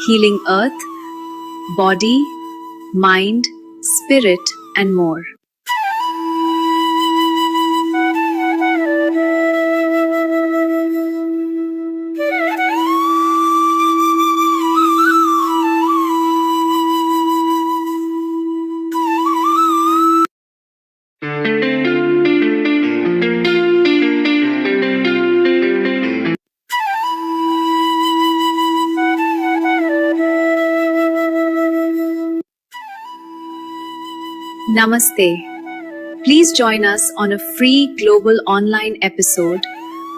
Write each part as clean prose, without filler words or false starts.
healing earth, body, mind, spirit, and more. Namaste. Please join us on a free global online episode,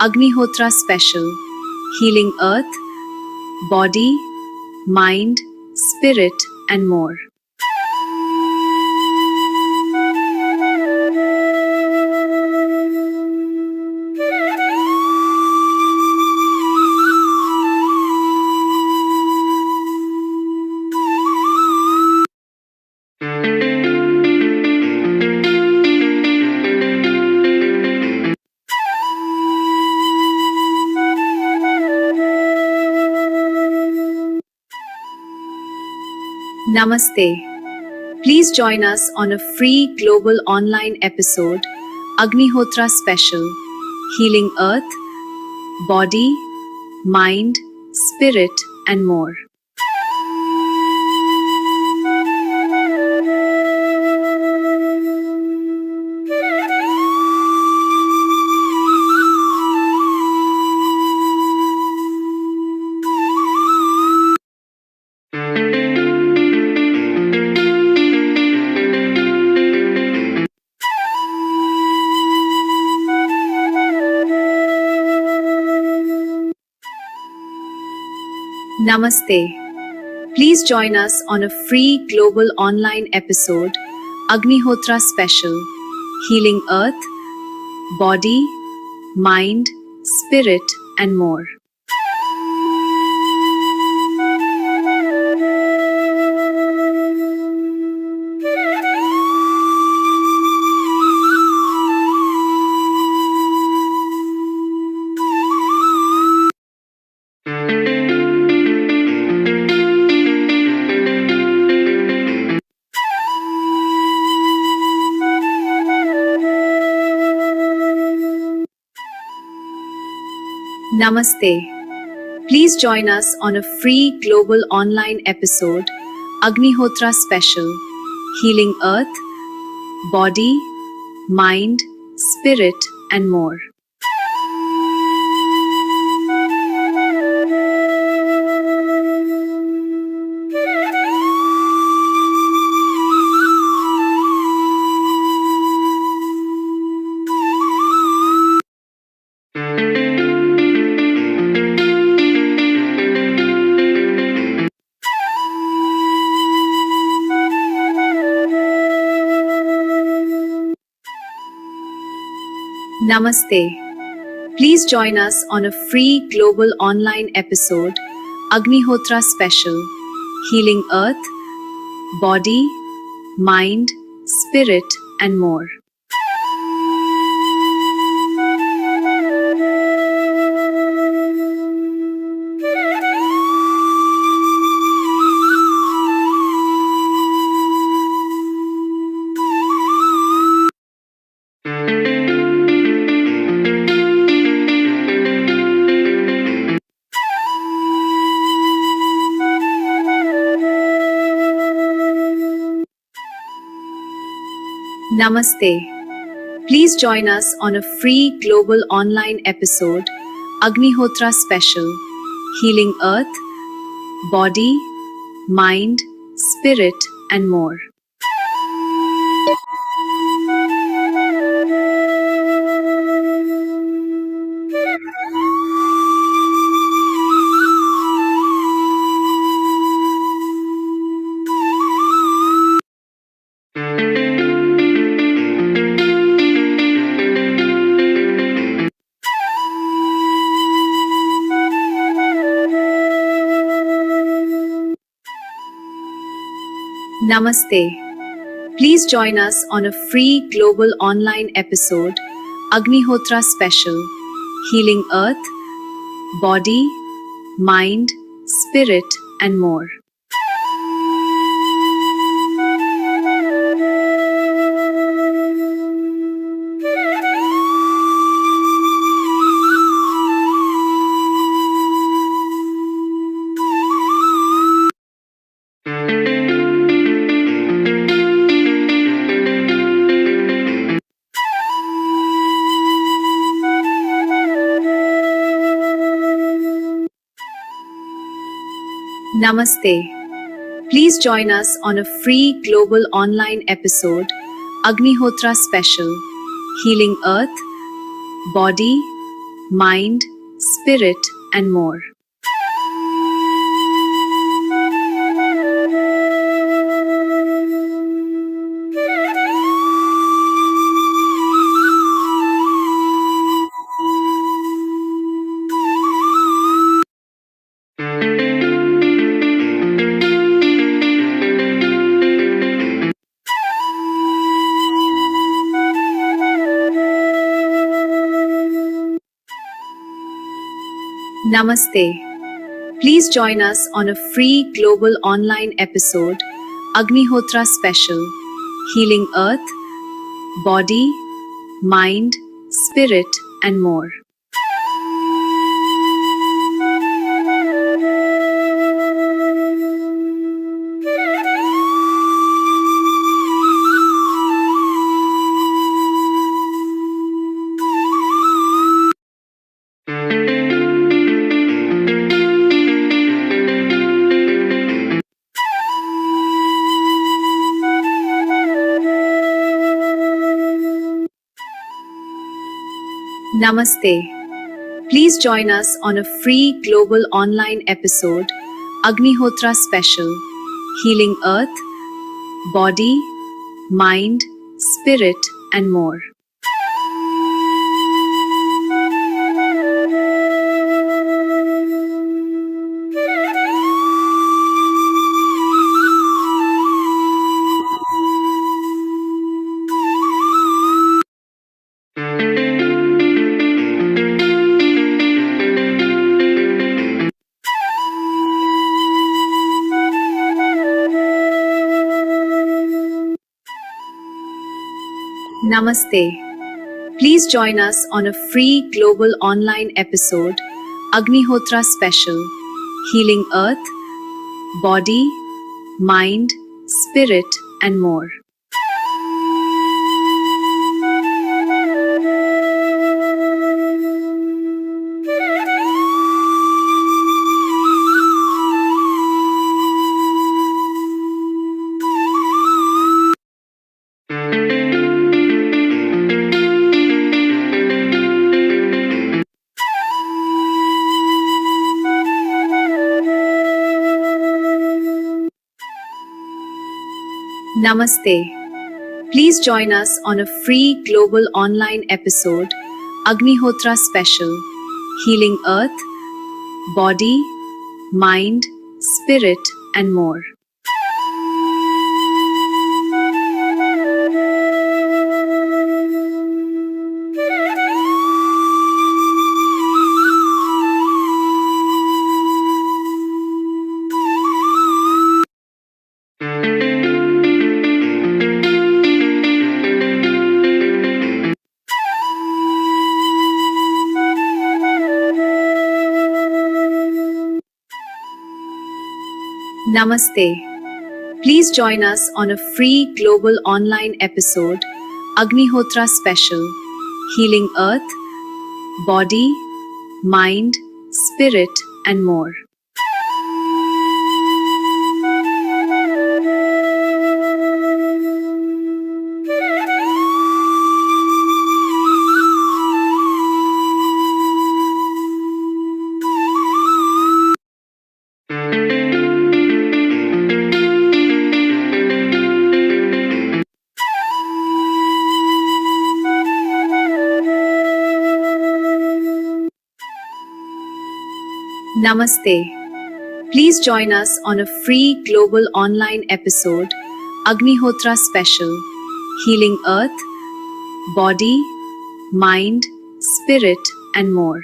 Agnihotra Special, Healing Earth, Body, Mind, Spirit, and more. Namaste. Please join us on a free global online episode, Agnihotra Special, Healing Earth, Body, Mind, Spirit, and more. Namaste. Please join us on a free global online episode, Agnihotra Special, Healing Earth, Body, Mind, Spirit, and more. Namaste. Please join us on a free global online episode, Agnihotra Special, Healing Earth, Body, Mind, Spirit, and more. Namaste. Please join us on a free global online episode, Agnihotra Special, Healing Earth, Body, Mind, Spirit, and more. Namaste. Please join us on a free global online episode, Agnihotra Special, Healing Earth, Body, Mind, Spirit, and more. Namaste. Please join us on a free global online episode, Agnihotra Special, Healing Earth, Body, Mind, Spirit, and more. Namaste. Please join us on a free global online episode, Agnihotra Special, Healing Earth, Body, Mind, Spirit, and more. Namaste. Please join us on a free global online episode, Agnihotra Special, Healing Earth, Body, Mind, Spirit, and more. Namaste. Please join us on a free global online episode, Agnihotra Special, Healing Earth, Body, Mind, Spirit, and more. Namaste. Please join us on a free global online episode, Agnihotra Special, Healing Earth, Body, Mind, Spirit, and more. Namaste. Please join us on a free global online episode, Agnihotra Special, Healing Earth, Body, Mind, Spirit, and more. Namaste. Please join us on a free global online episode, Agnihotra Special, Healing Earth, Body, Mind, Spirit, and more. Namaste. Please join us on a free global online episode, Agnihotra Special, Healing Earth, Body, Mind, Spirit, and more.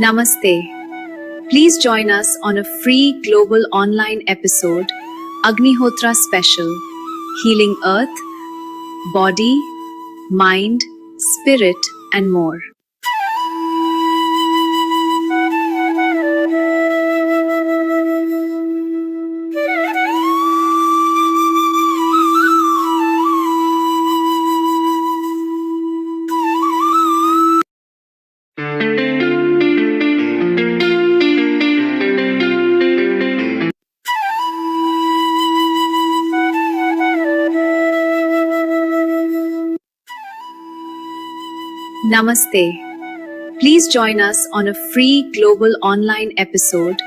Namaste. Please join us on a free global online episode, Agnihotra Special, Healing Earth, Body, Mind, Spirit, and more. Namaste. Please join us on a free global online episode,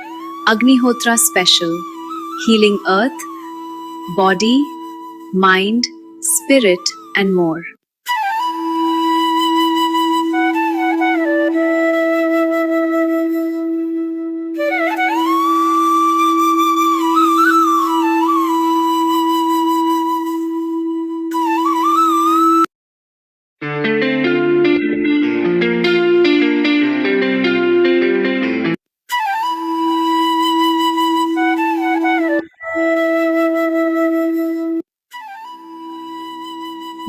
Agnihotra Special, Healing Earth, Body, Mind, Spirit, and more.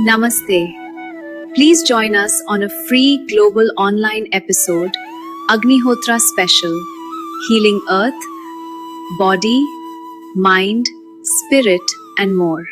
Namaste. Please join us on a free global online episode, Agnihotra Special, Healing Earth, Body, Mind, Spirit, and more.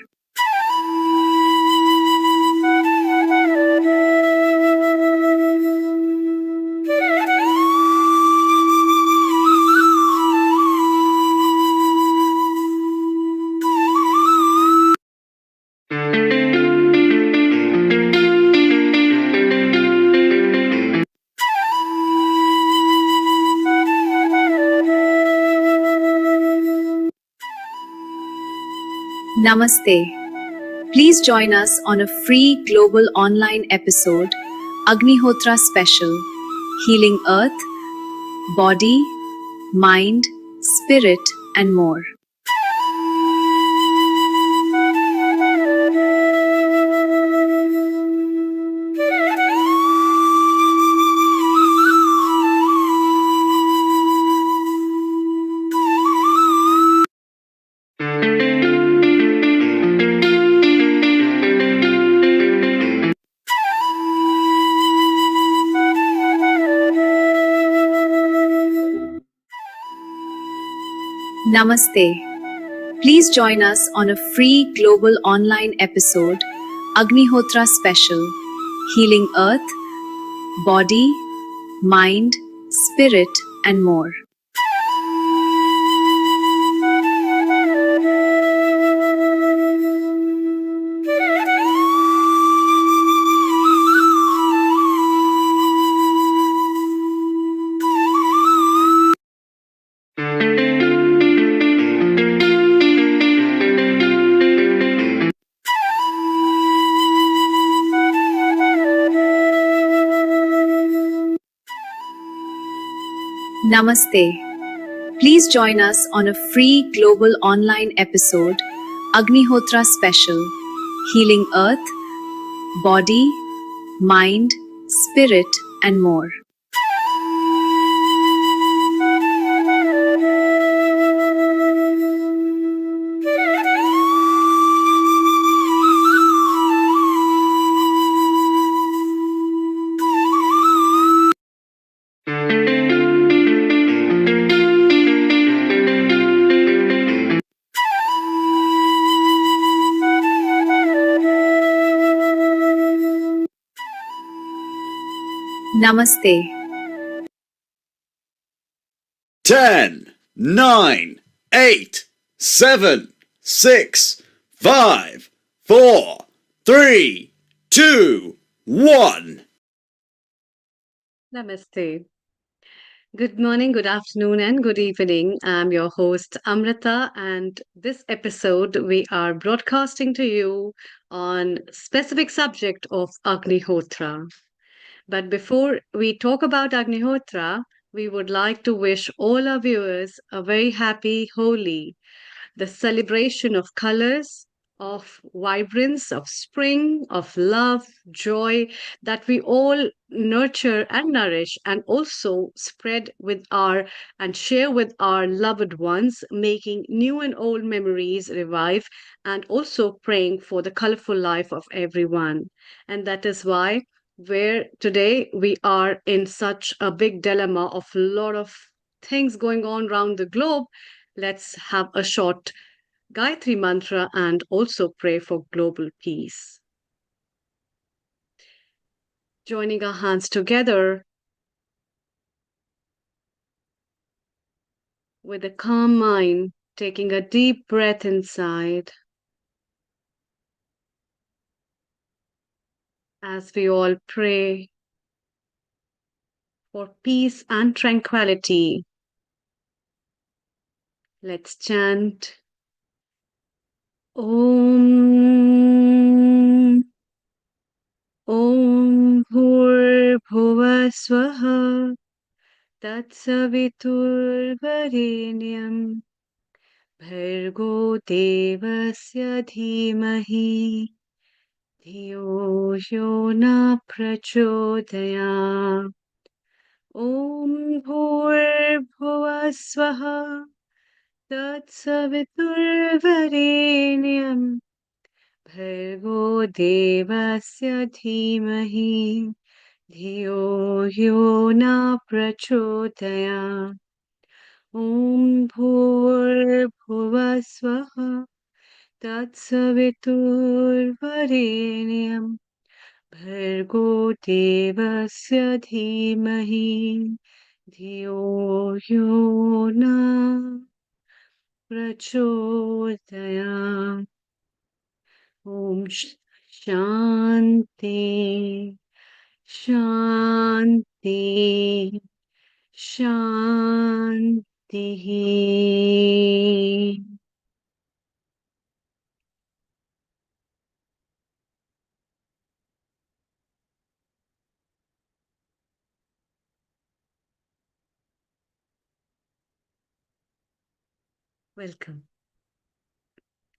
Namaste. Please join us on a free global online episode, Agnihotra Special, Healing Earth, Body, Mind, Spirit, and more. Namaste. Please join us on a free global online episode, Agnihotra Special, Healing Earth, Body, Mind, Spirit, and more. Namaste. Please join us on a free global online episode, Agnihotra Special, Healing Earth, Body, Mind, Spirit, and more. Namaste. 10, 9, 8, 7, 6, 5, 4, 3, 2, 1. Namaste. Good morning, good afternoon, and good evening. I'm your host, Amrita, and this episode we are broadcasting to you on specific subject of Agnihotra. But before we talk about Agnihotra, we would like to wish all our viewers a very happy Holi, the celebration of colors, of vibrance, of spring, of love, joy that we all nurture and nourish and also spread with our and share with our loved ones, making new and old memories revive and also praying for the colorful life of everyone. And that is why where today we are in such a big dilemma of a lot of things going on around the globe. Let's have a short Gayatri mantra and also pray for global peace. Joining our hands together with a calm mind, taking a deep breath inside as we all pray for peace and tranquility. Let's chant Om. Om Bhurbhuva Swaha Tatsaviturvarenyam Bhargo Devasya Dhimahi Dhiyo Yo Na Prachodaya Om Bhurbhuva Swaha Tatsaviturvarenyam Bhargo Devasya Dhimahi Dhiyo Yo Na Prachodaya Om Bhurbhuva Swaha Tatsaviturvarenyam Bhargo Devasya Dhimahi Dhiyo Yo Na Prachodaya Om Shanti Shanti Shanti. Welcome.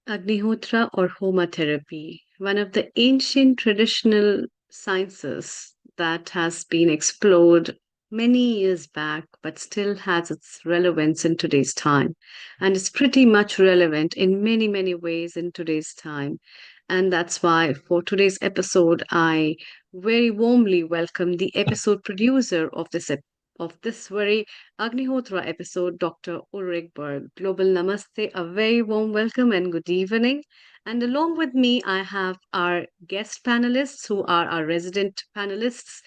Agnihotra or Homa therapy, one of the ancient traditional sciences that has been explored many years back, but still has its relevance in today's time. And it's pretty much relevant in many, many ways in today's time. And that's why for today's episode, I very warmly welcome the episode producer of this very Agnihotra episode, Dr. Ulrich Berg. Global Namaste, a very warm welcome and good evening. And along with me, I have our guest panelists who are our resident panelists,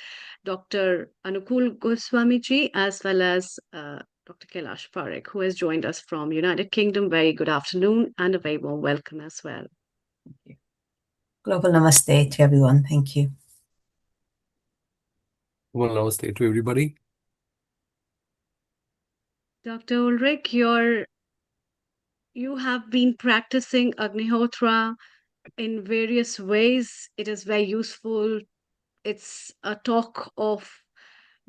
Dr. Anukul Goswamiji, as well as Dr. Kailash Parekh, who has joined us from United Kingdom. Very good afternoon and a very warm welcome as well. Global Namaste to everyone. Thank you. Well, namaste to everybody. Dr. Ulrich, you have been practicing Agnihotra in various ways. It is very useful. It's a talk of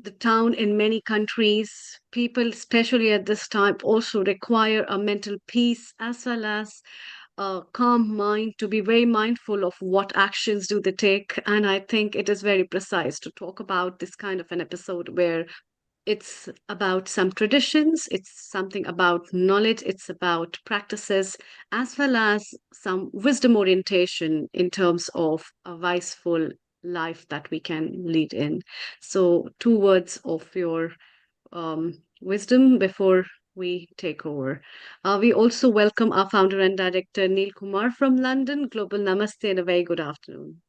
the town in many countries. People, especially at this time, also require a mental peace as well as a calm mind to be very mindful of what actions do they take. And I think it is very precise to talk about this kind of an episode where it's about some traditions, it's something about knowledge, it's about practices, as well as some wisdom orientation in terms of a wiseful life that we can lead in. So, two words of your wisdom before we take over. We also welcome our founder and director, Neil Kumar from London. Global Namaste and a very good afternoon.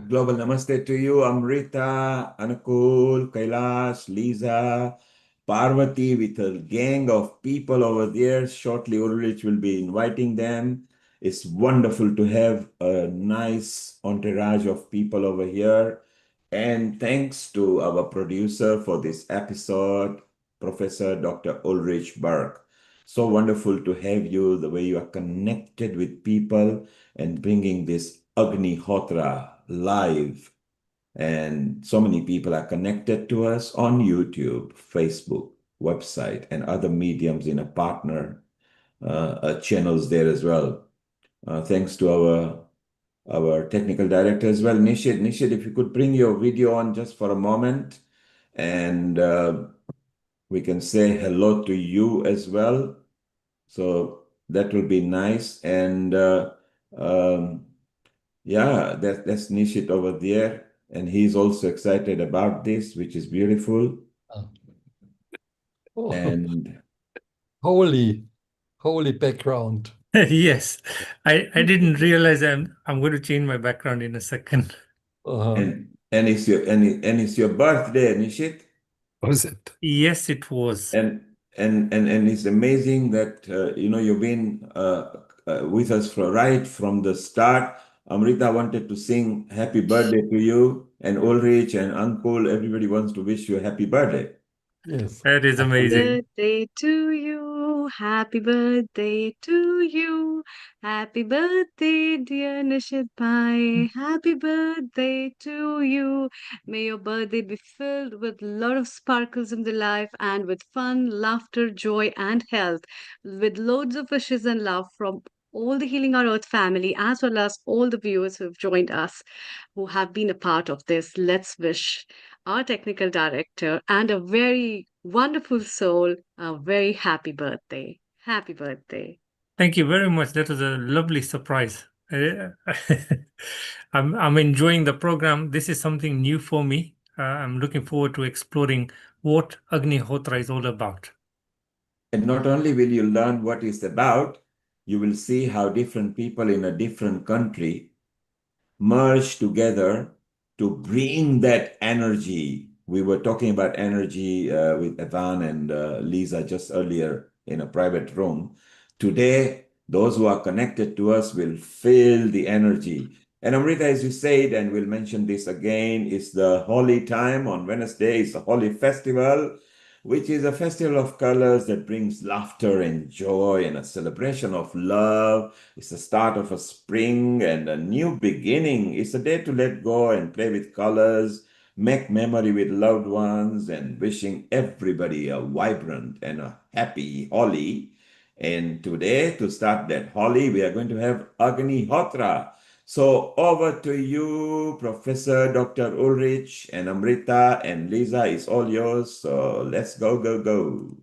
Global Namaste to you, Amrita, Anukul, Kailash, Lisa, Parvati, with a gang of people over there. Shortly, Ulrich will be inviting them. It's wonderful to have a nice entourage of people over here. And thanks to our producer for this episode, Professor Dr. Ulrich Berg. So wonderful to have you, the way you are connected with people and bringing this Agnihotra live. And so many people are connected to us on YouTube, Facebook, website, and other mediums in a partner channels there as well. thanks to our technical director as well, Nishit. Nishit, if you could bring your video on just for a moment, and we can say hello to you as well. So that will be nice. And yeah, that's Nishit over there. And he's also excited about this, which is beautiful. Oh, And holy background. Yes, I didn't realize I'm going to change my background in a second. Uh-huh. and it's your birthday, Nishit. Was it? Yes, it was. And it's amazing that you've been with us right from the start. Amrita wanted to sing happy birthday to you, and Ulrich and Uncle, everybody wants to wish you a happy birthday. Yes. That is amazing. Birthday to you, happy birthday to you, happy birthday, dear Nishit Bhai, happy birthday to you. May your birthday be filled with a lot of sparkles in the life and with fun, laughter, joy, and health, with loads of wishes and love from all the Healing Our Earth family, as well as all the viewers who have joined us, who have been a part of this. Let's wish our technical director and a very wonderful soul a very happy birthday. Happy birthday. Thank you very much. That was a lovely surprise. I'm enjoying the program. This is something new for me. I'm looking forward to exploring what Agnihotra is all about. And not only will you learn what it's about, you will see how different people in a different country merge together to bring that energy. We were talking about energy with Evan and Lisa just earlier in a private room. Today, those who are connected to us will feel the energy. And Amrita, as you said, and we'll mention this again, is the holy time on Wednesday. It's a holy festival, which is a festival of colors that brings laughter and joy and a celebration of love. It's the start of a spring and a new beginning. It's a day to let go and play with colors, make memory with loved ones, and wishing everybody a vibrant and a happy Holi. And today, to start that Holi, we are going to have Agnihotra. So over to you, Professor Dr. Ulrich and Amrita and Lisa. It's all yours. So let's go, go, go.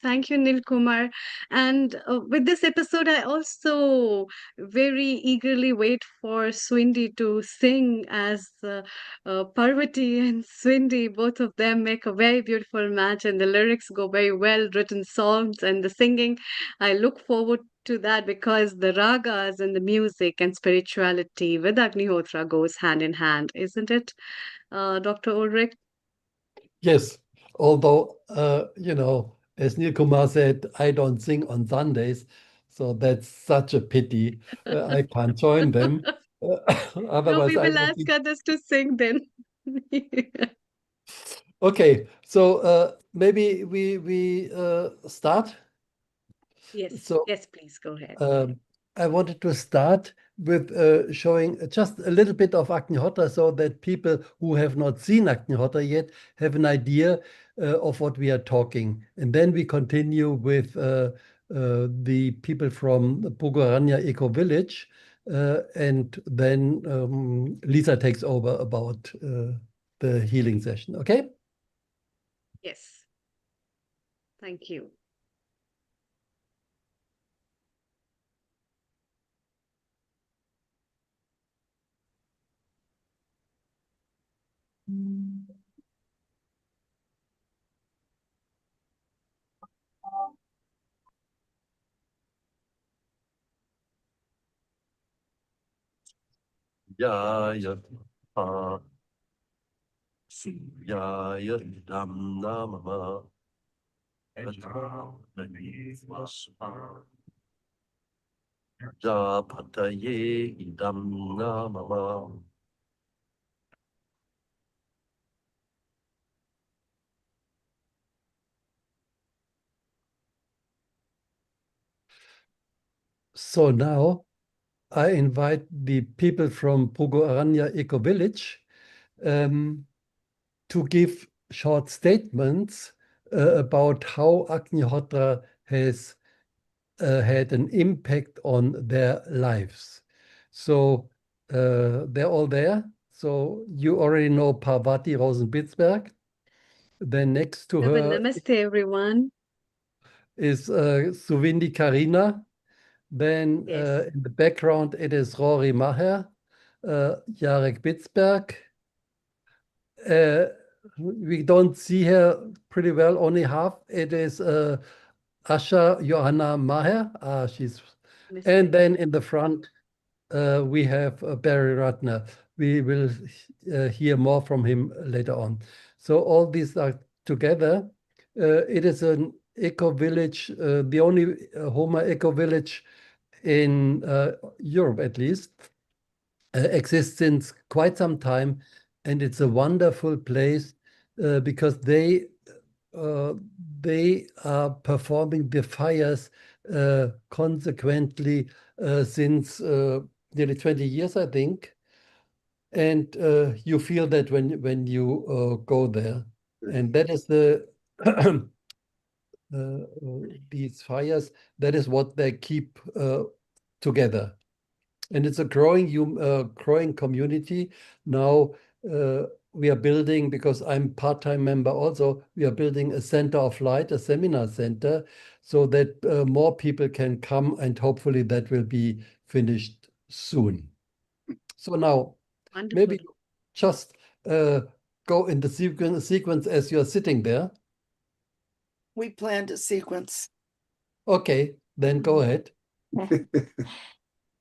Thank you, Nil Kumar. And with this episode, I also very eagerly wait for Swindy to sing as Parvati and Swindy. Both of them make a very beautiful match, and the lyrics go very well. Written songs and the singing. I look forward to that because the ragas and the music and spirituality with Agnihotra goes hand in hand, isn't it, Dr. Ulrich? Yes. Although, as Neil Kumar said, I don't sing on Sundays, so that's such a pity. I can't join them. No, Otherwise, we I will would ask be. others to sing then. Okay, so maybe we start. Yes, So yes, please go ahead. I wanted to start with showing just a little bit of Agnihotra so that people who have not seen Agnihotra yet have an idea of what we are talking. And then we continue with the people from Pogorania Eco Village. And then Lisa takes over about the healing session. Okay? Yes, thank you. Yaya Yaya Dam Namama Japataye Idam Namama. So now I invite the people from Pogo Aranya Eco Village to give short statements about how Agnihotra has had an impact on their lives. So they're all there. So you already know Parvati Rosenbitzberg. Then next to her Namaste, everyone. is Suvindi Karina. Then Yes. in the background, it is Rory Maher, Jarek Bitzberg. We don't see her pretty well, only half. It is Asha Johanna Maher. And then in the front, we have Barry Ratner. We will hear more from him later on. So all these are together. It is an eco-village, the only Homa eco-village in Europe at least, exists since quite some time. And it's a wonderful place because they are performing the fires consequently since nearly 20 years, I think. And you feel that when you go there. And that is the these fires, that is what they keep together. And it's a growing community. Now we are building, because I'm part-time member also, we are building a center of light, a seminar center, so that more people can come, and hopefully that will be finished soon. So now, Wonderful. maybe just go in the sequence as you're sitting there. We planned a sequence. Okay, then go ahead.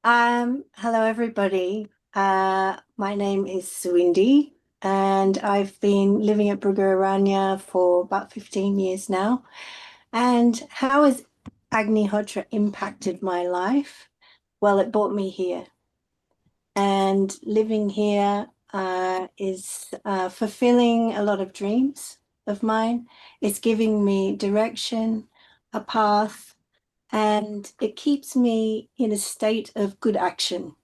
Hello everybody. My name is Suindi, and I've been living at Bruggeraranya for about 15 years now. And how has Agnihotra impacted my life? Well, it brought me here. And living here is fulfilling a lot of dreams of mine. It's giving me direction, a path, and it keeps me in a state of good action.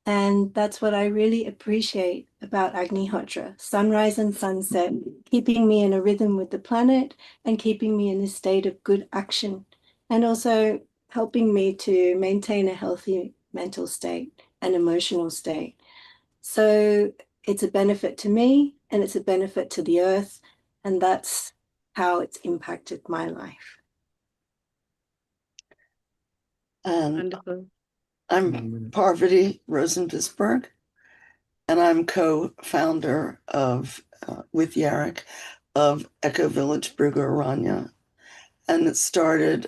And that's what I really appreciate about Agnihotra, sunrise and sunset, keeping me in a rhythm with the planet and keeping me in a state of good action, and also helping me to maintain a healthy mental state and emotional state. So it's a benefit to me, and it's a benefit to the earth, and that's how it's impacted my life. And Wonderful. I'm Parvati Rosenbitzberg, and I'm co-founder of, with Jarek, of Eco Village Bruggeraranya. And it started,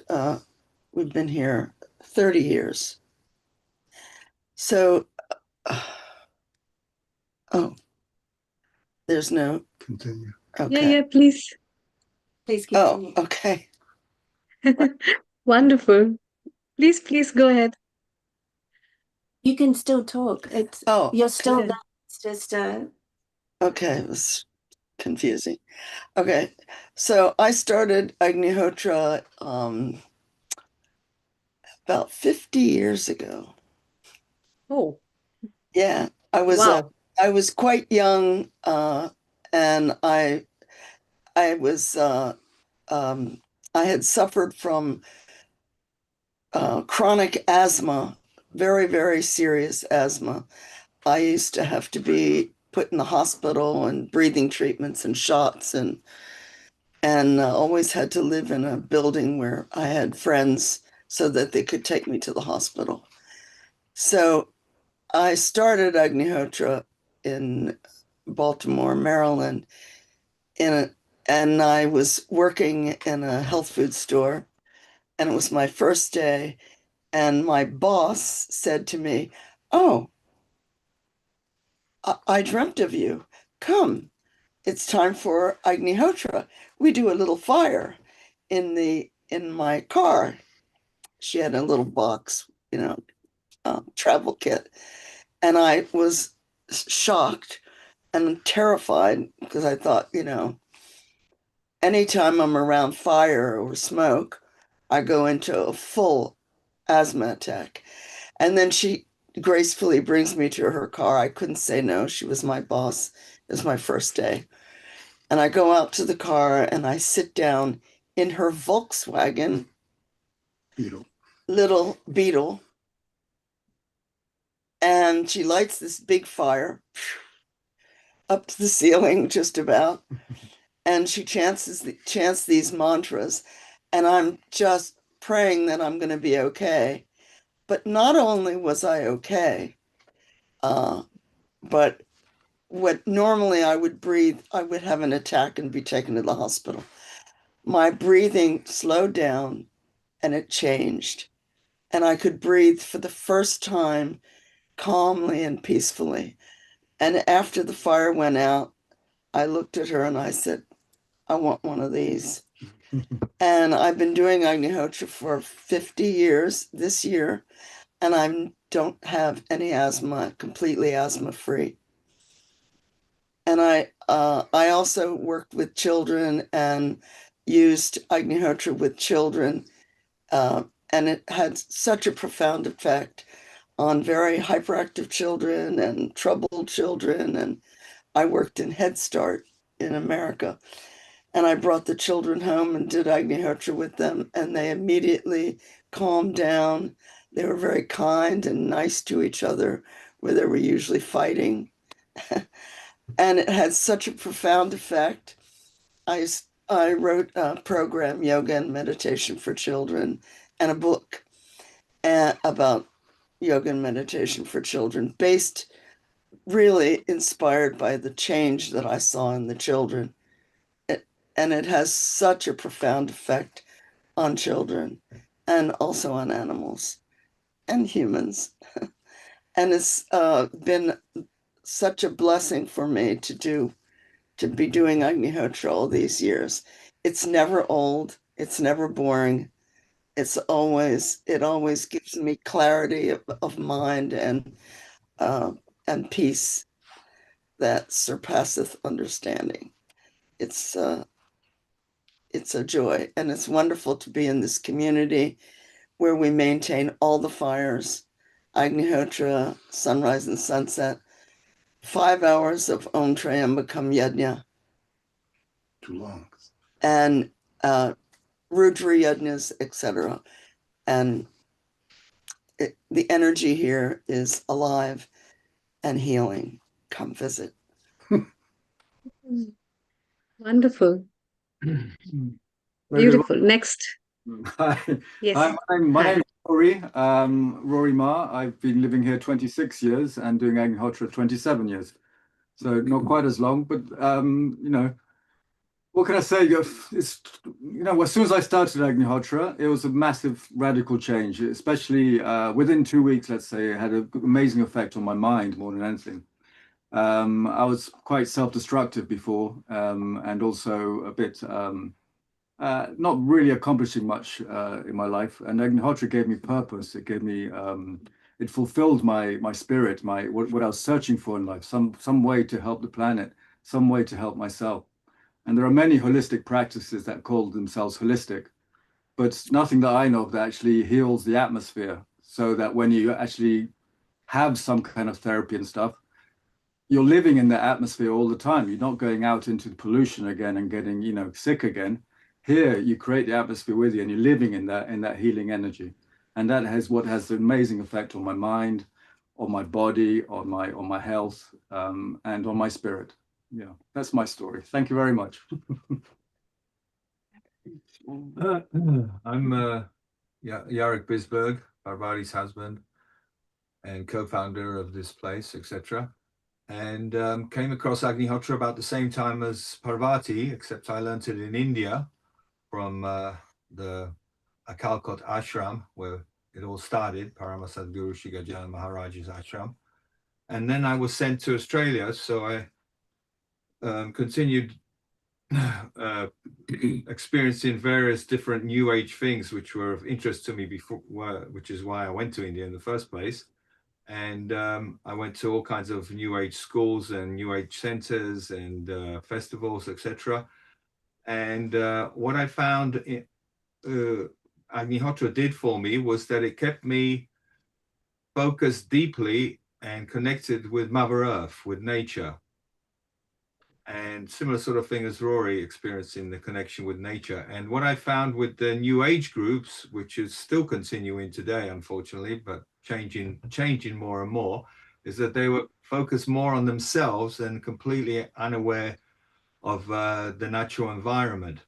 we've been here 30 years. So, oh, there's no. Continue. Okay. Yeah, please. Please continue. Oh, okay. Wonderful. Please go ahead. You can still talk. You're still Okay. there. It's just Okay, it was confusing. Okay, so I started Agnihotra about 50 years ago. Oh, Yeah, I was wow. I was quite young, and I was I had suffered from chronic asthma, very, very serious asthma. I used to have to be put in the hospital and breathing treatments and shots, and always had to live in a building where I had friends so that they could take me to the hospital. So I started Agnihotra in Baltimore, Maryland, and I was working in a health food store, and it was my first day, and my boss said to me, "Oh, I dreamt of you. Come, it's time for Agnihotra. We do a little fire in my car." She had a little box, travel kit, and I was shocked and terrified because I thought, anytime I'm around fire or smoke, I go into a full asthma attack. And then she gracefully brings me to her car. I couldn't say no. She was my boss. It was my first day. And I go out to the car and I sit down in her Volkswagen little beetle, and she lights this big fire up to the ceiling just about, and she chants these mantras, and I'm just praying that I'm going to be okay. But not only was I okay, but what normally I would breathe, I would have an attack and be taken to the hospital. My breathing slowed down and it changed. And I could breathe for the first time calmly and peacefully. And after the fire went out, I looked at her and I said, I want one of these. And I've been doing Agnihotra for 50 years this year, and I don't have any asthma, completely asthma free. And I also worked with children and used Agnihotra with children, and it had such a profound effect on very hyperactive children and troubled children. And I worked in Head Start in America, and I brought the children home and did Agnihotra with them, and they immediately calmed down. They were very kind and nice to each other, where they were usually fighting. And it had such a profound effect. I wrote a program, Yoga and Meditation for Children, and a book about yoga and meditation for children, based really inspired by the change that I saw in the children. And it has such a profound effect on children and also on animals and humans. And it's been such a blessing for me to be doing Agnihotra all these years. It's never old. It's never boring. It always gives me clarity of mind and peace that surpasseth understanding. It's a joy, and it's wonderful to be in this community where we maintain all the fires, Agnihotra, sunrise and sunset, 5 hours of Om Triambakam Yajna. Too long. And Rudra Yajnas, etc. And the energy here is alive and healing. Come visit. Wonderful. Very good. Beautiful. Next. Hi. Yes. Hi, my Hi. name is Rory Ma. I've been living here 26 years and doing Agnihotra 27 years. So not quite as long, but you know, what can I say? It's, you know, as soon as I started Agnihotra, it was a massive radical change, especially within 2 weeks, let's say. It had an amazing effect on my mind more than anything. I was quite self-destructive before, and also a bit not really accomplishing much in my life. And Agnihotra gave me purpose. It gave me, it fulfilled my spirit, what I was searching for in life, some way to help the planet, some way to help myself. And there are many holistic practices that call themselves holistic, but nothing that I know of that actually heals the atmosphere, so that when you actually have some kind of therapy and stuff, you're living in the atmosphere all the time. You're not going out into pollution again and getting, you know, sick again. Here, you create the atmosphere with you, and you're living in that healing energy, and that has what has an amazing effect on my mind, on my body, on my health, and on my spirit. Yeah, that's my story. Thank you very much. I'm Jarek Bisberg, Parvati's husband and co-founder of this place, etc. And came across Agnihotra about the same time as Parvati, except I learned it in India from the Akalkot ashram, where it all started, Parama Sadguru Shri Gajana Maharaj's ashram. And then I was sent to Australia, so I continued experiencing various different New Age things which were of interest to me before, which is why I went to India in the first place. And I went to all kinds of New Age schools and New Age centers and festivals, etc. And what I found Agnihotra did for me was that it kept me focused deeply and connected with Mother Earth, with nature. and similar sort of thing as Rory experiencing the connection with nature. And what I found with the New Age groups, which is still continuing today, unfortunately, but changing more and more, is that they were focused more on themselves and completely unaware of the natural environment.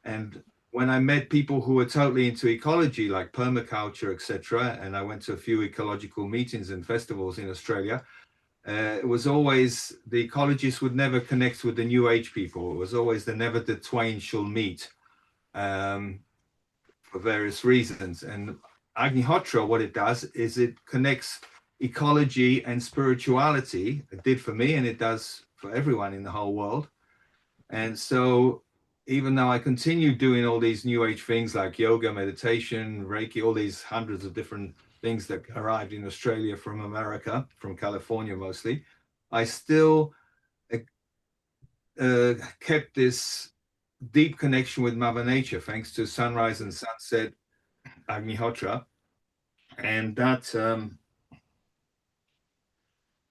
And when I met people who were totally into ecology, like permaculture, etc., and I went to a few ecological meetings and festivals in Australia, it was always the ecologists would never connect with the New Age people. It was always the never the twain shall meet, for various reasons. And Agnihotra, what it does is it connects ecology and spirituality. It did for me, and it does for everyone in the whole world. And so even though I continue doing all these New Age things like yoga, meditation, Reiki, all these hundreds of different things that arrived in Australia from America, from California mostly, I still kept this deep connection with Mother Nature, thanks to sunrise and sunset, Agnihotra. And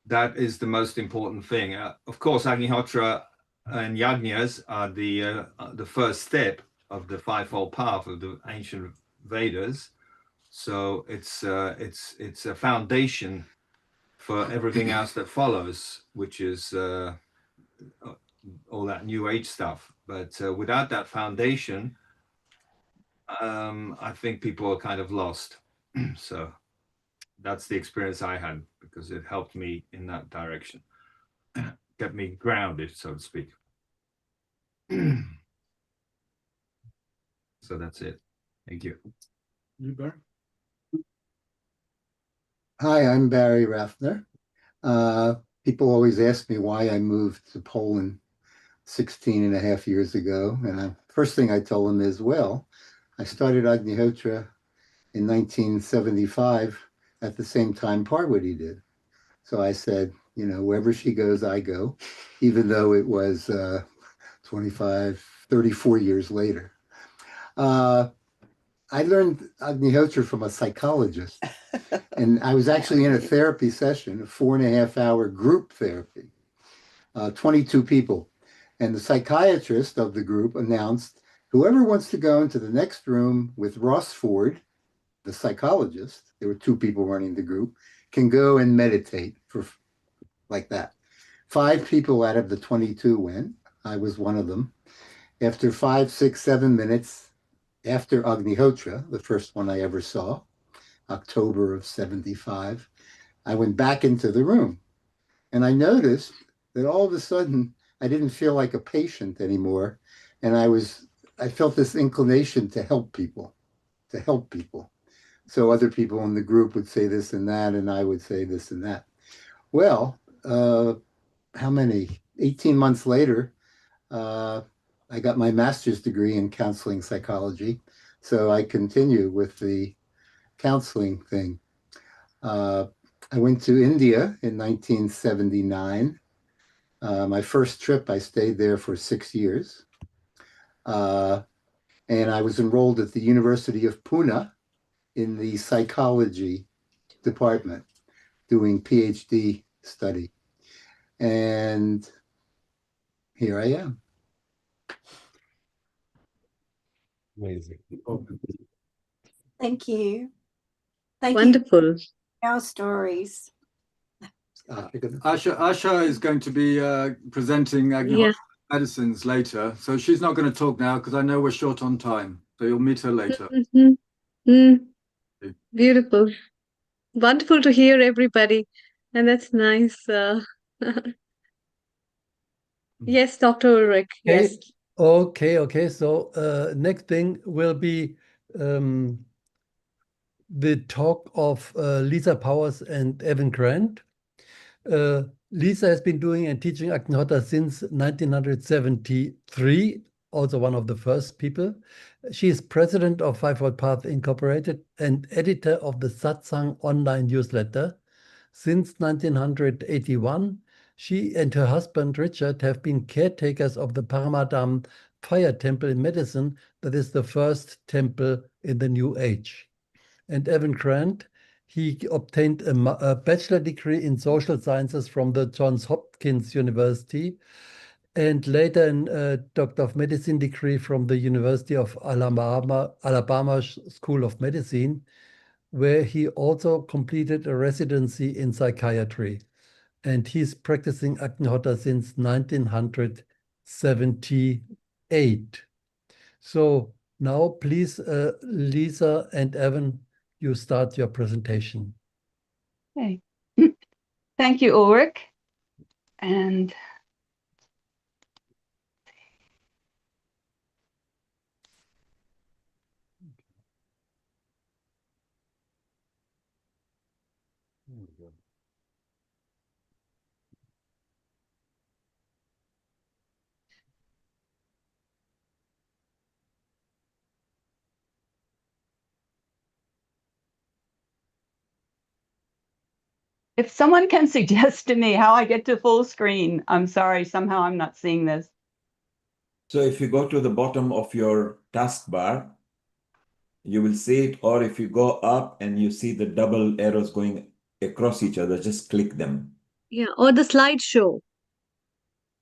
that is the most important thing. Of course, Agnihotra and yajnas are the first step of the fivefold path of the ancient Vedas. So it's a foundation for everything else that follows, which is all that New Age stuff. But without that foundation, I think people are kind of lost. So that's the experience I had, because it helped me in that direction, kept me grounded, so to speak. So that's it. Thank you. Hi, I'm Barry Raffner. People always ask me why I moved to Poland 16 and a half years ago. And first thing I tell them is, well, I started Agnihotra in 1975 at the same time Parvati did. So I said, you know, wherever she goes, I go, even though it was 34 years later. I learned Agnihotra from a psychologist, and I was actually in a therapy session, a 4.5-hour group therapy, 22 people. And the psychiatrist of the group announced, whoever wants to go into the next room with Ross Ford, the psychologist, there were 2 people running the group, can go and meditate for like that. 5 people out of the 22 went. I was one of them. After 5, 6, 7 minutes, after Agnihotra, the first one I ever saw, October of 75, I went back into the room. And I noticed that all of a sudden, I didn't feel like a patient anymore. And I felt this inclination to help people. So other people in the group would say this and that, and I would say this and that. Well, how many? 18 months later, I got my master's degree in counseling psychology, so I continue with the counseling thing. I went to India in 1979. My first trip, I stayed there for 6 years. And I was enrolled at the University of Pune in the psychology department, doing PhD study. And here I am. Amazing. Thank you. Thank you Wonderful. for our stories. Asha is going to be presenting Agnihotra Yeah. medicines later, so she's not going to talk now because I know we're short on time. So you'll meet her later. Mhm. Mm. Beautiful. Wonderful to hear everybody. And that's nice. Yes, Dr. Ulrich. Yes. Okay. So next thing will be the talk of Lisa Powers and Evan Grant. Lisa has been doing and teaching Agnihotra since 1973, also one of the first people. She is president of Fivefold Path Incorporated and editor of the Satsang online newsletter. Since 1981, she and her husband Richard have been caretakers of the Paramadam fire temple in medicine, that is the first temple in the New Age. And Evan Grant, he obtained a bachelor degree in social sciences from the Johns Hopkins University and later a Doctor of Medicine degree from the University of Alabama School of Medicine, where he also completed a residency in psychiatry. And he's practicing Agnihotra since 1978. So now, please, Lisa and Evan, you start your presentation. Okay. Thank you, Ulrich. And if someone can suggest to me how I get to full screen, I'm sorry, somehow I'm not seeing this. So if you go to the bottom of your taskbar, you will see it, or if you go up and you see the double arrows going across each other, just click them. Yeah, or the slideshow.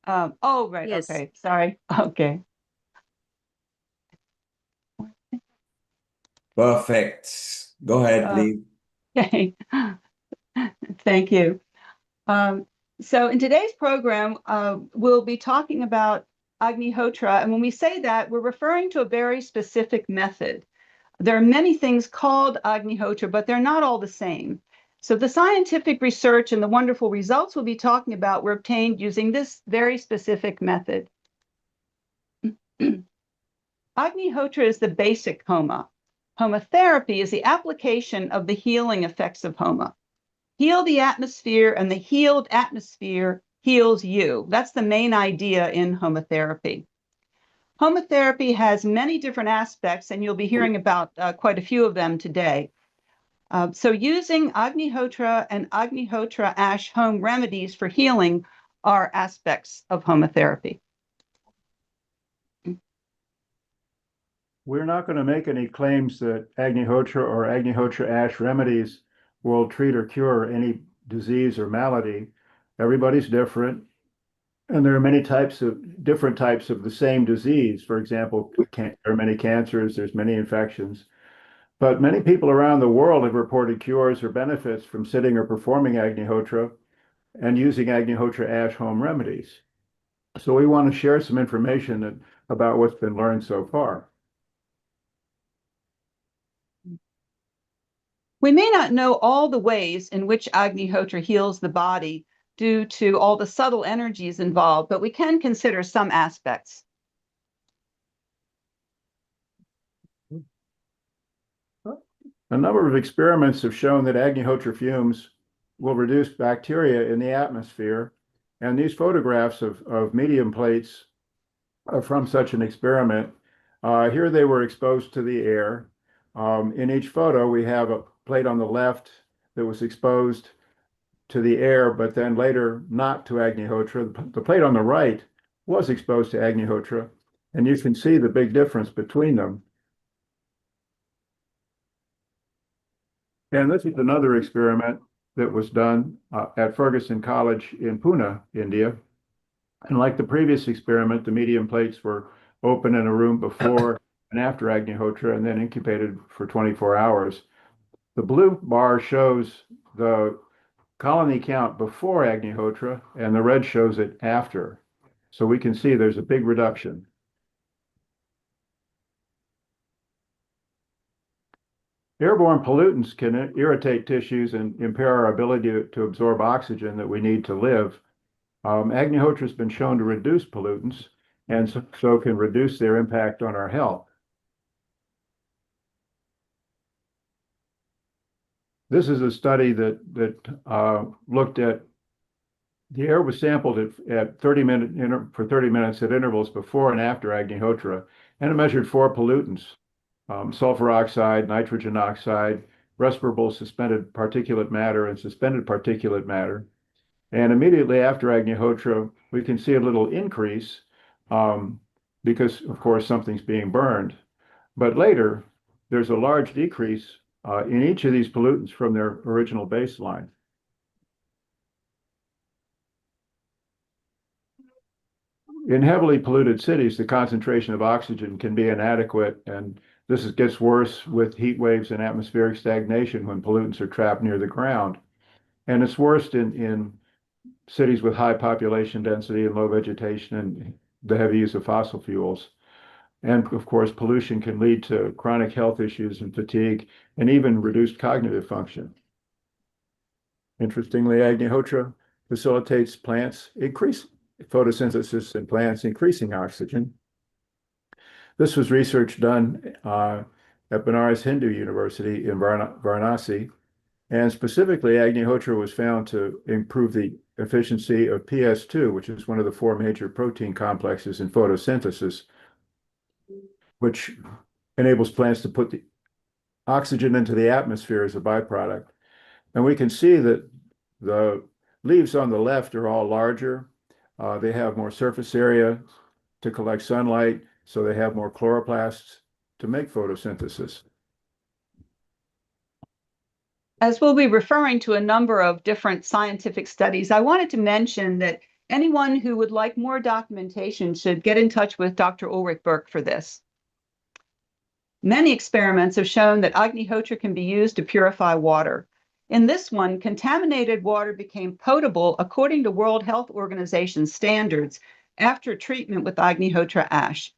Oh, right. Yes. Okay. Sorry. Okay. Perfect. Go ahead, please. Okay. Thank you. So in today's program, we'll be talking about Agnihotra. And when we say that, we're referring to a very specific method. There are many things called Agnihotra, but they're not all the same. So the scientific research and the wonderful results we'll be talking about were obtained using this very specific method. Agnihotra is the basic Homa. Homotherapy is the application of the healing effects of Homa. Heal the atmosphere, and the healed atmosphere heals you. That's the main idea in homotherapy. Homotherapy has many different aspects, and you'll be hearing about quite a few of them today. So using Agnihotra and Agnihotra ash home remedies for healing are aspects of homotherapy. We're not going to make any claims that Agnihotra or Agnihotra ash remedies will treat or cure any disease or malady. Everybody's different. And there are many different types of the same disease. For example, there are many cancers, there's many infections. But many people around the world have reported cures or benefits from sitting or performing Agnihotra and using Agnihotra ash home remedies. So we want to share some information about what's been learned so far. We may not know all the ways in which Agnihotra heals the body due to all the subtle energies involved, but we can consider some aspects. A number of experiments have shown that Agnihotra fumes will reduce bacteria in the atmosphere, and these photographs of medium plates are from such an experiment. Here they were exposed to the air. In each photo, we have a plate on the left that was exposed to the air, but then later not to Agnihotra. The plate on the right was exposed to Agnihotra, and you can see the big difference between them. And this is another experiment that was done at Fergusson College in Pune, India. And like the previous experiment, the medium plates were open in a room before and after Agnihotra and then incubated for 24 hours. The blue bar shows the colony count before Agnihotra, and the red shows it after. So we can see there's a big reduction. Airborne pollutants can irritate tissues and impair our ability to absorb oxygen that we need to live. Agnihotra has been shown to reduce pollutants and so can reduce their impact on our health. This is a study that looked at the air was sampled at 30 minutes at intervals before and after Agnihotra, and it measured 4 pollutants: sulfur oxide, nitrogen oxide, respirable suspended particulate matter, and suspended particulate matter. And immediately after Agnihotra, we can see a little increase because, of course, something's being burned. But later, there's a large decrease in each of these pollutants from their original baseline. in heavily polluted cities, the concentration of oxygen can be inadequate, and this gets worse with heat waves and atmospheric stagnation when pollutants are trapped near the ground. And it's worst in cities with high population density and low vegetation and the heavy use of fossil fuels. And of course, pollution can lead to chronic health issues and fatigue and even reduced cognitive function. Interestingly, Agnihotra facilitates plants increase photosynthesis in plants, increasing oxygen. This was research done at Banaras Hindu University in Varanasi, and specifically, Agnihotra was found to improve the efficiency of PS2, which is one of the four major protein complexes in photosynthesis, which enables plants to put the oxygen into the atmosphere as a byproduct. And we can see that the leaves on the left are all larger. They have more surface area to collect sunlight, so they have more chloroplasts to make photosynthesis. As we'll be referring to a number of different scientific studies, I wanted to mention that anyone who would like more documentation should get in touch with Dr. Ulrich Burke for this. Many experiments have shown that Agnihotra can be used to purify water. In this one, contaminated water became potable according to World Health Organization standards after treatment with Agnihotra ash.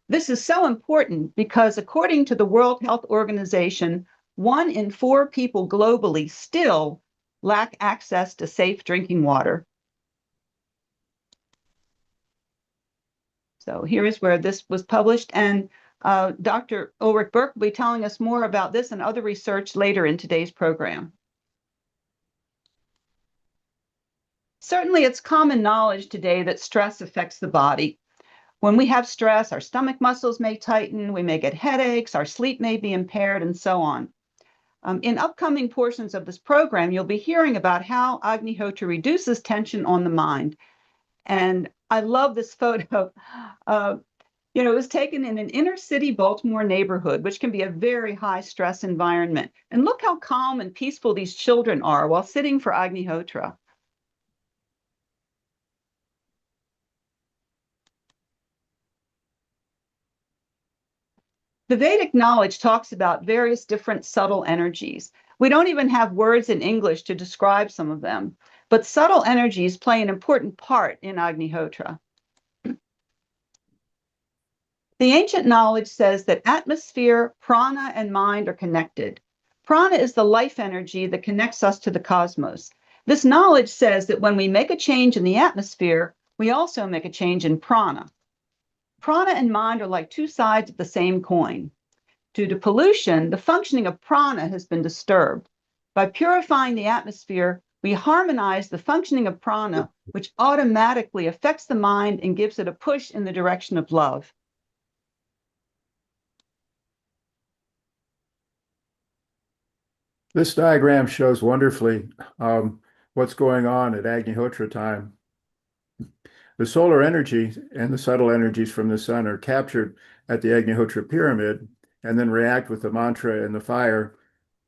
This is so important because according to the World Health Organization, 1 in 4 people globally still lack access to safe drinking water. So here is where this was published, and Dr. Ulrich Burke will be telling us more about this and other research later in today's program. Certainly, it's common knowledge today that stress affects the body. When we have stress, our stomach muscles may tighten, we may get headaches, our sleep may be impaired, and so on. In upcoming portions of this program, you'll be hearing about how Agnihotra reduces tension on the mind. And I love this photo. It was taken in an inner city Baltimore neighborhood, which can be a very high stress environment. And look how calm and peaceful these children are while sitting for Agnihotra. The Vedic knowledge talks about various different subtle energies. We don't even have words in English to describe some of them, but subtle energies play an important part in Agnihotra. The ancient knowledge says that atmosphere, prana, and mind are connected. Prana is the life energy that connects us to the cosmos. This knowledge says that when we make a change in the atmosphere, we also make a change in prana. Prana and mind are like two sides of the same coin. Due to pollution, the functioning of prana has been disturbed. By purifying the atmosphere, we harmonize the functioning of prana, which automatically affects the mind and gives it a push in the direction of love. This diagram shows wonderfully what's going on at Agnihotra time. The solar energy and the subtle energies from the sun are captured at the Agnihotra pyramid and then react with the mantra and the fire.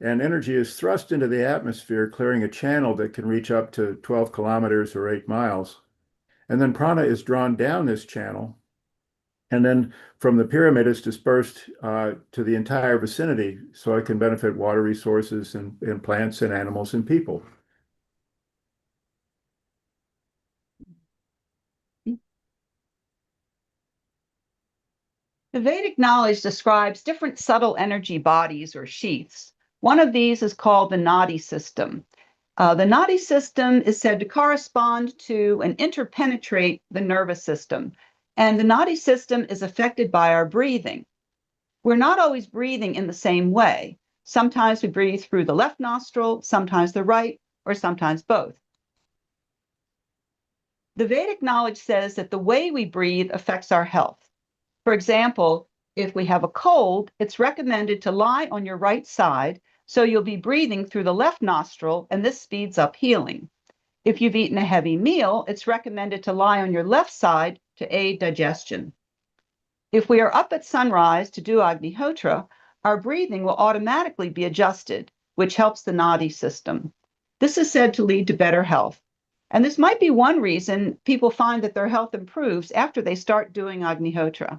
And energy is thrust into the atmosphere, clearing a channel that can reach up to 12 kilometers or 8 miles. And then prana is drawn down this channel. And then from the pyramid, it's dispersed to the entire vicinity so it can benefit water resources and plants and animals and people. The Vedic knowledge describes different subtle energy bodies or sheaths. One of these is called the nadi system. The nadi system is said to correspond to and interpenetrate the nervous system. And the nadi system is affected by our breathing. We're not always breathing in the same way. Sometimes we breathe through the left nostril, sometimes the right, or sometimes both. The Vedic knowledge says that the way we breathe affects our health. For example, if we have a cold, it's recommended to lie on your right side, so you'll be breathing through the left nostril, and this speeds up healing. If you've eaten a heavy meal, it's recommended to lie on your left side to aid digestion. If we are up at sunrise to do Agnihotra, our breathing will automatically be adjusted, which helps the nadi system. This is said to lead to better health. And this might be one reason people find that their health improves after they start doing Agnihotra.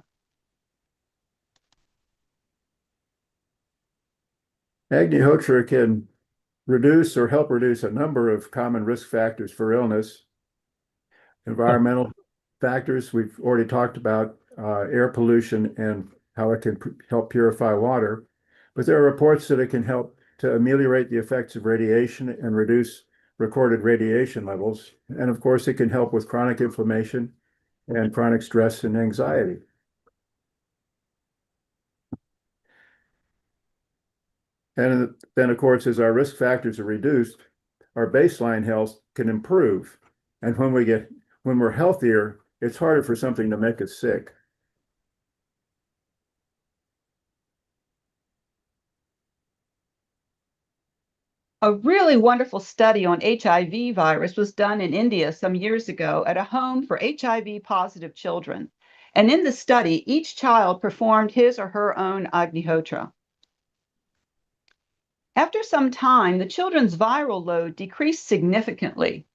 Agnihotra can reduce or help reduce a number of common risk factors for illness. Environmental factors, we've already talked about air pollution and how it can help purify water. But there are reports that it can help to ameliorate the effects of radiation and reduce recorded radiation levels. And of course, it can help with chronic inflammation and chronic stress and anxiety. And then, of course, as our risk factors are reduced, our baseline health can improve. And when we're healthier, it's harder for something to make us sick. A really wonderful study on HIV virus was done in India some years ago at a home for HIV positive children. And in the study, each child performed his or her own Agnihotra. After some time, the children's viral load decreased significantly.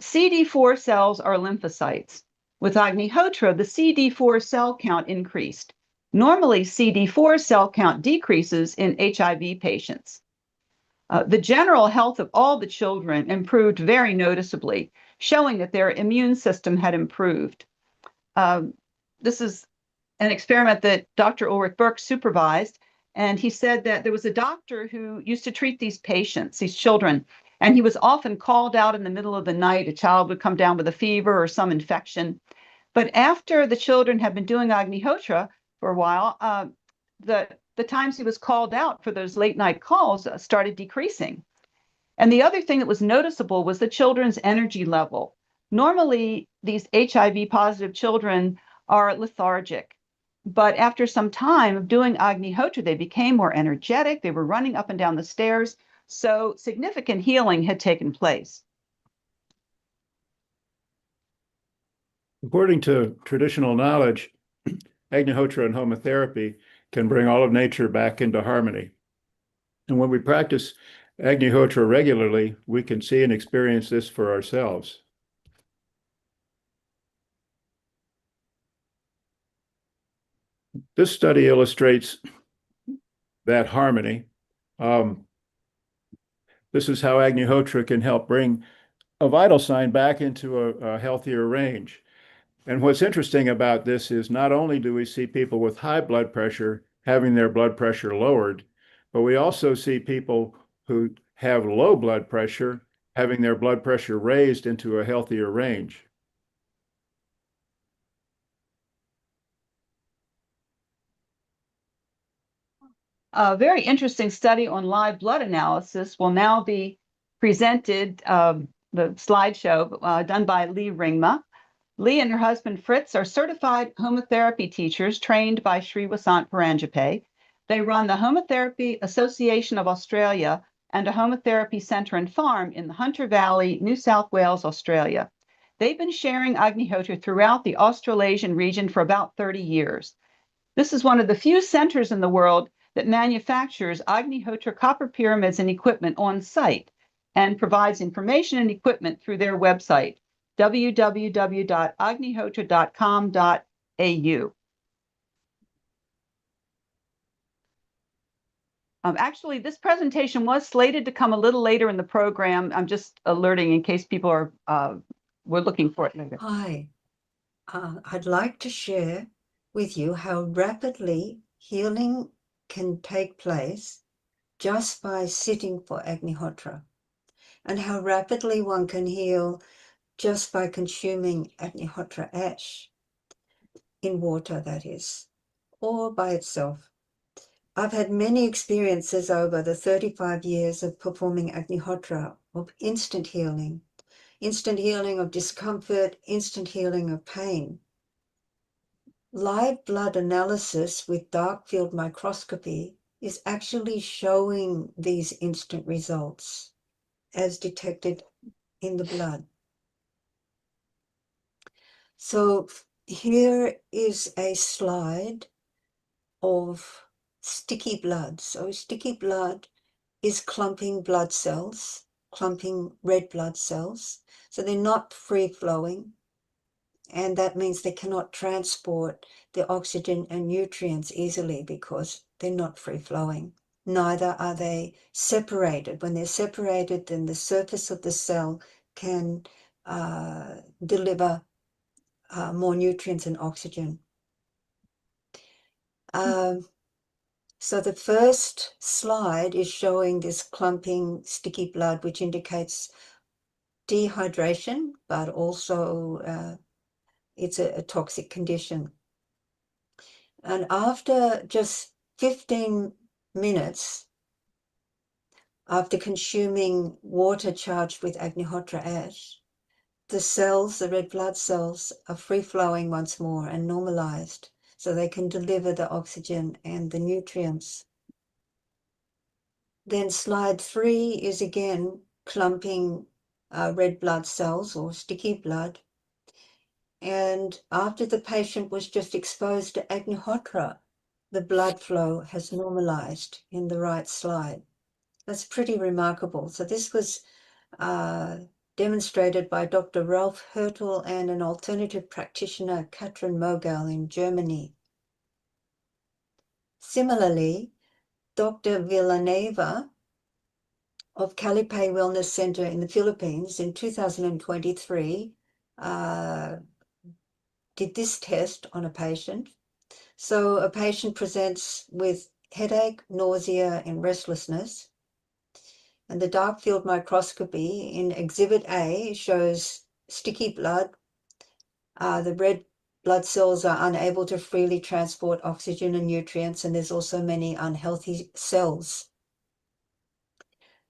CD4 cells are lymphocytes. With Agnihotra, the CD4 cell count increased. Normally, CD4 cell count decreases in HIV patients. The general health of all the children improved very noticeably, showing that their immune system had improved. This is an experiment that Dr. Ulrich Burke supervised, and he said that there was a doctor who used to treat these patients, these children, and he was often called out in the middle of the night. A child would come down with a fever or some infection. But after the children had been doing Agnihotra for a while, the times he was called out for those late night calls started decreasing. And the other thing that was noticeable was the children's energy level. Normally, these HIV positive children are lethargic, but after some time of doing Agnihotra, they became more energetic. They were running up and down the stairs. So significant healing had taken place. According to traditional knowledge, Agnihotra and homotherapy can bring all of nature back into harmony. And when we practice Agnihotra regularly, we can see and experience this for ourselves. This study illustrates that harmony. This is how Agnihotra can help bring a vital sign back into a healthier range. And what's interesting about this is not only do we see people with high blood pressure having their blood pressure lowered, but we also see people who have low blood pressure having their blood pressure raised into a healthier range. A very interesting study on live blood analysis will now be presented, the slideshow done by Lee Ringma. Lee and her husband Fritz are certified homotherapy teachers trained by Sri Vasant Paranjape. They run the Homotherapy Association of Australia and a homotherapy center and farm in the Hunter Valley, New South Wales, Australia. They've been sharing Agnihotra throughout the Australasian region for about 30 years. This is one of the few centers in the world that manufactures Agnihotra copper pyramids and equipment on site and provides information and equipment through their website, www.agnihotra.com.au. Actually, this presentation was slated to come a little later in the program. I'm just alerting in case people are were looking for it later. Hi, I'd like to share with you how rapidly healing can take place just by sitting for Agnihotra, and how rapidly one can heal just by consuming Agnihotra ash in water, that is, or by itself. I've had many experiences over the 35 years of performing Agnihotra of instant healing of discomfort, instant healing of pain. Live blood analysis with dark field microscopy is actually showing these instant results as detected in the blood. So here is a slide of sticky blood. So sticky blood is clumping blood cells clumping red blood cells. So they're not free flowing. And that means they cannot transport the oxygen and nutrients easily because they're not free flowing. Neither are they separated. When they're separated, then the surface of the cell can deliver more nutrients and oxygen. So the first slide is showing this clumping sticky blood, which indicates dehydration, but also it's a toxic condition. And after just 15 minutes, after consuming water charged with Agnihotra ash, the cells, the red blood cells, are free-flowing once more and normalized, so they can deliver the oxygen and the nutrients. Then slide 3 is again clumping red blood cells or sticky blood. And after the patient was just exposed to Agnihotra, the blood flow has normalized in the right slide. That's pretty remarkable. So this was demonstrated by Dr. Ralph Hertel and an alternative practitioner, Katrin Mogel, in Germany. Similarly, Dr. Villanueva of Calipay Wellness Center in the Philippines in 2023 did this test on a patient. So a patient presents with headache, nausea, and restlessness. And the dark field microscopy in Exhibit A shows sticky blood. The red blood cells are unable to freely transport oxygen and nutrients, and there's also many unhealthy cells.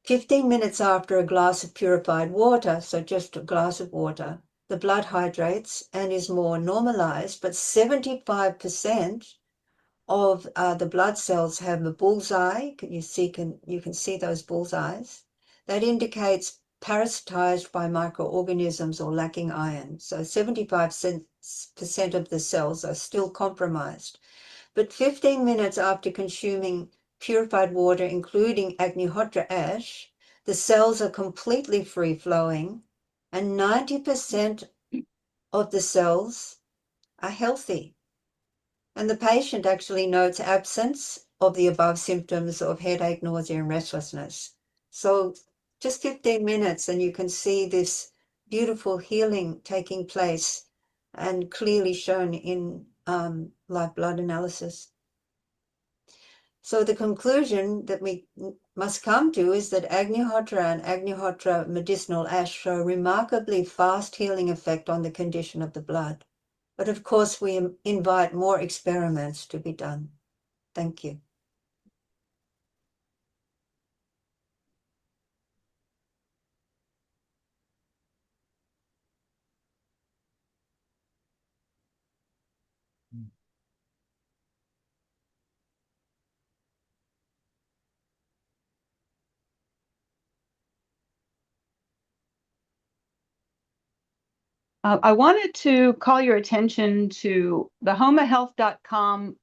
15 minutes after a glass of purified water, so just a glass of water, the blood hydrates and is more normalized, but 75% of the blood cells have a bullseye. You can see those bullseyes. That indicates parasitized by microorganisms or lacking iron. So 75% of the cells are still compromised. But 15 minutes after consuming purified water, including Agnihotra ash, the cells are completely free-flowing and 90% of the cells are healthy. And the patient actually notes absence of the above symptoms of headache, nausea, and restlessness. So just 15 minutes and you can see this beautiful healing taking place and clearly shown in live blood analysis. So the conclusion that we must come to is that Agnihotra and Agnihotra medicinal ash show remarkably fast healing effect on the condition of the blood. But of course, we invite more experiments to be done. Thank you. I wanted to call your attention to the homahealth.com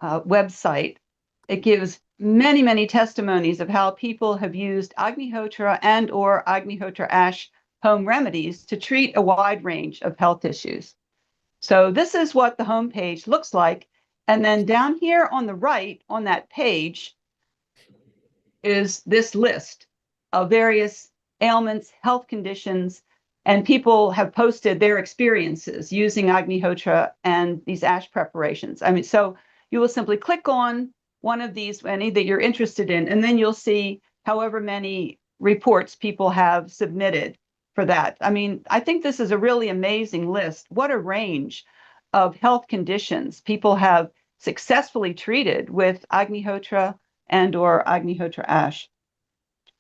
website. It gives many, many testimonies of how people have used Agnihotra and or Agnihotra ash home remedies to treat a wide range of health issues. So this is what the homepage looks like. And then down here on the right on that page is this list of various ailments, health conditions, and people have posted their experiences using Agnihotra and these ash preparations. I mean, so you will simply click on one of these, any that you're interested in, and then you'll see however many reports people have submitted for that. I mean, I think this is a really amazing list. What a range of health conditions people have successfully treated with Agnihotra and or Agnihotra ash.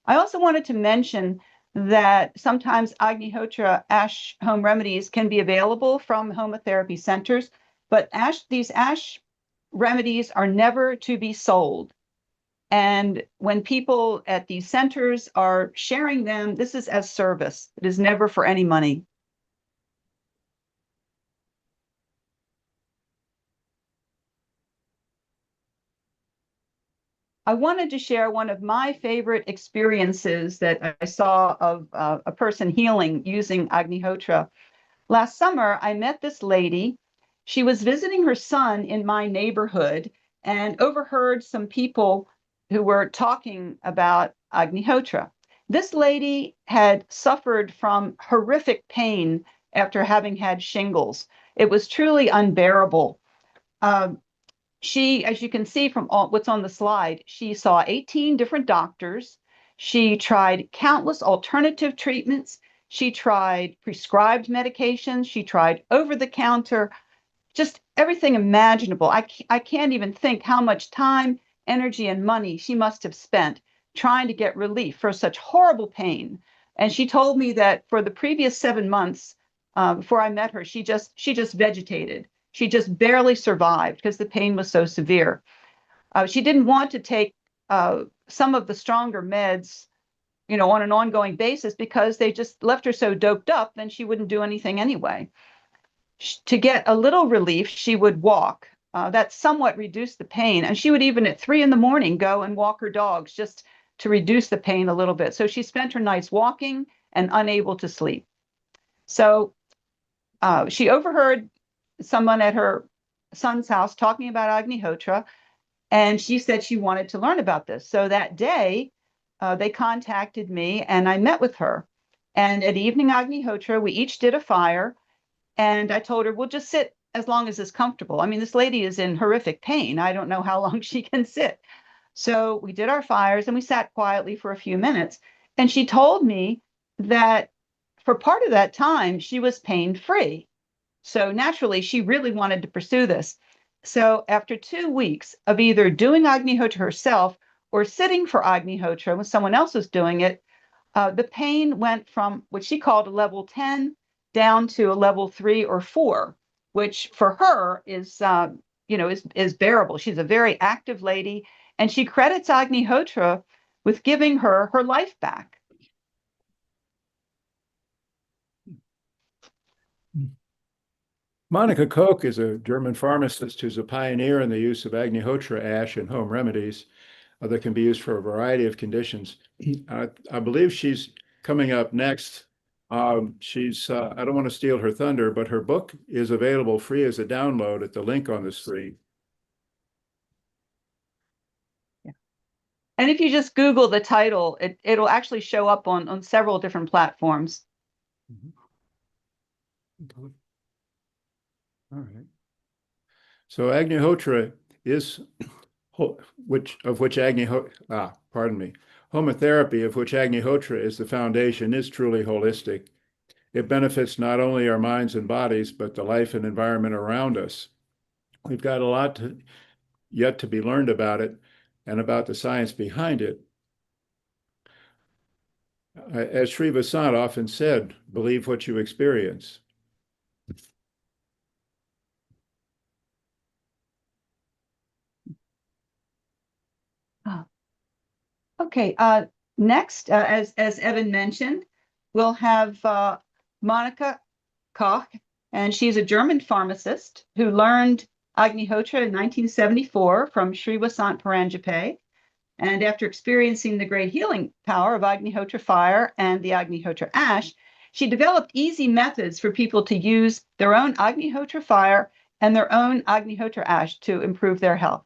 I also wanted to mention that sometimes Agnihotra ash home remedies can be available from homotherapy centers, but these ash remedies are never to be sold. And when people at these centers are sharing them, this is as service. It is never for any money. I wanted to share one of my favorite experiences that I saw of a person healing using Agnihotra. Last summer, I met this lady. She was visiting her son in my neighborhood and overheard some people who were talking about Agnihotra. This lady had suffered from horrific pain after having had shingles. It was truly unbearable. She, as you can see from what's on the slide, she saw 18 different doctors. She tried countless alternative treatments. She tried prescribed medications. She tried over-the-counter, just everything imaginable. I can't even think how much time, energy, and money she must have spent trying to get relief for such horrible pain. And she told me that for the previous 7 months before I met her, she just vegetated. She just barely survived because the pain was so severe. She didn't want to take some of the stronger meds, on an ongoing basis because they just left her so doped up, then she wouldn't do anything anyway. To get a little relief, she would walk. That somewhat reduced the pain. And she would even at 3 a.m. go and walk her dogs just to reduce the pain a little bit. So she spent her nights walking and unable to sleep. So she overheard someone at her son's house talking about Agnihotra, and she said she wanted to learn about this. So that day, they contacted me, and I met with her. And at evening Agnihotra, we each did a fire, and I told her, we'll just sit as long as it's comfortable. I mean, this lady is in horrific pain. I don't know how long she can sit. So we did our fires, and we sat quietly for a few minutes. And she told me that for part of that time, she was pain-free. So naturally, she really wanted to pursue this. So after 2 weeks of either doing Agnihotra herself or sitting for Agnihotra when someone else was doing it, the pain went from what she called a level 10 down to a level 3 or 4, which for her is bearable. She's a very active lady, and she credits Agnihotra with giving her her life back. Monica Koch is a German pharmacist who's a pioneer in the use of Agnihotra ash in home remedies that can be used for a variety of conditions. I believe she's coming up next. I don't want to steal her thunder, but her book is available free as a download at the link on the screen. Yeah. And if you just Google the title, it'll actually show up on several different platforms. Mm-hmm. All right. So Agnihotra is homotherapy, of which Agnihotra is the foundation, is truly holistic. It benefits not only our minds and bodies, but the life and environment around us. We've got a lot yet to be learned about it and about the science behind it. As Sri Vasant often said, believe what you experience. Okay, next, as Evan mentioned, we'll have Monica Koch, and she's a German pharmacist who learned Agnihotra in 1974 from Sri Vasant Paranjape. And after experiencing the great healing power of Agnihotra fire and the Agnihotra ash, she developed easy methods for people to use their own Agnihotra fire and their own Agnihotra ash to improve their health.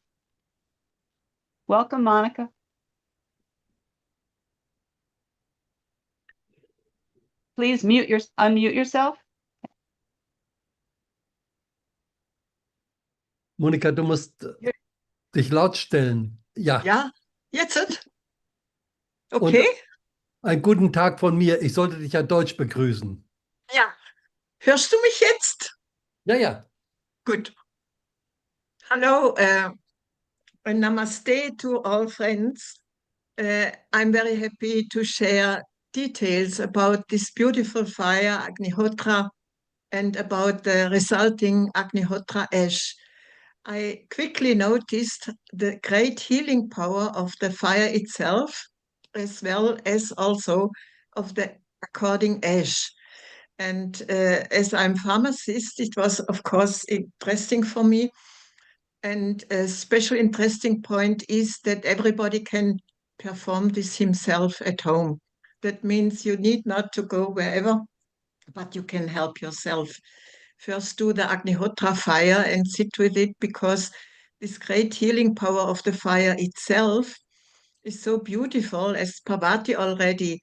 Welcome, Monica. Please unmute yourself. Monika, du musst dich laut stellen. Ja. Ja, jetzt? Okay. Und einen guten Tag von mir. Ich sollte dich ja Deutsch begrüßen. Ja. Hörst du mich jetzt? Ja, ja. Good. Hello, and namaste to all friends. I'm very happy to share details about this beautiful fire, Agnihotra, and about the resulting Agnihotra ash. I quickly noticed the great healing power of the fire itself, as well as also of the according ash. And as I'm pharmacist, it was, of course, interesting for me. And a special interesting point is that everybody can perform this himself at home. That means you need not to go wherever, but you can help yourself. First, do the Agnihotra fire and sit with it, because this great healing power of the fire itself is so beautiful, as Parvati already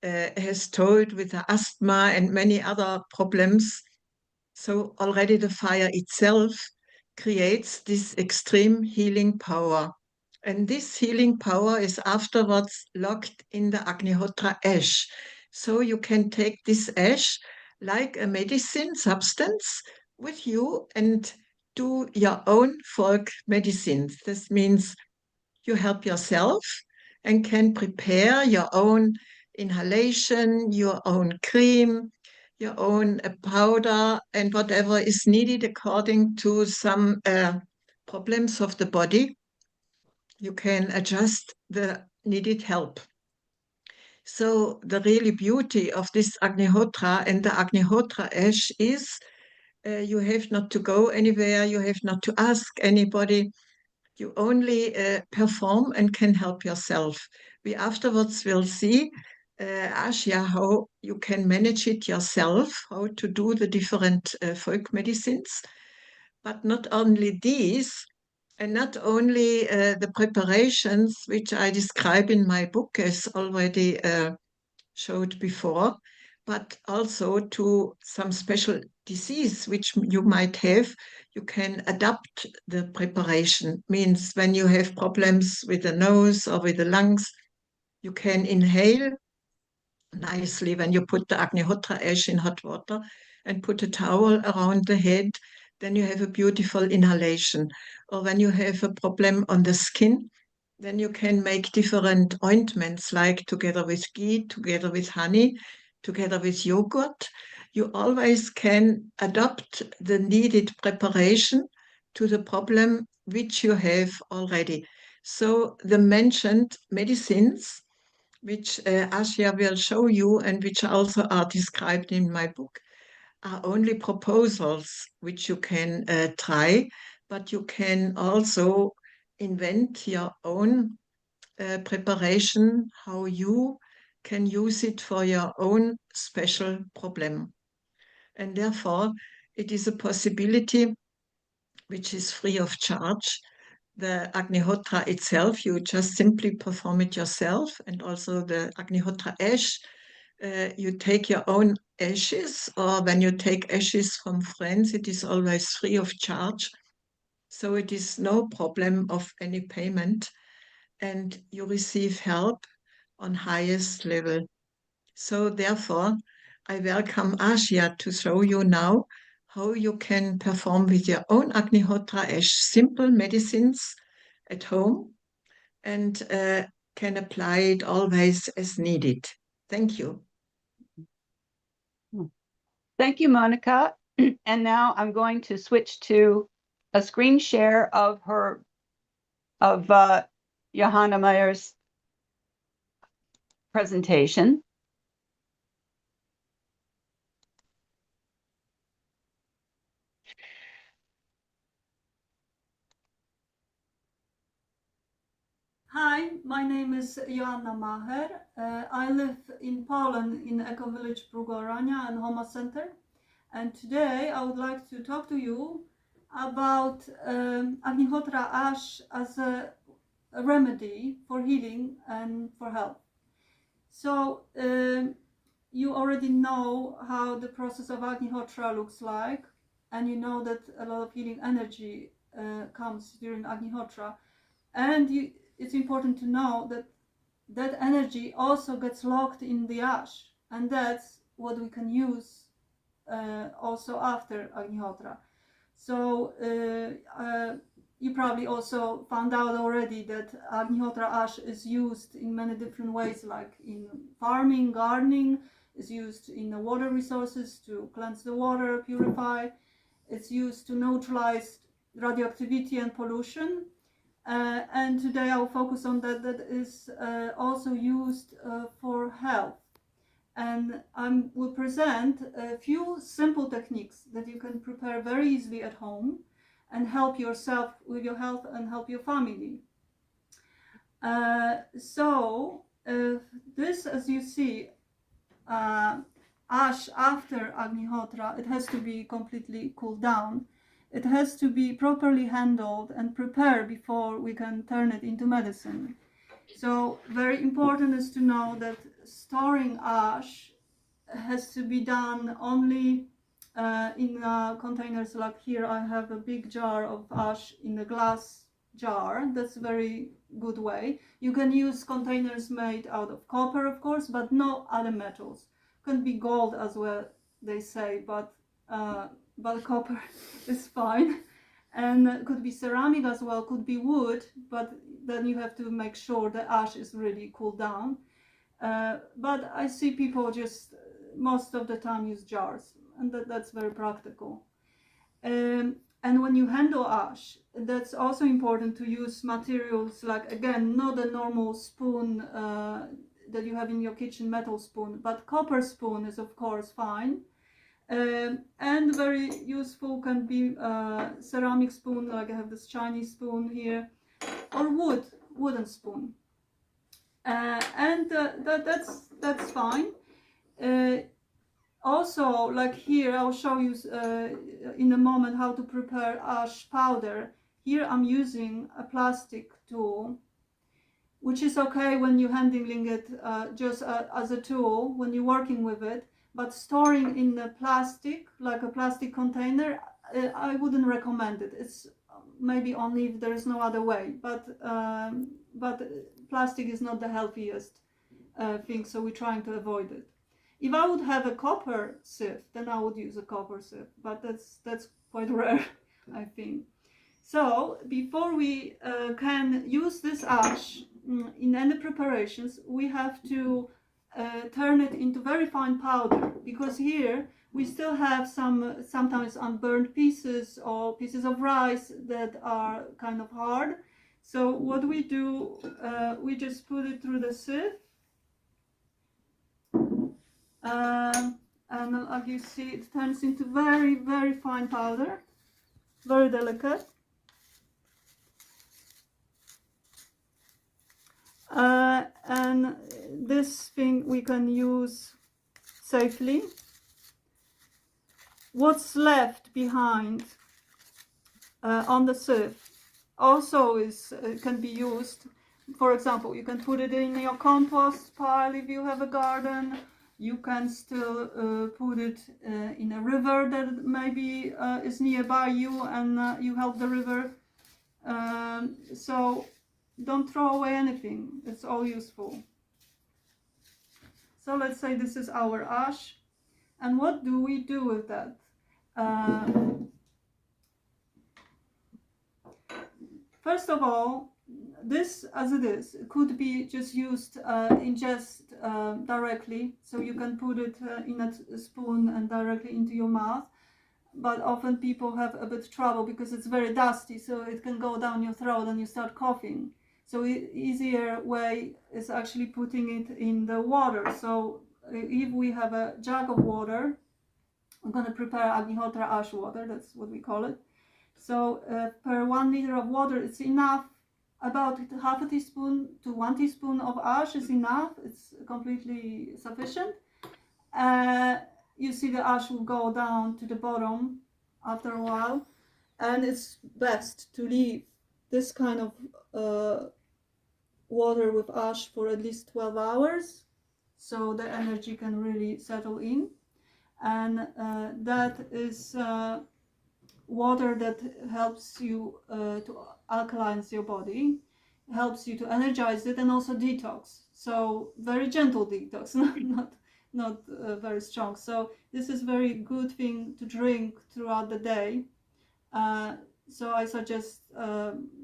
has told, with the asthma and many other problems. So already the fire itself creates this extreme healing power. And this healing power is afterwards locked in the Agnihotra ash. So you can take this ash like a medicine substance with you and do your own folk medicines. This means you help yourself and can prepare your own inhalation, your own cream, your own powder, and whatever is needed according to some problems of the body. You can adjust the needed help. So the really beauty of this Agnihotra and the Agnihotra ash is you have not to go anywhere, you have not to ask anybody. You only perform and can help yourself. We afterwards will see, Ashia, how you can manage it yourself, how to do the different folk medicines. But not only these, and not only the preparations, which I describe in my book as already showed before, but also to some special disease which you might have, you can adapt the preparation. Means when you have problems with the nose or with the lungs, you can inhale nicely when you put the Agnihotra ash in hot water and put a towel around the head, then you have a beautiful inhalation. Or when you have a problem on the skin, then you can make different ointments, like together with ghee, together with honey, together with yogurt. You always can adapt the needed preparation to the problem which you have already. So the mentioned medicines, which Ashia will show you and which also are described in my book, are only proposals which you can try, but you can also invent your own preparation, how you can use it for your own special problem. And therefore, it is a possibility which is free of charge. The Agnihotra itself, you just simply perform it yourself, and also the Agnihotra ash, you take your own ashes, or when you take ashes from friends, it is always free of charge. So it is no problem of any payment, and you receive help on highest level. So therefore, I welcome Ashia to show you now how you can perform with your own Agnihotra ash simple medicines at home, and can apply it always as needed. Thank you. Thank you, Monica. And now I'm going to switch to a screen share of Johanna Meyer's presentation. Hi, my name is Joanna Maher. I live in Poland in Eco Village Brugorania and Homa Center. And today I would like to talk to you about Agnihotra ash as a remedy for healing and for health. So you already know how the process of Agnihotra looks like, and you know that a lot of healing energy comes during Agnihotra. And it's important to know that that energy also gets locked in the ash, and that's what we can use also after Agnihotra. So you probably also found out already that Agnihotra ash is used in many different ways, like in farming, gardening, is used in the water resources to cleanse the water, purify. It's used to neutralize radioactivity and pollution. And today I'll focus on that is also used for health. And I will present a few simple techniques that you can prepare very easily at home and help yourself with your health and help your family. This, as you see, ash after Agnihotra, it has to be completely cooled down. It has to be properly handled and prepared before we can turn it into medicine. So very important is to know that storing ash has to be done only in containers. Like here I have a big jar of ash in a glass jar. That's a very good way. You can use containers made out of copper, of course, but no other metals. Can be gold as well, they say, but copper is fine. And could be ceramic as well, could be wood, but then you have to make sure the ash is really cooled down. But I see people just most of the time use jars, and that's very practical. And when you handle ash, that's also important to use materials like, again, not a normal spoon that you have in your kitchen, metal spoon, but copper spoon is of course fine. And very useful can be ceramic spoon, like I have this Chinese spoon here, or wooden spoon. That's fine. Also, like here, I'll show you in a moment how to prepare ash powder. Here I'm using a plastic tool, which is okay when you're handling it just as a tool, when you're working with it, but storing in a plastic, like a plastic container, I wouldn't recommend it. It's maybe only if there is no other way, but plastic is not the healthiest thing, so we're trying to avoid it. If I would have a copper sieve, then I would use a copper sieve, but that's quite rare, I think. So before we can use this ash in any preparations, we have to turn it into very fine powder, because here we still have sometimes unburned pieces or pieces of rice that are kind of hard. So what we do, we just put it through the sieve. And like you see, it turns into very, very fine powder, very delicate. And this thing we can use safely. What's left behind on the sieve also can be used. For example, you can put it in your compost pile if you have a garden. You can still put it in a river that maybe is nearby you, and you help the river. So don't throw away anything. It's all useful. So let's say this is our ash. And what do we do with that? First of all, this as it is could be just used directly, so you can put it in a spoon and directly into your mouth. But often people have a bit trouble because it's very dusty, so it can go down your throat and you start coughing. So easier way is actually putting it in the water. So if we have a jug of water, I'm going to prepare Agnihotra ash water, that's what we call it. So per 1 liter of water, it's enough. About half a teaspoon to 1 teaspoon of ash is enough. It's completely sufficient. You see the ash will go down to the bottom after a while, and it's best to leave this kind of water with ash for at least 12 hours so the energy can really settle in. And that is water that helps you to alkalinize your body, helps you to energize it, and also detox. So very gentle detox, not very strong. So this is very good thing to drink throughout the day. So I suggest,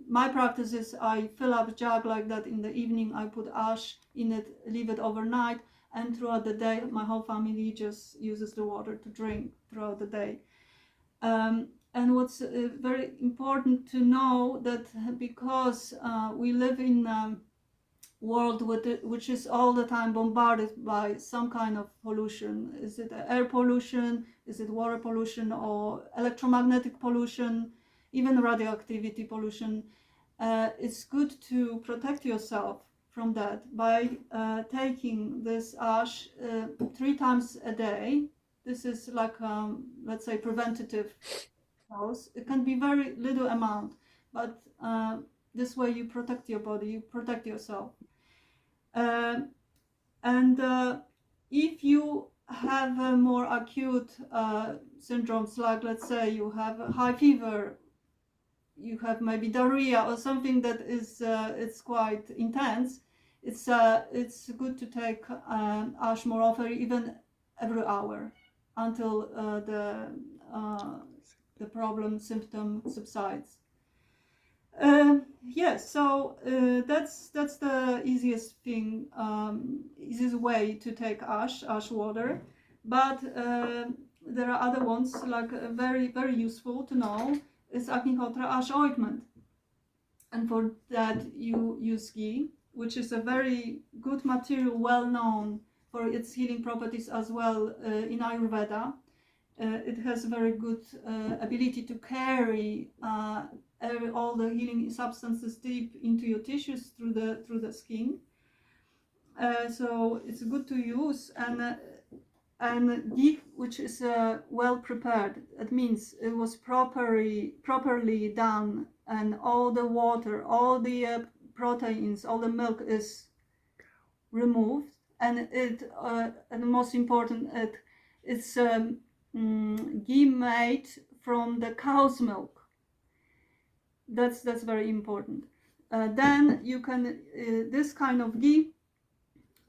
my practice is I fill up a jug like that in the evening, I put ash in it, leave it overnight, and throughout the day my whole family just uses the water to drink throughout the day. And what's very important to know that because we live in a world which is all the time bombarded by some kind of pollution, is it air pollution, is it water pollution, or electromagnetic pollution, even radioactivity pollution. It's good to protect yourself from that by taking this ash 3 times a day. This is like, let's say, preventative dose. It can be very little amount, but this way you protect your body, you protect yourself. And if you have more acute syndromes, like let's say you have a high fever, you have maybe diarrhea or something that is it's quite intense, it's good to take ash more often, even every hour, until the problem symptom subsides. Yes, so that's the easiest thing, easiest way to take ash water. But there are other ones, like very, very useful to know is Agnihotra ash ointment. And for that you use ghee, which is a very good material, well known for its healing properties as well in Ayurveda. It has very good ability to carry all the healing substances deep into your tissues through the skin. So it's good to use, and ghee, which is well prepared. It means it was properly done, and all the water, all the proteins, all the milk is removed, and and most important, it's ghee made from the cow's milk. That's very important. Then you can this kind of ghee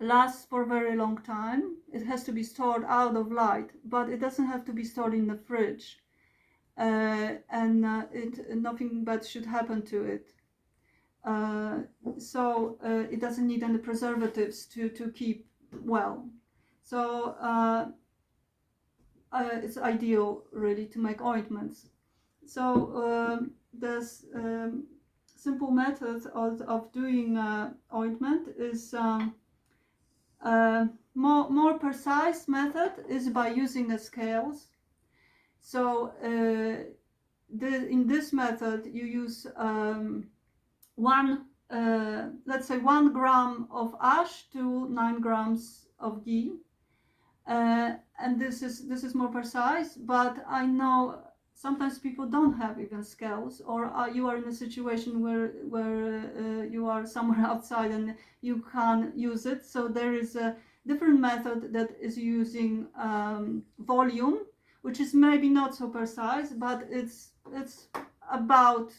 lasts for a very long time. It has to be stored out of light, but it doesn't have to be stored in the fridge. Nothing bad should happen to it. So it doesn't need any preservatives to keep well. So it's ideal really to make ointments. So there's simple method of doing ointment is more precise method is by using scales. So in this method you use let's say 1 gram of ash to 9 grams of ghee, and this is more precise. But I know sometimes people don't have even scales, or you are in a situation where you are somewhere outside and you can't use it. So there is a different method that is using volume, which is maybe not so precise, but it's about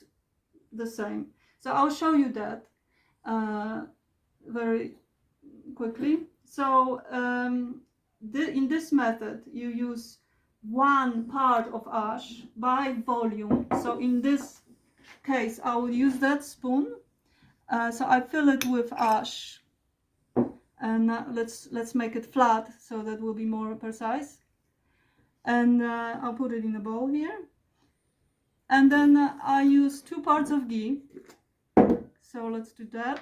the same. So I'll show you that very quickly. So in this method you use 1 part of ash by volume. So in this case I will use that spoon. So I fill it with ash, and let's make it flat so that will be more precise. And I'll put it in a bowl here, and then I use 2 parts of ghee. So let's do that.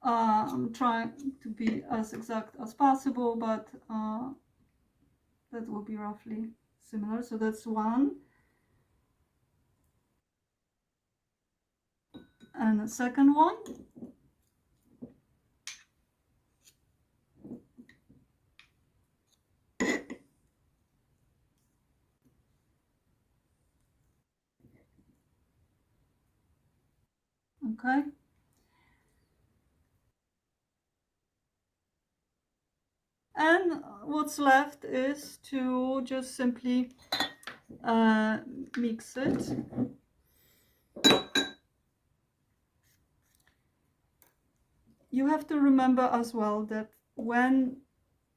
I'm trying to be as exact as possible, but that will be roughly similar. So that's 1. And the second one. Okay. And what's left is to just simply mix it. You have to remember as well that when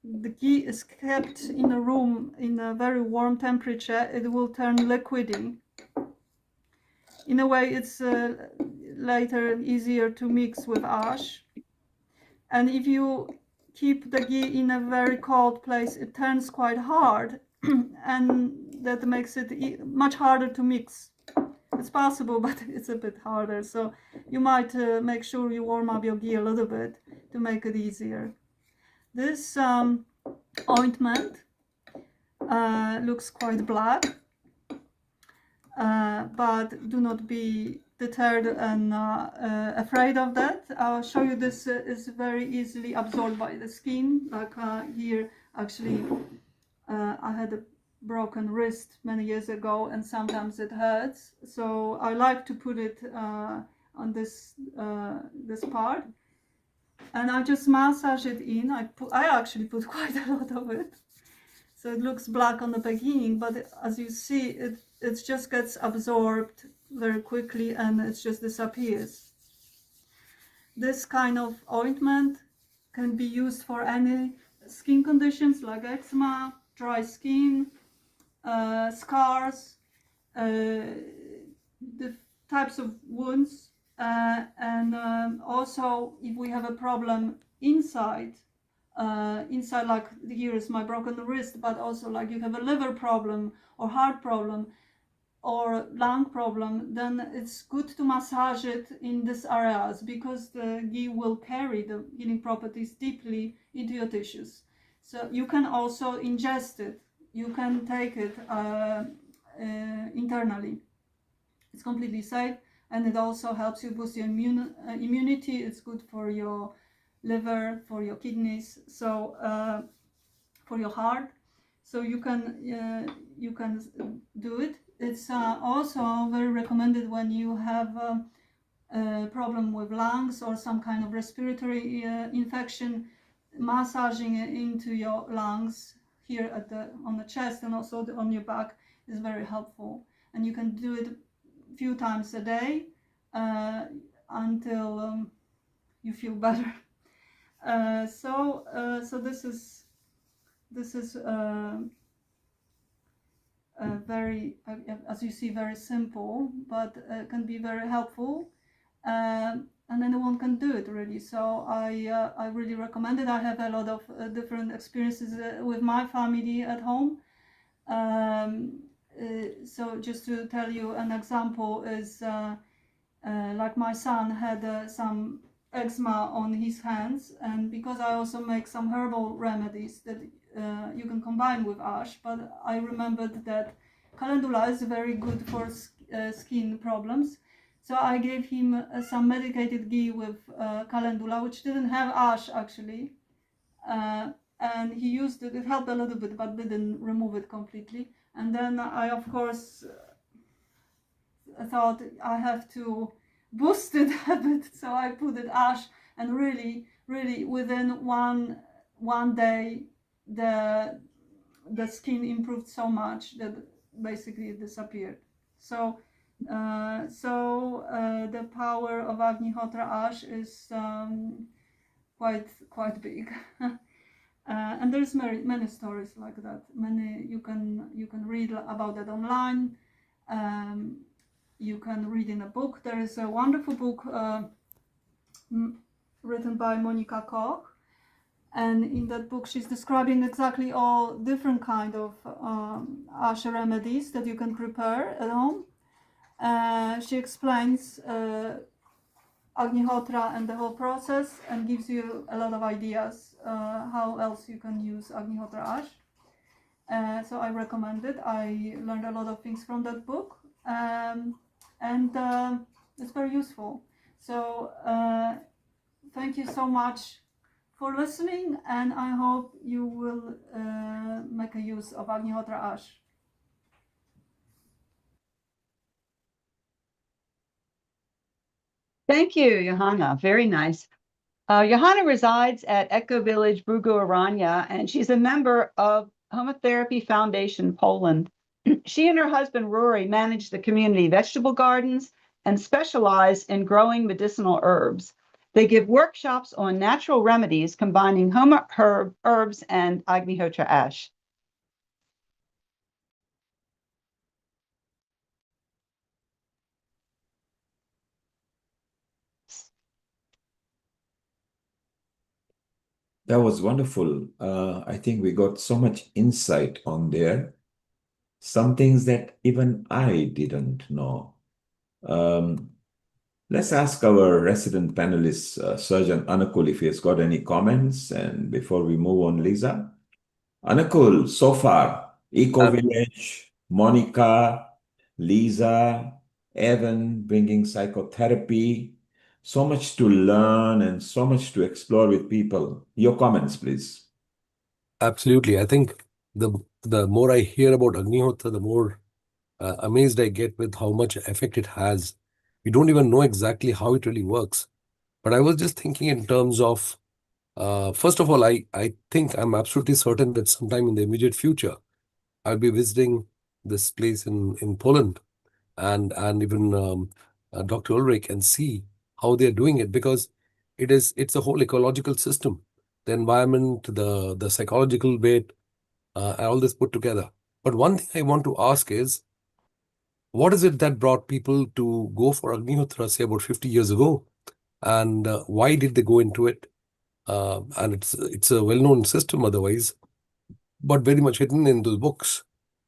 the ghee is kept in a room in a very warm temperature, it will turn liquidy. In a way, it's later easier to mix with ash. And if you keep the ghee in a very cold place, it turns quite hard, and that makes it much harder to mix. It's possible, but it's a bit harder. So you might make sure you warm up your ghee a little bit to make it easier. This ointment looks quite black, but do not be deterred and afraid of that. I'll show you this is very easily absorbed by the skin. Like here, actually, I had a broken wrist many years ago, and sometimes it hurts. So I like to put it on this part, and I just massage it in. I actually put quite a lot of it. So it looks black on the beginning, but as you see, it just gets absorbed very quickly and it just disappears. This kind of ointment can be used for any skin conditions like eczema, dry skin, scars, the types of wounds, and also if we have a problem inside, like here is my broken wrist, but also like you have a liver problem or heart problem or lung problem, then it's good to massage it in these areas because the ghee will carry the healing properties deeply into your tissues. So you can also ingest it. You can take it internally. It's completely safe, and it also helps you boost your immunity. It's good for your liver, for your kidneys, so for your heart. So you can do it. It's also very recommended when you have a problem with lungs or some kind of respiratory infection. Massaging it into your lungs here on the chest and also on your back is very helpful. And you can do it a few times a day until you feel better. So this is very, as you see, very simple, but can be very helpful, and anyone can do it really. So I really recommend it. I have a lot of different experiences with my family at home. So just to tell you an example is like my son had some eczema on his hands, and because I also make some herbal remedies that you can combine with ash, but I remembered that calendula is very good for skin problems. So I gave him some medicated ghee with calendula, which didn't have ash actually, and he used it. It helped a little bit, but didn't remove it completely. And then I, of course, thought I have to boost it a bit, so I put it ash, and really within one day the skin improved so much that basically it disappeared. So the power of Agnihotra ash is quite big. And there's many stories like that. Many you can read about that online. You can read in a book. There is a wonderful book written by Monika Koch, and in that book she's describing exactly all different kind of ash remedies that you can prepare at home. She explains Agnihotra and the whole process, and gives you a lot of ideas how else you can use Agnihotra ash. So I recommend it. I learned a lot of things from that book, and it's very useful. So thank you so much for listening, and I hope you will make a use of Agnihotra ash. Thank you, Johanna. Very nice. Johanna resides at Eco Village Brugorania, and she's a member of Homotherapy Foundation Poland. She and her husband Rory manage the community vegetable gardens and specialize in growing medicinal herbs. They give workshops on natural remedies combining herbs and Agnihotra ash. That was wonderful. I think we got so much insight on there. Some things that even I didn't know. Let's ask our resident panelist, Surgeon Anukul, if he has got any comments. And before we move on, Lisa. Anukul, so far, Eco Village, Monica, Lisa, Evan bringing psychotherapy, so much to learn and so much to explore with people. Your comments, please. Absolutely. I think the more I hear about Agnihotra, the more amazed I get with how much effect it has. We don't even know exactly how it really works. But I was just thinking in terms of, first of all, I think I'm absolutely certain that sometime in the immediate future, I'll be visiting this place in Poland and even Dr. Ulrich and see how they're doing it, because it's a whole ecological system, the environment, the psychological bit, all this put together. But one thing I want to ask is, what is it that brought people to go for Agnihotra, say about 50 years ago, and why did they go into it? And it's a well-known system otherwise, but very much hidden in those books,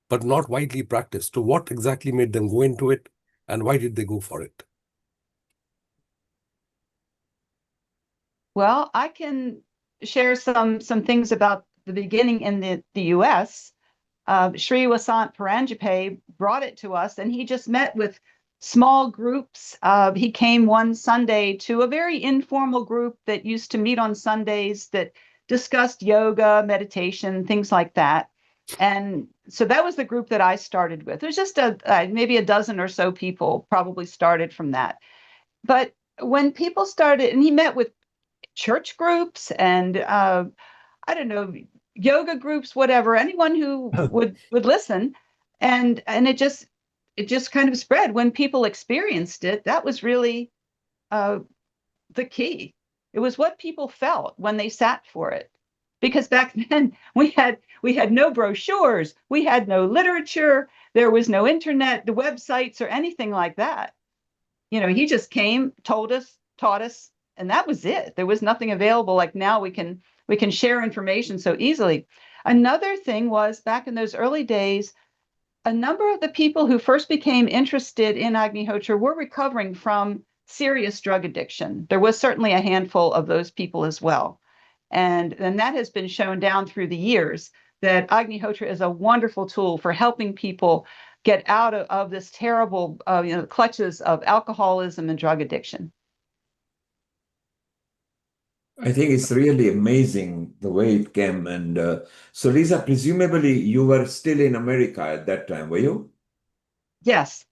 but not widely practiced. So what exactly made them go into it, and why did they go for it? Well, I can share some things about the beginning in the U.S. Sri Vasant Paranjape brought it to us, and he just met with small groups. He came one Sunday to a very informal group that used to meet on Sundays that discussed yoga, meditation, things like that. And so that was the group that I started with. There's just maybe a dozen or so people probably started from that. But when people started, and he met with church groups and I don't know, yoga groups, whatever, anyone who would listen, and it just kind of spread. When people experienced it, that was really the key. It was what people felt when they sat for it, because back then we had no brochures, we had no literature, there was no internet, the websites or anything like that. You know, he just came, told us, taught us, and that was it. There was nothing available like now we can share information so easily. Another thing was, back in those early days, a number of the people who first became interested in Agnihotra were recovering from serious drug addiction. There was certainly a handful of those people as well. And that has been shown down through the years that Agnihotra is a wonderful tool for helping people get out of this terrible clutches of alcoholism and drug addiction. I think it's really amazing the way it came. And so, Lisa, presumably you were still in America at that time, were you? Yes.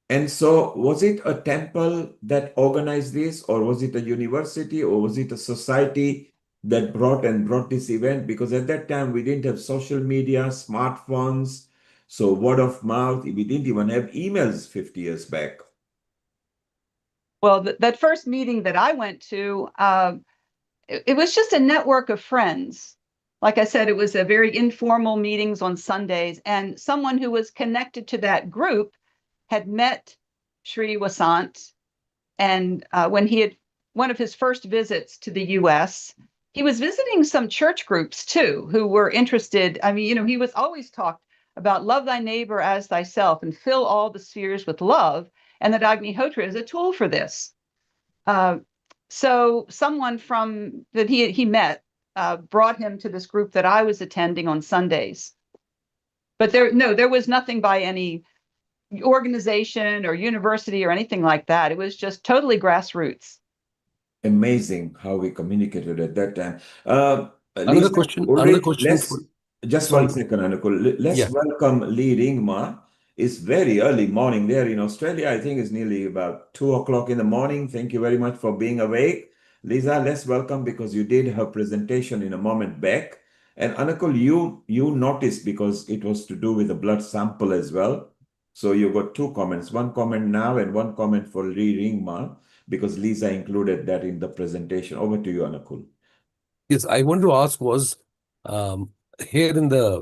And so, was it a temple that organized this, or was it a university, or was it a society that brought this event? Because at that time, we didn't have social media, smartphones, so word of mouth. We didn't even have emails 50 years back. Well, that first meeting that I went to, it was just a network of friends. Like I said, it was a very informal meetings on Sundays, and someone who was connected to that group had met Sri Vasant, and when he had one of his first visits to the U.S., he was visiting some church groups too, who were interested. I mean, you know, he was always talked about love thy neighbor as thyself and fill all the spheres with love, and that Agnihotra is a tool for this. So someone from that he met brought him to this group that I was attending on Sundays. But there was nothing by any organization or university or anything like that. It was just totally grassroots. Amazing how we communicated at that time. Another Lisa, question. Ulrich, let's For, just sorry. 1 second, Anukul. Let's Yeah. welcome Lee Ringma. It's very early morning there in Australia. I think it's nearly about 2 o'clock in the morning. Thank you very much for being awake. Lisa, let's welcome, because you did her presentation in a moment back. And Anukul, you noticed, because it was to do with a blood sample as well. So you got two comments, one comment now and one comment for Lee Ringma, because Lisa included that in the presentation. Over to you, Anukul. Yes, I want to ask was, here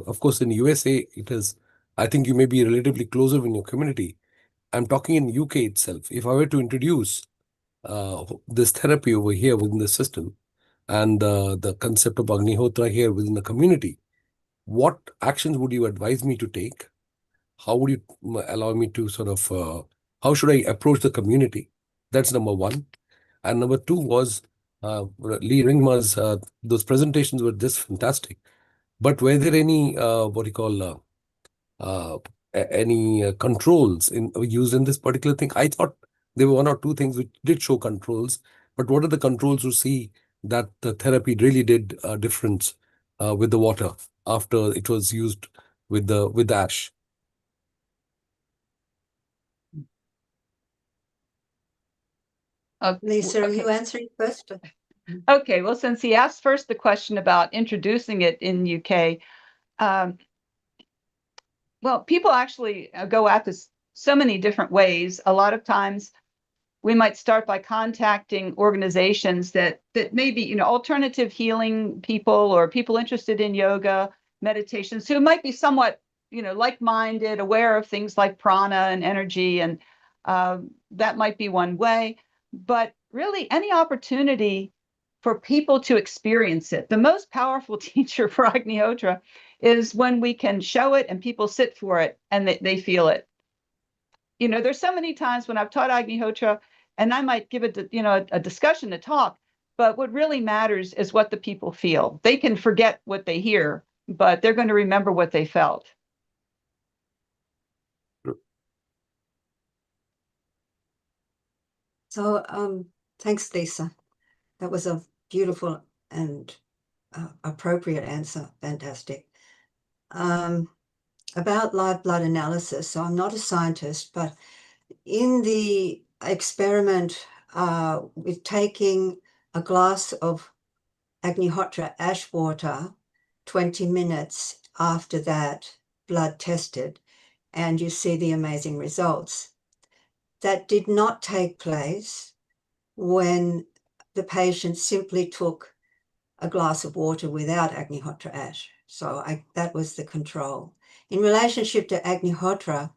of course, in USA, it is, I think you may be relatively closer in your community. I'm talking in UK itself. If I were to introduce this therapy over here within the system and the concept of Agnihotra here within the community, what actions would you advise me to take? How would you allow me to sort of, how should I approach the community That's number one. And number two was Lee Ringma's, those presentations were just fantastic. But were there any, any controls used in this particular thing? I thought there were one or two things which did show controls, but what are the controls to see that the therapy really did a difference with the water after it was used with the ash? Lisa, are Okay. you answering first? Okay, well, since he asked first the question about introducing it in UK, well, people actually go at this so many different ways. A lot of times we might start by contacting organizations that maybe, you know, alternative healing people or people interested in yoga, meditations, who might be somewhat, you know, like-minded, aware of things like prana and energy, and that might be one way. But really, any opportunity for people to experience it. The most powerful teacher for Agnihotra is when we can show it and people sit for it and they feel it. You know, there's so many times when I've taught Agnihotra and I might give it, you know, a discussion, a talk, but what really matters is what the people feel. They can forget what they hear, but they're going to remember what they felt. So, thanks, Lisa. That was a beautiful and appropriate answer. Fantastic. About live blood analysis. So I'm not a scientist, but in the experiment with taking a glass of Agnihotra ash water 20 minutes after that blood tested, and you see the amazing results. That did not take place when the patient simply took a glass of water without Agnihotra ash. So that was the control. In relationship to Agnihotra,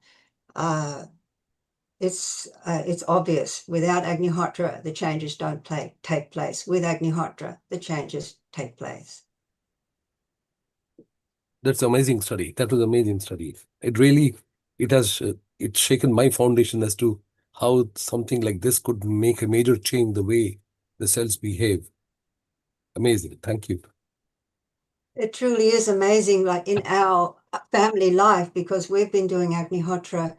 it's obvious. Without Agnihotra, the changes don't take place. With Agnihotra, the changes take place. That's amazing study. That was amazing study. It really, it has, it's shaken my foundation as to how something like this could make a major change the way the cells behave. Amazing. Thank you. It truly is amazing, like in our family life, because we've been doing Agnihotra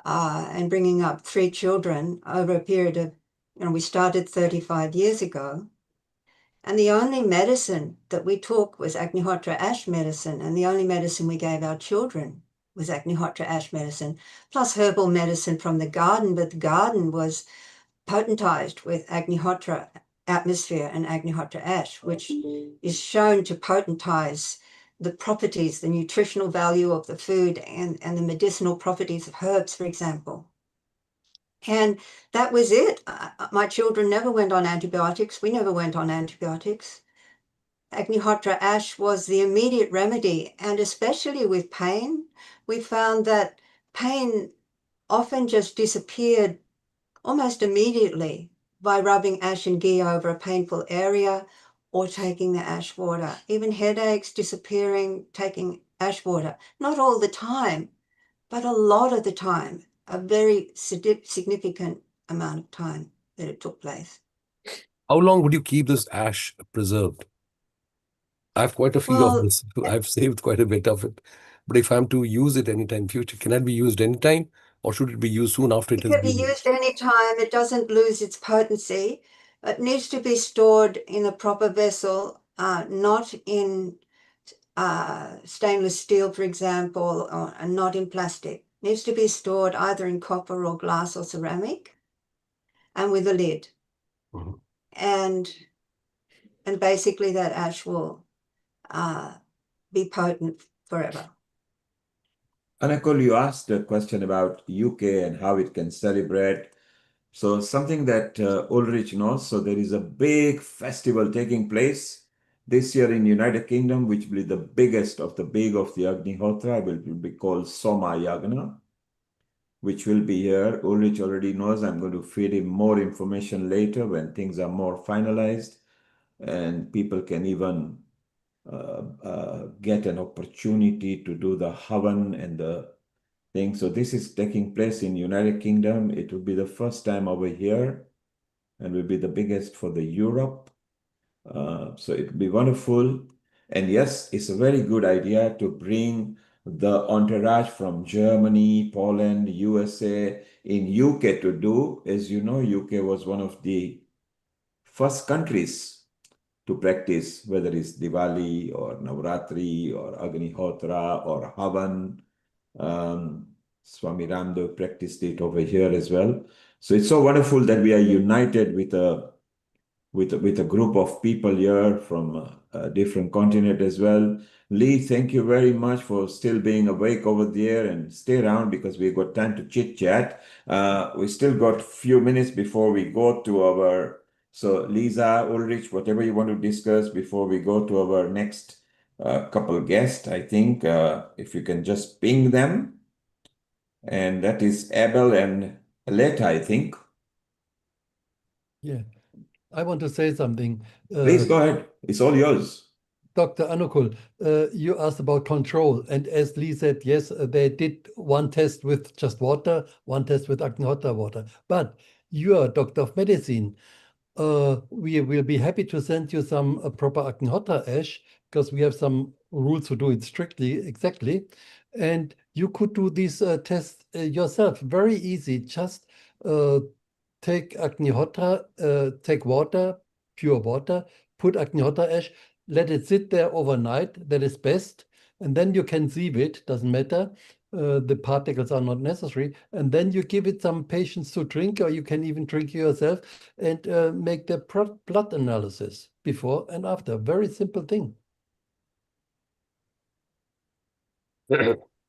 and bringing up 3 children over a period of, you know, we started 35 years ago. And the only medicine that we took was Agnihotra ash medicine. And the only medicine we gave our children was Agnihotra ash medicine, plus herbal medicine from the garden. But the garden was potentized with Agnihotra atmosphere and Agnihotra ash, which is shown to potentize the properties, the nutritional value of the food and the medicinal properties of herbs, for example. And that was it. My children never went on antibiotics. We never went on antibiotics. Agnihotra ash was the immediate remedy. And especially with pain, we found that pain often just disappeared almost immediately by rubbing ash and ghee over a painful area or taking the ash water. Even headaches disappearing, taking ash water. Not all the time, but a lot of the time, a very significant amount of time that it took place. How long would you keep this ash preserved? I have quite a few of this. I've saved quite a bit of it. But if I'm to use it anytime future, can it be used anytime? Or should it be used soon after it has It can be been? used anytime. It doesn't lose its potency. It needs to be stored in a proper vessel, not in stainless steel, for example, or not in plastic. It needs to be stored either in copper or glass or ceramic, and with a lid. Mm-hmm. And basically that ash will be potent forever. Anakul, you asked a question about UK and how it can celebrate. So something that Ulrich knows, so there is a big festival taking place this year in United Kingdom, which will be the biggest of the big of the Agnihotra, will be called Soma Yagna, which will be here. Ulrich already knows. I'm going to feed him more information later when things are more finalized and people can even get an opportunity to do the Havan and the thing. So this is taking place in United Kingdom. It will be the first time over here and will be the biggest for the Europe. So it will be wonderful. And yes, it's a very good idea to bring the entourage from Germany, Poland, USA, in UK to do. As you know, UK was one of the first countries to practice, whether it's Diwali or Navratri or Agnihotra or Havan. Swami Ramdev practiced it over here as well. So it's so wonderful that we are united with a group of people here from a different continent as well. Lee, thank you very much for still being awake over there, and stay around because we've got time to chit chat. We still got a few minutes before we go to our, so Lisa, Ulrich, whatever you want to discuss before we go to our next couple guests, I think if you can just ping them. And that is Abel and Aleta, I think. Yeah, I want to say something. Please go ahead. It's all yours. Dr. Anukul, you asked about control. And as Lee said, yes, they did one test with just water, one test with Agnihotra water. But you are a doctor of medicine. We will be happy to send you some proper Agnihotra ash because we have some rules to do it strictly, exactly. And you could do these tests yourself. Very easy. Just take Agnihotra, take water, pure water, put Agnihotra ash, let it sit there overnight. That is best. And then you can sieve it, doesn't matter. The particles are not necessary. And then you give it some patients to drink, or you can even drink yourself and make the blood analysis before and after. Very simple thing.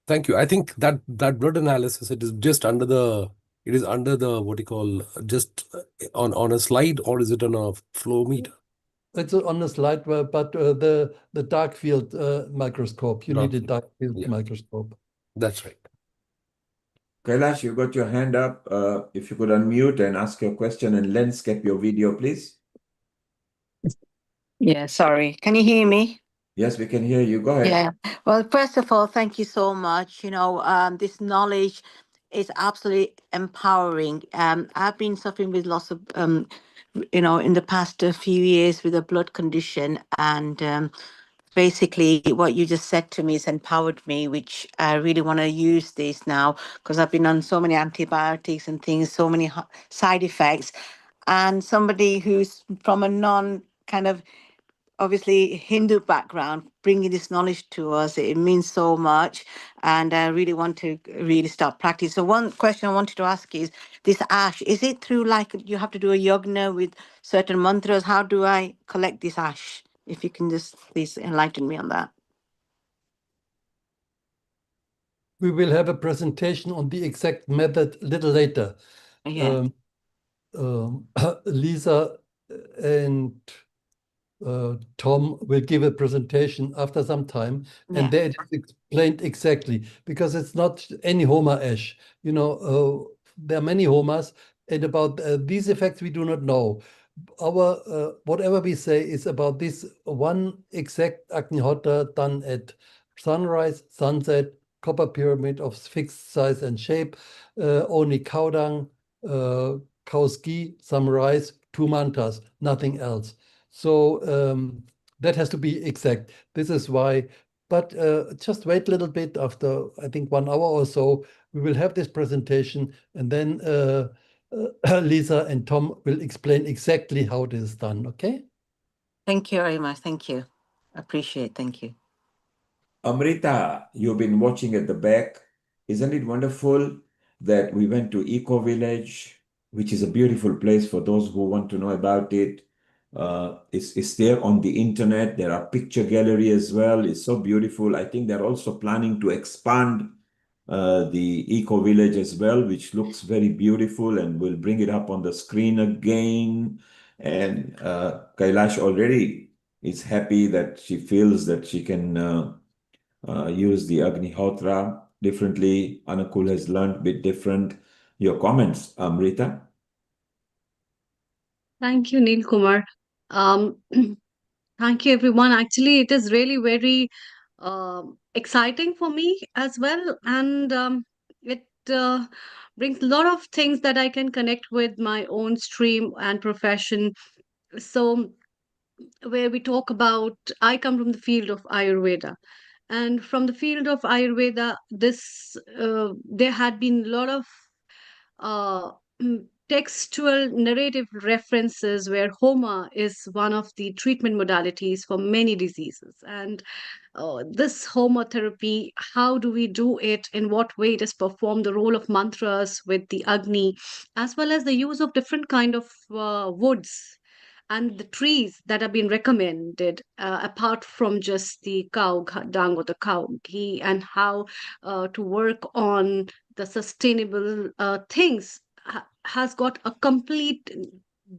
Thank you. I think that blood analysis, it is just under the, it is under the, what you call, just on a slide, or is it on a flow meter? It's on the slide, but the dark field microscope. You need a dark field microscope. That's right. Kailash, you got your hand up. If you could unmute and ask your question and landscape your video, please. Yeah, sorry. Can you hear me? Yes, we can hear you. Go ahead. Yeah. Well, first of all, thank you so much. This knowledge is absolutely empowering. I've been suffering with lots of, in the past few years with a blood condition, and basically what you just said to me has empowered me, which I really want to use this now because I've been on so many antibiotics and things, so many side effects, and somebody who's from a non kind of obviously Hindu background, bringing this knowledge to us, it means so much. And I really want to really start practice. So one question I wanted to ask is, this ash, is it through like you have to do a yagna with certain mantras? How do I collect this ash? If you can just please enlighten me on that. We will have a presentation on the exact method a little later. Yeah. Lisa and Tom will give a presentation after some time, and there it is explained exactly, because it's not any Homa ash. There are many Homas, and about these effects we do not know. Our whatever we say is about this one exact Agnihotra done at sunrise, sunset, copper pyramid of fixed size and shape, only cow dung, cow's ghee, some rice, 2 mantras, nothing else. So that has to be exact. This is why, but just wait a little bit. After, I think, 1 hour or so, we will have this presentation, and then Lisa and Tom will explain exactly how it is done, okay? Thank you very much. Thank you. Appreciate it. Thank you. Amrita, you've been watching at the back. Isn't it wonderful that we went to Eco Village, which is a beautiful place for those who want to know about it. It's there on the internet. There are picture gallery as well. It's so beautiful. I think they're also planning to expand the Eco Village as well, which looks very beautiful, and we'll bring it up on the screen again. And Kailash already is happy that she feels that she can use the Agnihotra differently. Anukul has learned a bit different. Your comments, Amrita? Thank you, Neil Kumar. Thank you, everyone. Actually, it is really very exciting for me as well. And brings a lot of things that I can connect with my own stream and profession. So, where we talk about, I come from the field of Ayurveda. And from the field of Ayurveda, there had been a lot of uh, textual narrative references where Homa is one of the treatment modalities for many diseases. And this homotherapy, how do we do it? In what way it is performed? The role of mantras with the Agni, as well as the use of different kind of woods and the trees that have been recommended, apart from just the dung or the cow ghee, and how to work on the sustainable things, has got a complete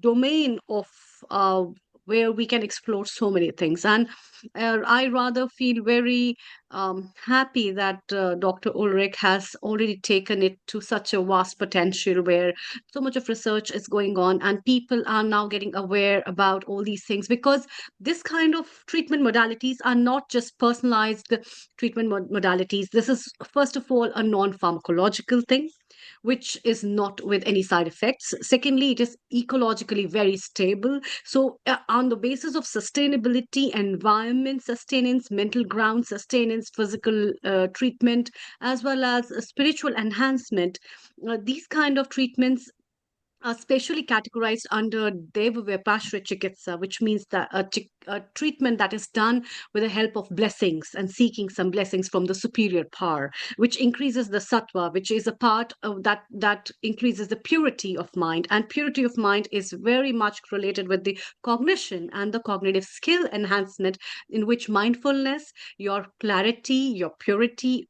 domain of where we can explore so many things. And I rather feel very happy that Dr. Ulrich has already taken it to such a vast potential where so much of research is going on and people are now getting aware about all these things, because this kind of treatment modalities are not just personalized treatment modalities. This is, first of all, a non-pharmacological thing which is not with any side effects. Secondly, it is ecologically very stable. So, on the basis of sustainability, environment sustenance, mental ground sustenance, physical treatment, as well as spiritual enhancement, these kind of treatments are specially categorized under Deva Vyapashra Chikitsa, which means that a treatment that is done with the help of blessings and seeking some blessings from the superior power, which increases the sattva, which is a part of that increases the purity of mind. And purity of mind is very much related with the cognition and the cognitive skill enhancement, in which mindfulness, your clarity, your purity,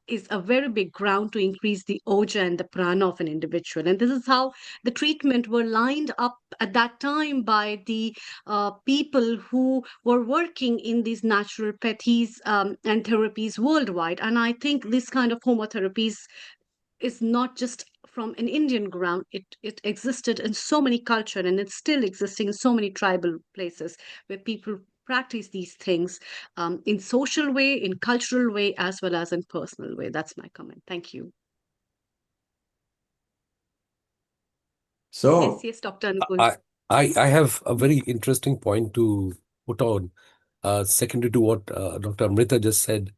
is a very big ground to increase the oja and the prana of an individual. And this is how the treatment were lined up at that time by the people who were working in these naturopathies and therapies worldwide. And I think this kind of homotherapies is not just from an Indian ground. It existed in so many culture, and it's still existing in so many tribal places where people practice these things in social way, in cultural way, as well as in personal way. That's my comment. Thank you. So, Yes, Dr. Anukul. I have a very interesting point to put on, secondary to what Dr. Amrita just said.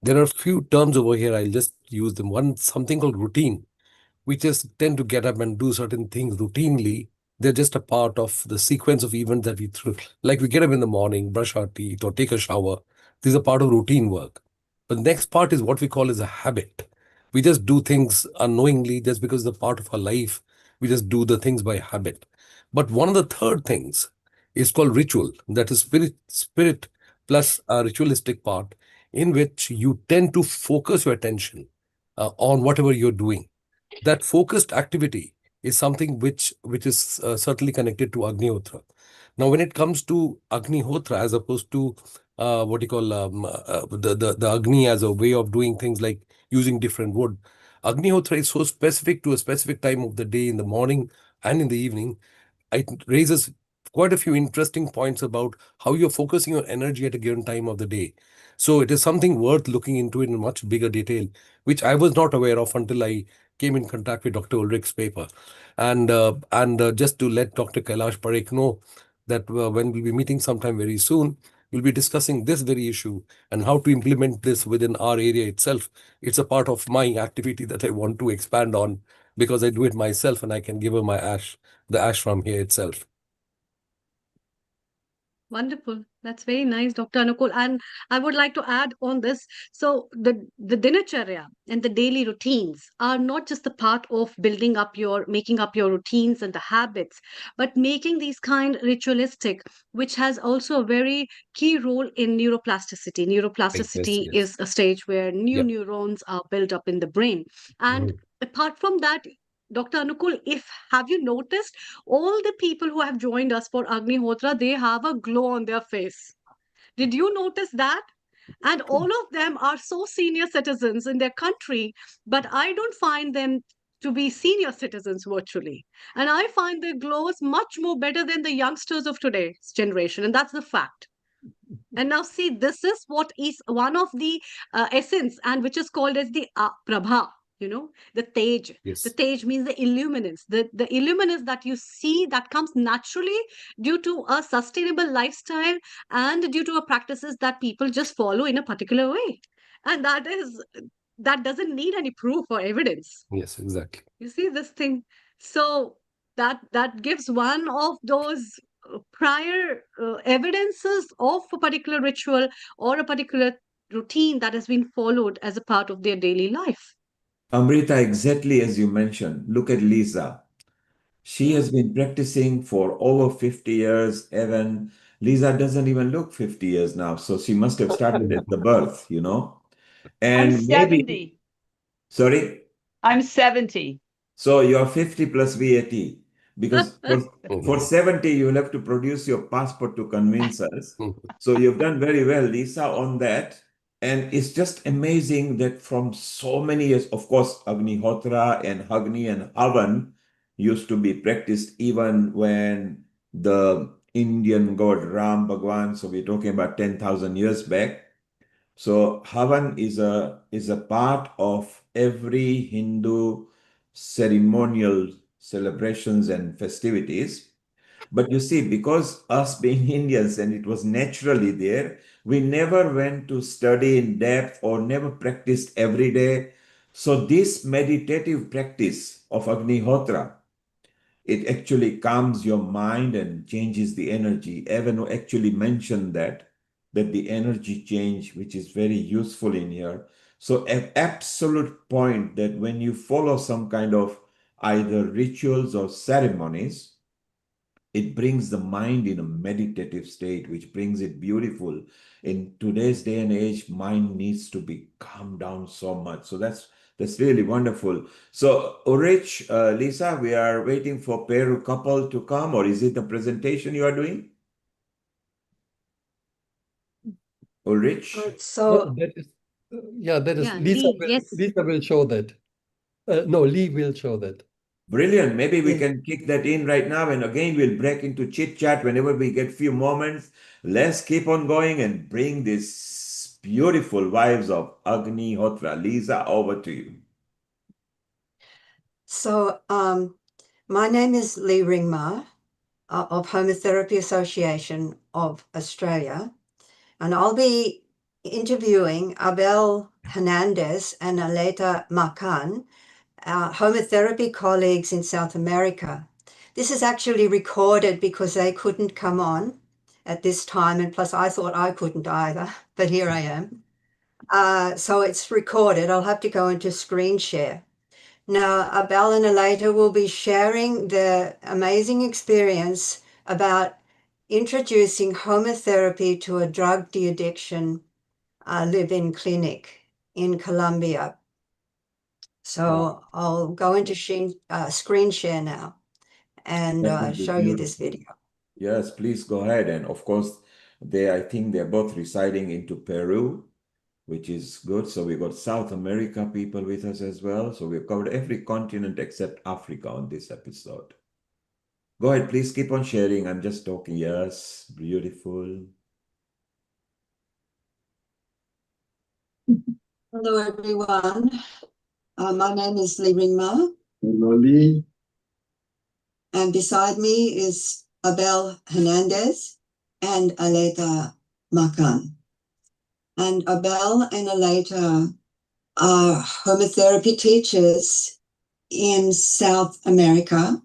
There are a few terms over here, I'll just use them. One, something called routine. We just tend to get up and do certain things routinely. They're just a part of the sequence of events that we through. Like we get up in the morning, brush our teeth, or take a shower. These are part of routine work. But the next part is what we call as a habit. We just do things unknowingly just because they're part of our life. We just do the things by habit. But one of the third things is called ritual. That is spirit plus a ritualistic part, in which you tend to focus your attention on whatever you're doing. That focused activity is something which is certainly connected to Agnihotra. Now, when it comes to Agnihotra, as opposed to what you call the Agni as a way of doing things like using different wood, Agnihotra is so specific to a specific time of the day, in the morning and in the evening. It raises quite a few interesting points about how you're focusing your energy at a given time of the day. So it is something worth looking into in much bigger detail, which I was not aware of until I came in contact with Dr. Ulrich's paper. And just to let Dr. Kailash Parekh know that when we'll be meeting sometime very soon, we'll be discussing this very issue and how to implement this within our area itself. It's a part of my activity that I want to expand on, because I do it myself and I can give her the ashram here itself. Wonderful. That's very nice, Dr. Anukul. And I would like to add on this. So the dinacharya and the daily routines are not just the part of making up your routines and the habits, but making these kind ritualistic, which has also a very key role in neuroplasticity. Neuroplasticity is a stage where new neurons are built up in the brain. And apart from that, Dr. Anukul, have you noticed all the people who have joined us for Agnihotra, they have a glow on their face. Did you notice that? And all of them are so senior citizens in their country, but I don't find them to be senior citizens virtually. And I find their glows much more better than the youngsters of today's generation. And that's the fact. And now see, this is what is one of the essence, and which is called as the prabha. the Tej. Yes. The Tej means the illuminance. The illuminance that you see that comes naturally due to a sustainable lifestyle and due to a practices that people just follow in a particular way. And that doesn't need any proof or evidence. Yes, exactly. You see this thing. So that gives one of those prior evidences of a particular ritual or a particular routine that has been followed as a part of their daily life. Amrita, exactly as you mentioned, look at Lisa. She has been practicing for over 50 years. Evan, Lisa doesn't even look 50 years now, so she must have started at the birth, I'm And maybe, 70. sorry, I'm 70. so you're 50 plus VAT. Because for 70, you'll have to produce your passport to convince us. So you've done very well, Lisa, on that. And it's just amazing that from so many years, of course, Agnihotra and Hagni and Havan used to be practiced even when the Indian god Ram Bhagwan, so we're talking about 10,000 years back. So Havan is a part of every Hindu ceremonial celebrations and festivities. But you see, because us being Indians and it was naturally there, we never went to study in depth or never practiced every day. So this meditative practice of Agnihotra, it actually calms your mind and changes the energy. Evan actually mentioned that the energy change, which is very useful in here. So an absolute point that when you follow some kind of either rituals or ceremonies, it brings the mind in a meditative state, which brings it beautiful. In today's day and age, mind needs to be calmed down so much. So that's really wonderful. So Ulrich, Lisa, we are waiting for Peru couple to come, or is it a presentation you are doing? Ulrich? No, that is Lisa. Lee, Lisa will show that. No, Lee will show that. Brilliant. Maybe we can kick that in right now. And again, we'll break into chit chat whenever we get few moments. Let's keep on going and bring these beautiful vibes of Agnihotra. Lisa, over to you. So, my name is Lee Ringmar of Homotherapy Association of Australia, and I'll be interviewing Abel Hernandez and Aleta Macan, our homotherapy colleagues in South America. This is actually recorded because they couldn't come on at this time, and plus I thought I couldn't either, but here I am. So it's recorded. I'll have to go into screen share. Now, Abel and Aleta will be sharing their amazing experience about introducing homotherapy to a drug de-addiction live-in clinic in Colombia. So I'll go into screen share now and That would be show you beautiful. this video. Yes, please go ahead. And of course, I think they're both residing into Peru, which is good. So we've got South America people with us as well. So we've covered every continent except Africa on this episode. Go ahead, please keep on sharing. I'm just talking. Yes, beautiful. Hello, everyone. My name is Lee Ringmar. Hello, Lee. And beside me is Abel Hernandez and Aleta Macan. And Abel and Aleta are homotherapy teachers in South America.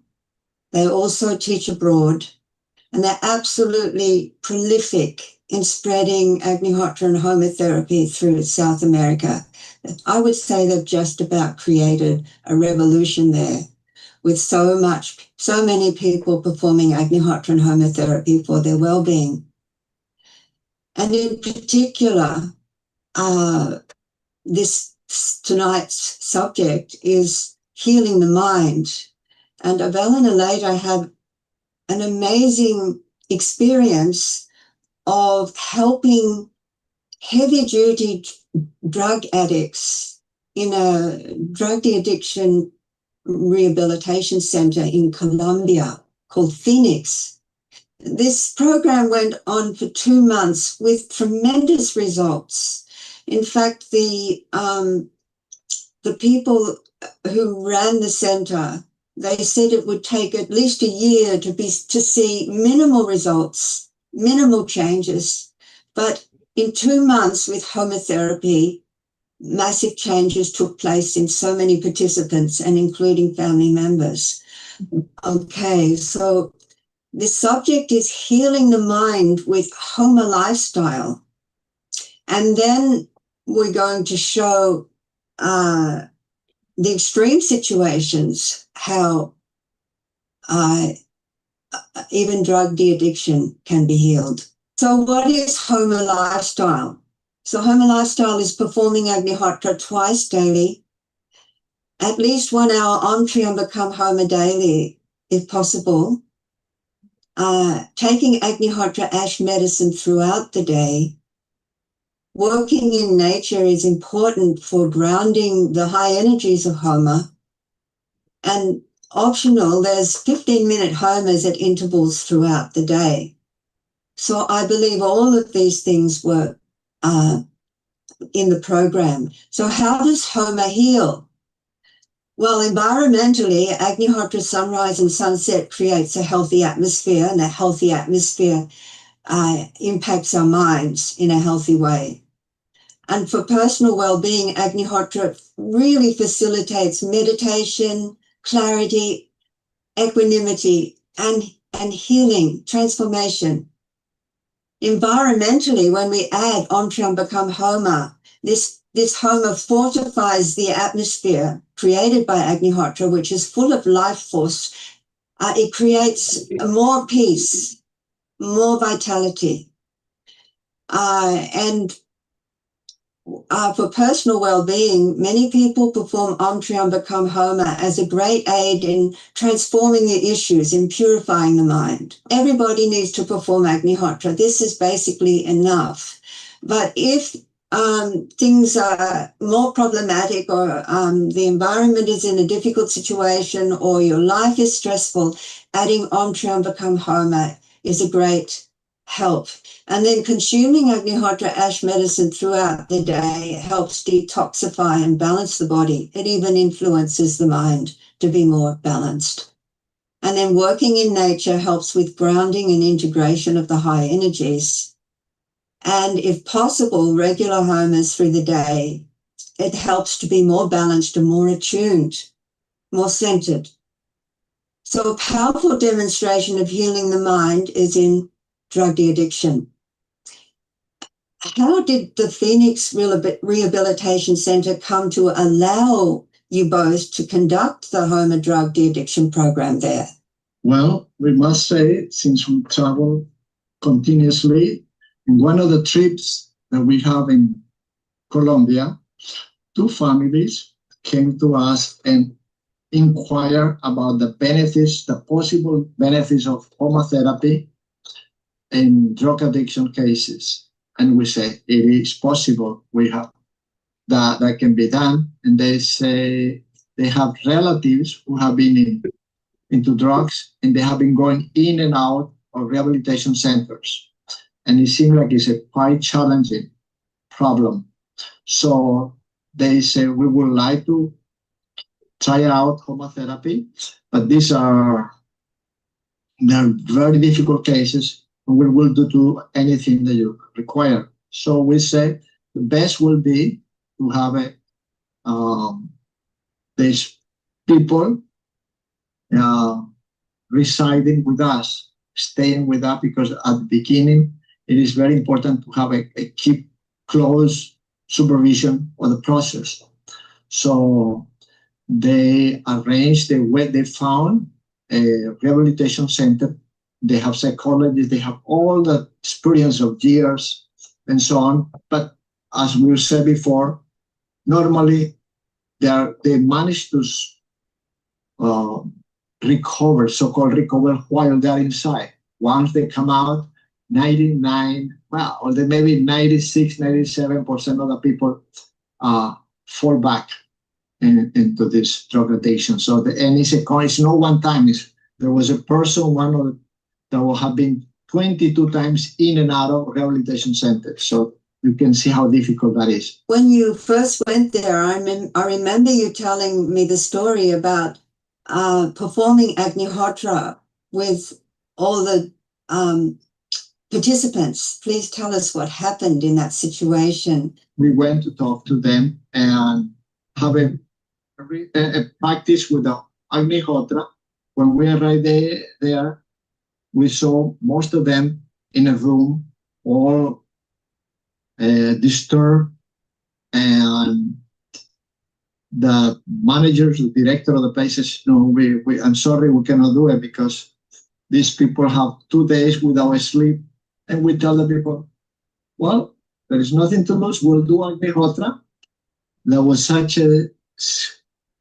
They also teach abroad, and they're absolutely prolific in spreading Agnihotra and homotherapy through South America. I would say they've just about created a revolution there, with so many people performing Agnihotra and homotherapy for their well-being. And in particular, this tonight's subject is healing the mind. And Abel and Aleta have an amazing experience of helping heavy-duty drug addicts in a drug addiction rehabilitation center in Colombia called Phoenix. This program went on for 2 months with tremendous results. In fact, the the people who ran the center, they said it would take at least a year to see minimal results, minimal changes. But in 2 months with homotherapy, massive changes took place in so many participants and including family members. Okay, so the subject is healing the mind with Homa lifestyle. And then we're going to show the extreme situations, how even drug de-addiction can be healed. So what is Homa lifestyle? So Homa lifestyle is performing Agnihotra twice daily, at least 1 hour Om Triambakam Homa daily, if possible. Taking Agnihotra ash medicine throughout the day. Working in nature is important for grounding the high energies of Homa. And optional, there's 15-minute Homas at intervals throughout the day. So I believe all of these things were in the program. So how does Homa heal? Well, environmentally, Agnihotra sunrise and sunset creates a healthy atmosphere, and a healthy atmosphere impacts our minds in a healthy way. And for personal well-being, Agnihotra really facilitates meditation, clarity, equanimity, and healing, transformation. Environmentally, when we add Om Triambakam Homa, this Homa fortifies the atmosphere created by Agnihotra, which is full of life force. It creates more peace, more vitality. And for personal well-being, many people perform Om Triambakam Homa as a great aid in transforming the issues, in purifying the mind. Everybody needs to perform Agnihotra. This is basically enough. But if things are more problematic, or the environment is in a difficult situation, or your life is stressful, adding Om Triambakam Homa is a great help. And then consuming Agnihotra ash medicine throughout the day helps detoxify and balance the body. It even influences the mind to be more balanced. And then working in nature helps with grounding and integration of the high energies. And if possible, regular Homas through the day, it helps to be more balanced and more attuned, more centered. So a powerful demonstration of healing the mind is in drug de-addiction. How did the Phoenix Rehabilitation Center come to allow you both to conduct the Homa drug de-addiction program there? Well, we must say, since we travel continuously, in one of the trips that we have in Colombia, 2 families came to us and inquired about the benefits, the possible benefits of Homa therapy in drug addiction cases. And we say, it is possible, we have that can be done. And they say they have relatives who have been into drugs, and they have been going in and out of rehabilitation centers. And it seems like it's a quite challenging problem. So they say, we would like to try out Homa therapy, but they're very difficult cases. We will do anything that you require. So we say the best will be to have these people residing with us, staying with us, because at the beginning it is very important to have a keep close supervision of the process. So they arranged they found a rehabilitation center. They have psychologists, they have all the experience of years and so on. But as we said before, normally they manage to recover, so-called recover, while they're inside. Once they come out, 99, or maybe 96, 97% of the people fall back into this drug addiction. So it's no one time. There was a person, that will have been 22 times in and out of rehabilitation centers. So you can see how difficult that is. When you first went there, I remember you telling me the story about performing Agnihotra with all the participants. Please tell us what happened in that situation. We went to talk to them and have a practice with the Agnihotra. When we arrived there, we saw most of them in a room, all disturbed, and the managers, the director of the place says, no, I'm sorry, we cannot do it because these people have 2 days without sleep. And we tell the people, well, there is nothing to lose, we'll do Agnihotra. There was such a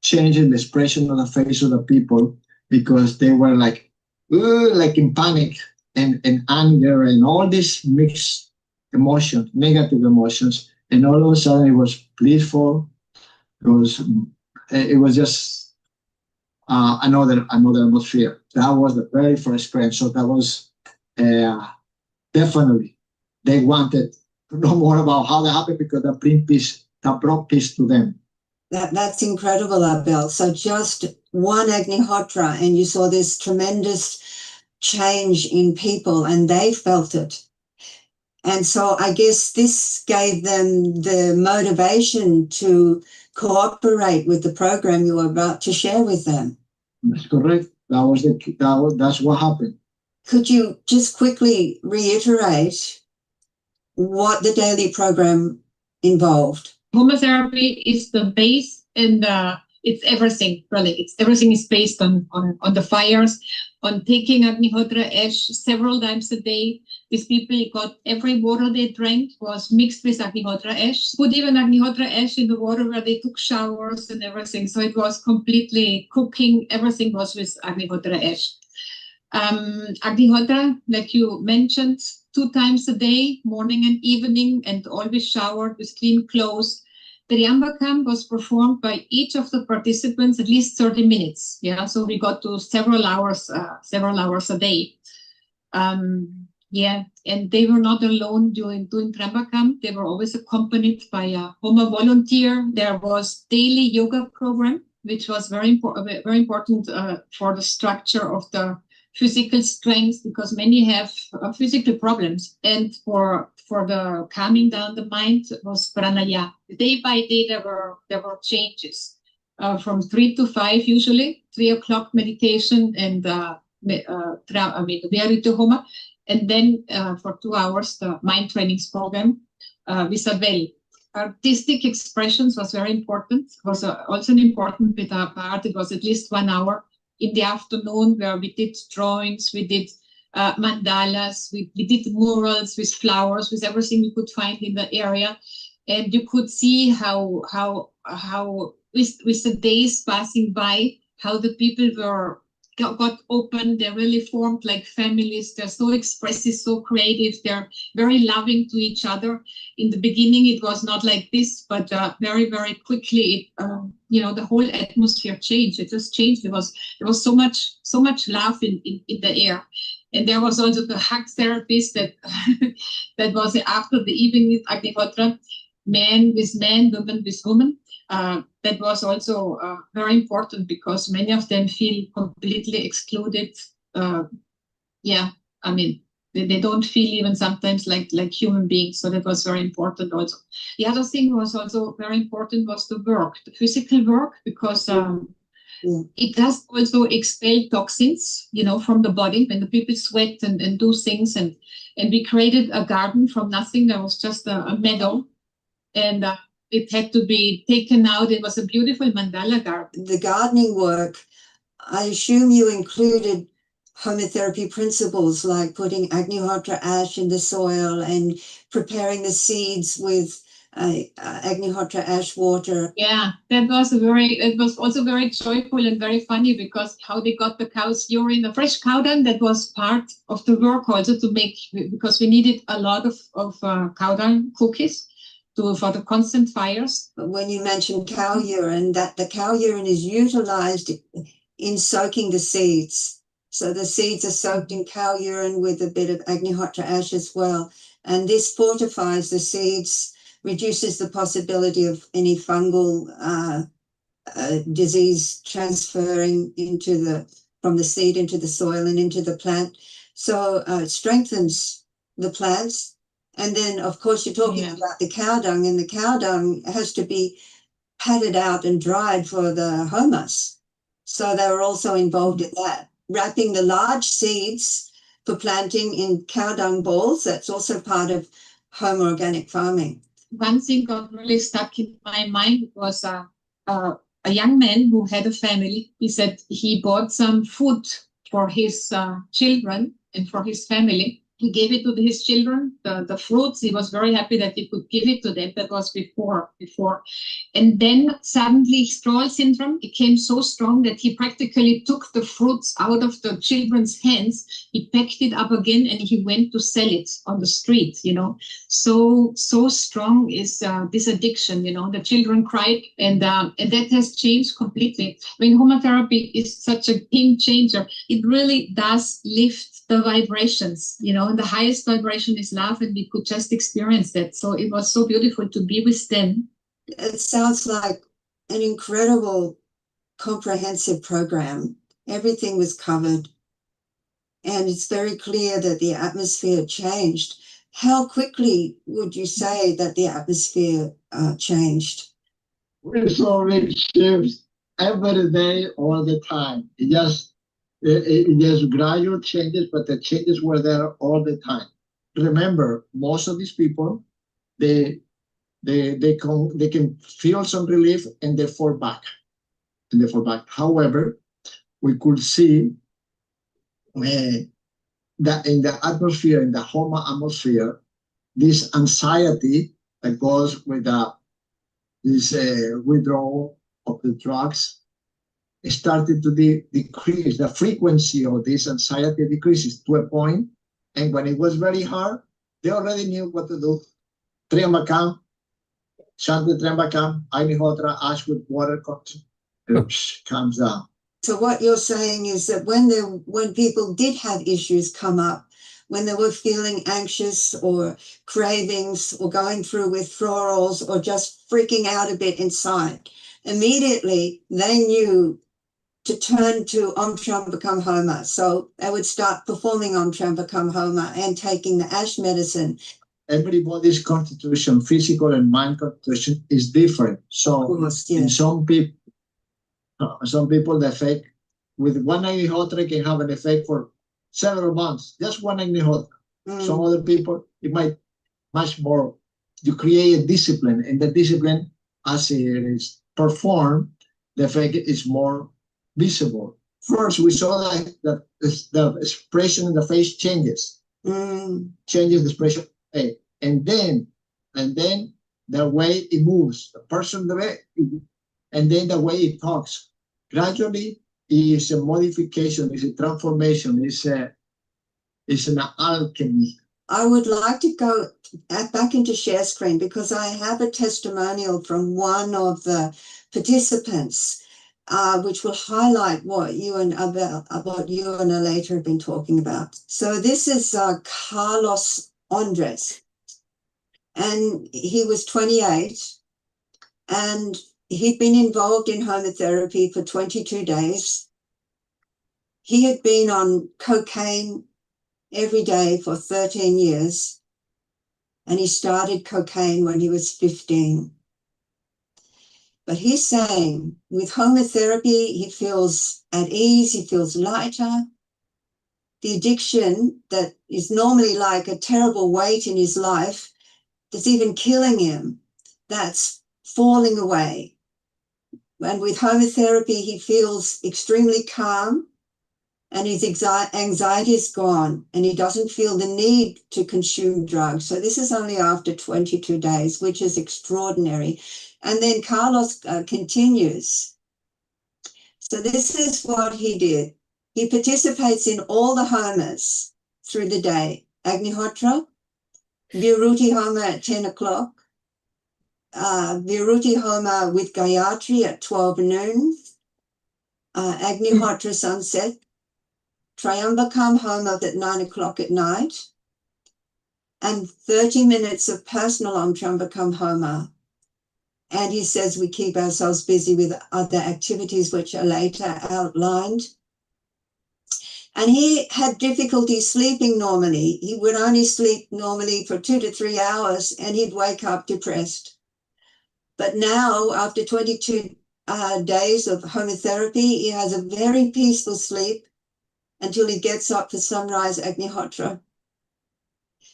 change in the expression of the face of the people because they were like in panic and anger and all these mixed emotions, negative emotions. And all of a sudden it was blissful. It was just another atmosphere. That was the very first experience. So that was definitely, they wanted to know more about how that happened because that brought peace to them. That's incredible, Abel. So just one Agnihotra and you saw this tremendous change in people and they felt it. And so I guess this gave them the motivation to cooperate with the program you were about to share with them. That's correct. That's what happened. Could you just quickly reiterate what the daily program involved? Homotherapy is the base and it's everything, really. Everything is based on the fires, on taking Agnihotra ash several times a day. These people got every water they drank was mixed with Agnihotra ash. Put even Agnihotra ash in the water where they took showers and everything. So it was completely cooking. Everything was with Agnihotra ash. Agnihotra, like you mentioned, 2 times a day, morning and evening, and always showered with clean clothes. The Riambakam was performed by each of the participants at least 30 minutes. Yeah, so we got to several hours a day. Yeah, and they were not alone doing Trambakam. They were always accompanied by a Homa volunteer. There was daily yoga program, which was very important for the structure of the physical strength, because many have physical problems. And for the calming down the mind was pranaya. Day by day there were changes. From 3 to 5 usually, 3 o'clock meditation and Verite Homa. And then for 2 hours, the mind trainings program with Abel. Artistic expressions was very important. Was also an important bit of art. It was at least 1 hour in the afternoon where we did drawings, we did mandalas, we did murals with flowers, with everything we could find in the area. And you could see how with the days passing by, how the people got open. They really formed like families. They're so expressive, so creative. They're very loving to each other. In the beginning, it was not like this, but very, very quickly, the whole atmosphere changed. It just changed. There was so much love in the air. And there was also the hug therapist that that was after the evening with Agnihotra, man with man, woman with woman. That was also very important because many of them feel completely excluded. They don't feel even sometimes like human beings. So that was very important also. The other thing was also very important was the work, the physical work, because it does also expel toxins, from the body when the people sweat and do things. And we created a garden from nothing. There was just a meadow. And it had to be taken out. It was a beautiful mandala garden. The gardening work, I assume you included homotherapy principles like putting Agnihotra ash in the soil and preparing the seeds with Agnihotra ash water. Yeah, it was also very joyful and very funny because how they got the cow's urine, the fresh cow dung, that was part of the work also to make, because we needed a lot of cow dung cookies for the constant fires. But when you mentioned cow urine, that the cow urine is utilized in soaking the seeds. So the seeds are soaked in cow urine with a bit of Agnihotra ash as well. And this fortifies the seeds, reduces the possibility of any fungal disease transferring from the seed into the soil and into the plant. So it strengthens the plants. And then, of course, you're talking about the cow dung, and the cow dung has to be patted out and dried for the humus. So they were also involved in that. Wrapping the large seeds for planting in cow dung balls, that's also part of home organic farming. One thing got really stuck in my mind was a young man who had a family. He said he bought some food for his children and for his family. He gave it to his children, the fruits. He was very happy that he could give it to them. That was before. And then suddenly Stroll syndrome became so strong that he practically took the fruits out of the children's hands. He packed it up again and he went to sell it on the street, So strong is this addiction, The children cried and that has changed completely. I mean, homotherapy is such a game changer. It really does lift the vibrations, and the highest vibration is love, and we could just experience that. So it was so beautiful to be with them. It sounds like an incredible comprehensive program. Everything was covered, and it's very clear that the atmosphere changed. How quickly would you say that the atmosphere changed? We saw big shifts every day, all the time. There's gradual changes, but the changes were there all the time. Remember, most of these people, they can feel some relief and they fall back. However, we could see that in the atmosphere, in the Homa atmosphere, this anxiety that goes with this withdrawal of the drugs started to decrease. The frequency of this anxiety decreases to a point, and when it was very hard, they already knew what to do. Triambakam, chant with Triambakam, Agnihotra, ash with water comes down. So what you're saying is that when people did have issues come up, when they were feeling anxious or cravings or going through withdrawals or just freaking out a bit inside, immediately they knew to turn to Om Trambakam Homa. So they would start performing Om Trambakam Homa and taking the ash medicine. Everybody's constitution, physical and mind constitution, is different. So in some people, the effect with one Agnihotra can have an effect for several months, just one Agnihotra. Some other people, it might much more. You create a discipline, and the discipline, as it is performed, the effect is more visible. First, we saw that the expression in the face changes, changes the expression, and then the way it moves, the person, and then the way it talks. Gradually, is a modification, is a transformation, is an alchemy. I would like to go back into share screen because I have a testimonial from one of the participants, which will highlight what you and Aleta have been talking about. So this is Carlos Andres, and he was 28, and he'd been involved in homotherapy for 22 days. He had been on cocaine every day for 13 years, and he started cocaine when he was 15. But he's saying with homotherapy, he feels at ease, he feels lighter. The addiction that is normally like a terrible weight in his life, that's even killing him, that's falling away. And with homotherapy, he feels extremely calm, and his anxiety is gone, and he doesn't feel the need to consume drugs. So this is only after 22 days, which is extraordinary. And then Carlos continues. So this is what he did. He participates in all the homas through the day. Agnihotra, Viruti Homa at 10 o'clock, Viruti Homa with Gayatri at 12 noon, Agnihotra sunset, Triambakam Homa at 9 o'clock at night, and 30 minutes of personal Om Trambakam Homa. And he says we keep ourselves busy with other activities which are later outlined. And he had difficulty sleeping normally. He would only sleep normally for 2 to 3 hours and he'd wake up depressed. But now, after 22 days of homotherapy, he has a very peaceful sleep until he gets up for sunrise Agnihotra.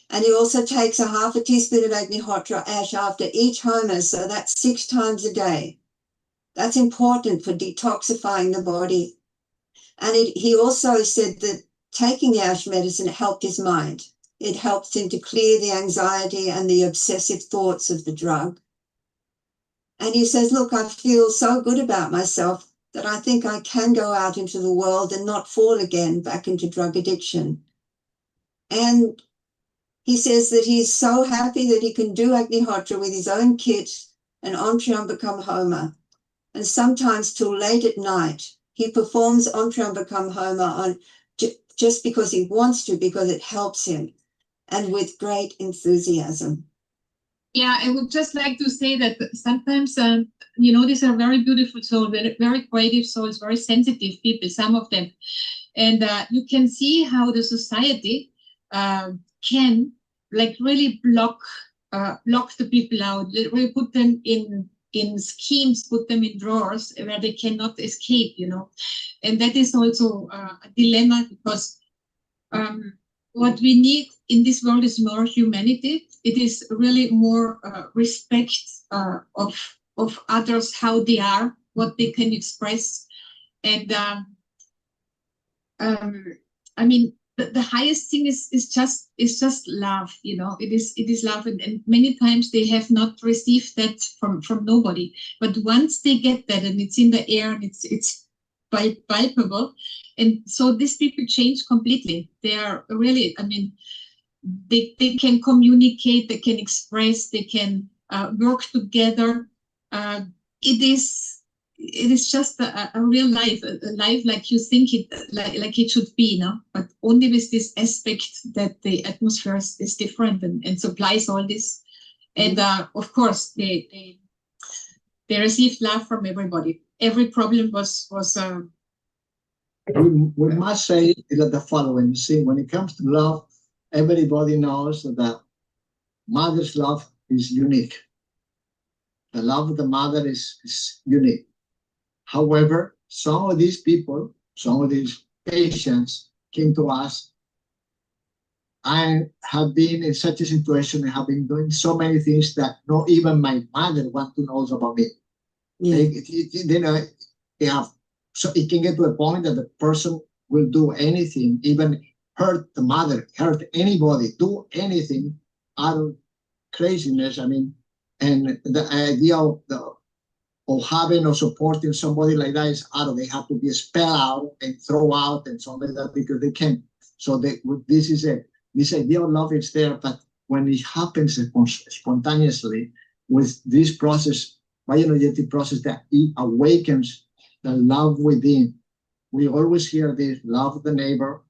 And he also takes a half a teaspoon of Agnihotra ash after each Homa, so that's 6 times a day. That's important for detoxifying the body. And he also said that taking the ash medicine helped his mind. It helped him to clear the anxiety and the obsessive thoughts of the drug. And he says, look, I feel so good about myself that I think I can go out into the world and not fall again back into drug addiction. And he says that he's so happy that he can do Agnihotra with his own kit and Om Trambakam Homa. And sometimes till late at night, he performs Om Trambakam Homa on just because he wants to, because it helps him, and with great enthusiasm. Yeah, I would just like to say that sometimes, these are very beautiful souls, very, very creative souls, very sensitive people, some of them. And you can see how the society can really block the people out, really put them in schemes, put them in drawers where they cannot escape, And that is also a dilemma because what we need in this world is more humanity. It is really more respect of others, how they are, what they can express. And the highest thing is just love, It is love, and many times they have not received that from nobody. But once they get that, and it's in the air, and it's palpable, and so these people change completely. They are really, they can communicate, they can express, they can work together. It is just a real life, a life like you think it, like it should be, But only with this aspect that the atmosphere is different and supplies all this. And of course, they received love from everybody. Every problem was. We must say that the following. You see, when it comes to love, everybody knows that mother's love is unique. The love of the mother is unique. However, some of these people, some of these patients came to us. I have been in such a situation, I have been doing so many things that not even my mother wants to know about me. Yeah. They have, so it can get to a point that the person will do anything, even hurt the mother, hurt anybody, do anything out of craziness. And the idea of having or supporting somebody like that is out of, they have to be expelled out and throw out and something like that because they can't. So this idea of love is there, but when it happens spontaneously with this process, bioenergetic process, that it awakens the love within. We always hear this: love the neighbor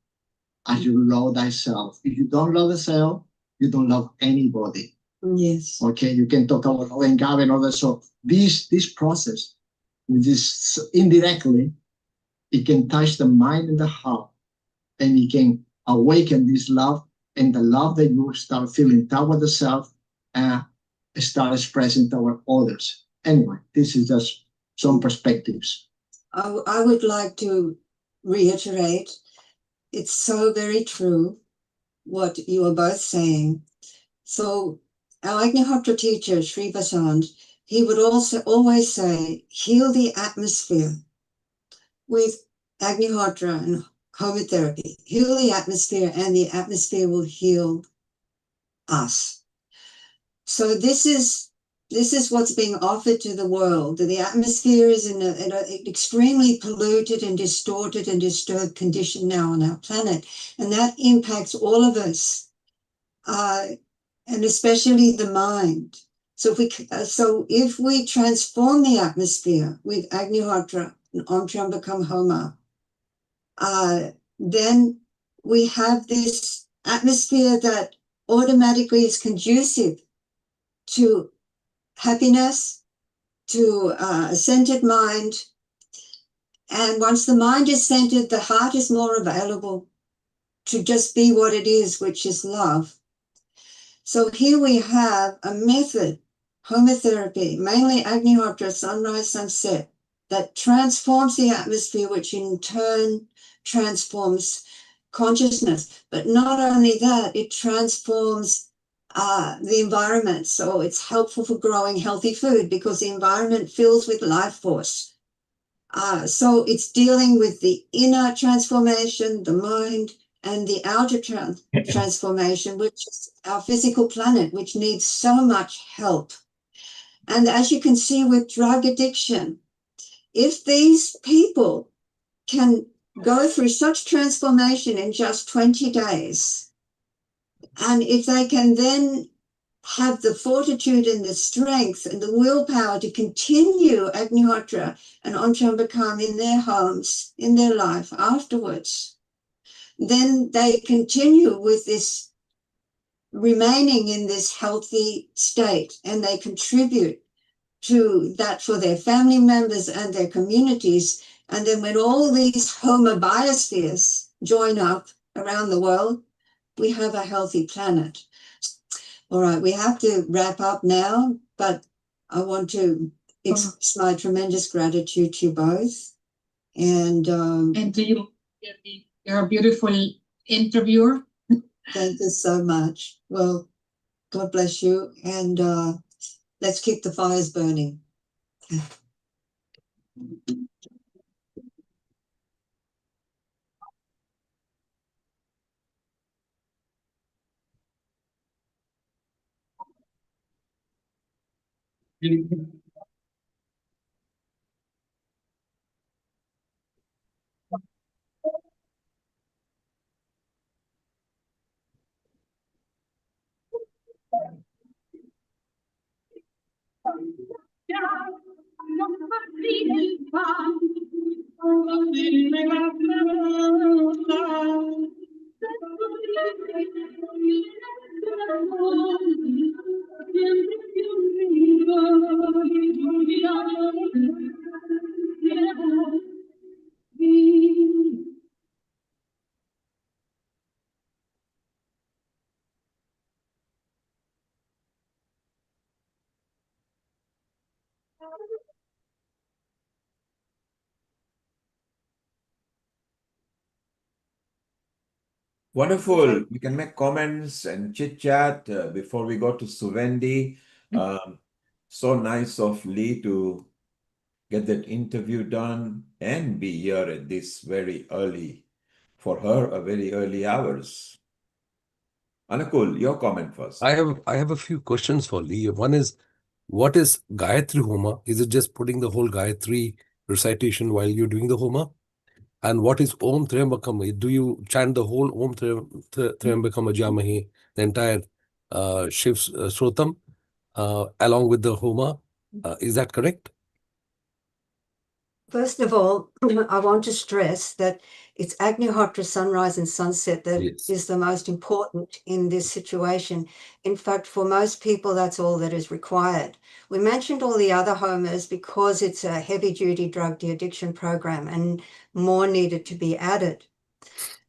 as you love thyself. If you don't love the self, you don't love anybody. Yes. Okay, you can talk about love and God and all that. So this process, this indirectly, it can touch the mind and the heart, and it can awaken this love, and the love that you start feeling toward the self start expressing toward others. Anyway, this is just some perspectives. I would like to reiterate, it's so very true what you are both saying. So our Agnihotra teacher, Sri Vasant, he would also always say, heal the atmosphere with Agnihotra and homotherapy. Heal the atmosphere and the atmosphere will heal us. So this is what's being offered to the world. The atmosphere is in an extremely polluted and distorted and disturbed condition now on our planet. And that impacts all of us, and especially the mind. So if we transform the atmosphere with Agnihotra and Om Trambakam Homa, then we have this atmosphere that automatically is conducive to happiness, to a centered mind. And once the mind is centered, the heart is more available to just be what it is, which is love. So here we have a method, homotherapy, mainly Agnihotra, sunrise, sunset, that transforms the atmosphere, which in turn transforms consciousness. But not only that, it transforms the environment. So it's helpful for growing healthy food because the environment fills with life force. So it's dealing with the inner transformation, the mind, and the outer transformation, which is our physical planet, which needs so much help. And as you can see with drug addiction, if these people can go through such transformation in just 20 days, and if they can then have the fortitude and the strength and the willpower to continue Agnihotra and Onchambakam in their homes, in their life afterwards, then they continue with this, remaining in this healthy state, and they contribute to that for their family members and their communities. And then when all these homobiospheres join up around the world, we have a healthy planet. All right, we have to wrap up now, but I want to express my tremendous gratitude to you both. And to you. You're a beautiful interviewer. Thank you so much. Well, God bless you, and let's keep the fires burning. Wonderful. We can make comments and chit chat before we go to Suvendi. So nice of Lee to get that interview done and be here at this very early, for her, a very early hours. Anukul, your comment first. I have a few questions for Lee. One is, what is Gayatri Homa? Is it just putting the whole Gayatri recitation while you're doing the Homa? And what is Om Triambakam? Do you chant the whole Om Triambakam Ajamahe, the entire Shiv Srotam, along with the Homa? Is that correct? First of all, I want to stress that it's Agnihotra, sunrise and sunset that is the most important in this situation. In fact, for most people, that's all that is required. We mentioned all the other homers because it's a heavy-duty drug de-addiction program and more needed to be added.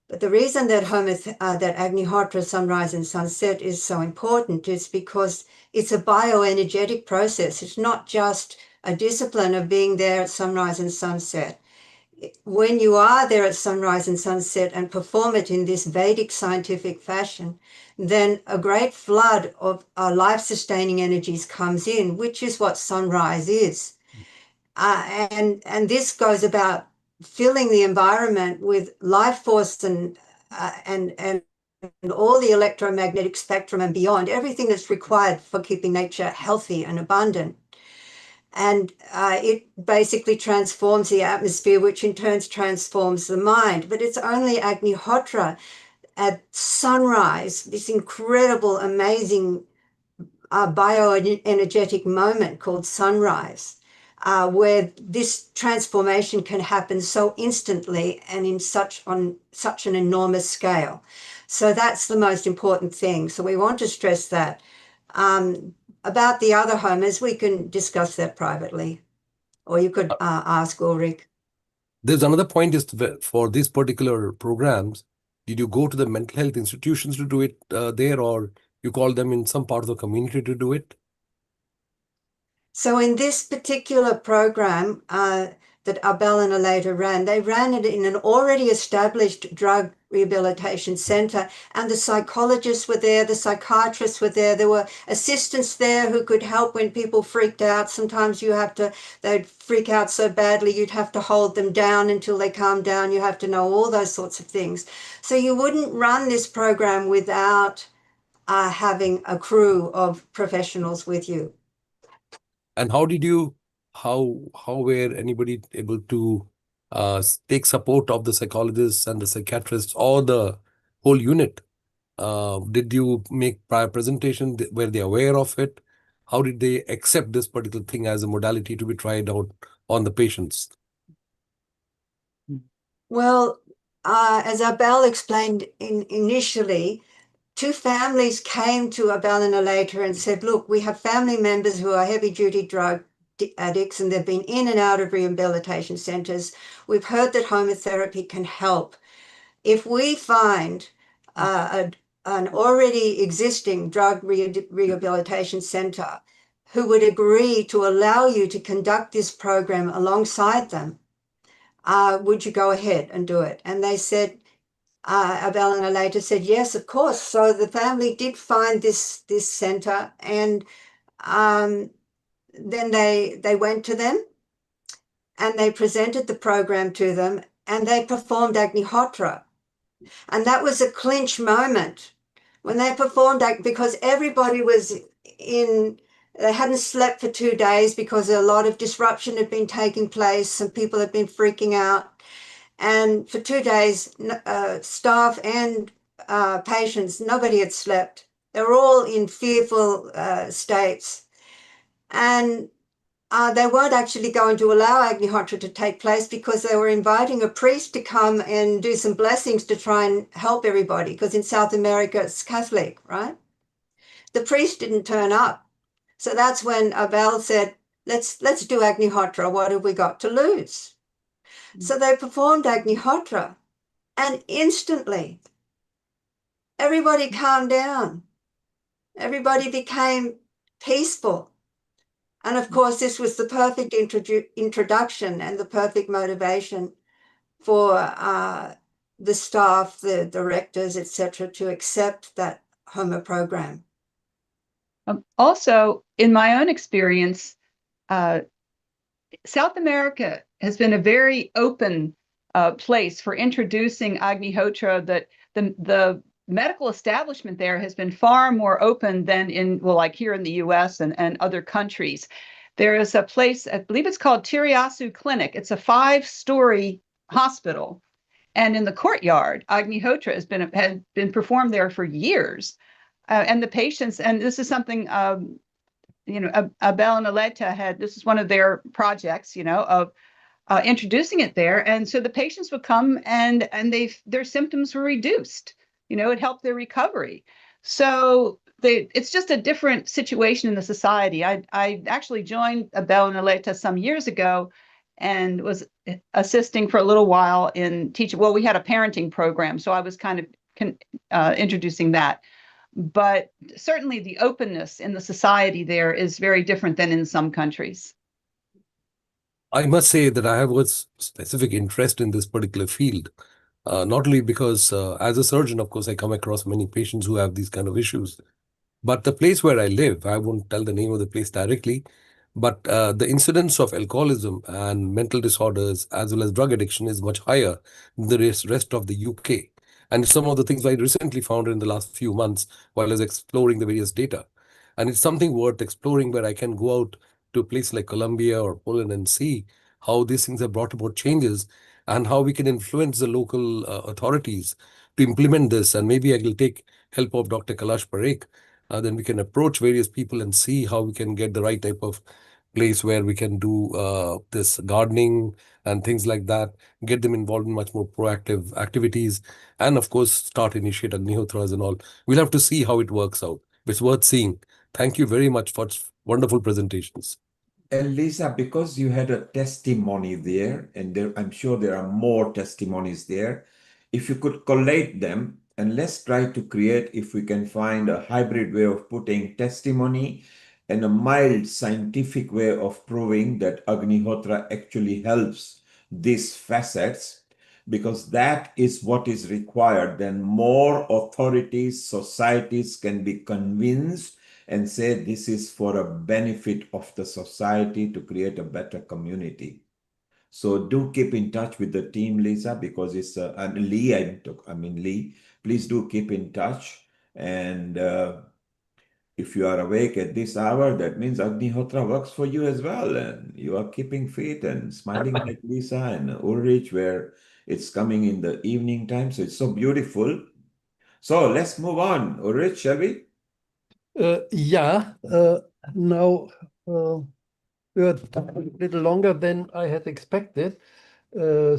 But the reason that Agnihotra, sunrise and sunset is so important is because it's a bioenergetic process. It's not just a discipline of being there at sunrise and sunset. When you are there at sunrise and sunset and perform it in this Vedic scientific fashion, then a great flood of life-sustaining energies comes in, which is what sunrise is. And this goes about filling the environment with life force and all the electromagnetic spectrum and beyond, everything that's required for keeping nature healthy and abundant. And it basically transforms the atmosphere, which in turn transforms the mind. But it's only Agnihotra at sunrise, this incredible, amazing bioenergetic moment called sunrise, where this transformation can happen so instantly and on such an enormous scale. So that's the most important thing. So we want to stress that. About the other homers, we can discuss that privately, or you could ask Ulrich. There's another point is for these particular programs, did you go to the mental health institutions to do it there, or you call them in some part of the community to do it? So in this particular program that Abel and Aleta ran, they ran it in an already established drug rehabilitation center, and the psychologists were there, the psychiatrists were there were assistants there who could help when people freaked out. Sometimes they'd freak out so badly you'd have to hold them down until they calm down. You have to know all those sorts of things. So you wouldn't run this program without having a crew of professionals with you. And how were anybody able to take support of the psychologists and the psychiatrists or the whole unit? Did you make prior presentation? Were they aware of it? How did they accept this particular thing as a modality to be tried out on the patients? Well, as Abel explained initially, two families came to Abel and Aleta and said, look, we have family members who are heavy-duty drug addicts and they've been in and out of rehabilitation centers. We've heard that homotherapy can help. If we find an already existing drug rehabilitation center who would agree to allow you to conduct this program alongside them, would you go ahead and do it? And they said, Abel and Aleta said, yes, of course. So the family did find this center, and then they went to them and they presented the program to them and they performed Agnihotra. And that was a clinch moment when they performed, because everybody was they hadn't slept for 2 days because a lot of disruption had been taking place. Some people had been freaking out. And for 2 days, staff and patients, nobody had slept. They were all in fearful states. And they weren't actually going to allow Agnihotra to take place because they were inviting a priest to come and do some blessings to try and help everybody, because in South America it's Catholic, right? The priest didn't turn up. So that's when Abel said, let's do Agnihotra. What have we got to lose? So they performed Agnihotra, and instantly everybody calmed down. Everybody became peaceful. And of course, this was the perfect introduction and the perfect motivation for the staff, the directors, etc., to accept that HOMA program. Also, in my own experience, South America has been a very open place for introducing Agnihotra. That the medical establishment there has been far more open than like here in the US and other countries. There is a place, I believe it's called Tiriasu Clinic. It's a 5-story hospital. And in the courtyard, Agnihotra has been performed there for years. And the patients, and this is something, Abel and Aleta this is one of their projects, of introducing it there. And so the patients would come and their symptoms were reduced. It helped their recovery. So it's just a different situation in the society. I actually joined Abel and Aleta some years ago and was assisting for a little while in teaching. Well, we had a parenting program, so I was kind of introducing that. But certainly the openness in the society there is very different than in some countries. I must say that I have a specific interest in this particular field, not only because as a surgeon, of course, I come across many patients who have these kind of issues. But the place where I live, I won't tell the name of the place directly, but the incidence of alcoholism and mental disorders as well as drug addiction is much higher than the rest of the UK. And it's some of the things I recently found in the last few months while I was exploring the various data. And it's something worth exploring where I can go out to a place like Colombia or Poland and see how these things have brought about changes and how we can influence the local authorities to implement this. And maybe I will take help of Dr. Kailash Parekh. Then we can approach various people and see how we can get the right type of place where we can do this gardening and things like that, get them involved in much more proactive activities, and of course, start initiate Agnihotras and all. We'll have to see how it works out. It's worth seeing. Thank you very much for wonderful presentations. And Lisa, because you had a testimony there, and I'm sure there are more testimonies there, if you could collate them, and let's try to create, if we can find a hybrid way of putting testimony and a mild scientific way of proving that Agnihotra actually helps these facets, because that is what is required. Then more authorities, societies can be convinced and say this is for a benefit of the society to create a better community. So do keep in touch with the team, Lisa, because it's and Lee. Lee. Please do keep in touch. And if you are awake at this hour, that means Agnihotra works for you as well, and you are keeping fit and smiling like Lisa and Ulrich, where it's coming in the evening time. So it's so beautiful. So let's move on, Ulrich, shall we? Now we are a little longer than I had expected. The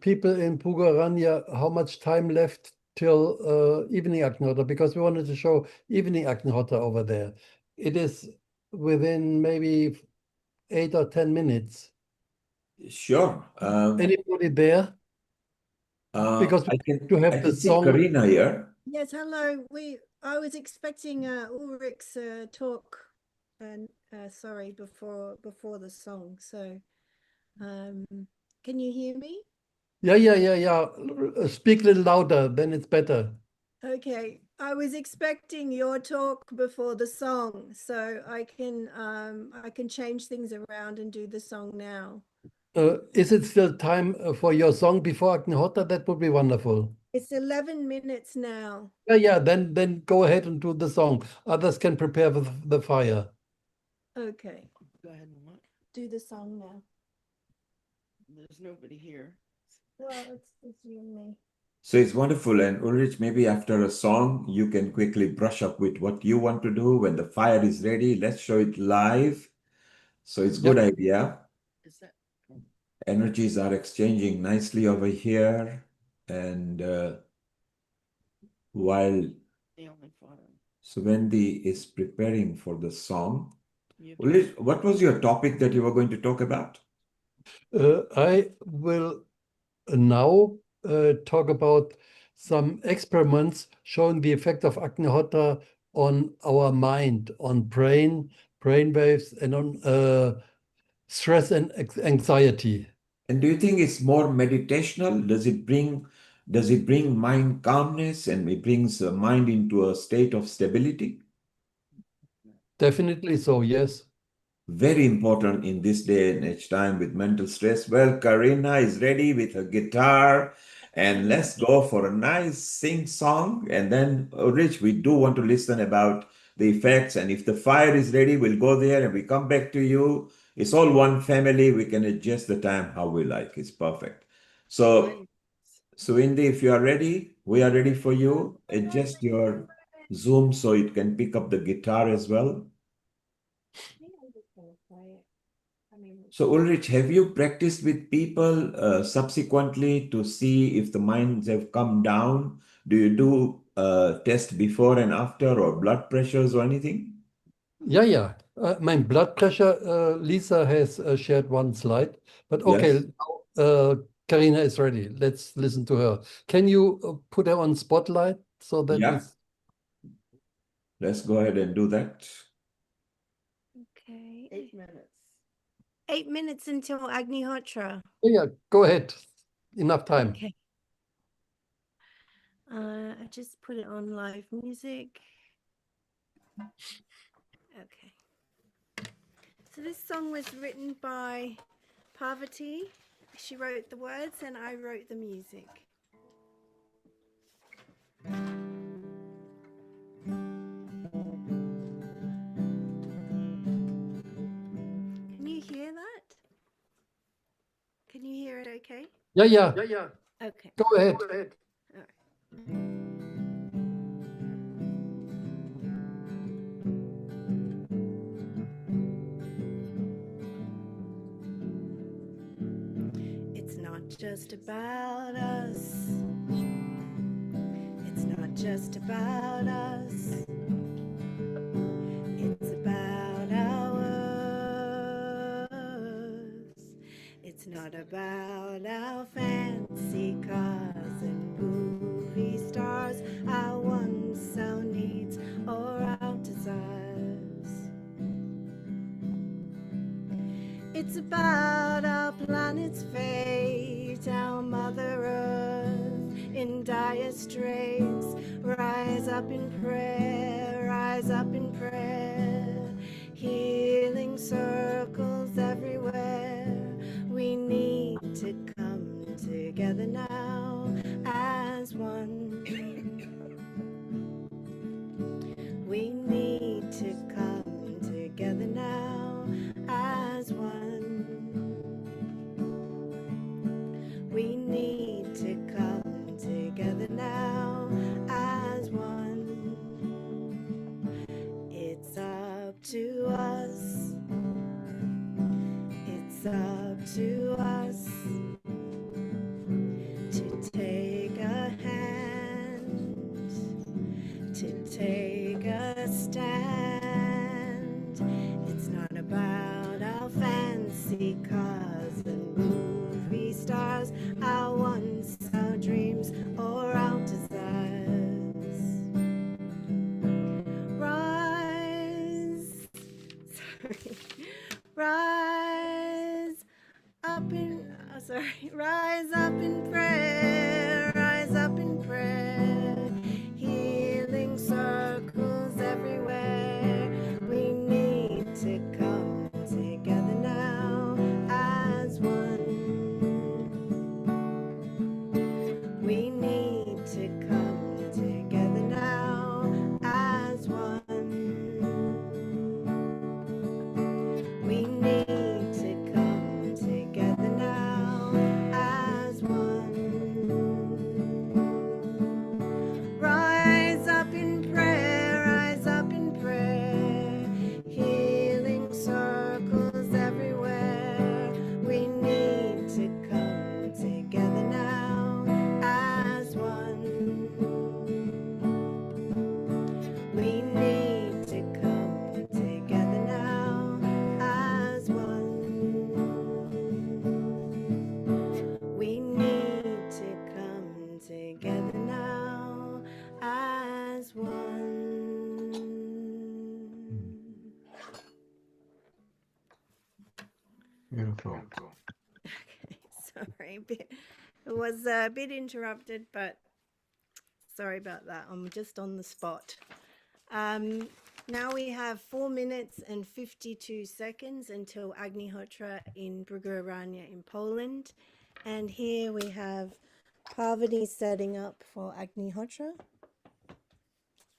people in Pugarania, how much time left till evening Agnihotra? Because we wanted to show evening Agnihotra over there. It is within maybe 8 or 10 minutes. Sure. Anybody there? Because I we can, to have I the can see song. Karina here. Yes, hello. I was expecting Ulrich's talk, and sorry, before the song. So, can you hear me? Yeah. Speak a little louder, then it's better. Okay, I was expecting your talk before the song, so I can change things around and do the song now. Is it still time for your song before Agnihotra? That would be wonderful. It's 11 minutes now. Yeah. Then go ahead and do the song. Others can prepare the fire. Okay. Go ahead and what? Do the song now. There's nobody here. Well, it's you and me. So it's wonderful. And Ulrich, maybe after a song, you can quickly brush up with what you want to do. When the fire is ready, let's show it live. So it's a good idea. Energies are exchanging nicely over here. And while Suvendi is preparing for the song, Ulrich, what was your topic that you were going to talk about? I will now talk about some experiments showing the effect of Agnihotra on our mind, on brain waves, and on stress and anxiety. And do you think it's more meditational? Does it bring mind calmness, and it brings the mind into a state of stability? Definitely so, yes. Very important in this day and age time with mental stress. Well, Karina is ready with her guitar, and let's go for a nice sing song. And then, Rich, we do want to listen about the effects. And if the fire is ready, we'll go there and we come back to you. It's all one family. We can adjust the time how we like. It's perfect. So, Indy, if you are ready, we are ready for you. Adjust your Zoom so it can pick up the guitar as well. So Ulrich, have you practiced with people subsequently to see if the minds have come down? Do you do test before and after, or blood pressures or anything? Yeah. My blood pressure, Lisa has shared one slide, but okay, Yes. Karina is ready. Let's listen to her. Can you put her on spotlight so that Yeah. it's... Let's go ahead and do that. Okay. 8 minutes. 8 minutes until Agnihotra. Yeah, go ahead. Enough time. Okay. I just put it on live music. Okay. So this song was written by Parvati. She wrote the words and I wrote the music. Can you hear that? Can you hear it okay? Yeah. Okay. Go ahead. All right. just about us. It's not just about us. It's about ours. It's not about our fancy cars and movie stars, our wants, our needs, or our desires. It's about our planet's fate, our Mother Earth in dire straits. Rise up in prayer, rise up in prayer. Healing circles everywhere. We need to come together now as one. We need to come together now as one. We need to come together now as one. It's up to us. It's up to us to take a hand, to take a stand. It's not about our fancy cars and movie stars, our wants, our dreams, or our desires. Rise, sorry, rise up in, rise up in prayer, rise up in prayer. Healing circles everywhere. We need to come together now as one. We need to come together now as one. We need to come together now as one. Rise up in prayer, rise up in prayer. Healing circles everywhere. We need to come together now as one. We need to come together now as one. We need to come together now as one. Beautiful. Okay, sorry, it was a bit interrupted, but sorry about that. I'm just on the spot. Now we have 4 minutes and 52 seconds until Agnihotra in Brugorania in Poland. And here we have Parvati setting up for Agnihotra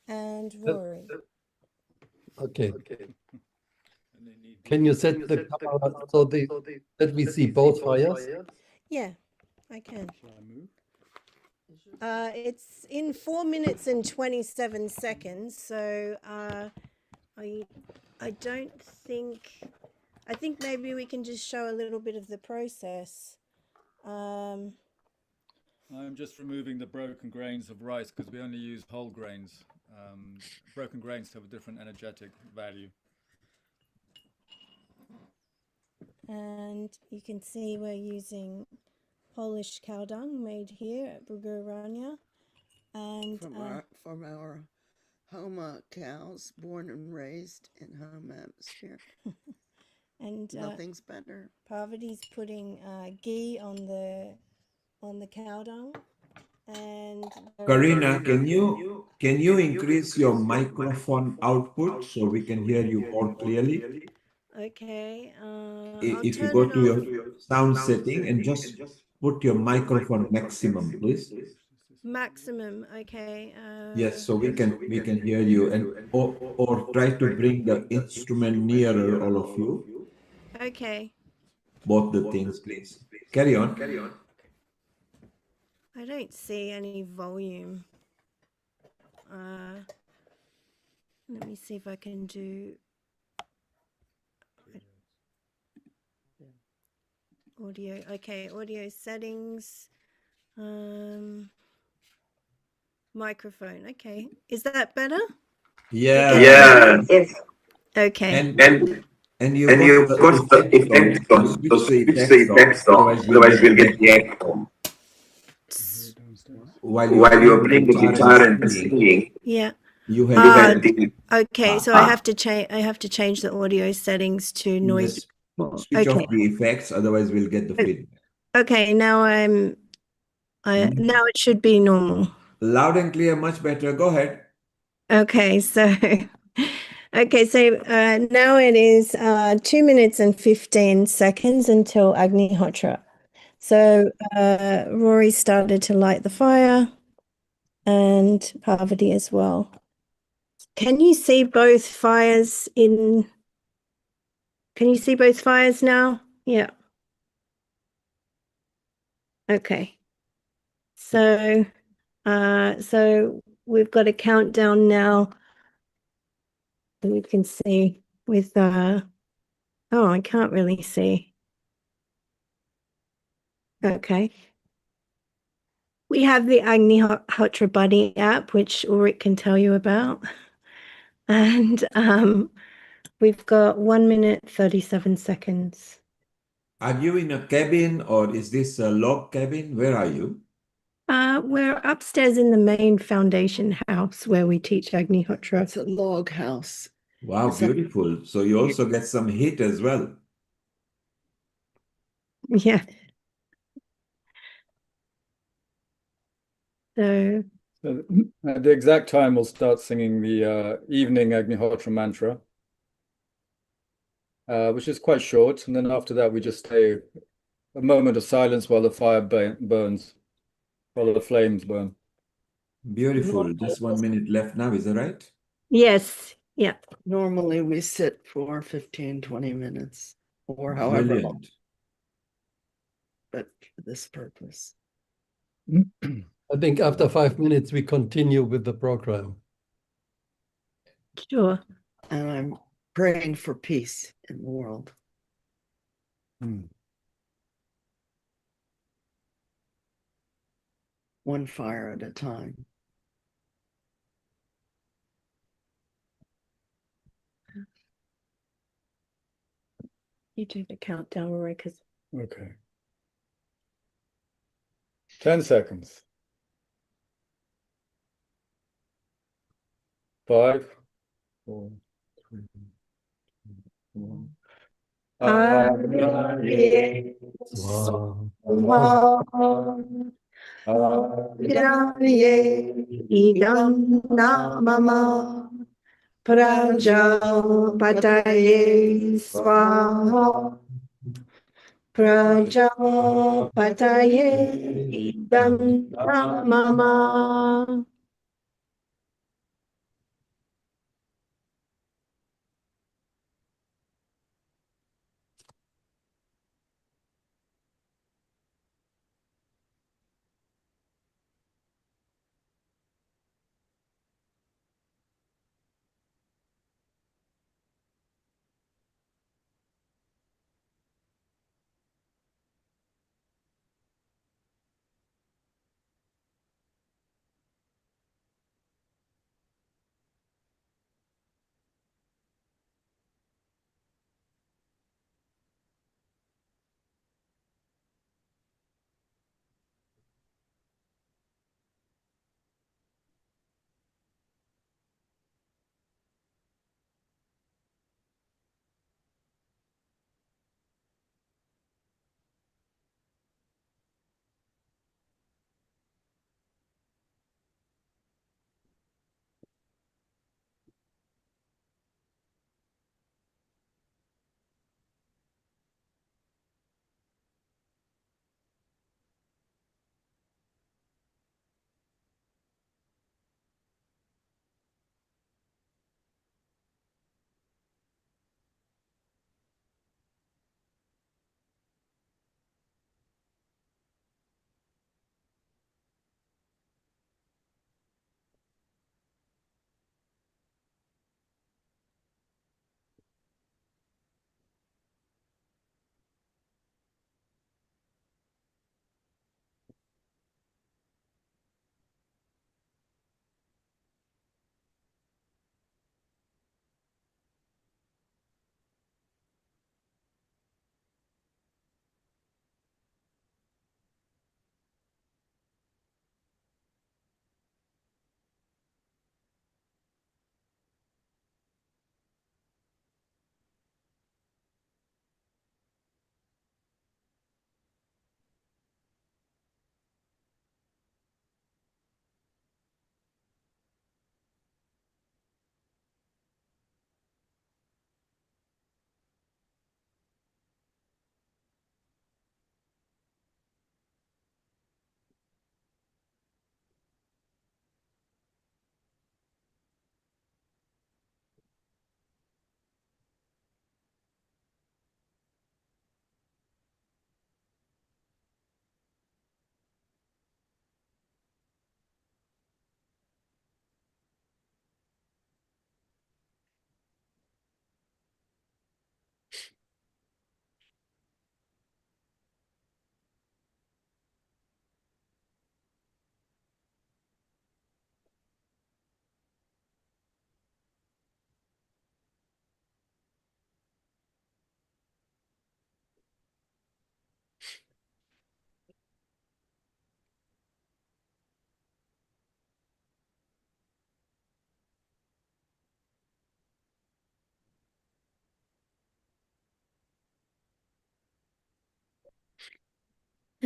and Rory. Okay. Can you set the camera so that we see both fires? Yeah, I can. It's in 4 minutes and 27 seconds, so I don't think, I think maybe we can just show a little bit of the process. I'm just removing the broken grains of rice because we only use whole grains. Broken grains have a different energetic value. And you can see we're using Polish cow dung made here at Brugorania. And from our Homa cows, born and raised in home atmosphere. and nothing's better. Parvati's putting ghee on the cow dung. And Karina, can you increase your microphone output so we can hear you more clearly? Okay. If you go to your sound setting and just put your microphone maximum, please. Maximum, okay. Yes, so we can hear you, and or try to bring the instrument nearer, all of you. Okay. Both the things, please. Carry on. I don't see any volume. Let me see if I can do. Audio. Okay, audio settings. Microphone. Okay. Is that better? Yeah. Okay. And you've got the effects on, so switch the effects off, otherwise we'll get the echo while you're playing the guitar and singing. Yeah. You have Okay, so I have to change the audio settings to noise. just switch off Okay. the effects, otherwise we'll get the feedback. Okay, now now it should be normal. Loud and clear, much better. Go ahead. Okay, so now it is 2 minutes and 15 seconds until Agnihotra. So Rory started to light the fire and Parvati as well. Can you see both fires now? Yeah. Okay. So we've got a countdown now that we can see with oh, I can't really see. Okay. We have the Agnihotra Buddy app, which Ulrich can tell you about. And we've got 1 minute, 37 seconds. Are you in a cabin or is this a log cabin? Where are you? We're upstairs in the main foundation house where we teach Agnihotra. It's a log house. Wow, beautiful. So you also get some heat as well. Yeah. So at the exact time, we'll start singing the evening Agnihotra mantra, which is quite short. And then after that, we just stay a moment of silence while the fire burns, while the flames burn. Beautiful. Just 1 minute left now, is that right? yes, yeah. Normally we sit for 15, 20 minutes or however long, Brilliant. but for this purpose. I think after 5 minutes, we continue with the program. Sure. And I'm praying for peace in the world. One fire at a time. You do the countdown, Rory, because Okay. 10 seconds. 5, 4, 3, 2, 1. idam namama prajapataye swaha prajapataye idam namama.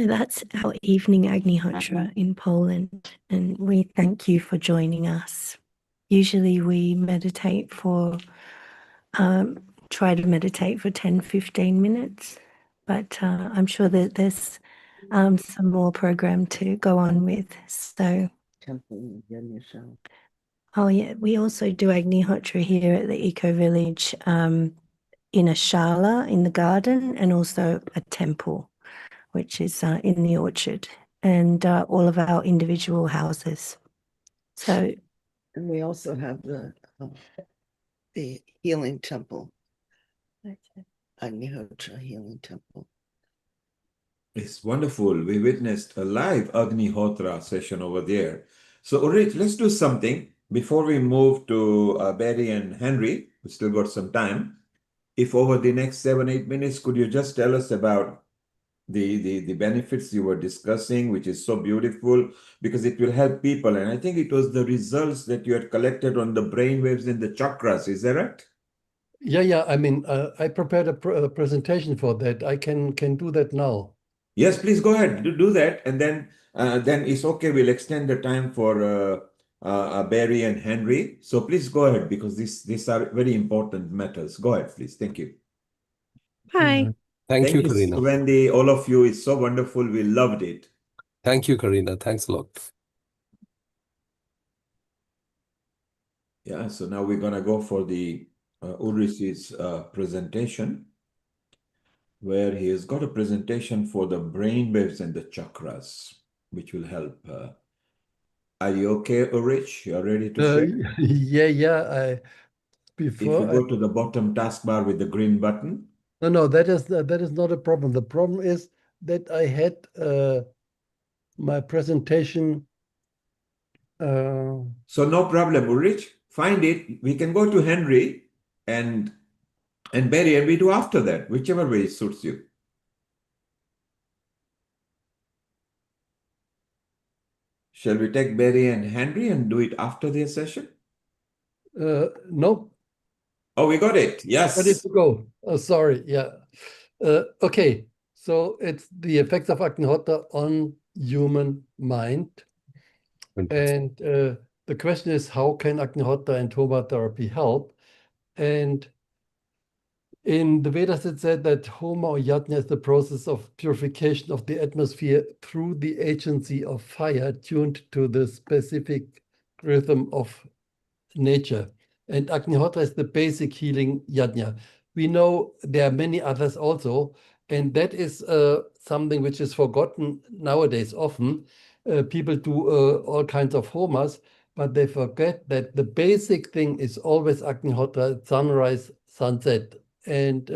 So that's our evening Agnihotra in Poland, and we thank you for joining us. Usually we meditate for, try to meditate for 10-15 minutes, but I'm sure that there's some more program to go on with. So, oh yeah, we also do Agnihotra here at the Eco Village in a shala in the garden, and also a temple, which is in the orchard, and all of our individual houses. So, And we also have the healing temple, Agnihotra healing temple. It's wonderful. We witnessed a live Agnihotra session over there. So, Ulrich, let's do something before we move to Barry and Henry. We still got some time. If over the next 7-8 minutes, could you just tell us about the benefits you were discussing, which is so beautiful, because it will help people. And I think it was the results that you had collected on the brain waves and the chakras. Is that right? Yeah. I mean, I prepared a presentation for that. I can do that now. Yes, please go ahead. Do that. And then it's okay. We'll extend the time for Barry and Henry. So please go ahead, because these are very important matters. Go ahead, please. Thank you. Hi. Thank you, Karina. Wendy, all of you. It's so wonderful. We loved it. Thank you, Karina. Thanks a lot. Yeah, so now we're going to go for the Ulrich's presentation, where he has got a presentation for the brain waves and the chakras, which will help. Are you okay, Ulrich? You're ready to share? Yeah. If you go to the bottom taskbar with the green button. No, that is not a problem. The problem is that I had my presentation. So no problem, Ulrich. Find it. We can go to Henry and Barry, and we do after that, whichever way suits you. Shall we take Barry and Henry and do it after their session? No. Oh, we got it. Yes. Ready to go. Oh, sorry. Yeah. Okay. So it's the effects of Agnihotra on human mind. And the question is, how can Agnihotra and Homa therapy help? And in the Vedas, it said that Homa or Yajna is the process of purification of the atmosphere through the agency of fire tuned to the specific rhythm of nature. And Agnihotra is the basic healing yajna. We know there are many others also, and that is something which is forgotten nowadays often. People do all kinds of homas, but they forget that the basic thing is always Agnihotra, sunrise, sunset. And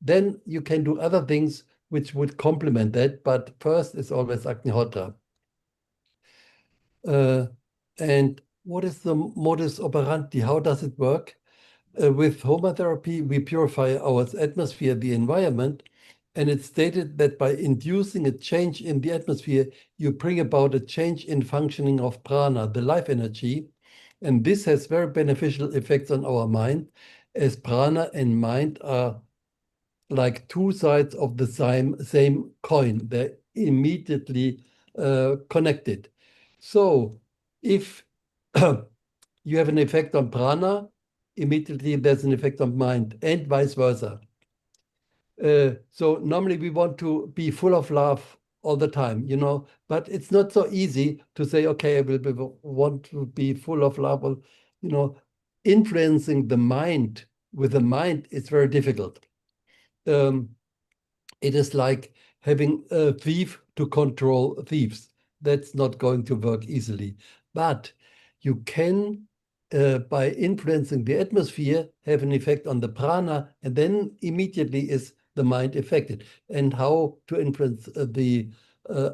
then you can do other things which would complement that, but first is always Agnihotra. And what is the modus operandi? How does it work? With Homa therapy, we purify our atmosphere, the environment, and it's stated that by inducing a change in the atmosphere, you bring about a change in functioning of prana, the life energy, and this has very beneficial effects on our mind, as prana and mind are like two sides of the same coin. They're immediately connected. So if you have an effect on prana, immediately there's an effect on mind, and vice versa. So normally we want to be full of love all the time, but it's not so easy to say, okay, I will want to be full of love. Influencing the mind with the mind is very difficult. It is like having a thief to control thieves. That's not going to work easily. But you can, by influencing the atmosphere, have an effect on the prana, and then immediately is the mind affected. And how to influence the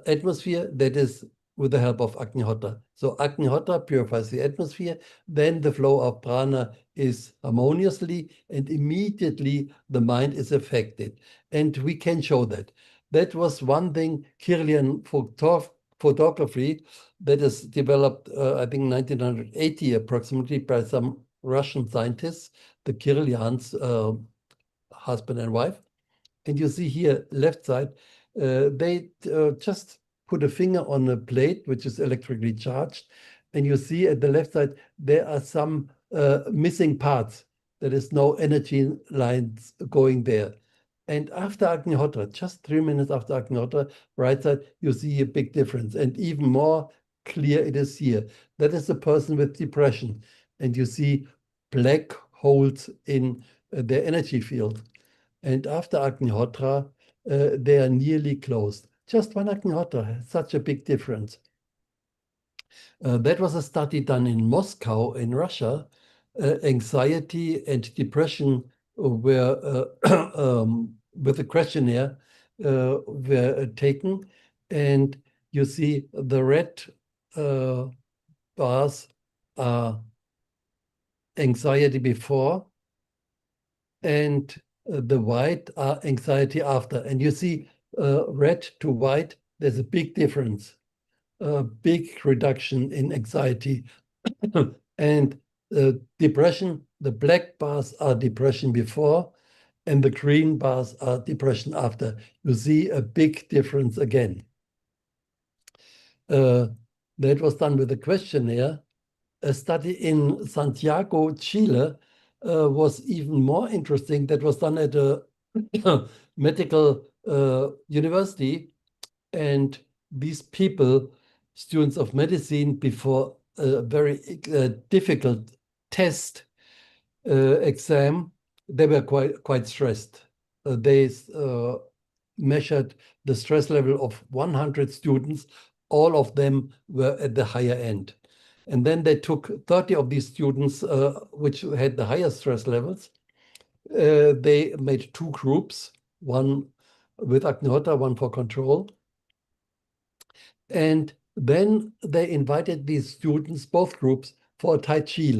atmosphere? That is with the help of Agnihotra. So Agnihotra purifies the atmosphere, then the flow of prana is harmoniously, and immediately the mind is affected. And we can show that. That was one thing, Kirlian photography, that is developed, I think, 1980 approximately by some Russian scientists, the Kirlians, husband and wife. And you see here, left side, They just put a finger on a plate which is electrically charged, and you see at the left side there are some missing parts. There is no energy lines going there. And after Agnihotra, just 3 minutes after Agnihotra, right side, you see a big difference. And even more clear it is here. That is a person with depression. And you see black holes in their energy field. And after Agnihotra, they are nearly closed. Just one Agnihotra has such a big difference. That was a study done in Moscow, in Russia. Anxiety and depression were with a questionnaire were taken, and you see the red bars are anxiety before, and the white are anxiety after. And you see red to white, there's a big difference, a big reduction in anxiety. And depression, the black bars are depression before, and the green bars are depression after. You see a big difference again. That was done with a questionnaire. A study in Santiago, Chile, was even more interesting. That was done at a medical university, and these people, students of medicine, before a very difficult test exam, they were quite stressed. They measured the stress level of 100 students. All of them were at the higher end. And then they took 30 of these students, which had the highest stress levels. They made 2 groups, one with Agnihotra, one for control. And then they invited these students, both groups, for a Tai Chi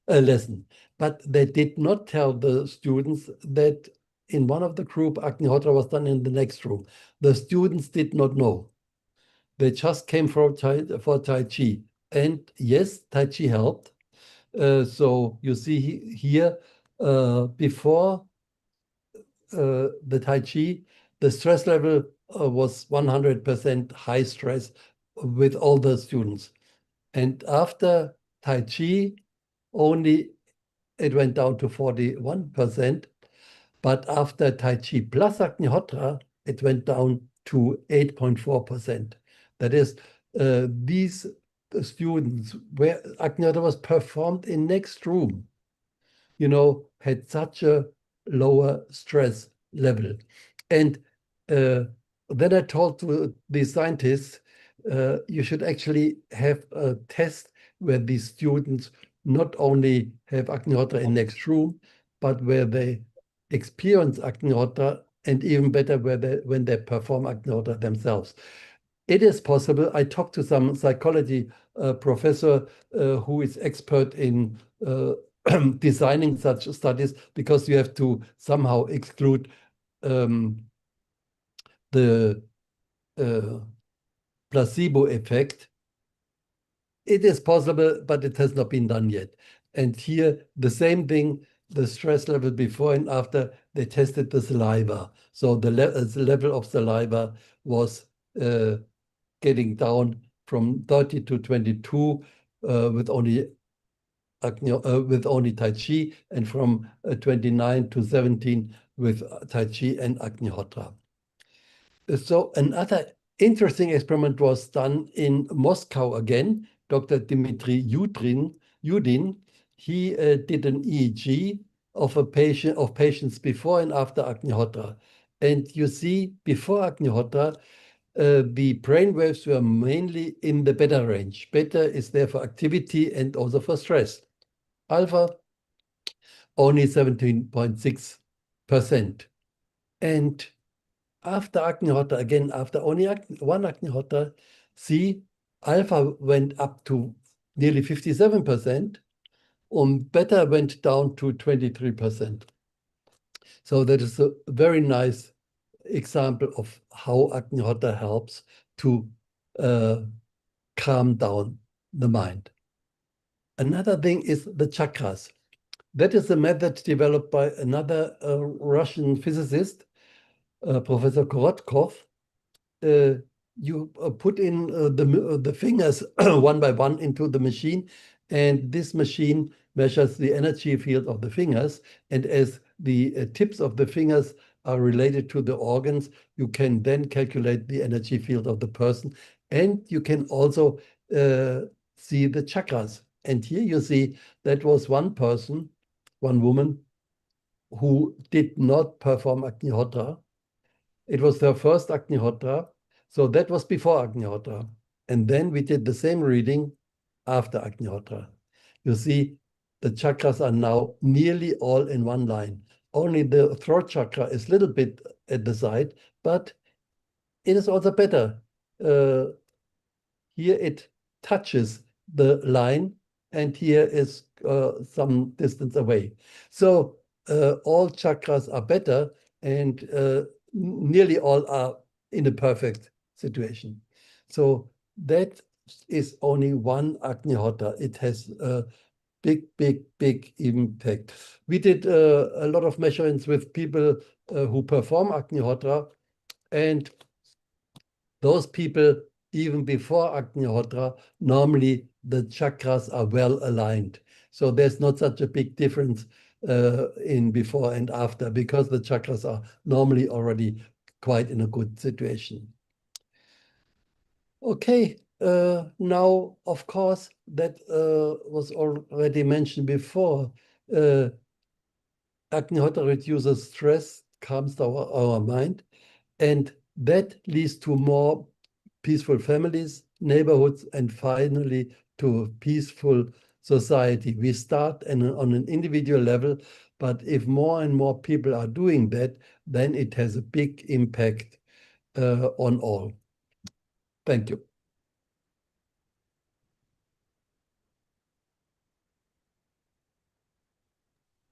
lesson. But they did not tell the students that in one of the group, Agnihotra was done in the next room. The students did not know. They just came for Tai Chi. And yes, Tai Chi helped. So you see here, before the Tai Chi, the stress level was 100% high stress with all the students. And after Tai Chi, only it went down to 41%. But after Tai Chi plus Agnihotra, it went down to 8.4%. That is, these students where Agnihotra was performed in next room, had such a lower stress level. And then I told to the scientists, you should actually have a test where these students not only have Agnihotra in next room, but where they experience Agnihotra, and even better when they perform Agnihotra themselves. It is possible. I talked to some psychology professor who is expert in designing such studies, because you have to somehow exclude the placebo effect. It is possible, but it has not been done yet. And here, the same thing, the stress level before and after, they tested the saliva. So the level of saliva was getting down from 30 to 22 with only Tai Chi, and from 29 to 17 with Tai Chi and Agnihotra. So another interesting experiment was done in Moscow again. Dr. Dmitry Yudin, he did an EEG of patients before and after Agnihotra. And you see, before Agnihotra, the brain waves were mainly in the beta range. Beta is there for activity and also for stress. Alpha, only 17.6%. And after Agnihotra, again, after only one Agnihotra, see, alpha went up to nearly 57%, and beta went down to 23%. So that is a very nice example of how Agnihotra helps to calm down the mind. Another thing is the chakras. That is a method developed by another Russian physicist, Professor Korotkov, you put in the fingers one by one into the machine, and this machine measures the energy field of the fingers. And as the tips of the fingers are related to the organs, you can then calculate the energy field of the person. And you can also see the chakras. And here you see that was one person, one woman, who did not perform Agnihotra. It was their first Agnihotra. So that was before Agnihotra. And then we did the same reading after Agnihotra. You see, the chakras are now nearly all in one line. Only the throat chakra is a little bit at the side, but it is also better. Here it touches the line, and here is some distance away. So all chakras are better, and nearly all are in a perfect situation. So that is only one Agnihotra. It has a big, big, big impact. We did a lot of measurements with people who perform Agnihotra, and those people, even before Agnihotra, normally the chakras are well aligned. So there's not such a big difference in before and after, because the chakras are normally already quite in a good situation. Okay, now, of course, that was already mentioned before. Agnihotra reduces stress, calms our mind, and that leads to more peaceful families, neighborhoods, and finally to a peaceful society. We start on an individual level, but if more and more people are doing that, then it has a big impact on all. Thank you.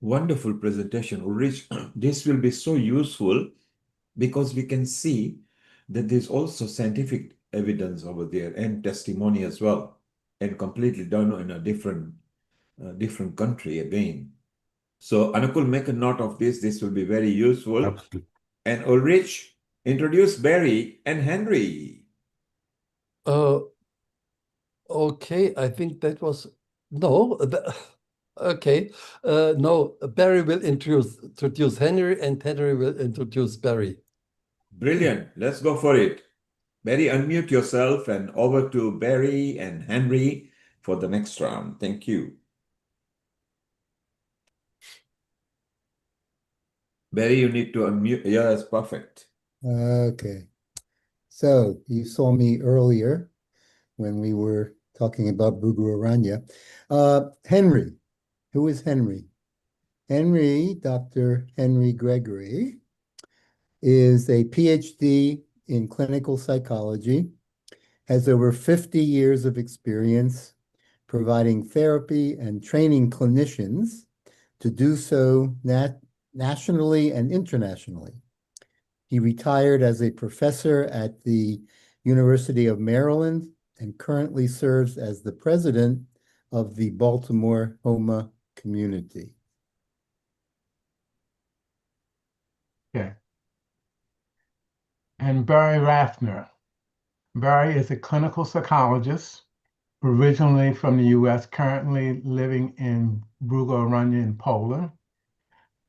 Wonderful presentation, Ulrich. This will be so useful because we can see that there's also scientific evidence over there and testimony as well, and completely done in a different country again. So Anukul, make a note of this. This will be very useful. Absolutely. And Ulrich, introduce Barry and Henry. Okay, I think that was, no, okay. No, Barry will introduce Henry, and Henry will introduce Barry. Brilliant. Let's go for it. Barry, unmute yourself, and over to Barry and Henry for the next round. Thank you. Barry, you need to unmute. Yeah, that's perfect. Okay. So you saw me earlier when we were talking about Bhugu Aranya. Henry. Who is Henry? Henry, Dr. Henry Gregory, is a PhD in clinical psychology, has over 50 years of experience providing therapy and training clinicians to do so nationally and internationally. He retired as a professor at the University of Maryland and currently serves as the president of the Baltimore Homa community. Okay. And Barry Rathner. Barry is a clinical psychologist, originally from the US, currently living in Brugorania in Poland.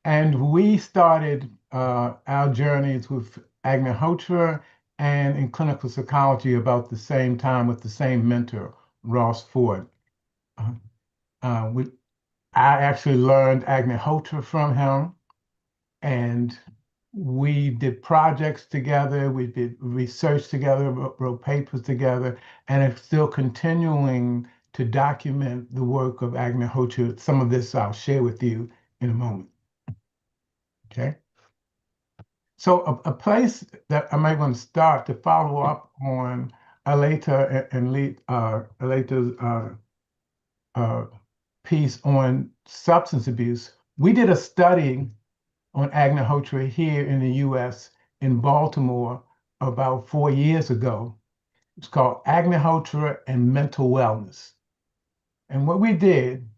And we started our journeys with Agnihotra and in clinical psychology about the same time with the same mentor, Ross Ford. I actually learned Agnihotra from him, and we did projects together, we did research together, wrote papers together, and are still continuing to document the work of Agnihotra. Some of this I'll share with you in a moment. Okay. So a place that I might want to start to follow up on Aleta and Aleta's piece on substance abuse. We did a study on Agnihotra here in the US in Baltimore about 4 years ago. It's called Agnihotra and Mental Wellness. And what we did,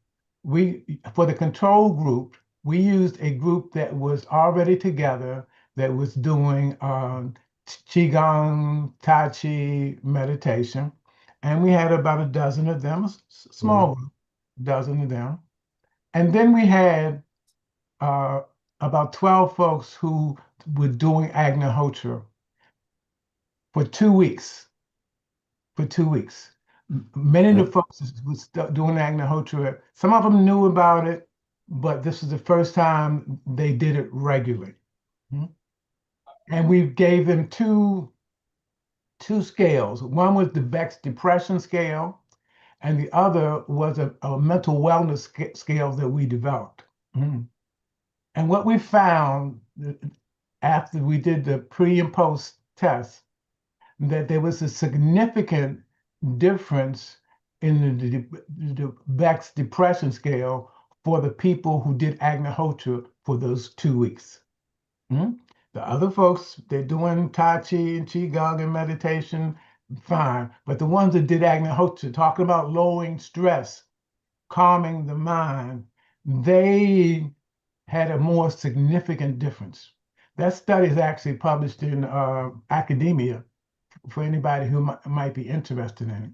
for the control group, we used a group that was already together, that was doing Qigong, Tai Chi, meditation. And we had about a dozen of them, small group, dozen of them. And then we had about 12 folks who were doing Agnihotra for 2 weeks. For 2 weeks. Many of the folks was doing Agnihotra. Some of them knew about it, but this was the first time they did it regularly. And we gave them two scales. One was the Beck's depression scale, and the other was a mental wellness scale that we developed. And what we found after we did the pre and post tests, that there was a significant difference in the Beck's depression scale for the people who did Agnihotra for those 2 weeks. The other folks, they're doing Tai Chi and Qigong and meditation, fine. But the ones that did Agnihotra, talking about lowering stress, calming the mind, they had a more significant difference. That study is actually published in academia for anybody who might be interested in it.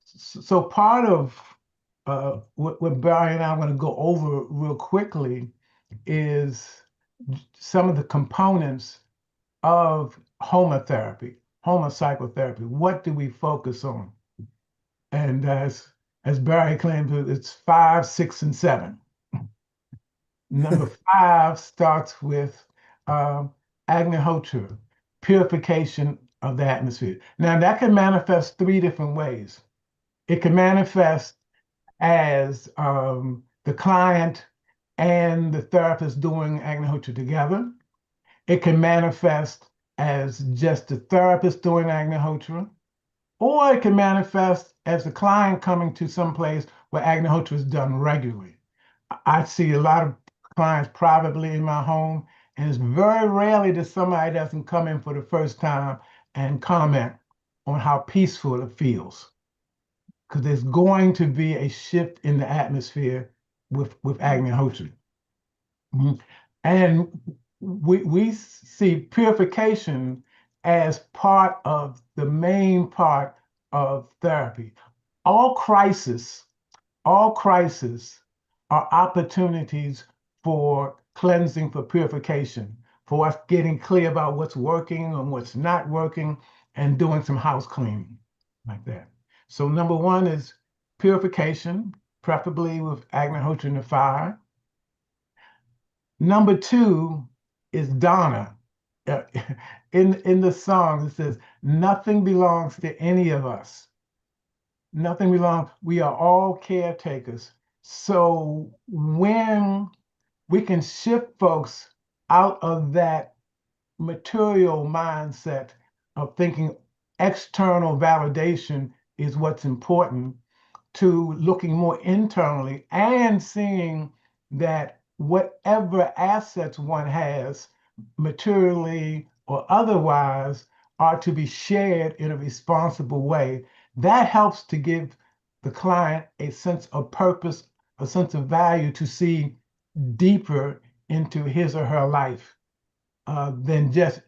So part of what Barry and I are going to go over real quickly is some of the components of homotherapy, homopsychotherapy. What do we focus on? And as Barry claimed, it's 5, 6, and 7. Number 5 starts with Agnihotra, purification of the atmosphere. Now that can manifest 3 different ways. It can manifest as the client and the therapist doing Agnihotra together. It can manifest as just the therapist doing Agnihotra, or it can manifest as the client coming to some place where Agnihotra is done regularly. I see a lot of clients privately in my home, and it's very rarely that somebody doesn't come in for the first time and comment on how peaceful it feels. Because there's going to be a shift in the atmosphere with Agnihotra. And we see purification as part of the main part of therapy. All crises are opportunities for cleansing, for purification, for us getting clear about what's working and what's not working, and doing some house cleaning like that. So number 1 is purification, preferably with Agnihotra in the fire. Number 2 is Dana. In the song, it says, nothing belongs to any of us. Nothing belongs, we are all caretakers. So when we can shift folks out of that material mindset of thinking external validation is what's important, to looking more internally and seeing that whatever assets one has, materially or otherwise, are to be shared in a responsible way. That helps to give the client a sense of purpose, a sense of value, to see deeper into his or her life than just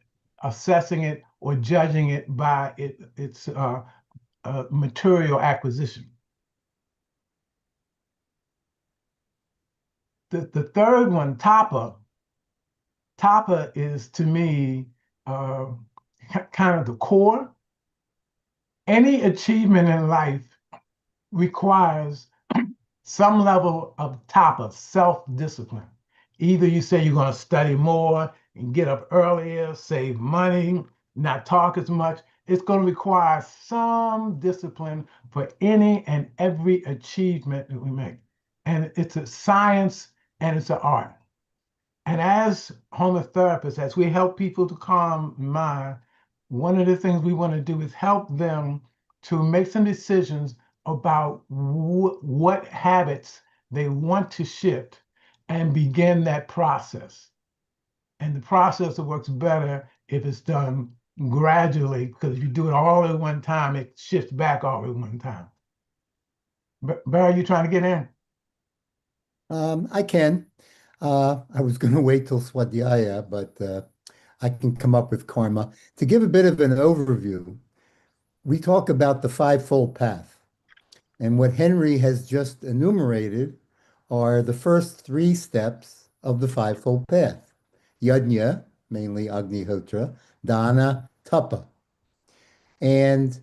assessing it or judging it by its material acquisition. The third one, Tapa is to me kind of the core. Any achievement in life requires some level of Tapa, self-discipline. Either you say you're going to study more and get up earlier, save money, not talk as much. It's going to require some discipline for any and every achievement that we make. And it's a science and it's an art. And as homotherapists, as we help people to calm mind, one of the things we want to do is help them to make some decisions about what habits they want to shift and begin that process. And the process works better if it's done gradually, because if you do it all at one time, it shifts back all at one time. Barry, you trying to get in? I can. I was going to wait till Swadhyaya, but I can come up with karma. To give a bit of an overview, we talk about the fivefold path. And what Henry has just enumerated are the first three steps of the fivefold path. Yajna, mainly Agnihotra, Dana, Tapa. And,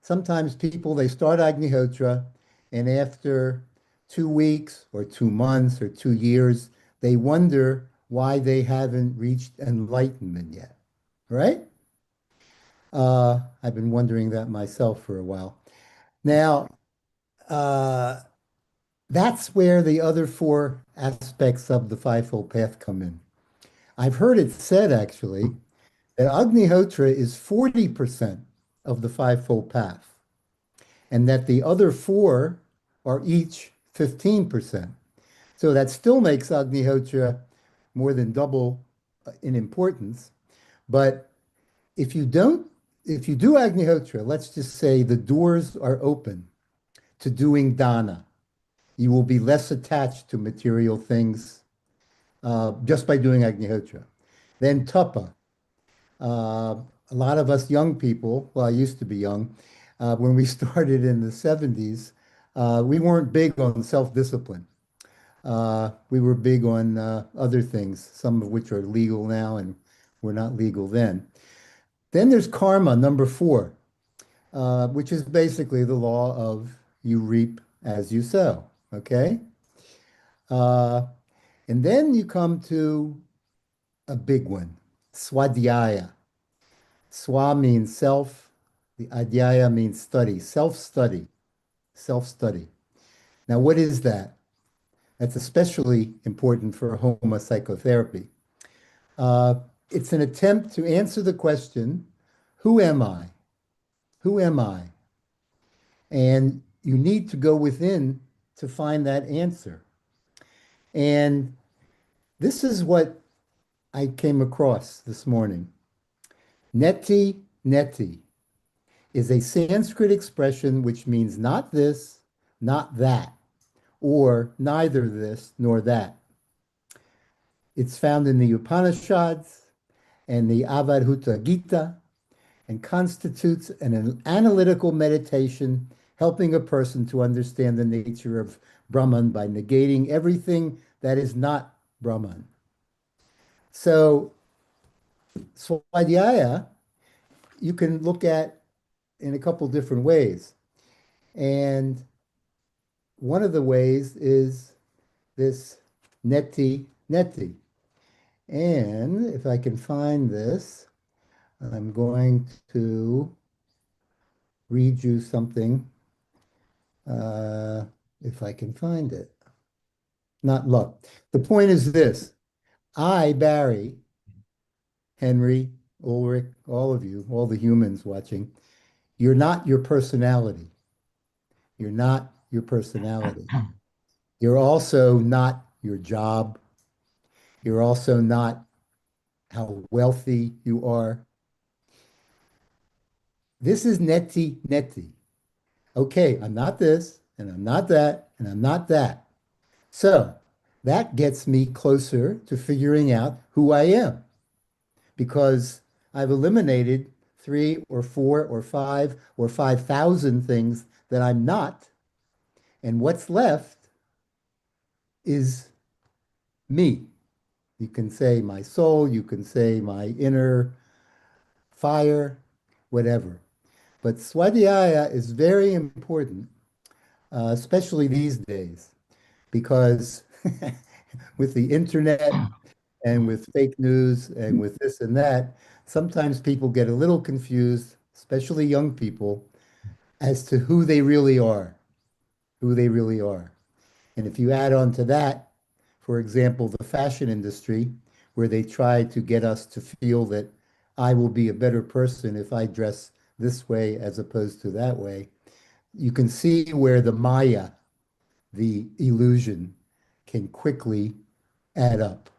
sometimes people, they start Agnihotra, and after 2 weeks or 2 months or 2 years, they wonder why they haven't reached enlightenment yet, right? I've been wondering that myself for a while. Now, that's where the other four aspects of the fivefold path come in. I've heard it said, actually, that Agnihotra is 40% of the fivefold path, and that the other four are each 15%. So that still makes Agnihotra more than double in importance. But if you do Agnihotra, let's just say the doors are open to doing dana. You will be less attached to material things just by doing Agnihotra. Then tapa. A lot of us young people, well, I used to be young, when we started in the 70s, we weren't big on self-discipline. We were big on other things, some of which are legal now and were not legal then. Then there's karma, number 4, which is basically the law of you reap as you sow, okay? And then you come to a big one, swadhyaya. Swa means self, the adhyaya means study, self-study, self-study. Now, what is that? That's especially important for Homa psychotherapy. It's an attempt to answer the question, who am I? Who am I? And you need to go within to find that answer. And this is what I came across this morning. Neti, neti is a Sanskrit expression which means not this, not that, or neither this nor that. It's found in the Upanishads and the Avadhuta Gita and constitutes an analytical meditation helping a person to understand the nature of Brahman by negating everything that is not Brahman. So, Swadhyaya, you can look at in a couple different ways. And one of the ways is this neti, neti. And if I can find this, I'm going to read you something, if I can find it. Not luck. The point is this. I, Barry, Henry, Ulrich, all of you, all the humans watching, you're not your personality. You're not your personality. You're also not your job. You're also not how wealthy you are. This is neti, neti. Okay, I'm not this, and I'm not that, and I'm not that. So that gets me closer to figuring out who I am, because I've eliminated 3 or 4 or 5 or 5,000 things that I'm not, and what's left is me. You can say my soul, you can say my inner fire, whatever. But swadhyaya is very important, especially these days, because with the internet and with fake news and with this and that, sometimes people get a little confused, especially young people, as to who they really are, who they really are. And if you add on to that, for example, the fashion industry, where they try to get us to feel that I will be a better person if I dress this way as opposed to that way, you can see where the Maya, the illusion, can quickly add up.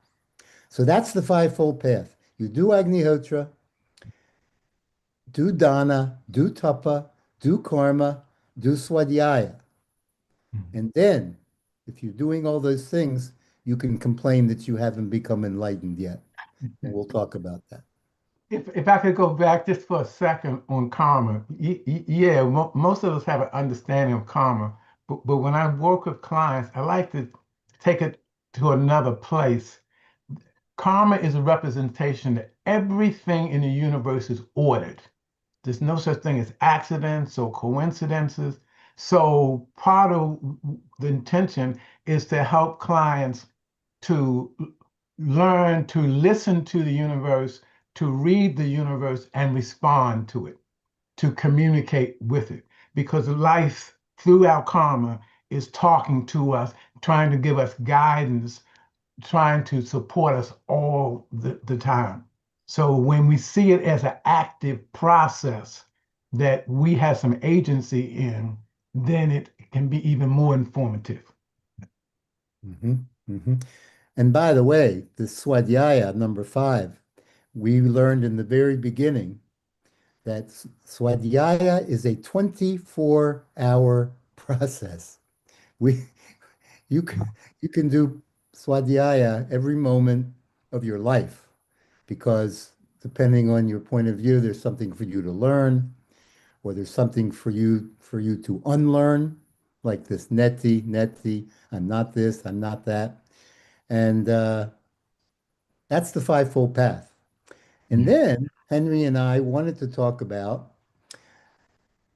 So that's the fivefold path. You do Agnihotra, do Dana, do Tapa, do Karma, do Swadhyaya. And then, if you're doing all those things, you can complain that you haven't become enlightened yet. And we'll talk about that. If I could go back just for a second on karma, yeah, most of us have an understanding of karma, but when I work with clients, I like to take it to another place. Karma is a representation that everything in the universe is ordered. There's no such thing as accidents or coincidences. So part of the intention is to help clients to learn to listen to the universe, to read the universe and respond to it, to communicate with it. Because life through our karma is talking to us, trying to give us guidance, trying to support us all the time. So when we see it as an active process that we have some agency in, then it can be even more informative. And by the way, the Swadhyaya number 5, we learned in the very beginning that Swadhyaya is a 24-hour process. You can do Swadhyaya every moment of your life, because depending on your point of view, there's something for you to learn, or there's something for you to unlearn, like this neti, I'm not this, I'm not that. And that's the fivefold path. And then Henry and I wanted to talk about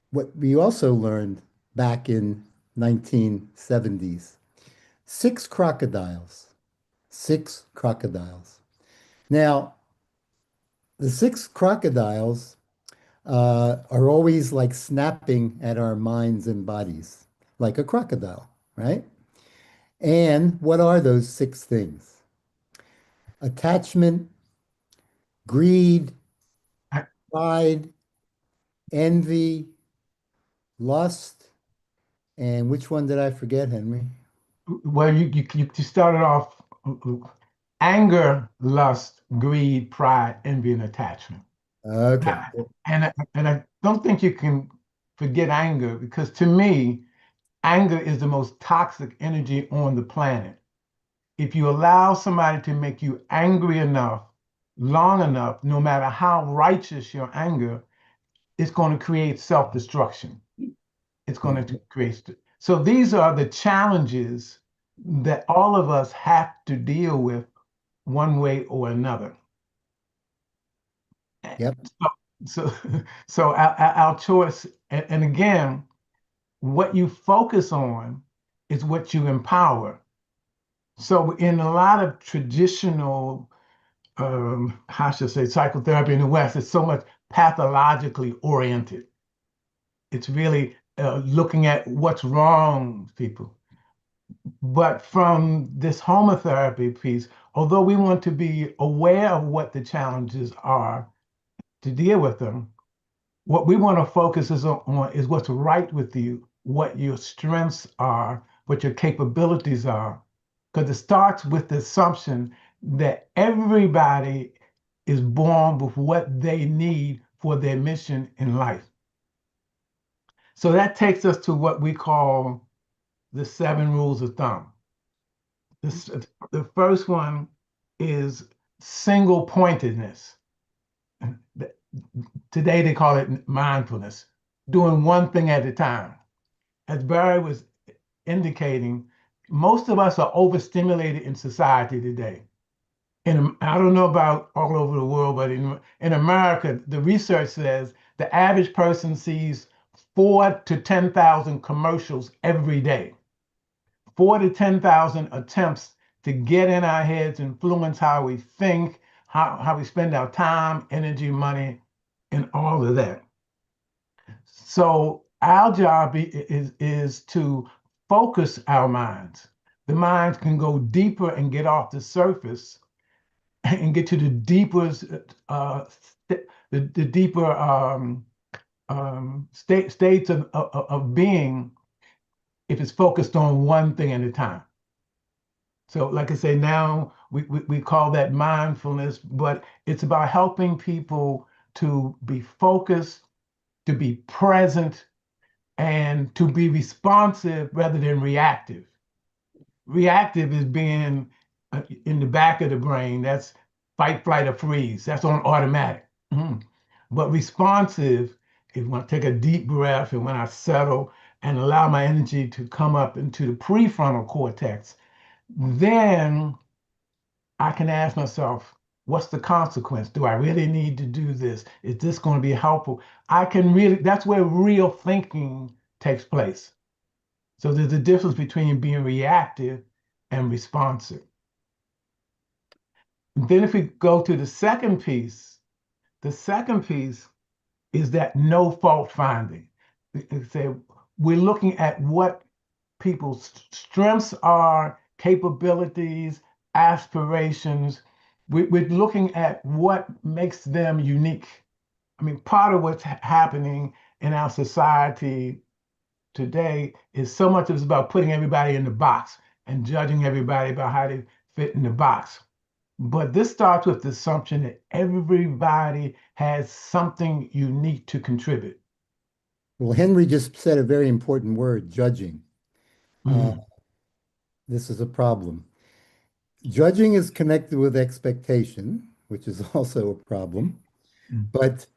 what we also learned back in 1970s. 6 crocodiles. 6 crocodiles. Now, the 6 crocodiles are always like snapping at our minds and bodies, like a crocodile, right? And what are those 6 things? Attachment, greed, pride, envy, lust, and which one did I forget, Henry? Well, you started off anger, lust, greed, pride, envy, and attachment. Okay. And I don't think you can forget anger, because to me, anger is the most toxic energy on the planet. If you allow somebody to make you angry enough, long enough, no matter how righteous your anger, it's going to create self-destruction. It's going to create. So these are the challenges that all of us have to deal with one way or another. Yep. So our choice, and again, what you focus on is what you empower. So in a lot of traditional, how should I say, psychotherapy in the West, it's so much pathologically oriented. It's really looking at what's wrong with people. But from this homotherapy piece, although we want to be aware of what the challenges are to deal with them, what we want to focus on is what's right with you, what your strengths are, what your capabilities are. Because it starts with the assumption that everybody is born with what they need for their mission in life. So that takes us to what we call the 7 rules of thumb. The first one is single pointedness. Today they call it mindfulness, doing one thing at a time. As Barry was indicating, most of us are overstimulated in society today. And I don't know about all over the world, but in America, the research says the average person sees 4 to 10,000 commercials every day. 4 to 10,000 attempts to get in our heads, influence how we think, how we spend our time, energy, money, and all of that. So our job is to focus our minds. The minds can go deeper and get off the surface and get to the deeper, the deeper states of being if it's focused on one thing at a time. So like I say, now we call that mindfulness, but it's about helping people to be focused, to be present, and to be responsive rather than reactive. Reactive is being in the back of the brain. That's fight, flight, or freeze. That's on automatic. Mhm. But responsive is when I take a deep breath and when I settle and allow my energy to come up into the prefrontal cortex, then I can ask myself, what's the consequence? Do I really need to do this? Is this going to be helpful? I can really, that's where real thinking takes place. So there's a difference between being reactive and responsive. Then if we go to the second piece is that no fault finding. We're looking at what people's strengths are, capabilities, aspirations. We're looking at what makes them unique. I mean, part of what's happening in our society today is so much of it's about putting everybody in the box and judging everybody about how they fit in the box. But this starts with the assumption that everybody has something unique to contribute. Well, Henry just said a very important word, judging. This is a problem. Judging is connected with expectation, which is also a problem. But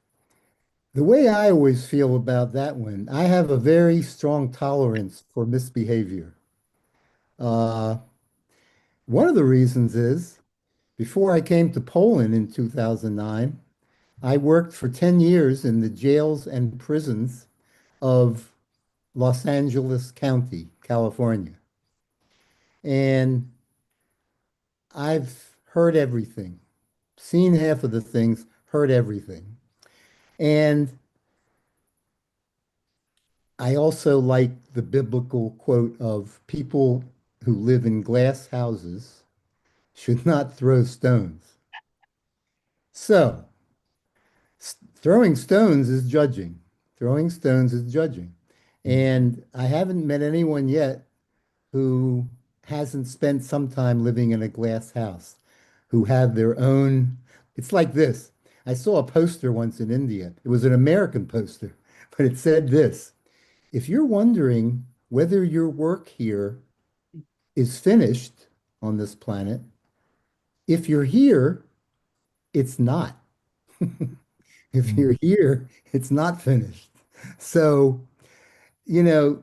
the way I always feel about that one, I have a very strong tolerance for misbehavior. One of the reasons is before I came to Poland in 2009, I worked for 10 years in the jails and prisons of Los Angeles County, California. And I've heard everything, seen half of the things, heard everything. And I also like the biblical quote of people who live in glass houses should not throw stones. So, throwing stones is judging. Throwing stones is judging. And I haven't met anyone yet who hasn't spent some time living in a glass house, who have their own. It's like this. I saw a poster once in India. It was an American poster, but it said this: if you're wondering whether your work here is finished on this planet, if you're here, it's not. If you're here, it's not finished. So, you know,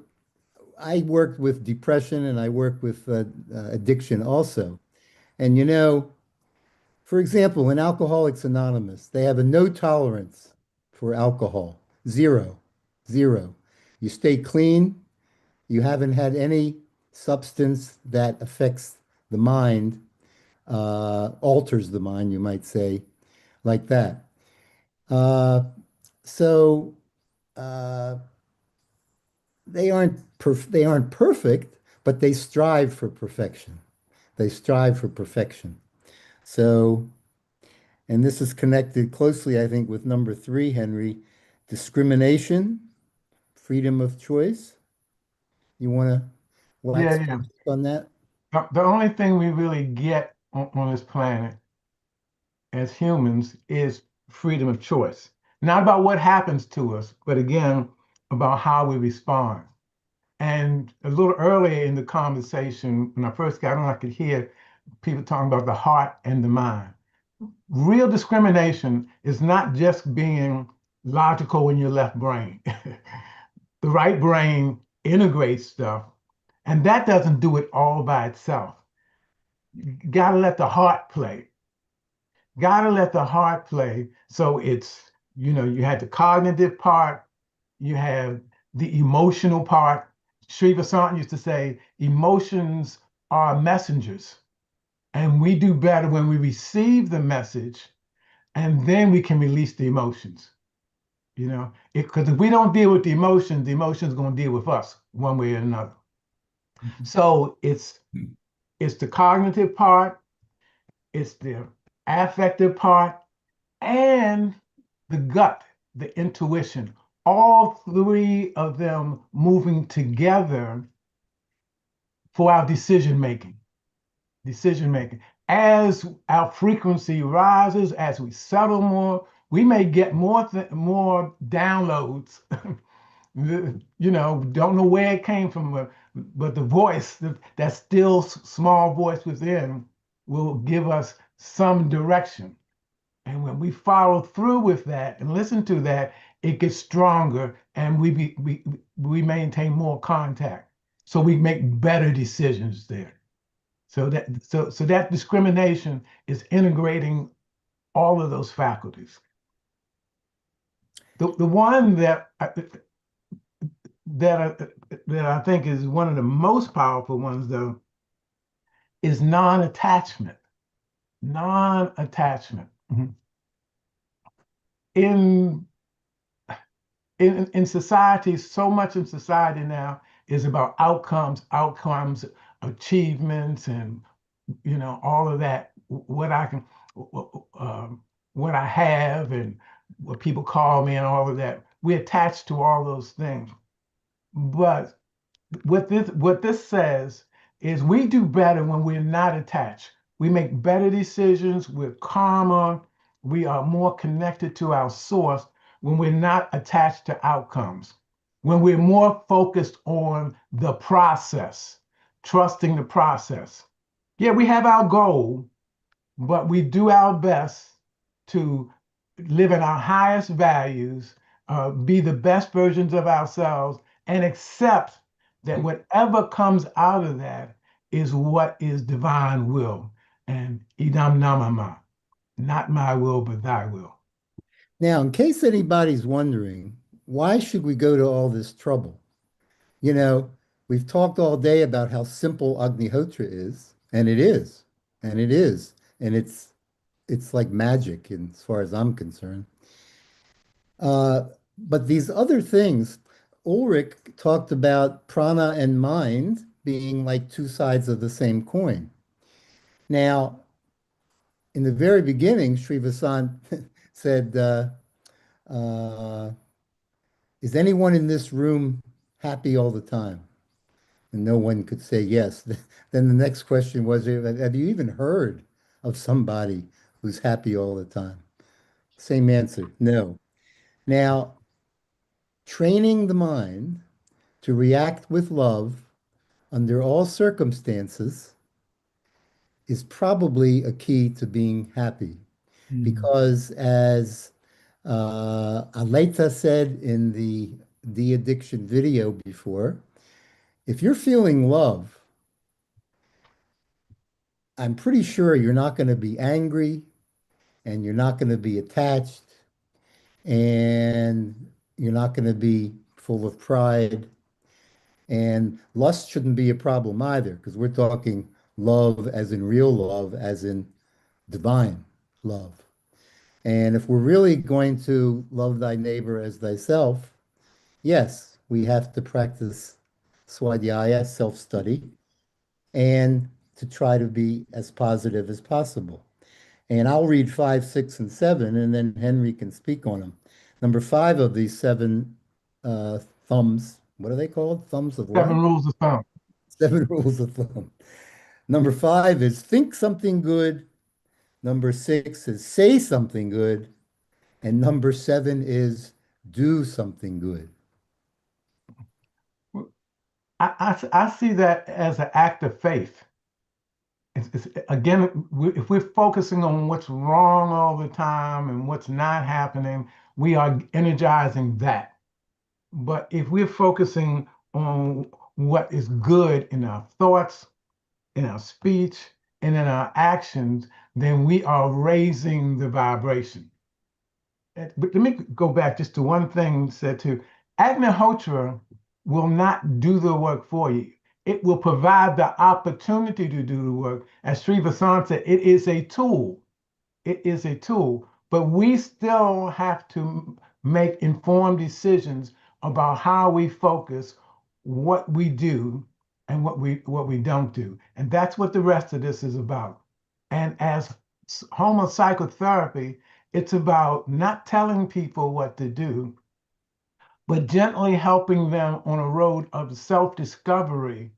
I worked with depression and I worked with addiction also. And, you know, for example, in Alcoholics Anonymous, they have a no tolerance for alcohol. Zero. Zero. You stay clean. You haven't had any substance that affects the mind, alters the mind, you might say, like that. So they aren't perfect, but they strive for perfection. They strive for perfection. So, and this is connected closely, I think, with number 3, Henry, discrimination, freedom of choice. You want to wax on that? The only thing we really get on this planet as humans is freedom of choice. Not about what happens to us, but again, about how we respond. And a little earlier in the conversation, when I first got on, I could hear people talking about the heart and the mind. Real discrimination is not just being logical in your left brain. The right brain integrates stuff, and that doesn't do it all by itself. You gotta let the heart play. Gotta let the heart play. So it's, you know, you had the cognitive part, you have the emotional part. Sri Vasant used to say, emotions are messengers. And we do better when we receive the message and then we can release the emotions. You know, because if we don't deal with the emotions are going to deal with us one way or another. So it's the cognitive part, it's the affective part, and the gut, the intuition. All 3 of them moving together for our decision making. As our frequency rises, as we settle more, we may get more downloads. You know, don't know where it came from, but the voice, that still small voice within, will give us some direction. And when we follow through with that and listen to that, it gets stronger, and we maintain more contact. So we make better decisions there. So that discrimination is integrating all of those faculties. The one that I think is one of the most powerful ones, though, is non-attachment. Non-attachment. In society, so much in society now is about outcomes, achievements, and all of that. What I can, what I have, and what people call me, and all of that. We attach to all those things. But what this says is we do better when we're not attached. We make better decisions. We're calmer. We are more connected to our source when we're not attached to outcomes. When we're more focused on the process, trusting the process. Yeah, we have our goal, but we do our best to live in our highest values, be the best versions of ourselves, and accept that whatever comes out of that is what is divine will. And idam namama, not my will, but thy will. Now, in case anybody's wondering, why should we go to all this trouble? You know, we've talked all day about how simple Agnihotra is, and it is, and it is, and it's like magic as far as I'm concerned. But these other things, Ulrich talked about prana and mind being like two sides of the same coin. Now, in the very beginning, Sri Vasant said, is anyone in this room happy all the time? And no one could say yes. Then the next question was, have you even heard of somebody who's happy all the time? Same answer, no. Now, training the mind to react with love under all circumstances is probably a key to being happy. Because as Aleta said in the de-addiction video before, if you're feeling love, I'm pretty sure you're not going to be angry, and you're not going to be attached, and you're not going to be full of pride. And lust shouldn't be a problem either, because we're talking love as in real love, as in divine love. And if we're really going to love thy neighbor as thyself, yes, we have to practice swadhyaya, self-study, and to try to be as positive as possible. And I'll read 5, 6, and 7, and then Henry can speak on them. Number 5 of these 7 thumbs, what are they called? Thumbs of what? 7 rules of thumb. 7 rules of thumb. Number 5 is think something good. Number 6 is say something good. And number 7 is do something good. I see that as an act of faith. Again, if we're focusing on what's wrong all the time and what's not happening, we are energizing that. But if we're focusing on what is good in our thoughts, in our speech, and in our actions, then we are raising the vibration. But let me go back just to one thing said too. Agnihotra will not do the work for you. It will provide the opportunity to do the work. As Sri Vasant said, it is a tool. It is a tool. But we still have to make informed decisions about how we focus, what we do, and what we don't do. And that's what the rest of this is about. And as homopsychotherapy, it's about not telling people what to do, but gently helping them on a road of self-discovery,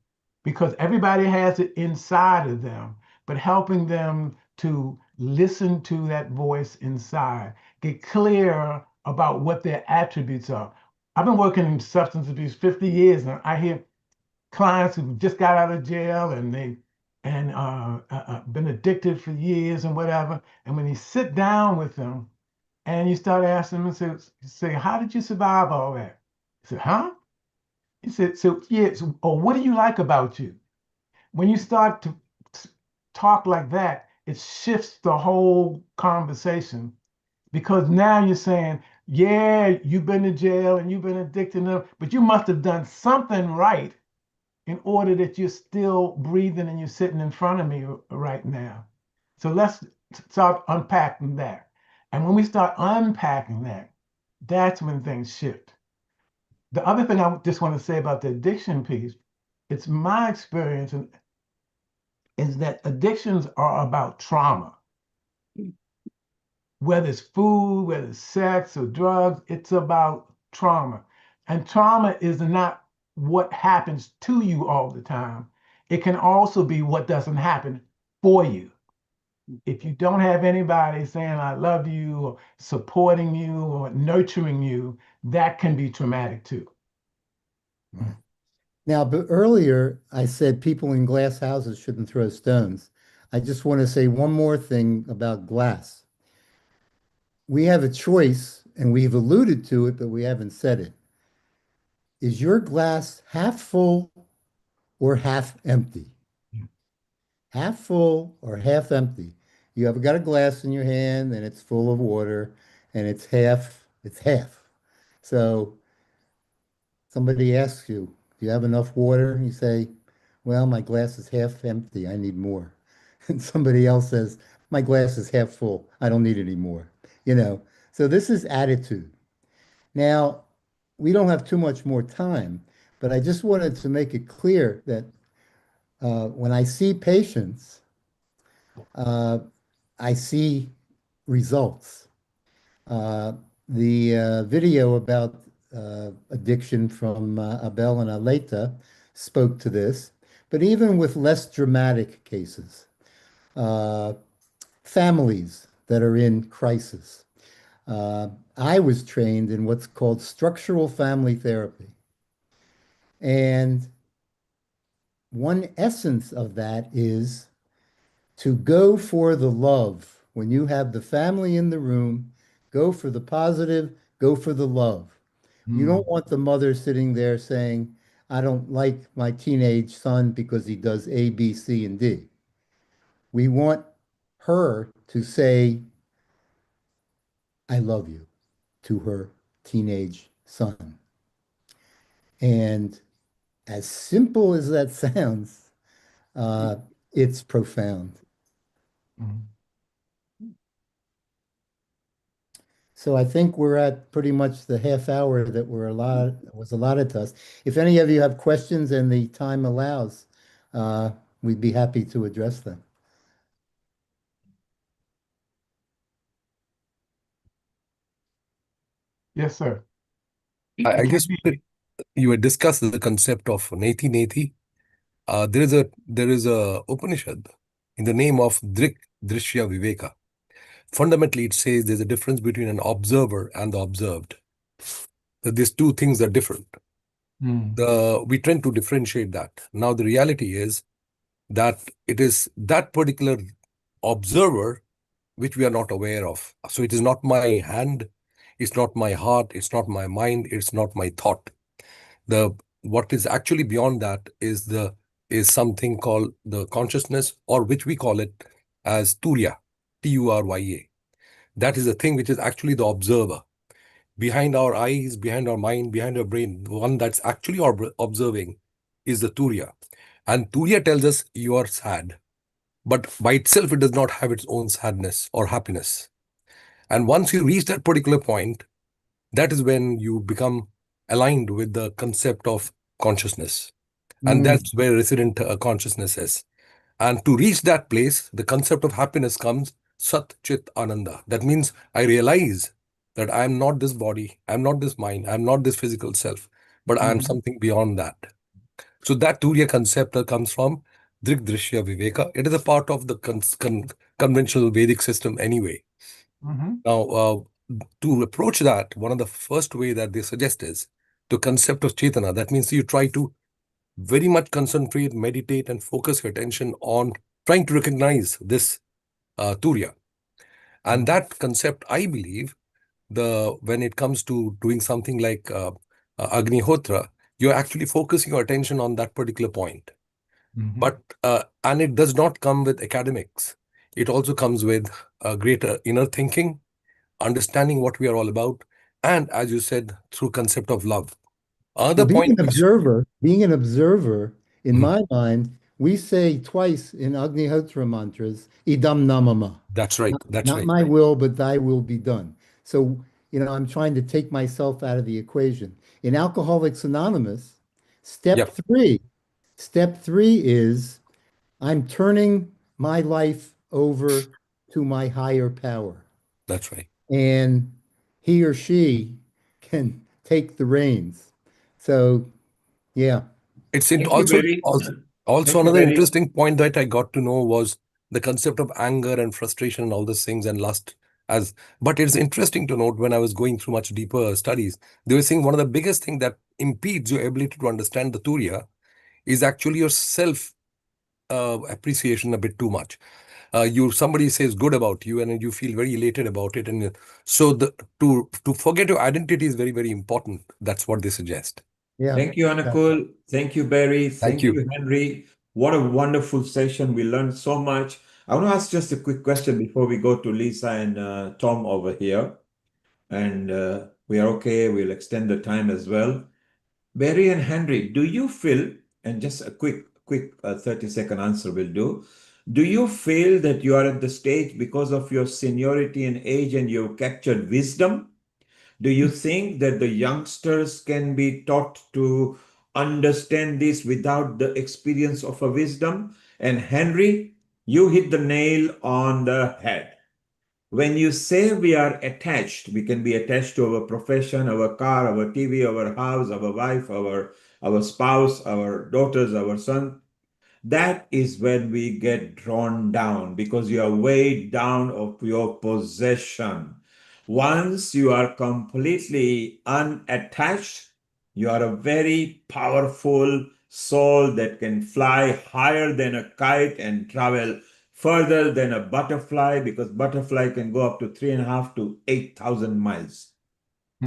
because everybody has it inside of them, but helping them to listen to that voice inside, get clear about what their attributes are. I've been working in substance abuse 50 years, and I hear clients who just got out of jail and they and been addicted for years and whatever. And when you sit down with them and you start asking them, say, how did you survive all that? He said, huh? He said, so yeah, or what do you like about you? When you start to talk like that, it shifts the whole conversation because now you're saying, yeah, you've been to jail and you've been addicted, but you must have done something right in order that you're still breathing and you're sitting in front of me right now. So let's start unpacking that. And when we start unpacking that, that's when things shift. The other thing I just want to say about the addiction piece, it's my experience is that addictions are about trauma. Whether it's food, whether it's sex or drugs, it's about trauma. And trauma is not what happens to you all the time. It can also be what doesn't happen for you. If you don't have anybody saying, I love you, or supporting you, or nurturing you, that can be traumatic too. Now, but earlier I said people in glass houses shouldn't throw stones. I just want to say one more thing about glass. We have a choice, and we've alluded to it, but we haven't said it. Is your glass half full or half empty? Half full or half empty? You have got a glass in your hand and it's full of water and it's half. So somebody asks you, do you have enough water? You say, well, my glass is half empty. I need more. And somebody else says, my glass is half full. I don't need any more. So this is attitude. Now, we don't have too much more time, but I just wanted to make it clear that when I see patients, I see results. The video about addiction from Abel and Aleta spoke to this, but even with less dramatic cases, families that are in crisis. I was trained in what's called structural family therapy. And one essence of that is to go for the love. When you have the family in the room, go for the positive, go for the love. You don't want the mother sitting there saying, I don't like my teenage son because he does A, B, C, and D. We want her to say, I love you to her teenage son. And as simple as that sounds, it's profound. So I think we're at pretty much the half hour that was allotted to us. If any of you have questions and the time allows, we'd be happy to address them. Yes, sir. I guess you had discussed the concept of Neti Neti. There is a Upanishad in the name of Drik Drishya Viveka. Fundamentally, it says there's a difference between an observer and the observed. That these two things are different. We tend to differentiate that. Now, the reality is that it is that particular observer which we are not aware of. So it is not my hand, it's not my heart, it's not my mind, it's not my thought. What is actually beyond that is something called the consciousness, or which we call it as Turya, Turya. That is the thing which is actually the observer. Behind our eyes, behind our mind, behind our brain, the one that's actually observing is the Turya. And Turya tells us you are sad. But by itself, it does not have its own sadness or happiness. And once you reach that particular point, that is when you become aligned with the concept of consciousness. And that's where resident consciousness is. And to reach that place, the concept of happiness comes Sat Chit Ananda. That means I realize that I am not this body, I am not this mind, I am not this physical self, but I am something beyond that. So that Turiya concept comes from Drik Drishya Viveka. It is a part of the conventional Vedic system anyway. Now, to approach that, one of the first way that they suggest is the concept of Chetana. That means you try to very much concentrate, meditate, and focus your attention on trying to recognize this Turiya. And that concept, I believe, when it comes to doing something like Agnihotra, you're actually focusing your attention on that particular point. But and it does not come with academics. It also comes with greater inner thinking, understanding what we are all about, and as you said, through concept of love. Other Well, point. being an observer, in my mind, we say twice in Agnihotra mantras, idam namama. That's right. That's Not right. my will, but thy will be done. So, I'm trying to take myself out of the equation. In Alcoholics Anonymous, step three is I'm turning my life over to my higher power. That's right. And he or she can take the reins. So, yeah. It's Thank you, also Barry. also Thank you, another Barry. interesting point that I got to know was the concept of anger and frustration and all these things and lust. But it's interesting to note, when I was going through much deeper studies, they were saying one of the biggest thing that impedes your ability to understand the Turiya is actually your self appreciation a bit too much. Somebody says good about you and you feel very elated about it, and so to forget your identity is very, very important. That's what they suggest. Yeah. Thank you, Anakul. Thank you, Barry. Thank you, Henry. What a wonderful session. We learned so much. I want to ask just a quick question before we go to Lisa and Tom over here. And we are okay. We'll extend the time as well. Barry and Henry, do you feel, and just a quick 30-second answer will do. Do you feel that you are at the stage because of your seniority and age and you've captured wisdom? Do you think that the youngsters can be taught to understand this without the experience of a wisdom? And Henry, you hit the nail on the head. When you say we are attached, we can be attached to our profession, our car, our TV, our house, our wife, our spouse, our daughters, our son. That is when we get drawn down because you are weighed down of your possession. Once you are completely unattached, you are a very powerful soul that can fly higher than a kite and travel further than a butterfly, because butterfly can go up to 3.5 to 8,000 miles.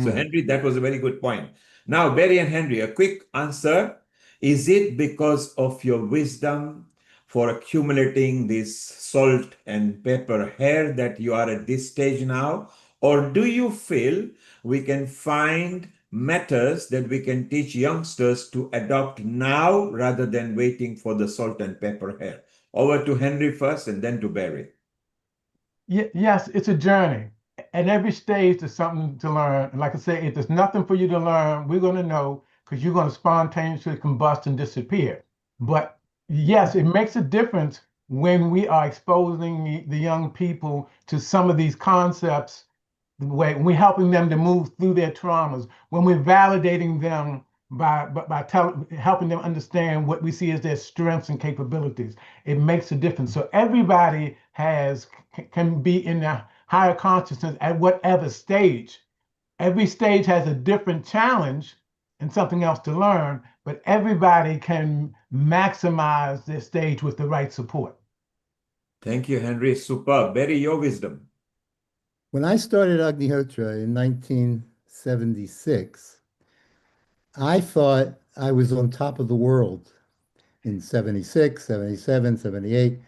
So Henry, that was a very good point. Now, Barry and Henry, a quick answer. Is it because of your wisdom for accumulating this salt and pepper hair that you are at this stage now? Or do you feel we can find methods that we can teach youngsters to adopt now rather than waiting for the salt and pepper hair? Over to Henry first and then to Barry. Yes, it's a journey. At every stage, there's something to learn. And like I say, if there's nothing for you to learn, we're going to know, because you're going to spontaneously combust and disappear. But yes, it makes a difference when we are exposing the young people to some of these concepts, when we're helping them to move through their traumas, when we're validating them by helping them understand what we see as their strengths and capabilities. It makes a difference. So everybody can be in a higher consciousness at whatever stage. Every stage has a different challenge and something else to learn, but everybody can maximize their stage with the right support. Thank you, Henry. Superb. Barry, your wisdom. When I started Agnihotra in 1976, I thought I was on top of the world in 76, 77, 78.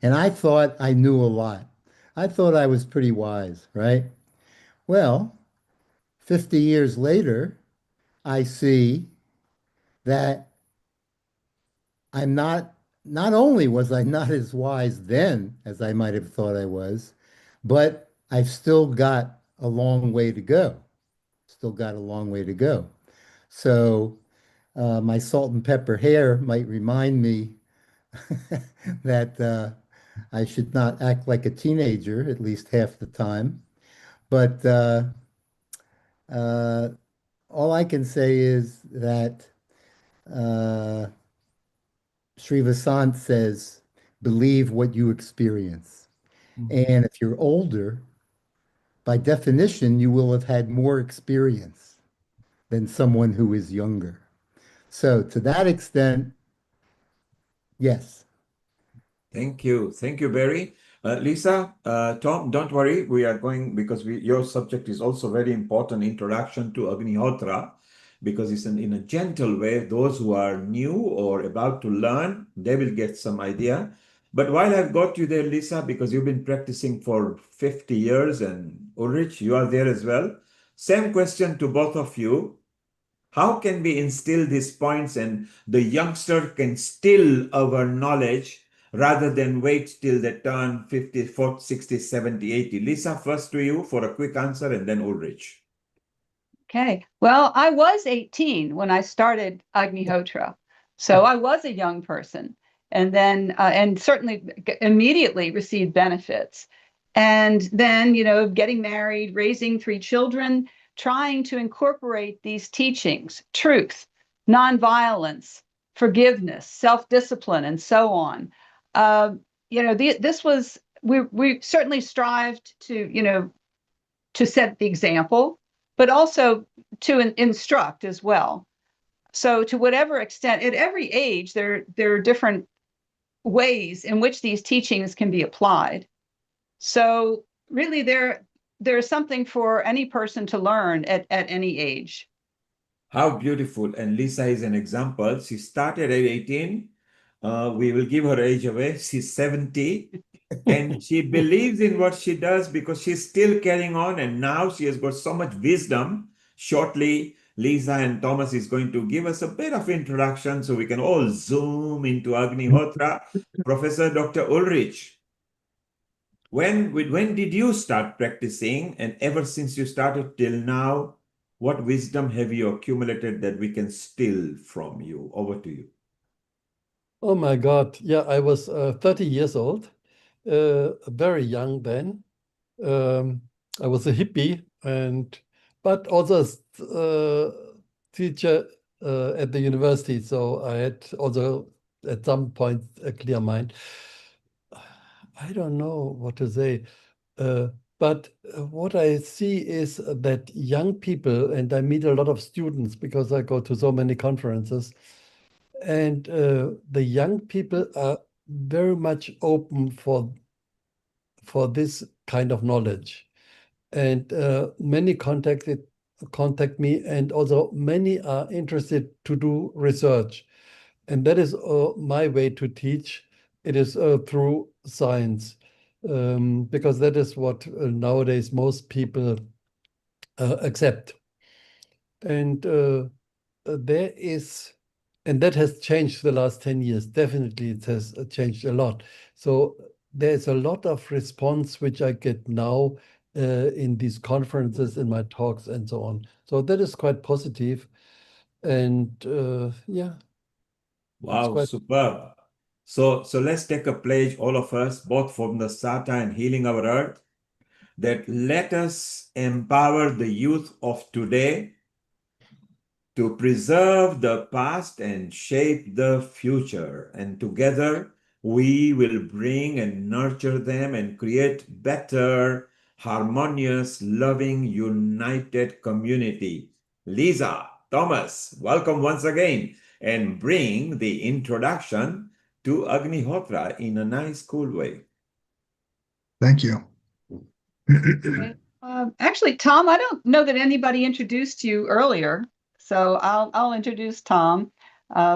And I thought I knew a lot. I thought I was pretty wise, right? Well, 50 years later, I see that not only was I not as wise then as I might have thought I was, but I've still got a long way to go. Still got a long way to go. So my salt and pepper hair might remind me that I should not act like a teenager at least half the time. But all I can say is that Sri Vasant says, believe what you experience. And if you're older, by definition, you will have had more experience than someone who is younger. So to that extent, yes. Thank you. Thank you, Barry. Lisa, Tom, don't worry. We are going because your subject is also very important, introduction to Agnihotra, because it's in a gentle way. Those who are new or about to learn, they will get some idea. But while I've got you there, Lisa, because you've been practicing for 50 years, and Ulrich, you are there as well. Same question to both of you. How can we instill these points and the youngster can still our knowledge rather than wait till they turn 50, 40, 60, 70, 80? Lisa, first to you for a quick answer, and then Ulrich. Okay. Well, I was 18 when I started Agnihotra. So I was a young person, and then and certainly immediately received benefits. And then, getting married, raising 3 children, trying to incorporate these teachings, truth, nonviolence, forgiveness, self-discipline, and so on. This was, we certainly strived to set the example, but also to instruct as well. So to whatever extent, at every age, there are different ways in which these teachings can be applied. So really there's something for any person to learn at any age. How beautiful. And Lisa is an example. She started at 18. We will give her age away. She's 70. And she believes in what she does because she's still carrying on. And now she has got so much wisdom. Shortly, Lisa and Thomas is going to give us a bit of introduction so we can all zoom into Agnihotra. Professor Dr. Ulrich, when did you start practicing? And ever since you started till now, what wisdom have you accumulated that we can steal from you? Over to you. Oh my God. Yeah, I was 30 years old, very young then. I was a hippie, but also a teacher at the university. So I had also at some point a clear mind. I don't know what to say. But what I see is that young people, and I meet a lot of students because I go to so many conferences, and the young people are very much open for this kind of knowledge. And many contact me, and also many are interested to do research. And that is my way to teach. It is through science, because that is what nowadays most people accept. And there is, and that has changed the last 10 years. Definitely, it has changed a lot. So there's a lot of response which I get now in these conferences, in my talks, and so on. So that is quite positive. And yeah. Wow, superb. So let's take a pledge, all of us, both from the Sata and Healing Our Earth, that let us empower the youth of today to preserve the past and shape the future. And together we will bring and nurture them and create better, harmonious, loving, united community. Lisa, Thomas, welcome once again, and bring the introduction to Agnihotra in a nice, cool way. Thank you. Actually, Tom, I don't know that anybody introduced you earlier, so I'll introduce Tom.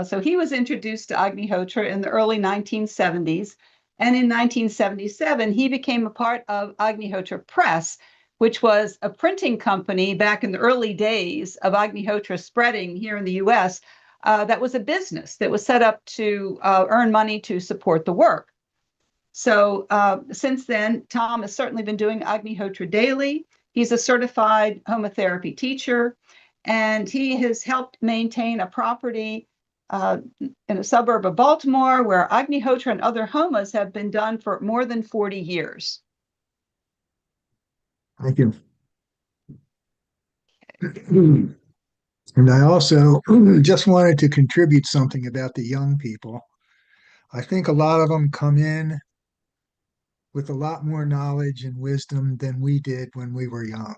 So he was introduced to Agnihotra in the early 1970s, and in 1977 he became a part of Agnihotra Press, which was a printing company back in the early days of Agnihotra spreading here in the U.S. That was a business that was set up to earn money to support the work. So since then, Tom has certainly been doing Agnihotra daily. He's a certified homotherapy teacher, and he has helped maintain a property in a suburb of Baltimore where Agnihotra and other homas have been done for more than 40 years. Thank you. And I also just wanted to contribute something about the young people. I think a lot of them come in with a lot more knowledge and wisdom than we did when we were young.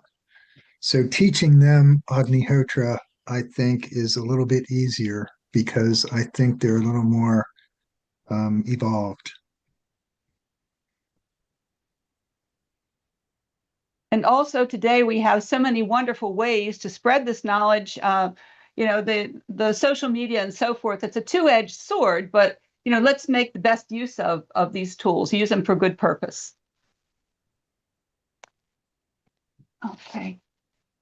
So teaching them Agnihotra, I think, is a little bit easier because I think they're a little more evolved. And also today we have so many wonderful ways to spread this knowledge. The social media and so forth. It's a two-edged sword, but let's make the best use of these tools. Use them for good purpose. Okay.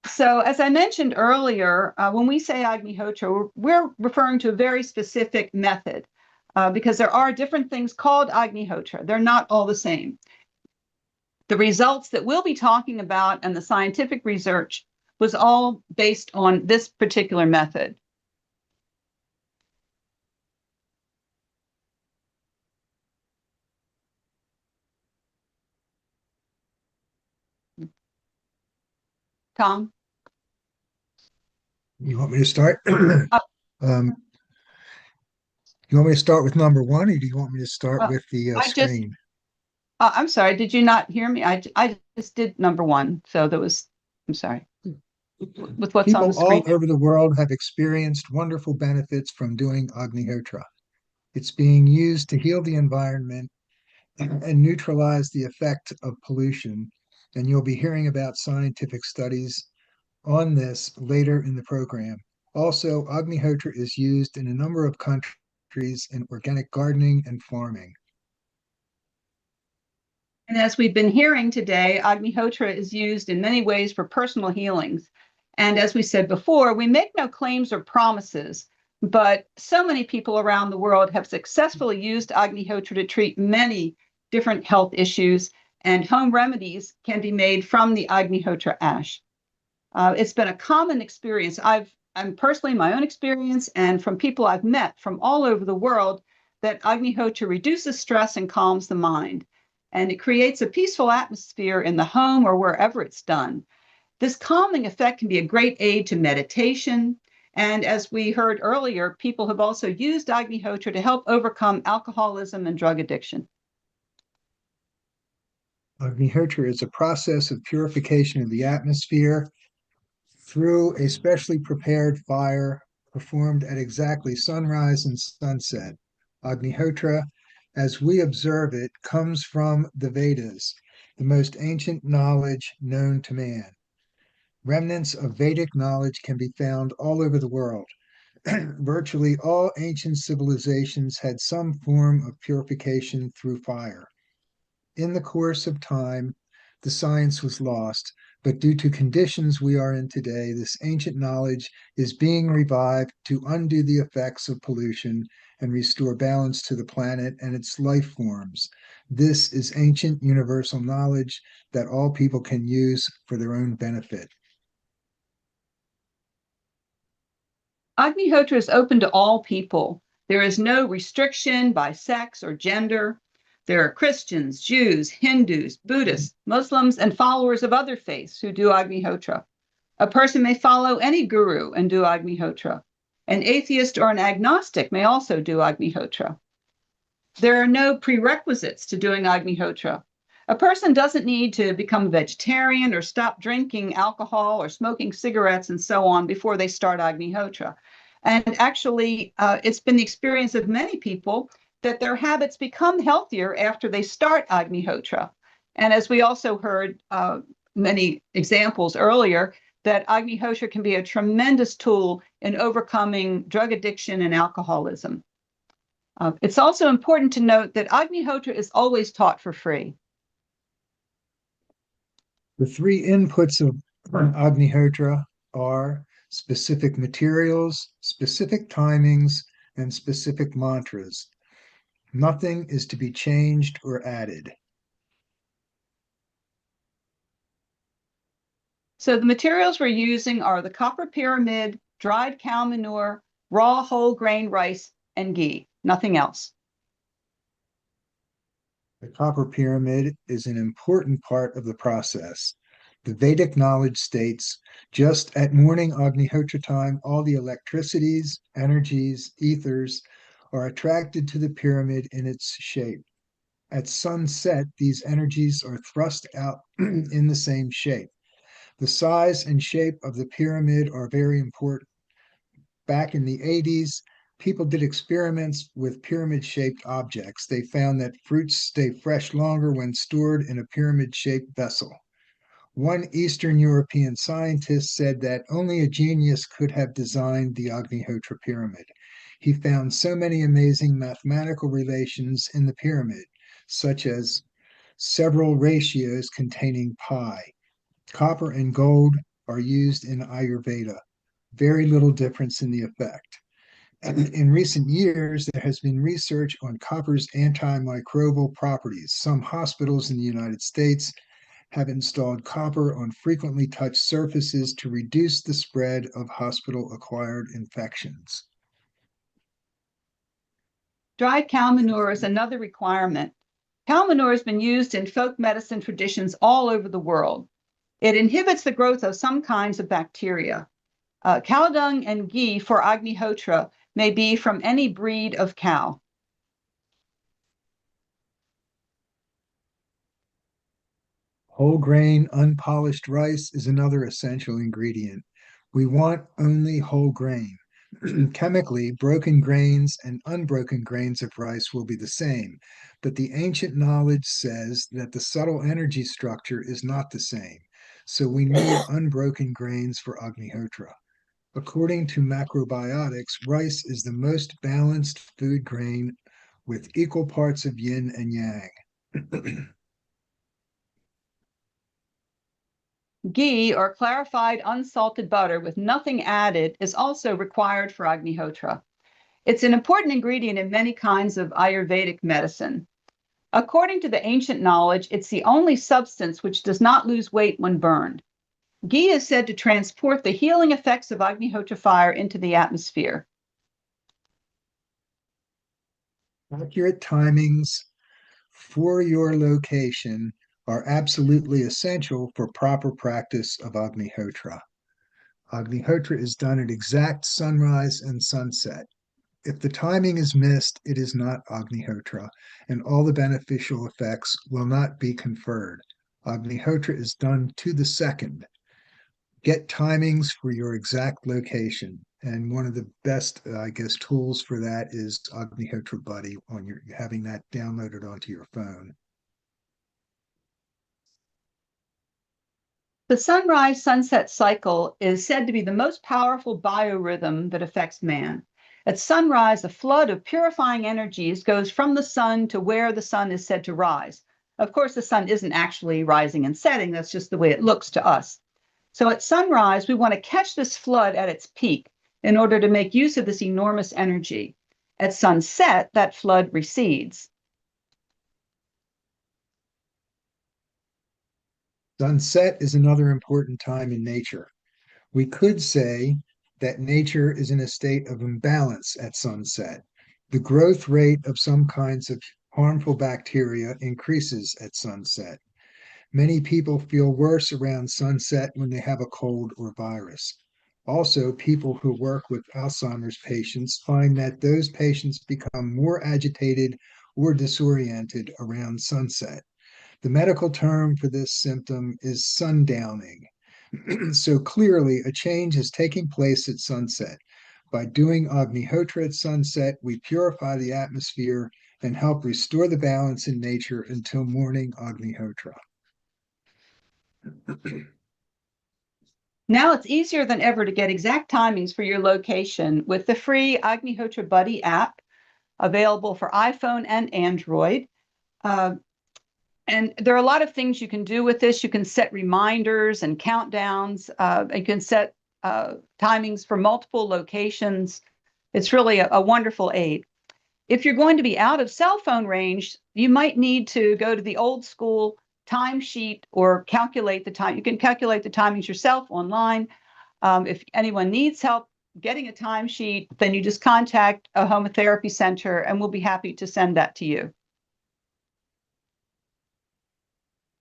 So as I mentioned earlier, when we say Agnihotra, we're referring to a very specific method because there are different things called Agnihotra. They're not all the same. The results that we'll be talking about and the scientific research was all based on this particular method. Tom? You want me to start? You want me to start with number one, or do you want me to start with the screen? I'm sorry, did you not hear me? I just did number one, so I'm sorry. With what's on the screen. People all over the world have experienced wonderful benefits from doing Agnihotra. It's being used to heal the environment and neutralize the effect of pollution. And you'll be hearing about scientific studies on this later in the program. Also, Agnihotra is used in a number of countries in organic gardening and farming. And as we've been hearing today, Agnihotra is used in many ways for personal healings. And as we said before, we make no claims or promises, but so many people around the world have successfully used Agnihotra to treat many different health issues, and home remedies can be made from the Agnihotra ash. It's been a common experience. I'm personally my own experience, and from people I've met from all over the world, that Agnihotra reduces stress and calms the mind. And it creates a peaceful atmosphere in the home or wherever it's done. This calming effect can be a great aid to meditation. And as we heard earlier, people have also used Agnihotra to help overcome alcoholism and drug addiction. Agnihotra is a process of purification of the atmosphere through a specially prepared fire performed at exactly sunrise and sunset. Agnihotra, as we observe it, comes from the Vedas, the most ancient knowledge known to man. Remnants of Vedic knowledge can be found all over the world. Virtually all ancient civilizations had some form of purification through fire. In the course of time, the science was lost, but due to conditions we are in today, this ancient knowledge is being revived to undo the effects of pollution and restore balance to the planet and its life forms. This is ancient universal knowledge that all people can use for their own benefit. Agnihotra is open to all people. There is no restriction by sex or gender. There are Christians, Jews, Hindus, Buddhists, Muslims, and followers of other faiths who do Agnihotra. A person may follow any guru and do Agnihotra. An atheist or an agnostic may also do Agnihotra. There are no prerequisites to doing Agnihotra. A person doesn't need to become a vegetarian or stop drinking alcohol or smoking cigarettes and so on before they start Agnihotra. And actually, it's been the experience of many people that their habits become healthier after they start Agnihotra. And as we also heard many examples earlier, that Agnihotra can be a tremendous tool in overcoming drug addiction and alcoholism. It's also important to note that Agnihotra is always taught for free. The three inputs of Agnihotra are specific materials, specific timings, and specific mantras. Nothing is to be changed or added. So the materials we're using are the copper pyramid, dried cow manure, raw whole grain rice, and ghee, nothing else. The copper pyramid is an important part of the process. The Vedic knowledge states, just at morning Agnihotra time, all the electricities, energies, ethers are attracted to the pyramid in its shape. At sunset, these energies are thrust out in the same shape. The size and shape of the pyramid are very important. Back in the 80s, people did experiments with pyramid-shaped objects. They found that fruits stay fresh longer when stored in a pyramid-shaped vessel. One Eastern European scientist said that only a genius could have designed the Agnihotra pyramid. He found so many amazing mathematical relations in the pyramid, such as several ratios containing pi. Copper and gold are used in Ayurveda. Very little difference in the effect. In recent years, there has been research on copper's antimicrobial properties. Some hospitals in the United States have installed copper on frequently touched surfaces to reduce the spread of hospital-acquired infections. Dried cow manure is another requirement. Cow manure has been used in folk medicine traditions all over the world. It inhibits the growth of some kinds of bacteria. Cow dung and ghee for Agnihotra may be from any breed of cow. Whole grain, unpolished rice is another essential ingredient. We want only whole grain. Chemically, broken grains and unbroken grains of rice will be the same, but the ancient knowledge says that the subtle energy structure is not the same, so we need unbroken grains for Agnihotra. According to macrobiotics, rice is the most balanced food grain with equal parts of yin and yang. Ghee, or clarified unsalted butter with nothing added, is also required for Agnihotra. It's an important ingredient in many kinds of Ayurvedic medicine. According to the ancient knowledge, it's the only substance which does not lose weight when burned. Ghee is said to transport the healing effects of Agnihotra fire into the atmosphere. Accurate timings for your location are absolutely essential for proper practice of Agnihotra. Agnihotra is done at exact sunrise and sunset. If the timing is missed, it is not Agnihotra, and all the beneficial effects will not be conferred. Agnihotra is done to the second. Get timings for your exact location. And one of the best, tools for that is Agnihotra Buddy on your having that downloaded onto your phone. The sunrise-sunset cycle is said to be the most powerful biorhythm that affects man. At sunrise, a flood of purifying energies goes from the sun to where the sun is said to rise. Of course, the sun isn't actually rising and setting. That's just the way it looks to us. So at sunrise, we want to catch this flood at its peak in order to make use of this enormous energy. At sunset, that flood recedes. Sunset is another important time in nature. We could say that nature is in a state of imbalance at sunset. The growth rate of some kinds of harmful bacteria increases at sunset. Many people feel worse around sunset when they have a cold or virus. Also, people who work with Alzheimer's patients find that those patients become more agitated or disoriented around sunset. The medical term for this symptom is sundowning. So clearly, a change is taking place at sunset. By doing Agnihotra at sunset, we purify the atmosphere and help restore the balance in nature until morning Agnihotra. Now it's easier than ever to get exact timings for your location with the free Agnihotra Buddy app available for iPhone and Android. And there are a lot of things you can do with this. You can set reminders and countdowns. You can set timings for multiple locations. It's really a wonderful aid. If you're going to be out of cell phone range, you might need to go to the old school timesheet or calculate the time. You can calculate the timings yourself online. If anyone needs help getting a timesheet, then you just contact a homotherapy center and we'll be happy to send that to you.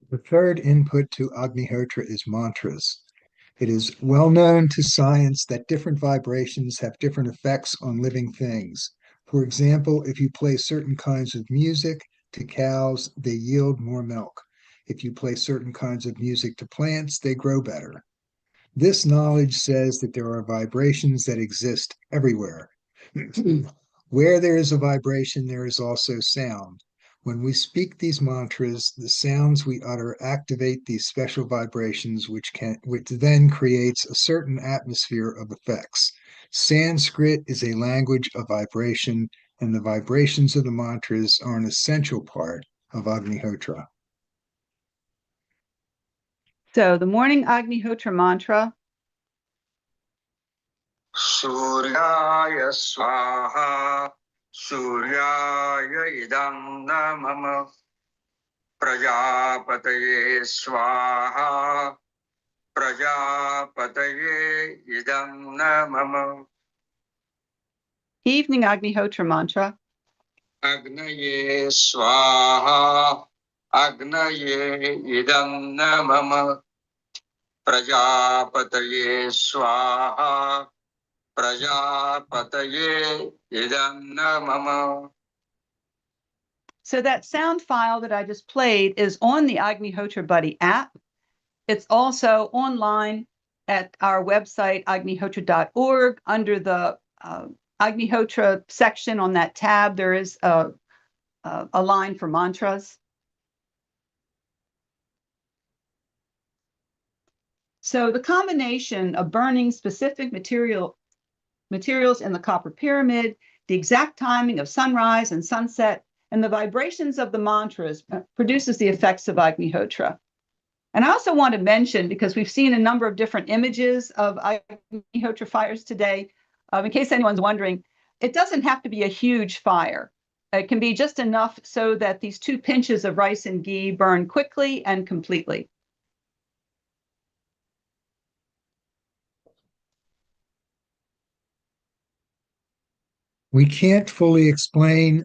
The third input to Agnihotra is mantras. It is well known to science that different vibrations have different effects on living things. For example, if you play certain kinds of music to cows, they yield more milk. If you play certain kinds of music to plants, they grow better. This knowledge says that there are vibrations that exist everywhere. Where there is a vibration, there is also sound. When we speak these mantras, the sounds we utter activate these special vibrations, which then creates a certain atmosphere of effects. Sanskrit is a language of vibration, and the vibrations of the mantras are an essential part of Agnihotra. So the morning Agnihotra mantra. Suryaya swaha, Suryaya idam namam, Prajapataye swaha, Prajapataye idam namam. Evening Agnihotra mantra. Agnaye swaha, Agnaye idam namam, Prajapataye swaha, Prajapataye idam namam. So that sound file that I just played is on the Agnihotra Buddy app. It's also online at our website, agnihotra.org. Under the Agnihotra section on that tab, there is a line for mantras. So the combination of burning specific materials in the copper pyramid, the exact timing of sunrise and sunset, and the vibrations of the mantras produces the effects of Agnihotra. And I also want to mention, because we've seen a number of different images of Agnihotra fires today, in case anyone's wondering, it doesn't have to be a huge fire. It can be just enough so that these 2 pinches of rice and ghee burn quickly and completely. We can't fully explain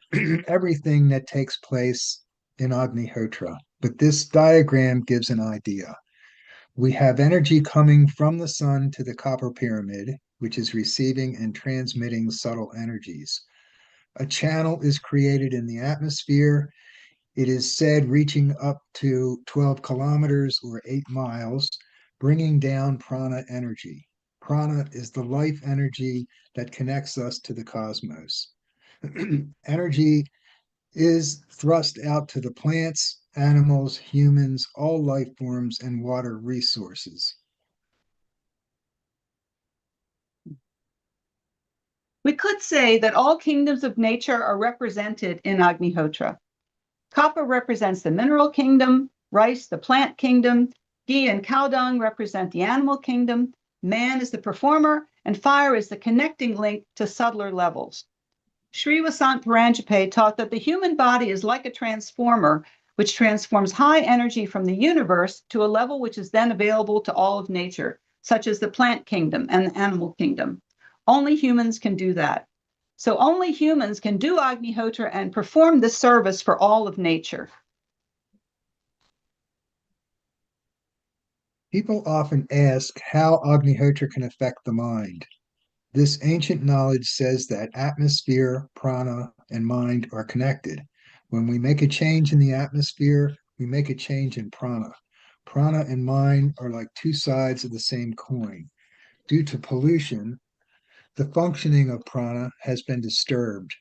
everything that takes place in Agnihotra, but this diagram gives an idea. We have energy coming from the sun to the copper pyramid, which is receiving and transmitting subtle energies. A channel is created in the atmosphere. It is said reaching up to 12 kilometers or 8 miles, bringing down prana energy. Prana is the life energy that connects us to the cosmos. Energy is thrust out to the plants, animals, humans, all life forms, and water resources. We could say that all kingdoms of nature are represented in Agnihotra. Copper represents the mineral kingdom, rice the plant kingdom, ghee and cow dung represent the animal kingdom, man is the performer, and fire is the connecting link to subtler levels. Sri Vasant Paranjape taught that the human body is like a transformer, which transforms high energy from the universe to a level which is then available to all of nature, such as the plant kingdom and the animal kingdom. Only humans can do that. So only humans can do Agnihotra and perform this service for all of nature. People often ask how Agnihotra can affect the mind. This ancient knowledge says that atmosphere, prana, and mind are connected. When we make a change in the atmosphere, we make a change in prana. Prana and mind are like 2 sides of the same coin. Due to pollution, the functioning of prana has been disturbed.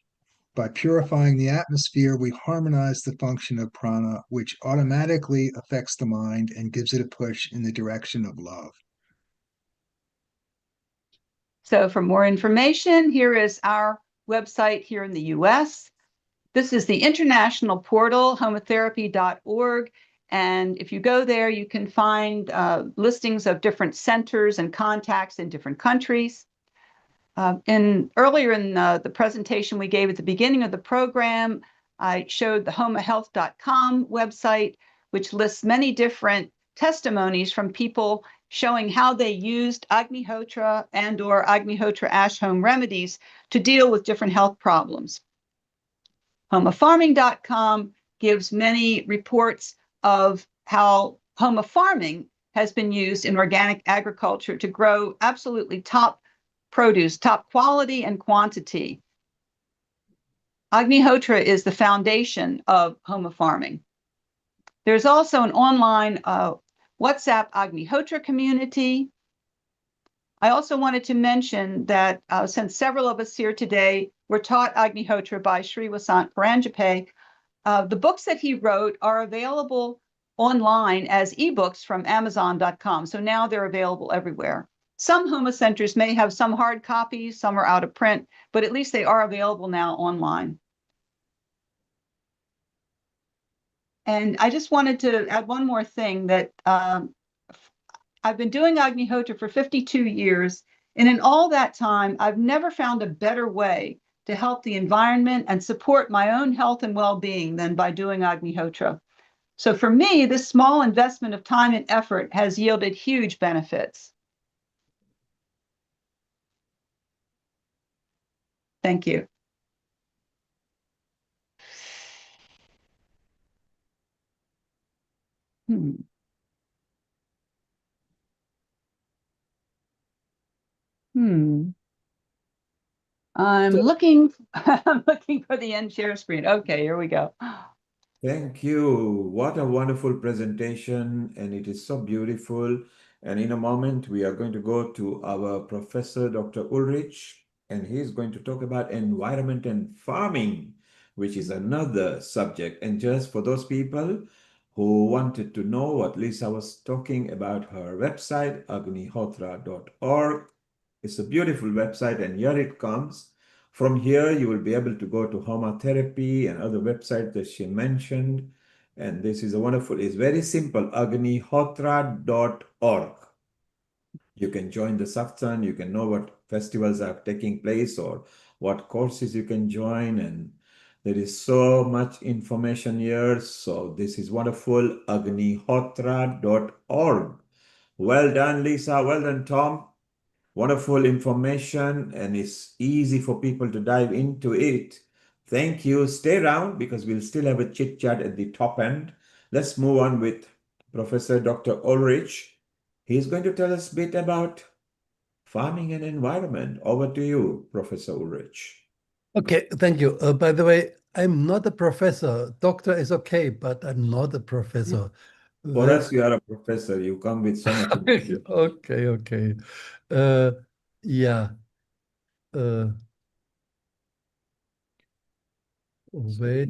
By purifying the atmosphere, we harmonize the function of prana, which automatically affects the mind and gives it a push in the direction of love. So for more information, here is our website here in the US. This is the international portal, homotherapy.org. And if you go there, you can find listings of different centers and contacts in different countries. Earlier in the presentation we gave at the beginning of the program, I showed the homahealth.com website, which lists many different testimonies from people showing how they used Agnihotra and or Agnihotra ash home remedies to deal with different health problems. Homafarming.com gives many reports of how Homa farming has been used in organic agriculture to grow absolutely top produce, top quality and quantity. Agnihotra is the foundation of Homa farming. There's also an online WhatsApp Agnihotra community. I also wanted to mention that since several of us here today were taught Agnihotra by Sri Vasant Paranjape, the books that he wrote are available online as ebooks from Amazon.com. So now they're available everywhere. Some Homa centers may have some hard copies, some are out of print, but at least they are available now online. And I just wanted to add one more thing, that I've been doing Agnihotra for 52 years, and in all that time, I've never found a better way to help the environment and support my own health and well-being than by doing Agnihotra. So for me, this small investment of time and effort has yielded huge benefits. Thank you. I'm looking for the end share screen. Okay, here we go. Thank you. What a wonderful presentation, and it is so beautiful. And in a moment, we are going to go to our professor, Dr. Ulrich, and he's going to talk about environment and farming, which is another subject. And just for those people who wanted to know what Lisa was talking about, her website, agnihotra.org. It's a beautiful website, and here it comes. From here, you will be able to go to Homa Therapy and other websites that she mentioned. And this is a wonderful, it's very simple, agnihotra.org. You can join the satsang, you can know what festivals are taking place or what courses you can join. And there is so much information here. So this is wonderful, agnihotra.org. Well done, Lisa. Well done, Tom. Wonderful information, and it's easy for people to dive into it. Thank you. Stay around because we'll still have a chit chat at the top end. Let's move on with Professor Dr. Ulrich. He's going to tell us a bit about farming and environment. Over to you, Professor Ulrich. Okay, thank you. By the way, I'm not a professor. Doctor is okay, but I'm not a professor. For us, you are a professor. You come with so much information. Okay. Yeah. Wait.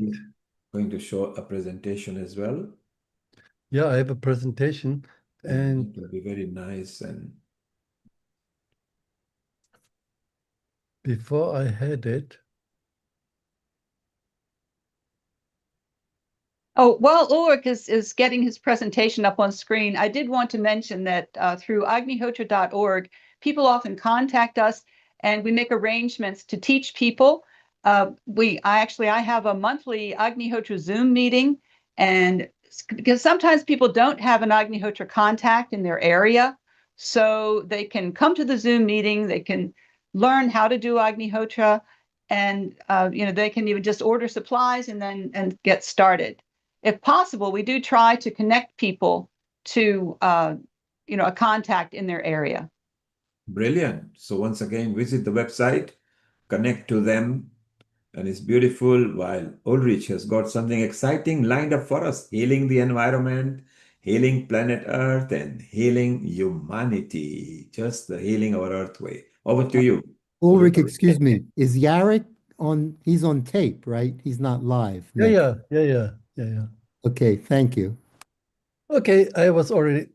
Going to show a presentation as well. Yeah, I have a presentation, and it will be very nice. And before I had it, oh, while Ulrich is getting his presentation up on screen, I did want to mention that through agnihotra.org, people often contact us and we make arrangements to teach people. I have a monthly Agnihotra Zoom meeting, and because sometimes people don't have an Agnihotra contact in their area, so they can come to the Zoom meeting, they can learn how to do Agnihotra, and they can even just order supplies and get started. If possible, we do try to connect people to a contact in their area. Brilliant. So once again, visit the website, connect to them, and it's beautiful. While Ulrich has got something exciting lined up for us, healing the environment, healing planet Earth, and healing humanity, just the healing our Earth way. Over to you. Ulrich, excuse me, is Yarek on? He's on tape, right? He's not live. Nick. Yeah. Okay, thank you. Okay, I was already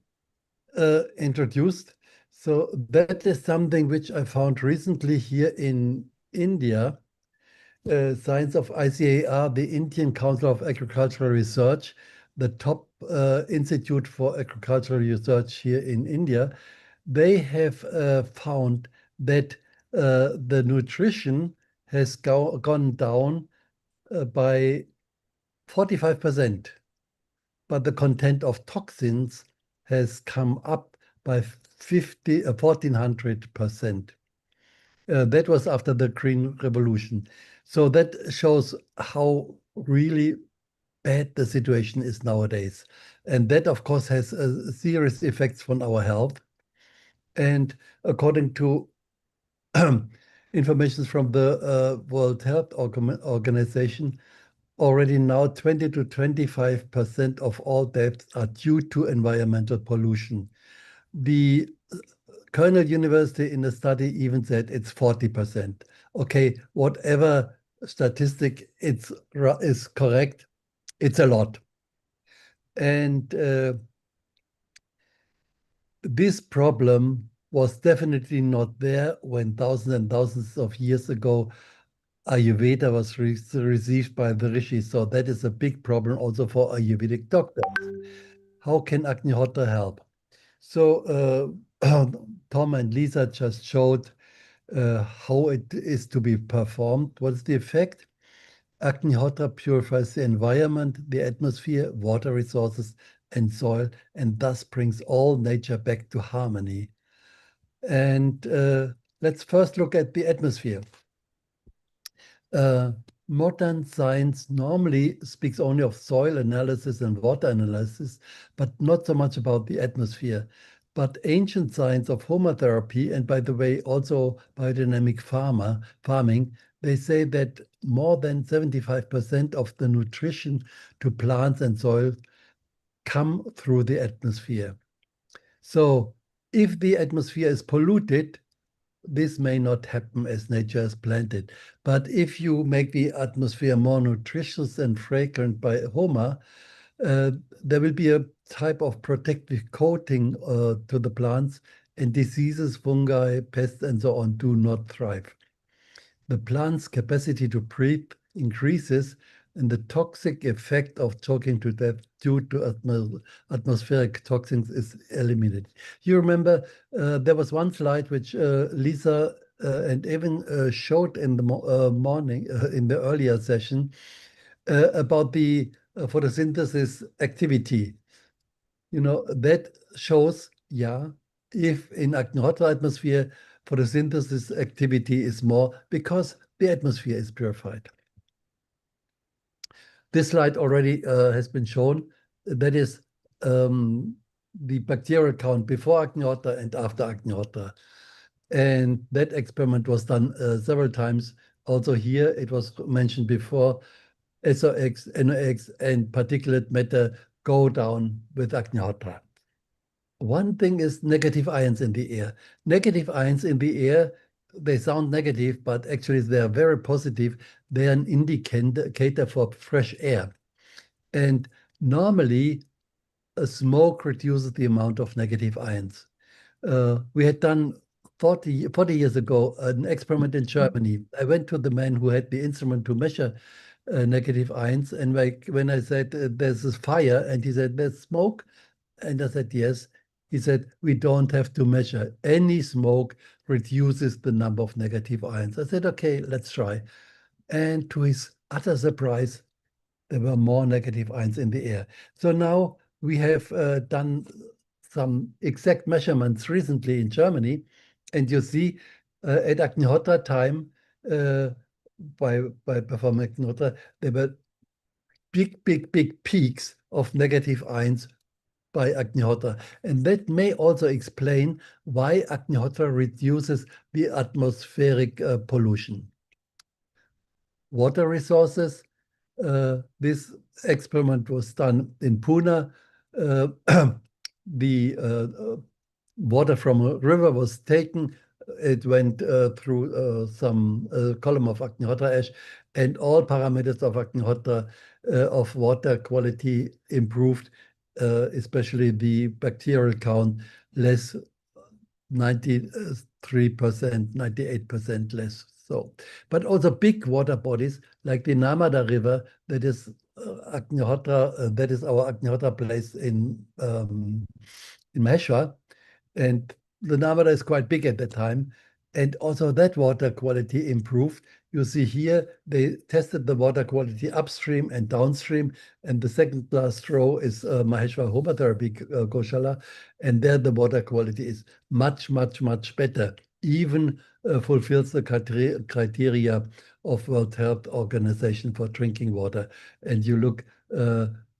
introduced. So that is something which I found recently here in India. Science of ICAR, the Indian Council of Agricultural Research, the top institute for agricultural research here in India, they have found that the nutrition has gone down by 45%, but the content of toxins has come up by 1,400%. That was after the Green Revolution. So that shows how really bad the situation is nowadays. And that, of course, has serious effects on our health. And according to information from the World Health Organization, already now 20 to 25% of all deaths are due to environmental pollution. The Cornell University in a study even said it's 40%. Okay, whatever statistic is correct, it's a lot. And this problem was definitely not there when thousands and thousands of years ago Ayurveda was received by the rishis. So that is a big problem also for Ayurvedic doctors. How can Agnihotra help? So Tom and Lisa just showed how it is to be performed. What is the effect? Agnihotra purifies the environment, the atmosphere, water resources, and soil, and thus brings all nature back to harmony. And let's first look at the atmosphere. Modern science normally speaks only of soil analysis and water analysis, but not so much about the atmosphere. But ancient science of homotherapy, and by the way, also biodynamic farming, they say that more than 75% of the nutrition to plants and soil come through the atmosphere. So if the atmosphere is polluted, this may not happen as nature has planned it. But if you make the atmosphere more nutritious and fragrant by Homa, there will be a type of protective coating to the plants, and diseases, fungi, pests, and so on do not thrive. The plant's capacity to breathe increases, and the toxic effect of choking to death due to atmospheric toxins is eliminated. You remember there was one slide which Lisa and Evan showed in the morning, in the earlier session, about the photosynthesis activity. You know, that shows, yeah, if in Agnihotra atmosphere, photosynthesis activity is more because the atmosphere is purified. This slide already has been shown. That is the bacterial count before Agnihotra and after Agnihotra. And that experiment was done several times. Also here, it was mentioned before, SOx, NOx, and particulate matter go down with Agnihotra. One thing is negative ions in the air. Negative ions in the air, they sound negative, but actually they are very positive. They are an indicator for fresh air. And normally, a smoke reduces the amount of negative ions. We had done 40 years ago an experiment in Germany. I went to the man who had the instrument to measure negative ions. And when I said, there's this fire, and he said, there's smoke. And I said, yes. He said, we don't have to measure. Any smoke reduces the number of negative ions. I said, okay, let's try. And to his utter surprise, there were more negative ions in the air. So now we have done some exact measurements recently in Germany. And you see at Agnihotra time, by performing Agnihotra, there were big peaks of negative ions by Agnihotra. And that may also explain why Agnihotra reduces the atmospheric pollution. Water resources. This experiment was done in Pune. The water from a river was taken. It went through some column of Agnihotra ash, and all parameters of Agnihotra of water quality improved, especially the bacterial count, less 93%, 98% less. So, but also big water bodies like the Narmada River, that is Agnihotra, that is our Agnihotra place in Maheshwar, and the Narmada is quite big at the time, and also that water quality improved. You see here, they tested the water quality upstream and downstream, and the second last row is Maheshwar Homotherapy Goshala, and there the water quality is much better, even fulfills the criteria of World Health Organization for drinking water. And you look,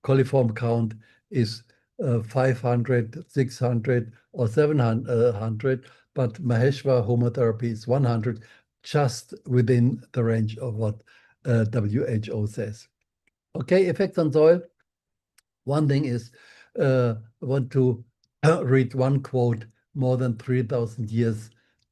coliform count is 500, 600, or 700, but Maheshwar Homotherapy is 100, just within the range of what WHO says. Okay, effects on soil. One thing is, I want to read one quote more than 3,000 years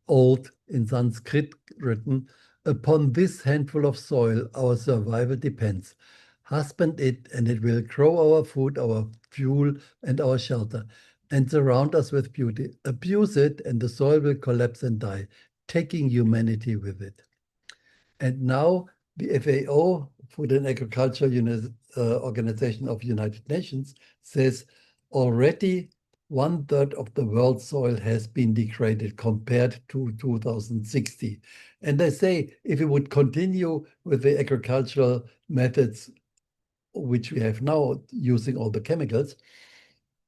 old in Sanskrit written. Upon this handful of soil, our survival depends. Husband it, and it will grow our food, our fuel, and our shelter, and surround us with beauty. Abuse it, and the soil will collapse and die, taking humanity with it. And now the FAO, Food and Agriculture Organization of United Nations, says already 1/3 of the world's soil has been degraded compared to 2060. And they say if we would continue with the agricultural methods which we have now, using all the chemicals,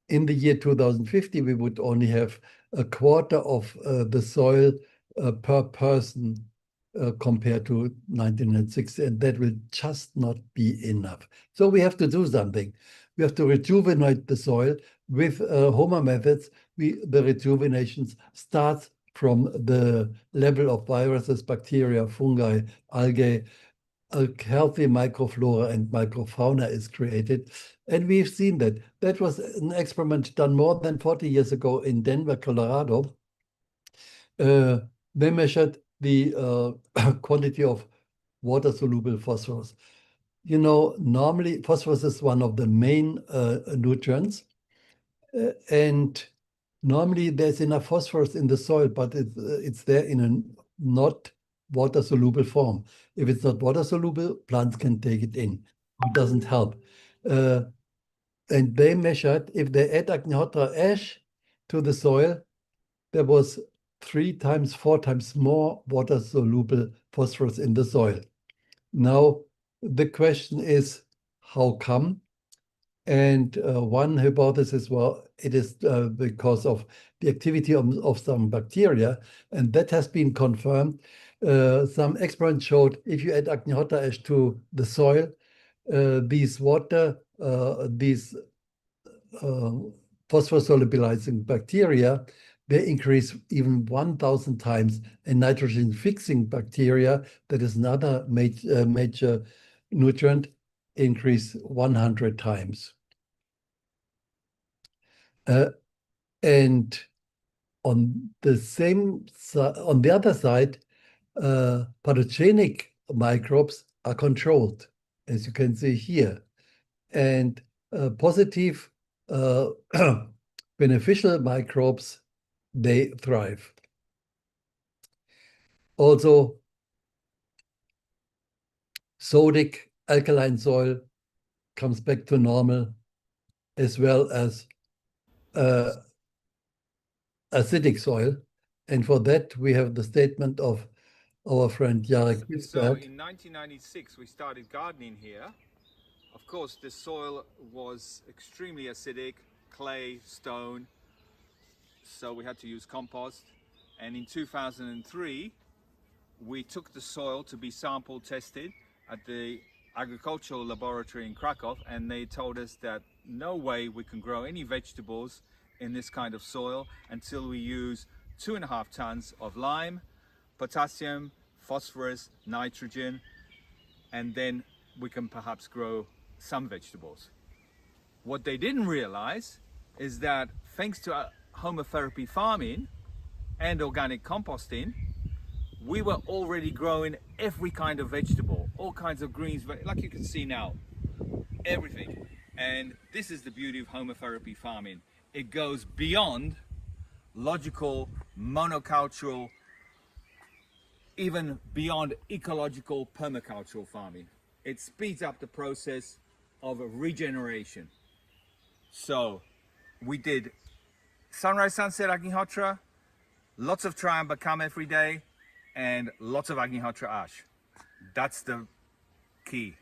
in the year 2050, we would only have 1/4 of the soil per person compared to 1960, and that will just not be enough. So we have to do something. We have to rejuvenate the soil with HOMA methods. The rejuvenation starts from the level of viruses, bacteria, fungi, algae. A healthy microflora and microfauna is created. And we've seen that. That was an experiment done more than 40 years ago in Denver, Colorado. They measured the quantity of water-soluble phosphorus. You know, normally phosphorus is one of the main nutrients. And normally there's enough phosphorus in the soil, but it's there in a not water-soluble form. If it's not water-soluble, plants can take it in. It doesn't help. And they measured, if they add Agnihotra ash to the soil, there was 3 times, 4 times more water-soluble phosphorus in the soil. Now, the question is, how come? And one hypothesis, well, it is because of the activity of some bacteria, and that has been confirmed. Some experiments showed if you add Agnihotra ash to the soil, these phosphorus-solubilizing bacteria, they increase even 1,000 times, and nitrogen-fixing bacteria, that is another major nutrient, increase 100 times. And on the other side, pathogenic microbes are controlled, as you can see here. And positive beneficial microbes, they thrive. Also, sodic alkaline soil comes back to normal, as well as acidic soil. And for that, we have the statement of our friend Jarek So Bisberg. in 1996, we started gardening here. Of course, the soil was extremely acidic, clay, stone, so we had to use compost. And in 2003, we took the soil to be sample tested at the agricultural laboratory in Krakow, and they told us that no way we can grow any vegetables in this kind of soil until we use 2.5 tons of lime, potassium, phosphorus, nitrogen, and then we can perhaps grow some vegetables. What they didn't realize is that thanks to homotherapy farming and organic composting, we were already growing every kind of vegetable, all kinds of greens, like you can see now, everything. And this is the beauty of homotherapy farming. It goes beyond logical, monocultural, even beyond ecological permacultural farming. It speeds up the process of regeneration. So we did sunrise, sunset Agnihotra, lots of Triambacum every day, and lots of Agnihotra ash. That's the key.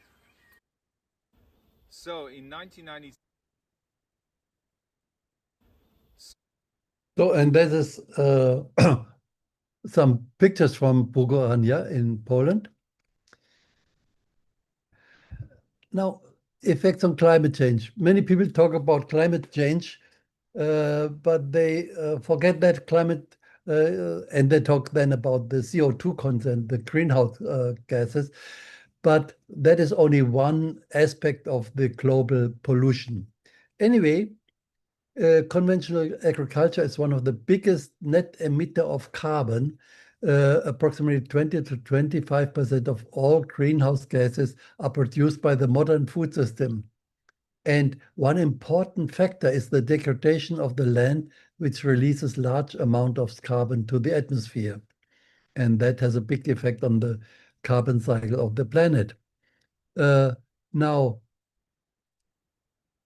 So in 1990. So, and that is some pictures from Bugorania in Poland. Now, effects on climate change. Many people talk about climate change, but they forget that climate, and they talk then about the CO2 content, the greenhouse gases. But that is only one aspect of the global pollution. Anyway, conventional agriculture is one of the biggest net emitter of carbon. Approximately 20 to 25% of all greenhouse gases are produced by the modern food system. And one important factor is the degradation of the land, which releases large amount of carbon to the atmosphere. And that has a big effect on the carbon cycle of the planet. Now,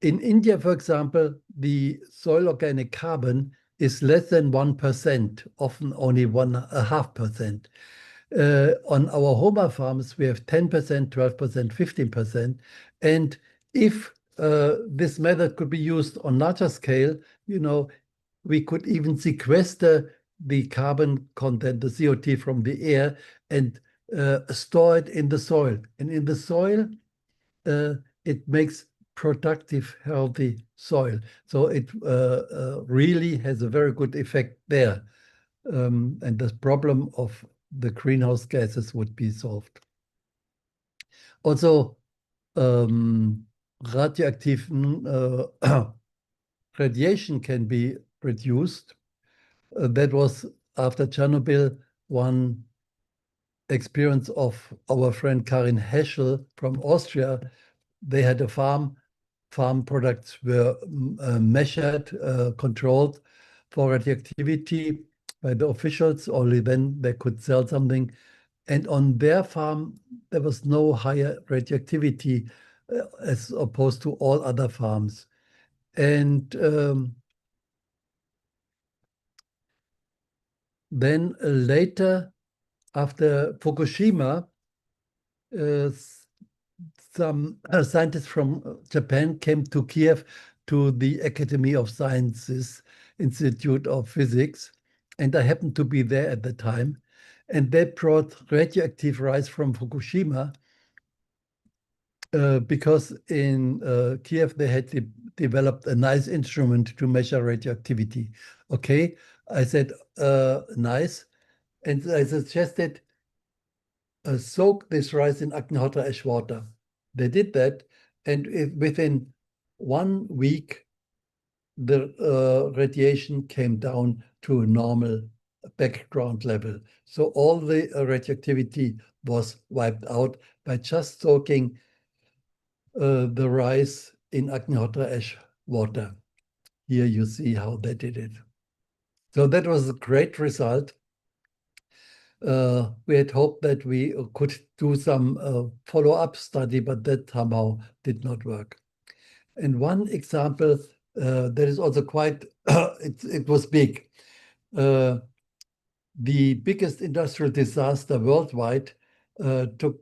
in India, for example, the soil organic carbon is less than 1%, often only 1.5%. On our Homa farms, we have 10%, 12%, 15%. And if this method could be used on larger scale, we could even sequester the carbon content, the CO2 from the air, and store it in the soil. And in the soil, it makes productive, healthy soil. So it really has a very good effect there. And the problem of the greenhouse gases would be solved. Also, radioactive radiation can be reduced. That was after Chernobyl, one experience of our friend Karin Heschel from Austria. They had a farm products were measured, controlled for radioactivity by the officials. Only then they could sell something. And on their farm, there was no higher radioactivity as opposed to all other farms. And then later, after Fukushima, some scientists from Japan came to Kiev to the Academy of Sciences Institute of Physics, and I happened to be there at the time. And they brought radioactive rice from Fukushima because in Kiev they had developed a nice instrument to measure radioactivity. Okay, I said, nice. And I suggested, soak this rice in Agnihotra ash water. They did that, and within 1 week, the radiation came down to a normal background level. So all the radioactivity was wiped out by just soaking the rice in Agnihotra ash water. Here you see how they did it. So that was a great result. We had hoped that we could do some follow-up study, but that somehow did not work. And one example that is also quite, it was big. The biggest industrial disaster worldwide took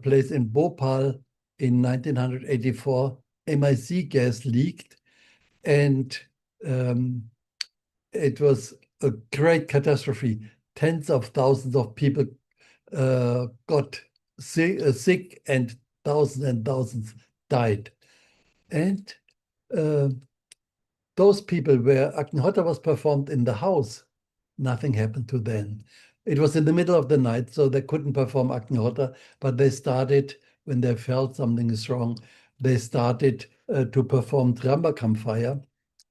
place in Bhopal in 1984. MIC gas leaked, and it was a great catastrophe. Tens of thousands of people got sick, and thousands died. And those people where Agnihotra was performed in the house, nothing happened to them. It was in the middle of the night, so they couldn't perform Agnihotra, but they started, when they felt something is wrong, they started to perform Trambakam fire,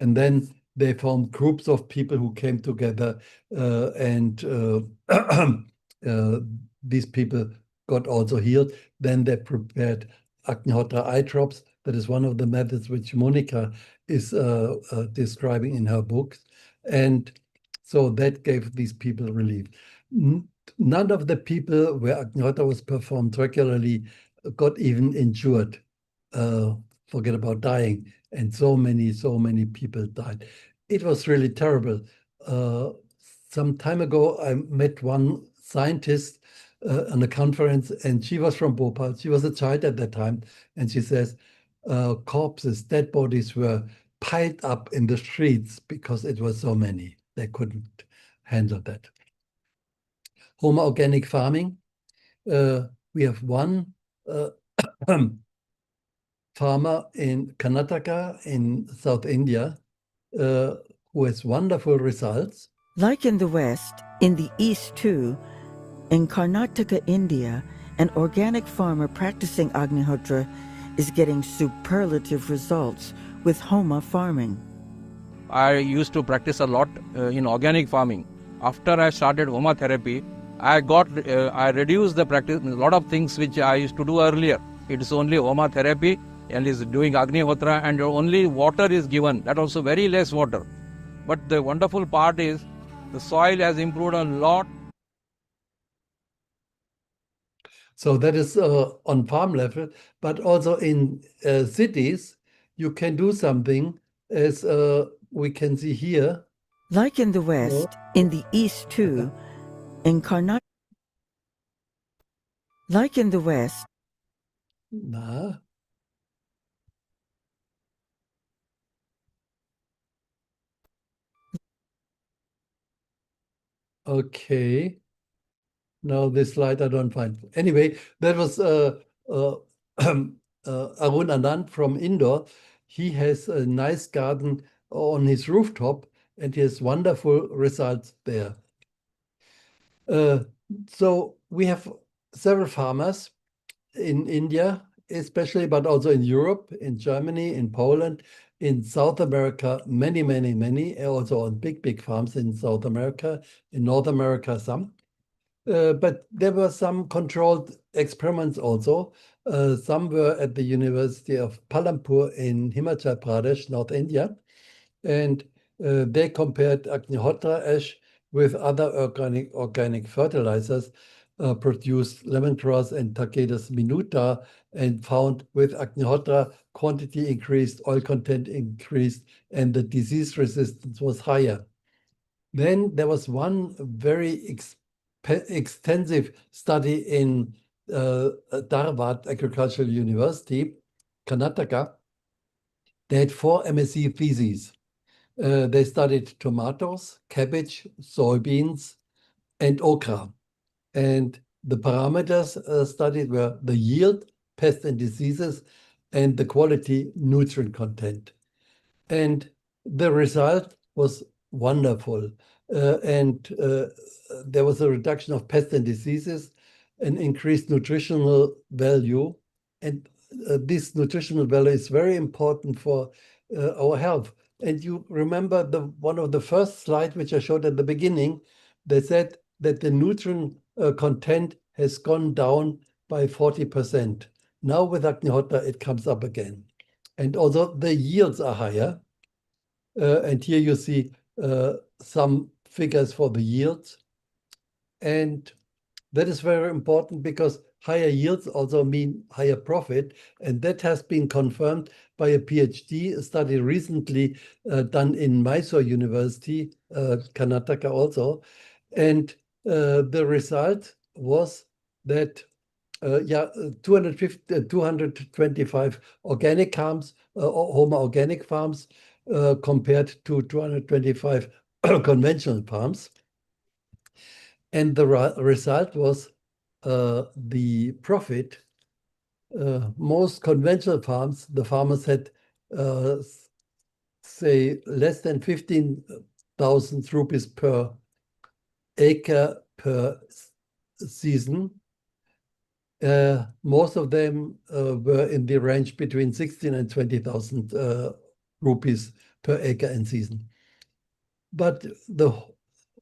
and then they formed groups of people who came together, and these people got also healed. Then they prepared Agnihotra eye drops. That is one of the methods which Monica is describing in her books. And so that gave these people relief. None of the people where Agnihotra was performed regularly got even injured. Forget about dying. And so many people died. It was really terrible. Some time ago, I met one scientist on a conference, and she was from Bhopal. She was a child at that time. And she says, corpses, dead bodies were piled up in the streets because it was so many. They couldn't handle that. Home organic farming. We have one farmer in Karnataka in South India who has wonderful results. Like in the West, in the East too, in Karnataka, India, an organic farmer practicing Agnihotra is getting superlative results with Homa farming. I used to practice a lot in organic farming. After I started Homa therapy, I reduced the practice, a lot of things which I used to do earlier. It's only Homa therapy and is doing Agnihotra, and only water is given, that also very less water. But the wonderful part is the soil has improved a lot. So that is on farm level, but also in cities, you can do something, as we can see here. Like in the West, in the East too, in Karnataka. Like in the West. Nah. Okay. Now this slide I don't find. Anyway, that was Arun Anand from Indore. He has a nice garden on his rooftop, and he has wonderful results there. So we have several farmers in India, especially, but also in Europe, in Germany, in Poland, in South America, many, also on big farms in South America, in North America, some. But there were some controlled experiments also. Some were at the University of Palampur in Himachal Pradesh, North India. And they compared Agnihotra ash with other organic fertilizers, produced lemongrass and Tagetes minuta, and found with Agnihotra quantity increased, oil content increased, and the disease resistance was higher. Then there was one very extensive study in Dharwad Agricultural University, Karnataka. They had 4 MSc theses. They studied tomatoes, cabbage, soybeans, and okra. And the parameters studied were the yield, pests and diseases, and the quality nutrient content. And the result was wonderful. There was a reduction of pests and diseases, an increased nutritional value. And this nutritional value is very important for our health. And you remember one of the first slides which I showed at the beginning, they said that the nutrient content has gone down by 40%. Now with Agnihotra, it comes up again. And also the yields are higher. And here you see some figures for the yields. And that is very important because higher yields also mean higher profit. And that has been confirmed by a PhD study recently done in Mysore University, Karnataka also. And the result was that 225 organic farms, Homa organic farms, compared to 225 conventional farms. And the result was the profit. Most conventional farms, the farmers had, say, less than 15,000 rupees per acre per season. Most of them were in the range between 16 and 20,000 rupees per acre and season. But the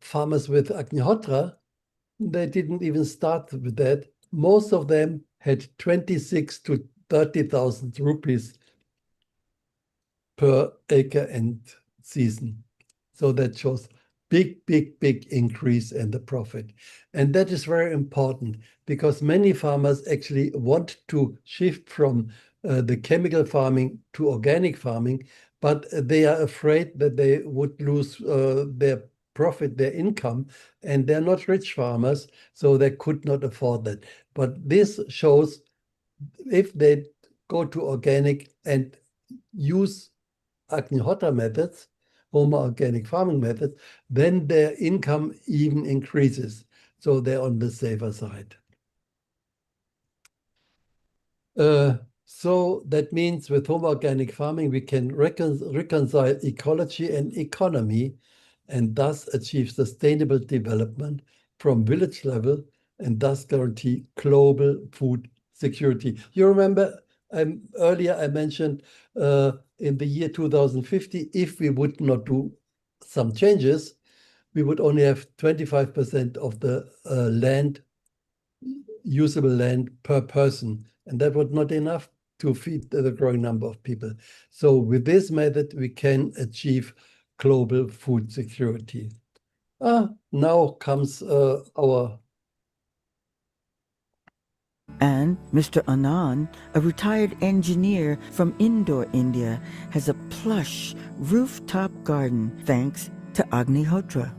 farmers with Agnihotra, they didn't even start with that. Most of them had 26 to 30,000 rupees per acre and season. So that shows big increase in the profit. And that is very important because many farmers actually want to shift from the chemical farming to organic farming, but they are afraid that they would lose their profit, their income, and they're not rich farmers, so they could not afford that. But this shows if they go to organic and use Agnihotra methods, Homa organic farming methods, then their income even increases. So they're on the safer side. So that means with Homa organic farming, we can reconcile ecology and economy and thus achieve sustainable development from village level and thus guarantee global food security. You remember Earlier I mentioned in the year 2050, if we would not do some changes, we would only have 25% of the usable land per person, and that would not enough to feed the growing number of people. So with this method, we can achieve global food security. Now comes our... And Mr. Anand, a retired engineer from Indore, India, has a plush rooftop garden thanks to Agnihotra.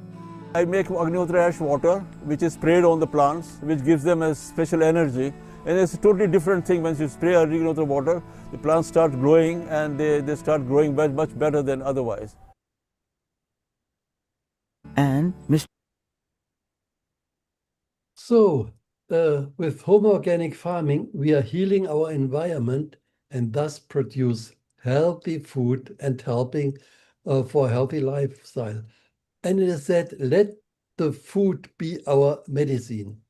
I make Agnihotra ash water, which is sprayed on the plants, which gives them a special energy. And it's a totally different thing when you spray Agnihotra water. The plants start growing, and they start growing much better than otherwise. And Mr. So, with home organic farming, we are healing our environment and thus produce healthy food and helping for a healthy lifestyle. And it is said, let the food be our medicine.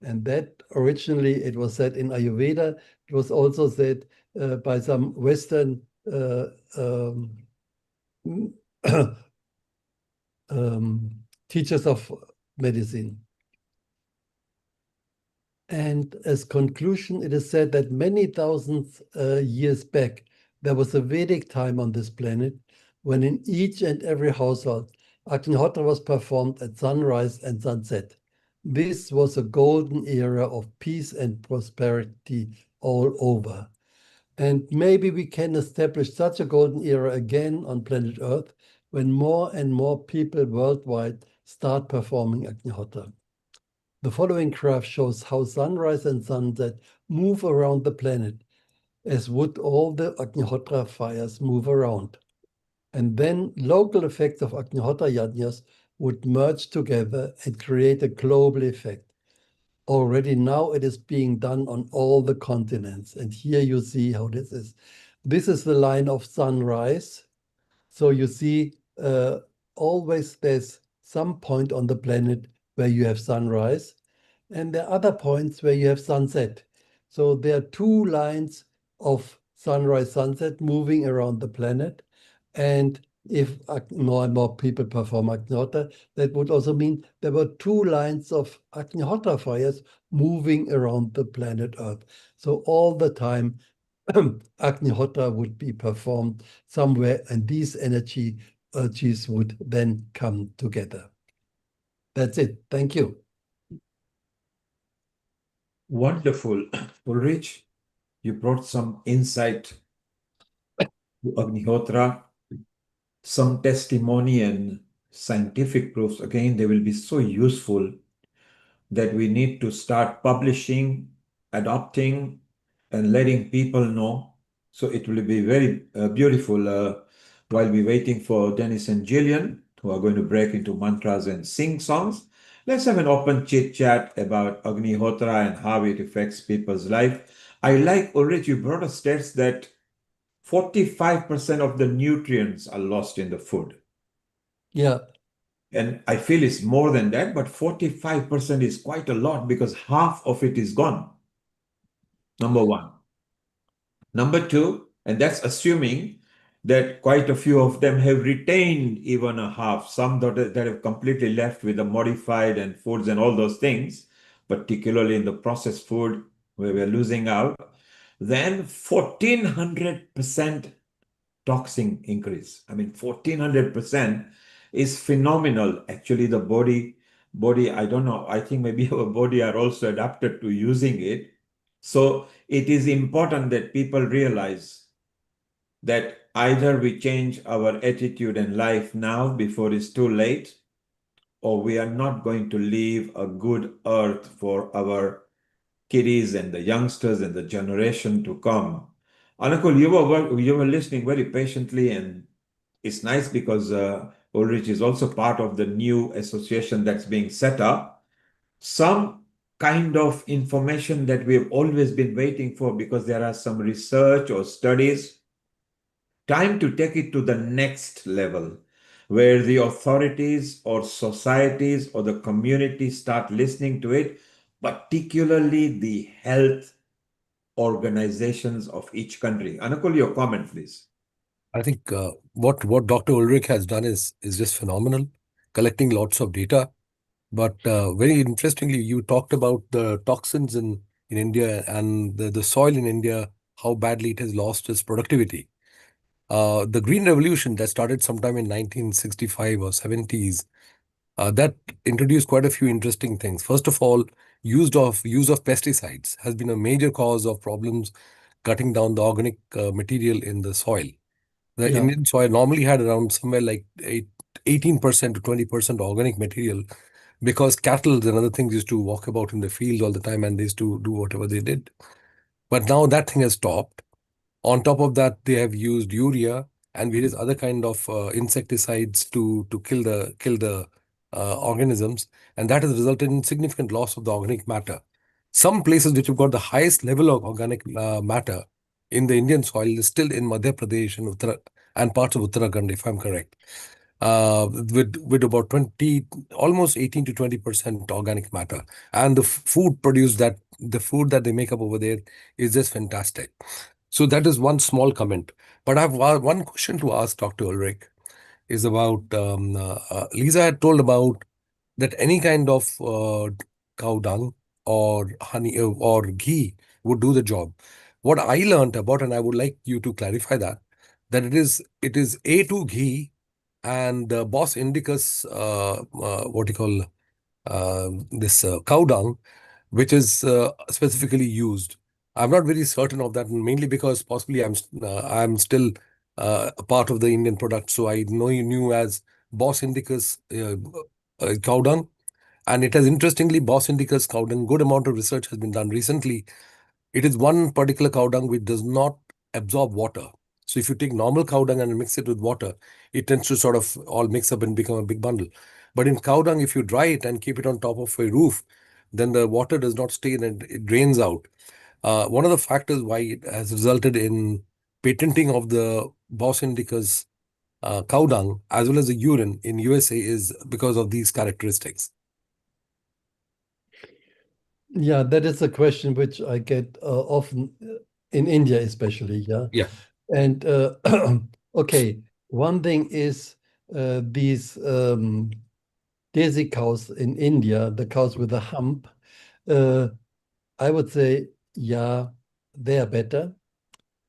And that originally it was said in Ayurveda. It was also said by some Western teachers of medicine. And as conclusion, it is said that many thousands years back, there was a Vedic time on this planet when in each and every household, Agnihotra was performed at sunrise and sunset. This was a golden era of peace and prosperity all over. And maybe we can establish such a golden era again on planet Earth when more and more people worldwide start performing Agnihotra. The following graph shows how sunrise and sunset move around the planet, as would all the Agnihotra fires move around. And then local effects of Agnihotra yajnas would merge together and create a global effect. Already now it is being done on all the continents. And here you see how this is. This is the line of sunrise. So you see always there's some point on the planet where you have sunrise, and there are other points where you have sunset. So there are two lines of sunrise, sunset moving around the planet. And if more and more people perform Agnihotra, that would also mean there were two lines of Agnihotra fires moving around the planet Earth. So all the time, Agnihotra would be performed somewhere, and these energies would then come together. That's it. Thank you. Wonderful. Ulrich, you brought some insight to Agnihotra, some testimony and scientific proofs. Again, they will be so useful that we need to start publishing, adopting, and letting people know. So it will be very beautiful while we're waiting for Dennis and Jillian, who are going to break into mantras and sing songs. Let's have an open chit chat about Agnihotra and how it affects people's life. I like, Ulrich, you brought us stats that 45% of the nutrients are lost in the food. Yeah. And I feel it's more than that, but 45% is quite a lot because half of it is gone. Number one. Number two, and that's assuming that quite a few of them have retained even a half, some that have completely left with the modified and foods and all those things, particularly in the processed food where we're losing out. Then 1400% toxin increase. I mean, 1400% is phenomenal. Actually, the body, I don't know, I think maybe our body are also adapted to using it. So it is important that people realize that either we change our attitude and life now before it's too late, or we are not going to leave a good earth for our kiddies and the youngsters and the generation to come. Anakul, you were listening very patiently, and it's nice because Ulrich is also part of the new association that's being set up. Some kind of information that we've always been waiting for because there are some research or studies. Time to take it to the next level where the authorities or societies or the community start listening to it, particularly the health organizations of each country. Anukul, your comment, please. I think what Dr. Ulrich has done is just phenomenal, collecting lots of data. But very interestingly, you talked about the toxins in India and the soil in India, how badly it has lost its productivity. The Green Revolution that started sometime in 1965 or 70s, that introduced quite a few interesting things. First of all, use of pesticides has been a major cause of problems cutting down the organic material in the soil. The Yeah. Indian soil normally had around somewhere like 18% to 20% organic material, because cattle and other things used to walk about in the field all the time and they used to do whatever they did. But now that thing has stopped. On top of that, they have used urea and various other kind of insecticides to kill the organisms, and that has resulted in significant loss of the organic matter. Some places which have got the highest level of organic matter in the Indian soil is still in Madhya Pradesh and parts of Uttarakhand, if I'm correct, with about 20, almost 18 to 20% organic matter, and the food that they make up over there is just fantastic. So that is one small comment. But I have one question to ask Dr. Ulrich, is about Lisa had told about that any kind of cow dung or honey or ghee would do the job. What I learned about, and I would like you to clarify that it is A2 ghee and Bos Indicus, what you call this cow dung, which is specifically used. I'm not very certain of that, mainly because possibly I'm still a part of the Indian product, so I know you knew as Bos Indicus cow dung, and it has interestingly Bos Indicus cow dung. Good amount of research has been done recently. It is one particular cow dung which does not absorb water. So if you take normal cow dung and mix it with water, it tends to sort of all mix up and become a big bundle. But in cow dung, if you dry it and keep it on top of a roof, then the water does not stay and it drains out. One of the factors why it has resulted in patenting of the Bos Indicus cow dung as well as the urine in USA is because of these characteristics. Yeah, that is a question which I get often in India, especially. Yeah. Yeah. And okay, one thing is these desi cows in India, the cows with a hump. I would say, yeah, they are better.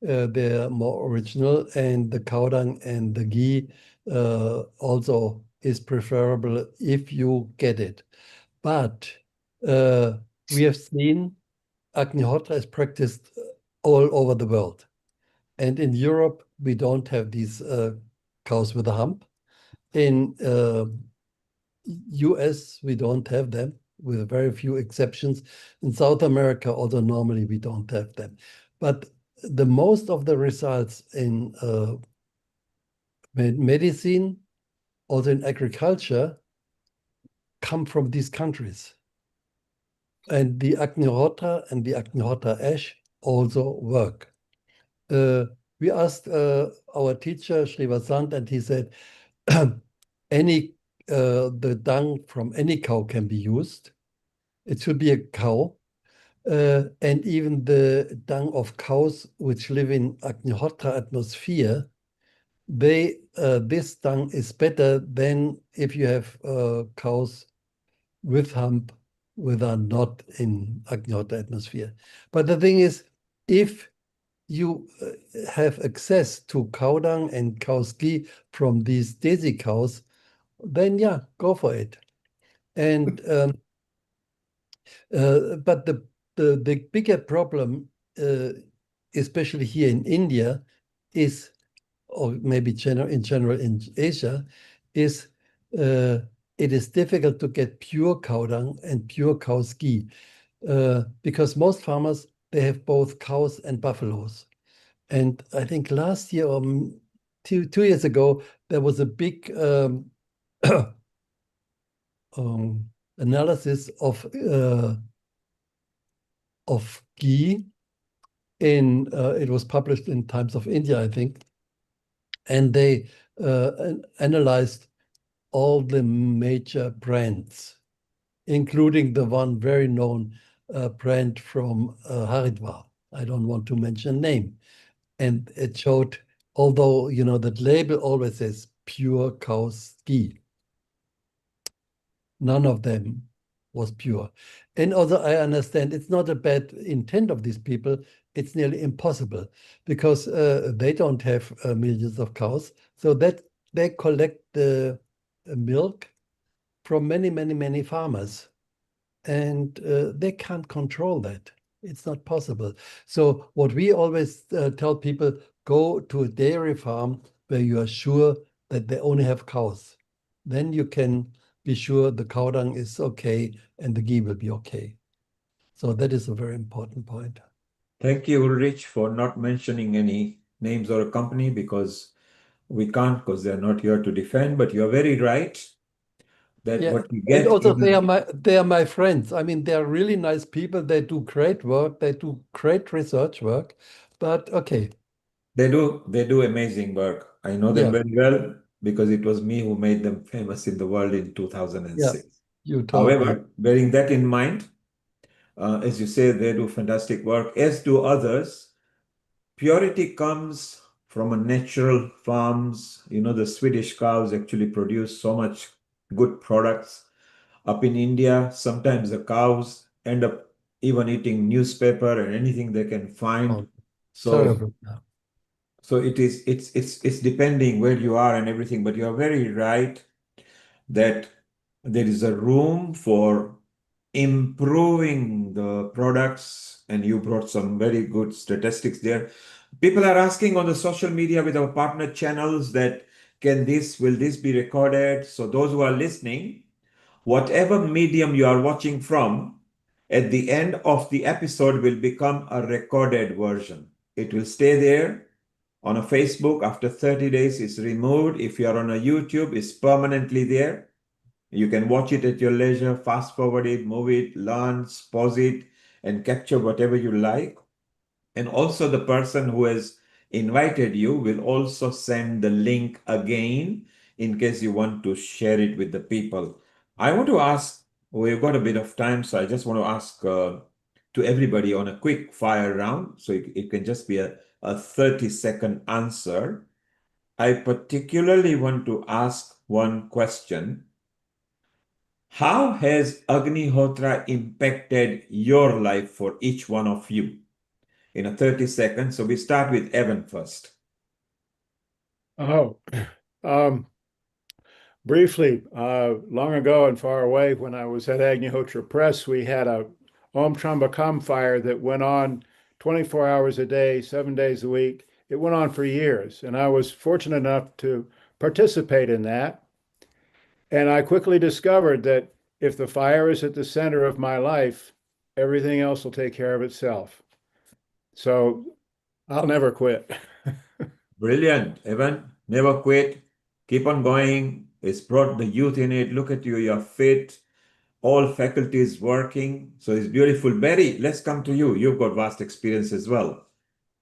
They're more original, and the cow dung and the ghee also is preferable if you get it. But we have seen Agnihotra is practiced all over the world. And in Europe, we don't have these cows with a hump. In US, we don't have them, with very few exceptions. In South America, although normally we don't have them. But the most of the results in medicine, also in agriculture, come from these countries. And the Agnihotra and the Agnihotra ash also work. We asked our teacher, Srivasant, and he said, the dung from any cow can be used. It should be a cow. And even the dung of cows which live in Agnihotra atmosphere, this dung is better than if you have cows with hump which are not in Agnihotra atmosphere. But the thing is, if you have access to cow dung and cow's ghee from these desi cows, then yeah, go for it. And but the bigger problem, especially here in India, is, or maybe in general in Asia, is it is difficult to get pure cow dung and pure cow's ghee, because most farmers, they have both cows and buffaloes. And I think last year or 2 years ago, there was a big analysis of ghee in it was published in Times of India, I think, and they analyzed all the major brands, including the one very known brand from Haridwar. I don't want to mention name. And it showed, although, that label always says pure cow's ghee. None of them was pure. And also I understand it's not a bad intent of these people. It's nearly impossible because they don't have millions of cows. So that they collect the milk from many, many, many farmers. And they can't control that. It's not possible. So what we always tell people, go to a dairy farm where you are sure that they only have cows. Then you can be sure the cow dung is okay and the ghee will be okay. So that is a very important point. Thank you, Ulrich, for not mentioning any names or a company because we can't, because they're not here to defend, but you're very right that Yeah, what you and get also in they are my friends. I mean, they're really nice people. They do great work. They do great research work. But okay, they do amazing work. I know them yeah, very well because it was me who made them famous in the world in yeah, 2006. you told me. However, bearing that in mind, as you say, they do fantastic work, as do others. Purity comes from a natural farms. The Swedish cows actually produce so much good products. Up in India, sometimes the cows end up even eating newspaper and anything they can find. Oh, So terrible. so it's depending where you are and everything, but you are very right that there is a room for improving the products, and you brought some very good statistics there. People are asking on the social media with our partner channels that will this be recorded? So those who are listening, whatever medium you are watching from, at the end of the episode will become a recorded version. It will stay there on a Facebook. After 30 days, it's removed. If you are on a YouTube, it's permanently there. You can watch it at your leisure, fast forward it, move it, learn, pause it, and capture whatever you like. And also the person who has invited you will also send the link again in case you want to share it with the people. I want to ask, we've got a bit of time, so I just want to ask to everybody on a quick fire round. So it can just be a 30-second answer. I particularly want to ask one question. How has Agnihotra impacted your life for each one of you? In a 30 seconds. So we start with Evan first. Oh, briefly, long ago and far away, when I was at Agnihotra Press, we had a Om Trambakam fire that went on 24 hours a day, 7 days a week. It went on for years, and I was fortunate enough to participate in that. And I quickly discovered that if the fire is at the center of my life, everything else will take care of itself. So I'll never quit. Brilliant, Evan. Never quit. Keep on going. It's brought the youth in it. Look at you. You're fit. All faculties working. So it's beautiful. Barry, let's come to you. You've got vast experience as well.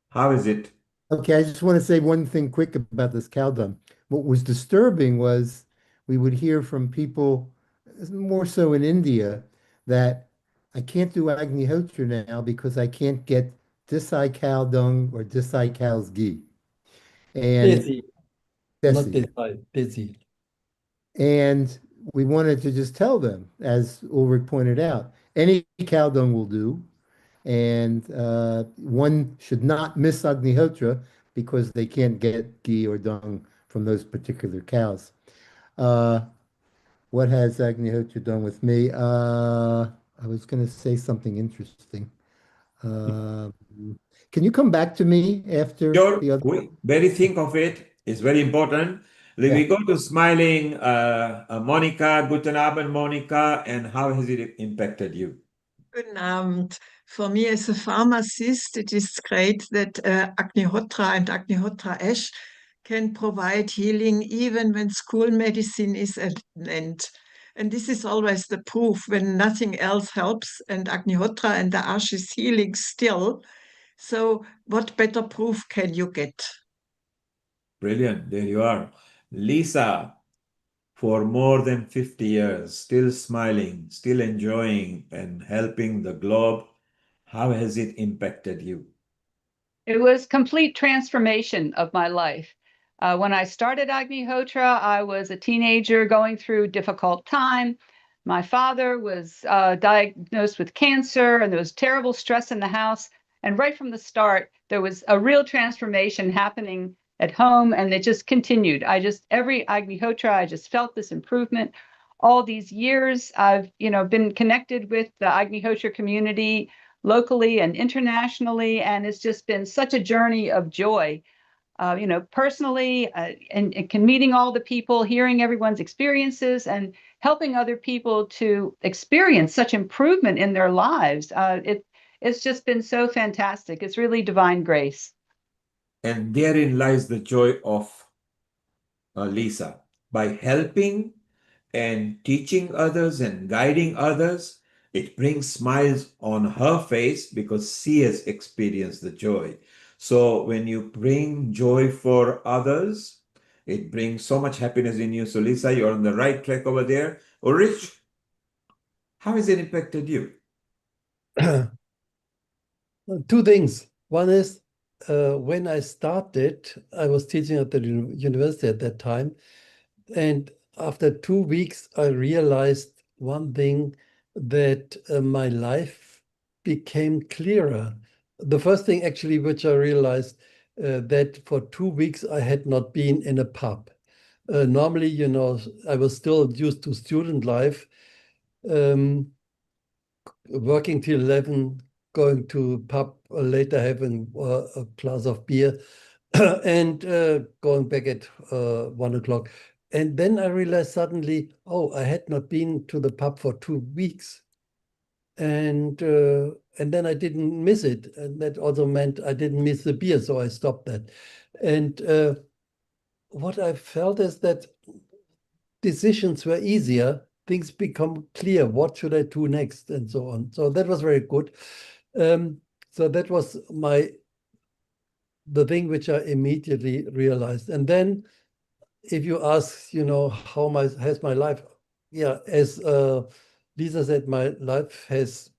How is it? Okay, I just want to say one thing quick about this cow dung. What was disturbing was we would hear from people, more so in India, that I can't do Agnihotra now because I can't get Desai cow dung or Desai cow's ghee. And Desi, not Desi. Desi. And we wanted to just tell them, as Ulrich pointed out, any cow dung will do. And one should not miss Agnihotra because they can't get ghee or dung from those particular cows. Uh, what has Agnihotra done with me? I was going to say something interesting. Uh, can you come back to me after Sure. the other? Barry, think of it. It's very important. Yeah. We go to smiling Monica. Guten Abend, Monica. And how has it impacted you? Guten Abend. For me as a pharmacist, it is great that Agnihotra and Agnihotra ash can provide healing even when school medicine is at an end. And this is always the proof when nothing else helps and Agnihotra and the ash is healing still. So what better proof can you get? Brilliant. There you are. Lisa, for more than 50 years, still smiling, still enjoying and helping the globe. How has it impacted you? It was complete transformation of my life. When I started Agnihotra, I was a teenager going through difficult time. My father was diagnosed with cancer, and there was terrible stress in the house. And right from the start, there was a real transformation happening at home, and it just continued. Every Agnihotra, I just felt this improvement. All these years, I've been connected with the Agnihotra community locally and internationally, and it's just been such a journey of joy, personally, and meeting all the people, hearing everyone's experiences, and helping other people to experience such improvement in their lives. It's just been so fantastic. It's really divine grace. And therein lies the joy of Lisa. By helping and teaching others and guiding others, it brings smiles on her face because she has experienced the joy. So when you bring joy for others, it brings so much happiness in you. So Lisa, you're on the right track over there. Ulrich, how has it impacted you? Two things. One is when I started, I was teaching at the university at that time. And after 2 weeks, I realized one thing, that my life became clearer. The first thing actually which I realized, that for 2 weeks I had not been in a pub. Normally, I was still used to student life, working till 11, going to pub, later having a glass of beer, and going back at 1 o'clock. And then I realized suddenly, oh, I had not been to the pub for 2 weeks. And then I didn't miss it. And that also meant I didn't miss the beer, so I stopped that. And what I felt is that decisions were easier. Things become clear. What should I do next, and so on. So that was very good. So that was the thing which I immediately realized. And then, if you ask, how has my life? Yeah, as Lisa said, my life has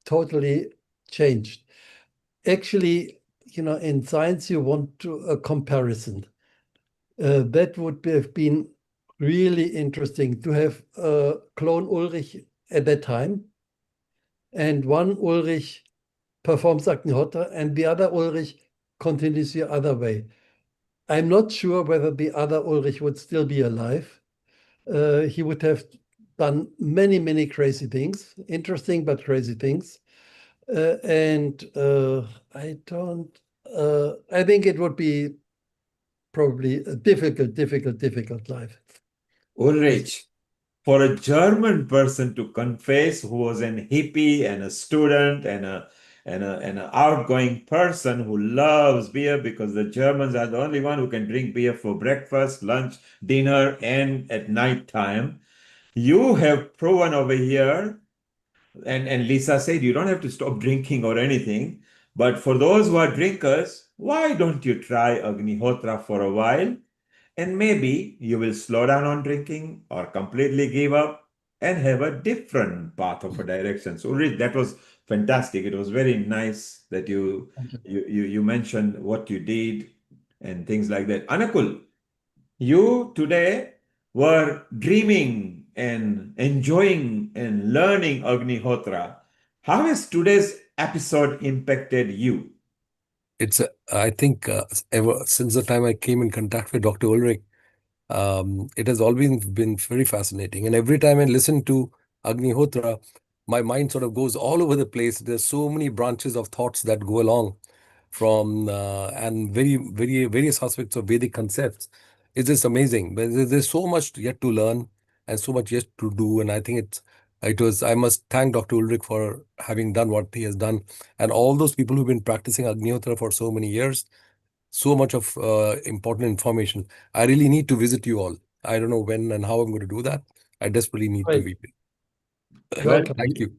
totally changed. Actually, in science, you want a comparison. That would have been really interesting to have clone Ulrich at that time, and one Ulrich performs Agnihotra, and the other Ulrich continues the other way. I'm not sure whether the other Ulrich would still be alive. He would have done many, many crazy things, interesting but crazy things. And I think it would be probably a difficult life. Ulrich, for a German person to confess, who was an hippie and a student and an outgoing person who loves beer, because the Germans are the only one who can drink beer for breakfast, lunch, dinner, and at night time. You have proven over here, and Lisa said you don't have to stop drinking or anything, but for those who are drinkers, why don't you try Agnihotra for a while? And maybe you will slow down on drinking or completely give up and have a different path of a direction. So Ulrich, that was fantastic. It was very nice that you mentioned what you did and things like that. Anakul, you today were dreaming and enjoying and learning Agnihotra. How has today's episode impacted you? I think ever since the time I came in contact with Dr. Ulrich, it has always been very fascinating. And every time I listen to Agnihotra, my mind sort of goes all over the place. There's so many branches of thoughts that go along from and various aspects of Vedic concepts. It's just amazing. But there's so much yet to learn and so much yet to do. And I think I must thank Dr. Ulrich for having done what he has done, and all those people who've been practicing Agnihotra for so many years. So much of important information. I really need to visit you all. I don't know when and how I'm going to do that. I desperately need to Right. be. Well, Thank you.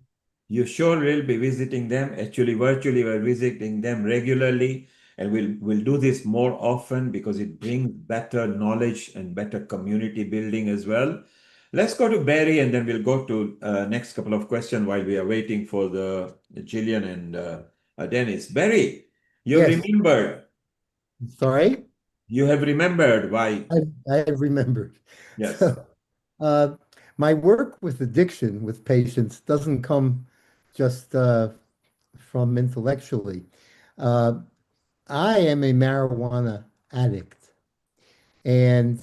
You sure will be visiting them. Actually, virtually, we're visiting them regularly, and we'll do this more often because it brings better knowledge and better community building as well. Let's go to Barry, and then we'll go to next couple of questions while we are waiting for the Gillian and Dennis. Barry, You Yes. remembered. Sorry? You have remembered why. I have remembered. Yes. So, my work with addiction with patients doesn't come just from intellectually. Uh, I am a marijuana addict. And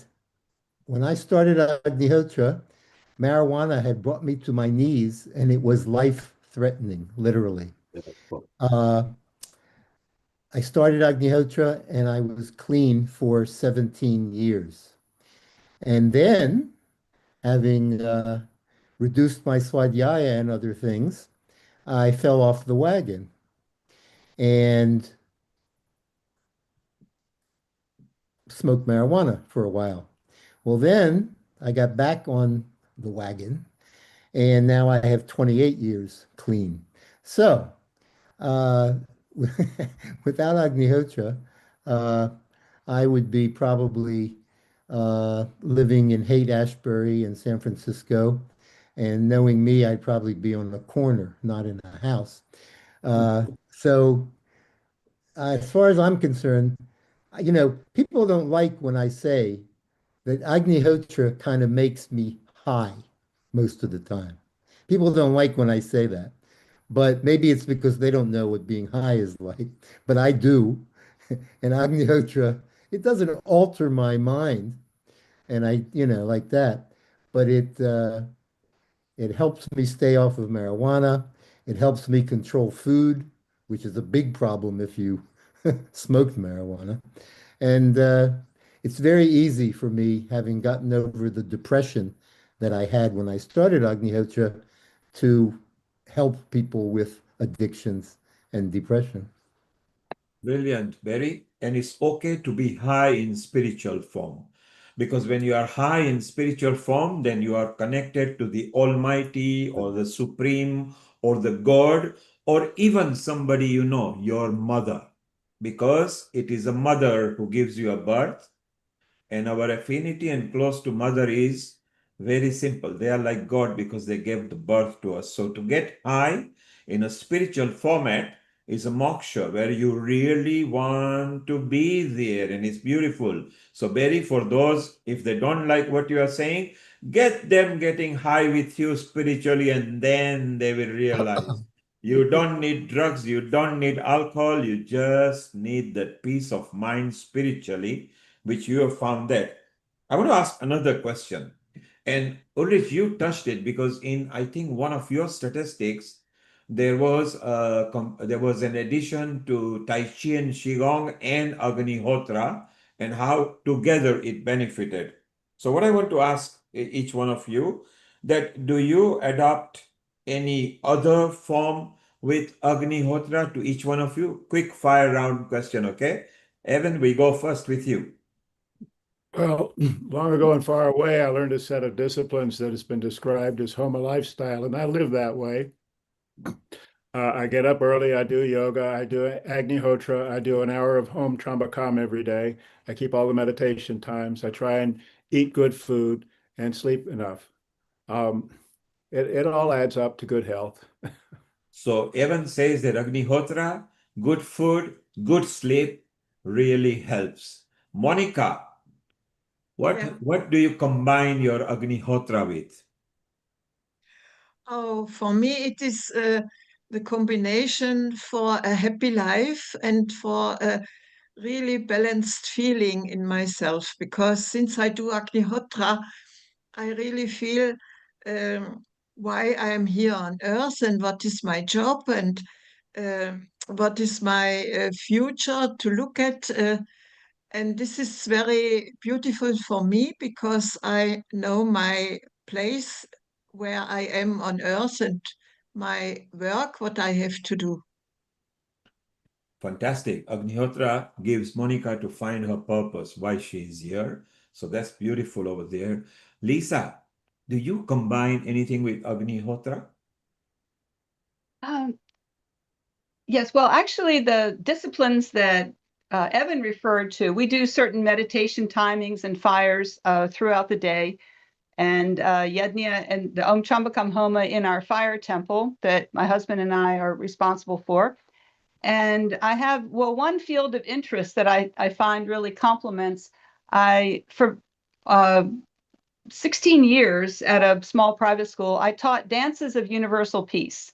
when I started Agnihotra, marijuana had brought me to my knees and it was life-threatening, literally. Uh, I started Agnihotra and I was clean for 17 years. And then, having reduced my swadhyaya and other things, I fell off the wagon and smoked marijuana for a while. Well, then I got back on the wagon and now I have 28 years clean. So, uh, without Agnihotra, uh, I would be probably living in Haight-Ashbury in San Francisco. And knowing me, I'd probably be on the corner, not in a house. So, as far as I'm concerned, people don't like when I say that Agnihotra kind of makes me high most of the time. People don't like when I say that, but maybe it's because they don't know what being high is like. But I do. And Agnihotra, it doesn't alter my mind, and like that, but it helps me stay off of marijuana. It helps me control food, which is a big problem if you smoked marijuana. And it's very easy for me, having gotten over the depression that I had when I started Agnihotra, to help people with addictions and depression. Brilliant, Barry. And it's okay to be high in spiritual form. Because when you are high in spiritual form, then you are connected to the Almighty or the Supreme or the God or even somebody you know, your mother. Because it is a mother who gives you a birth, and our affinity and close to mother is very simple. They are like God because they gave the birth to us. So to get high in a spiritual format is a moksha where you really want to be there, and it's beautiful. So Barry, for those, if they don't like what you are saying, get them getting high with you spiritually, and then they will realize you don't need drugs, you don't need alcohol, you just need that peace of mind spiritually, which you have found that. I want to ask another question. And Ulrich, you touched it because in, I think, one of your statistics, there was an addition to Tai Chi and Qigong and Agnihotra, and how together it benefited. So what I want to ask each one of you, that do you adopt any other form with Agnihotra to each one of you? Quick fire round question, okay? Evan, we go first with you. Well, long ago and far away, I learned a set of disciplines that has been described as Homa lifestyle, and I live that way. I get up early, I do yoga, I do Agnihotra, I do an hour of home Trambakam every day. I keep all the meditation times. I try and eat good food and sleep enough. It all adds up to good health. So Evan says that Agnihotra, good food, good sleep really helps. Monica, what do you combine your Agnihotra with? Oh, for me, it is the combination for a happy life and for a really balanced feeling in myself. Because since I do Agnihotra, I really feel why I am here on earth and what is my job and what is my future to look at. And this is very beautiful for me because I know my place where I am on earth and my work, what I have to do. Fantastic. Agnihotra gives Monica to find her purpose, why she is here. So that's beautiful over there. Lisa, do you combine anything with Agnihotra? Yes, well, actually, the disciplines that Evan referred to, we do certain meditation timings and fires throughout the day. And Yajna and the Om Trambakam Homa in our fire temple that my husband and I are responsible for. And I have, well, one field of interest that I find really complements. For 16 years at a small private school, I taught dances of universal peace.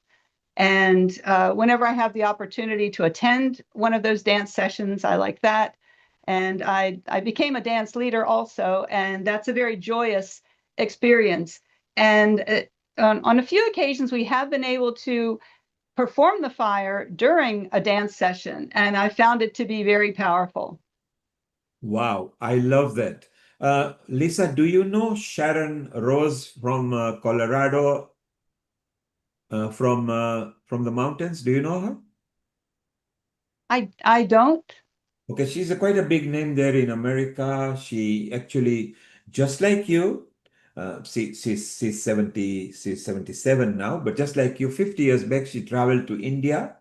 And whenever I have the opportunity to attend one of those dance sessions, I like that. And I became a dance leader also, and that's a very joyous experience. And on a few occasions, we have been able to perform the fire during a dance session, and I found it to be very powerful. Wow, I love that. Lisa, do you know Sharon Rose from Colorado, from the mountains? Do you know her? I don't. Okay, she's quite a big name there in America. She actually, just like you, she's 77 now, but just like you, 50 years back, she traveled to India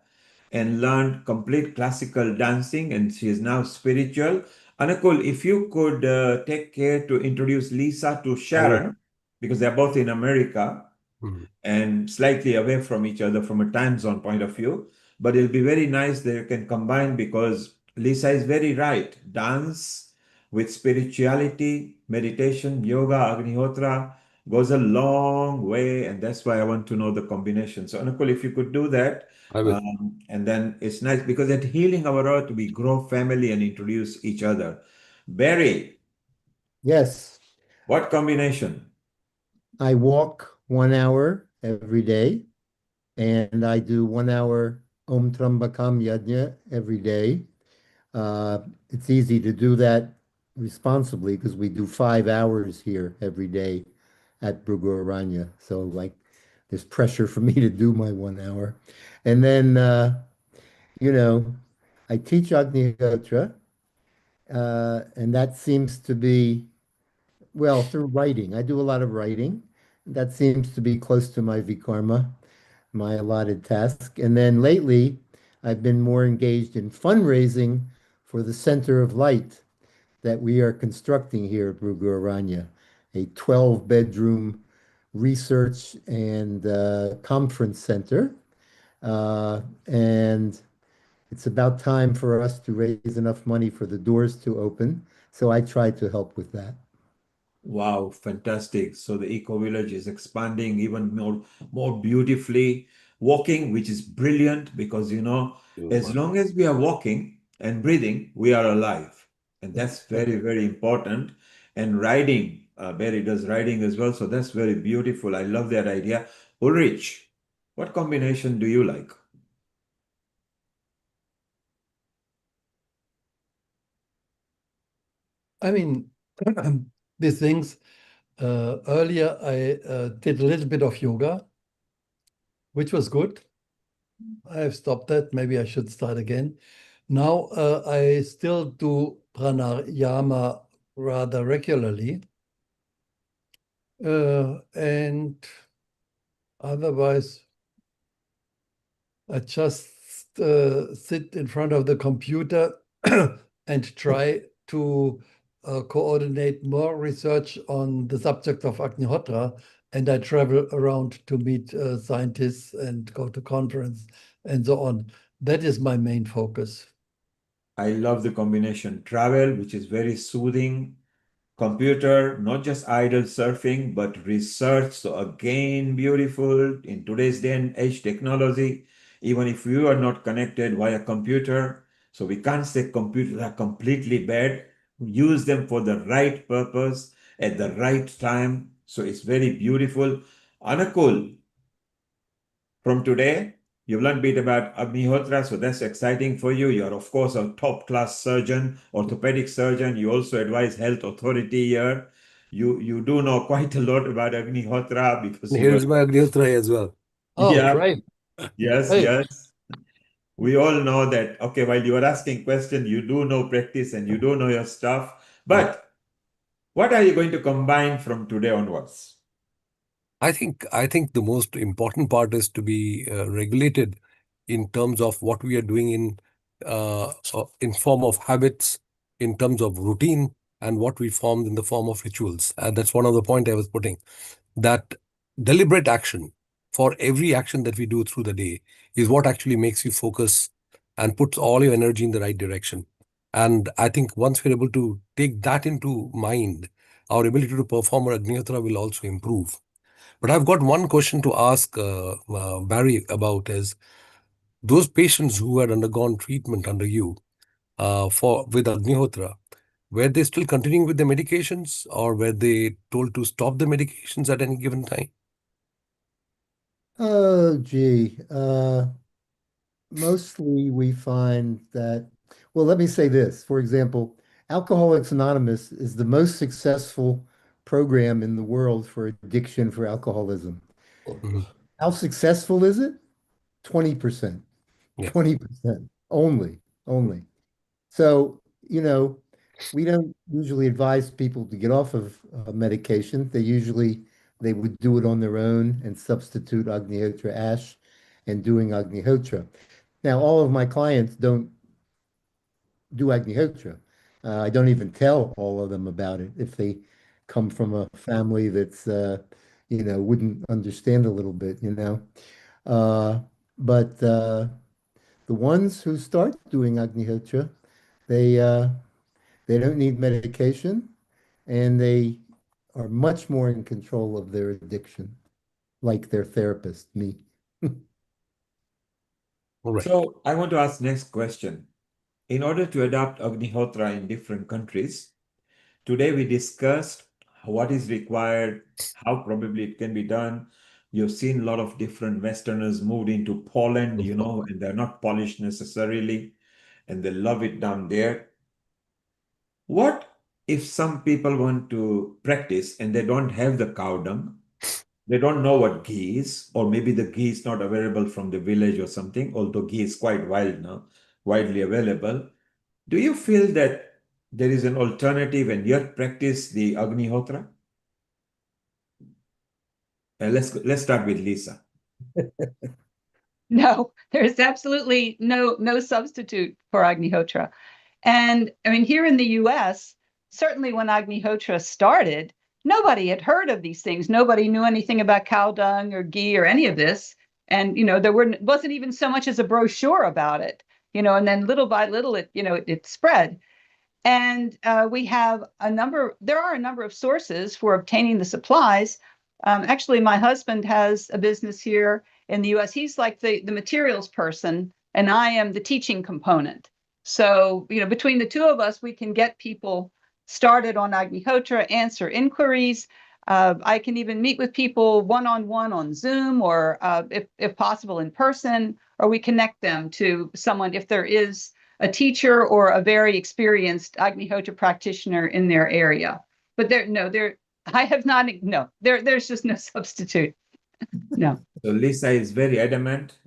and learned complete classical dancing, and she is now spiritual. Anakul, if you could take care to introduce Lisa to I will. Sharon, because they're both in America Mhm. and slightly away from each other from a time zone point of view. But it'll be very nice that you can combine, because Lisa is very right. Dance with spirituality, meditation, yoga, Agnihotra goes a long way. And that's why I want to know the combination. So, Anukul, if you could do that. I will. And then it's nice because at Healing Our Earth, we grow family and introduce each other. Barry, Yes, what combination? I walk 1 hour every day, and I do 1 hour Om Trambakam Yajna every day. It's easy to do that responsibly because we do 5 hours here every day at Brugoranya. So like there's pressure for me to do my 1 hour. And then you know, I teach Agnihotra, and that seems to be, well, through writing. I do a lot of writing. That seems to be close to my Vikarma, my allotted task. And then lately, I've been more engaged in fundraising for the Center of Light that we are constructing here at Brugoranya, a 12-bedroom research and conference center. And it's about time for us to raise enough money for the doors to open. So I try to help with that. Wow, fantastic. So the eco village is expanding even more beautifully. Walking, which is brilliant because, as long as we are walking and breathing, we are alive. And that's very, very important. And riding, Barry does riding as well. So that's very beautiful. I love that idea. Ulrich, what combination do you like? I mean, these things. Earlier, I did a little bit of yoga, which was good. I have stopped that. Maybe I should start again. Now, I still do pranayama rather regularly. And otherwise, I just sit in front of the computer and try to coordinate more research on the subject of Agnihotra. And I travel around to meet scientists and go to conference and so on. That is my main focus. I love the combination travel, which is very soothing, computer, not just idle surfing, but research. So again, beautiful in today's day and age technology, even if you are not connected via computer. So we can't say computers are completely bad. Use them for the right purpose at the right time. So it's very beautiful. Anakul, from today, you've learned a bit about Agnihotra, so that's exciting for you. You're, of course, a top-class surgeon, orthopedic surgeon. You also advise health authority here. You do know quite a lot about Agnihotra because And you were... here's my Agnihotra as well. Oh, Yeah, great. yes, Hey. yes. We all know that, okay, while you are asking questions, you do know practice and you do know your stuff. But what are you going to combine from today onwards? I think the most important part is to be regulated in terms of what we are doing in form of habits, in terms of routine, and what we formed in the form of rituals. And that's one of the point I was putting. That deliberate action for every action that we do through the day is what actually makes you focus and puts all your energy in the right direction. And I think once we're able to take that into mind, our ability to perform our Agnihotra will also improve. But I've got one question to ask Barry about is those patients who had undergone treatment under you with Agnihotra, were they still continuing with the medications, or were they told to stop the medications at any given time? Oh, gee. Mostly we find that, well, let me say this. For example, Alcoholics Anonymous is the most successful program in the world for addiction for alcoholism. How successful is it? 20%. Yeah. 20% only. So, we don't usually advise people to get off of medication. They would do it on their own and substitute Agnihotra ash and doing Agnihotra. Now, all of my clients don't do Agnihotra. I don't even tell all of them about it if they come from a family that's, wouldn't understand a little bit, But the ones who start doing Agnihotra, they don't need medication, and they are much more in control of their addiction, like their therapist, me. So I want to ask next question. In order to adopt Agnihotra in different countries, today we discussed what is required, how probably it can be done. You've seen a lot of different Westerners moved into Poland, and they're not polished necessarily, and they love it down there. What if some people want to practice and they don't have the cow dung? They don't know what ghee is, or maybe the ghee is not available from the village or something, although ghee is quite wild now, widely available. Do you feel that there is an alternative and yet practice the Agnihotra? Let's start with Lisa. No, there's absolutely no substitute for Agnihotra. And I mean, here in the US, certainly when Agnihotra started, nobody had heard of these things. Nobody knew anything about cow dung or ghee or any of this. And, there wasn't even so much as a brochure about it, and then little by little, it spread. And there are a number of sources for obtaining the supplies. Actually, my husband has a business here in the US. He's like the materials person, and I am the teaching component. So, between the two of us, we can get people started on Agnihotra, answer inquiries. I can even meet with people one-on-one on Zoom, or if possible in person, or we connect them to someone if there is a teacher or a very experienced Agnihotra practitioner in their area. But there's just no substitute. No. So Lisa is very adamant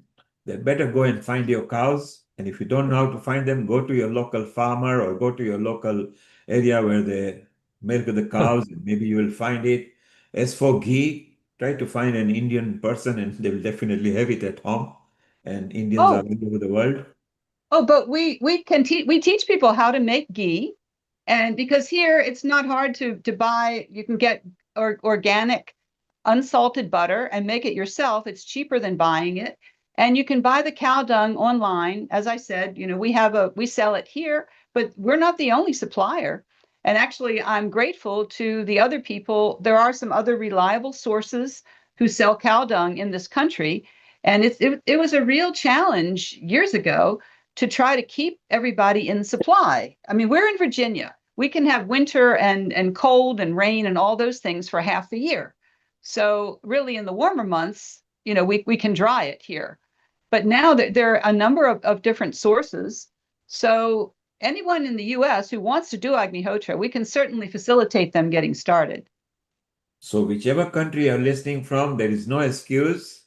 that better go and find your cows. And if you don't know how to find them, go to your local farmer or go to your local area where they milk the cows, and maybe you will find it. As for ghee, try to find an Indian person and they will definitely have it at home. And Indians are all over the world. Oh, but we teach people how to make ghee, and because here it's not hard to buy. You can get organic, unsalted butter and make it yourself. It's cheaper than buying it, and you can buy the cow dung online. As I said, we sell it here, but we're not the only supplier. And actually, I'm grateful to the other people. There are some other reliable sources who sell cow dung in this country, and it was a real challenge years ago to try to keep everybody in supply. I mean, we're in Virginia. We can have winter and cold and rain and all those things for half the year. So really in the warmer months, we can dry it here. But now there are a number of different sources. So anyone in the US who wants to do Agnihotra, we can certainly facilitate them getting started. So whichever country you're listening from, there is no excuse.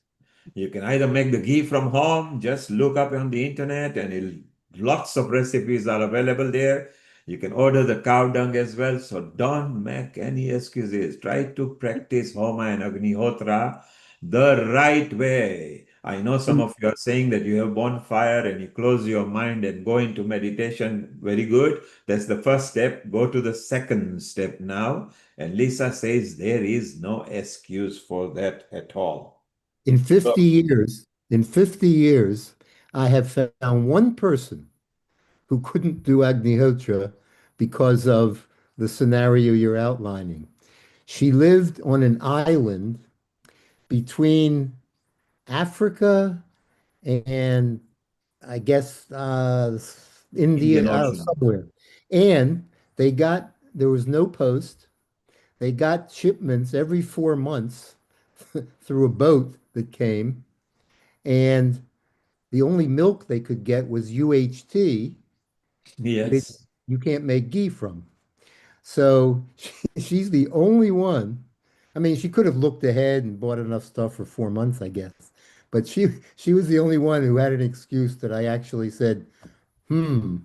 You can either make the ghee from home, just look up on the internet, and lots of recipes are available there. You can order the cow dung as well. So don't make any excuses. Try to practice Homa and Agnihotra the right way. I know some of you are saying that you have bonfire and you close your mind and go into meditation. Very good. That's the first step. Go to the second step now. And Lisa says there is no excuse for that at all. In 50 years, I have found one person who couldn't do Agnihotra because of the scenario you're outlining. She lived on an island between Africa and I guess Indian India, Ocean. somewhere. And there was no post. They got shipments every 4 months through a boat that came. And the only milk they could get was UHT, which Yes. you can't make ghee from. So she's the only one. I mean, she could have looked ahead and bought enough stuff for 4 months, I guess. But she was the only one who had an excuse that I actually said, hmm.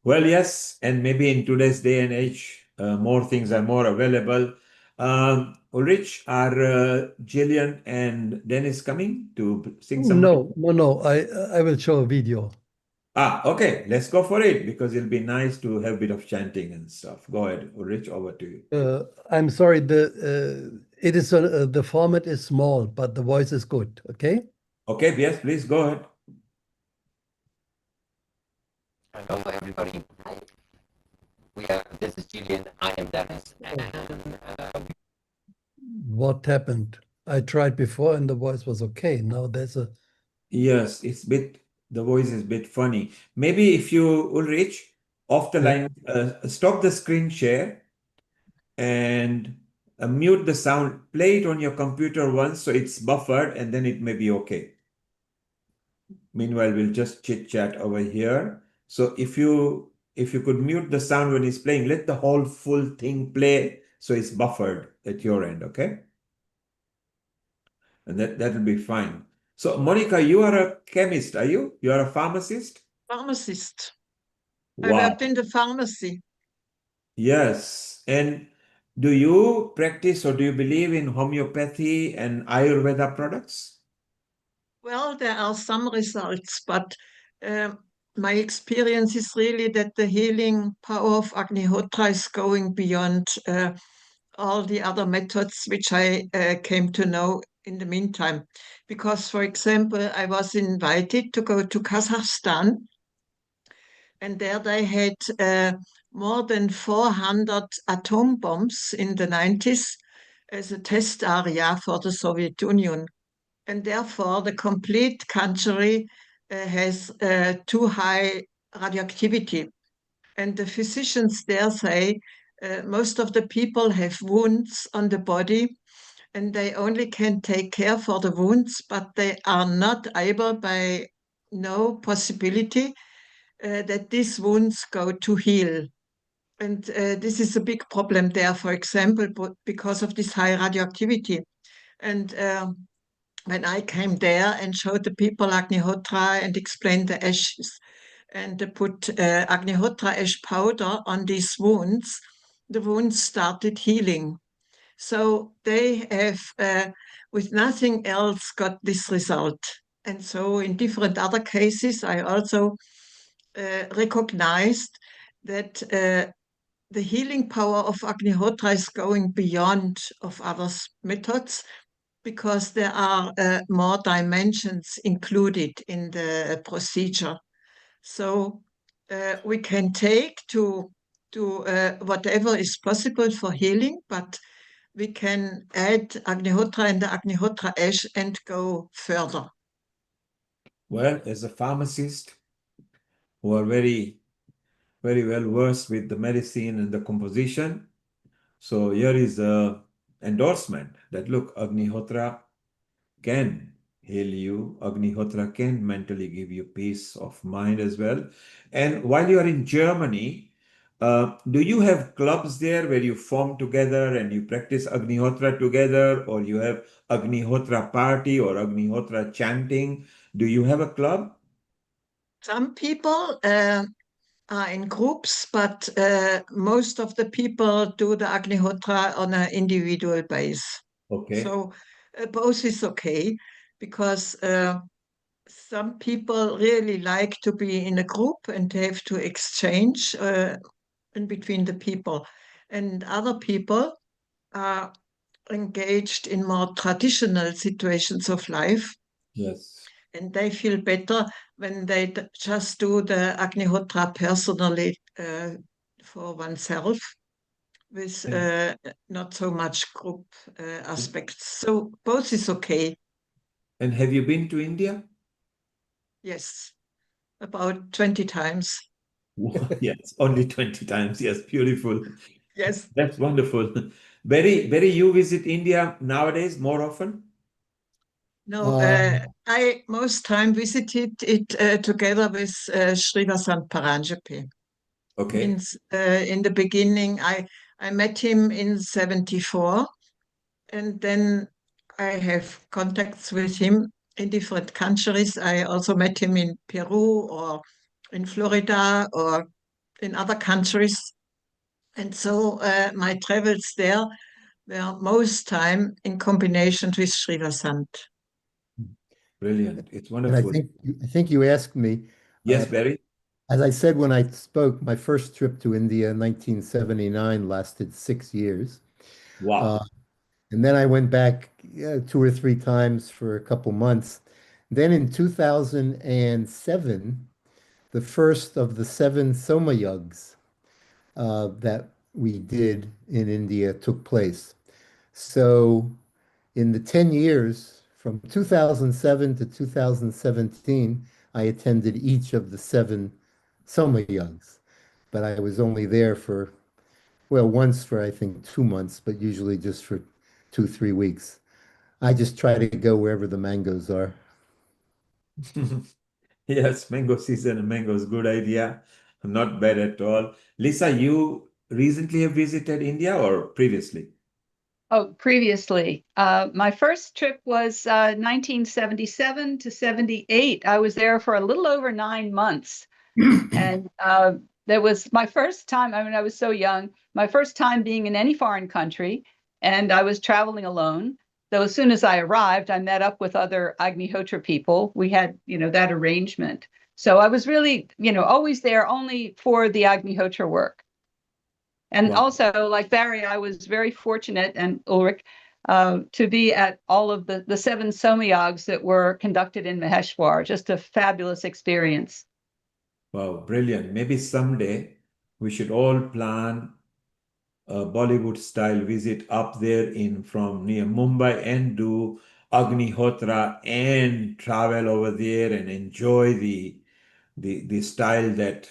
Well, yes, and maybe in today's day and age, more things are more available. Ulrich, are Jillian and Dennis coming to sing some? No. I will show a video. Okay, let's go for it because it'll be nice to have a bit of chanting and stuff. Go ahead, Ulrich, over to you. I'm sorry, the format is small, but the voice is good. Okay. Okay, yes, please go ahead. Hello, everybody. This is Julian. I am Dennis. And What happened? I tried before and the voice was okay. Now there's a. Yes, the voice is a bit funny. Maybe if you, Ulrich, off the line, stop the screen share and mute the sound. Play it on your computer once so it's buffered and then it may be okay. Meanwhile, we'll just chit chat over here. So if you could mute the sound when it's playing, let the whole full thing play so it's buffered at your end, okay? And that'll be fine. So Monica, you are a chemist, are you? You are a pharmacist? Pharmacist. Wow. I worked in the pharmacy. Yes. And do you practice or do you believe in homeopathy and Ayurveda products? Well, there are some results, but my experience is really that the healing power of Agnihotra is going beyond all the other methods which I came to know in the meantime. Because, for example, I was invited to go to Kazakhstan, and there they had more than 400 atom bombs in the 90s as a test area for the Soviet Union. And therefore, the complete country has too high radioactivity. And the physicians there say most of the people have wounds on the body and they only can take care for the wounds, but they are not able by no possibility that these wounds go to heal. And this is a big problem there, for example, because of this high radioactivity. And when I came there and showed the people Agnihotra and explained the ashes and put Agnihotra ash powder on these wounds, the wounds started healing. So they have, with nothing else, got this result. And so in different other cases, I also recognized that the healing power of Agnihotra is going beyond of other methods because there are more dimensions included in the procedure. So we can take to whatever is possible for healing, but we can add Agnihotra and the Agnihotra ash and go further. Well, as a pharmacist who are very, very well versed with the medicine and the composition, so here is a endorsement that look, Agnihotra can heal you. Agnihotra can mentally give you peace of mind as well. And while you are in Germany, do you have clubs there where you form together and you practice Agnihotra together, or you have Agnihotra party or Agnihotra chanting? Do you have a club? Some people are in groups, but most of the people do the Agnihotra on an individual base. Okay. So both is okay because some people really like to be in a group and have to exchange in between the people. And other people are engaged in more traditional situations of life Yes. And they feel better when they just do the Agnihotra personally for oneself with not so much group aspects. So both is okay. And have you been to India? Yes, about 20 times. Yes, only 20 times. Yes, beautiful. Yes. That's wonderful. Berry, you visit India nowadays more often? No, I most time visited it together with Srivasant Paranjape. Okay. Means in the beginning, I met him in 74, and then I have contacts with him in different countries. I also met him in Peru or in Florida or in other countries. And so my travels there were most time in combination with Srivasant. Brilliant. It's And wonderful. I think you asked me. Yes, Barry. As I said when I spoke, my first trip to India in 1979 lasted 6 years. Wow. And then I went back 2 or 3 times for a couple months. Then in 2007, the first of the 7 Somayugs that we did in India took place. So in the 10 years from 2007 to 2017, I attended each of the 7 Somayugs, but I was only there for, well, once for I think 2 months, but usually just for 2, 3 weeks. I just try to go wherever the mangoes are. Yes, mango season and mango is good idea. Not bad at all. Lisa, you recently have visited India or previously? Oh, previously. My first trip was 1977 to 78. I was there for a little over 9 months. And that was my first time. I mean, I was so young. My first time being in any foreign country. And I was traveling alone. Though as soon as I arrived, I met up with other Agnihotra people. We had, that arrangement. So I was really, always there only for the Agnihotra work. And Wow. also, like Barry, I was very fortunate, and Ulrich, to be at all of the 7 Somayags that were conducted in Maheshwar. Just a fabulous experience. Wow, brilliant. Maybe someday we should all plan a Bollywood style visit up there from near Mumbai and do Agnihotra and travel over there and enjoy the style that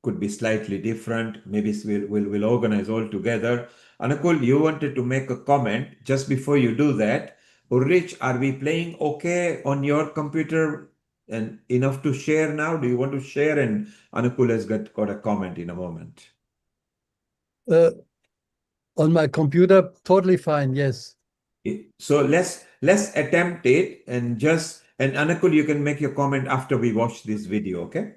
could be slightly different. Maybe we'll organize all together. Anukul, you wanted to make a comment. Just before you do that, Ulrich, are we playing okay on your computer and enough to share now? Do you want to share? And Anukul has got a comment in a moment. On my computer, totally fine, yes. So let's attempt it and Anukul, you can make your comment after we watch this video, okay?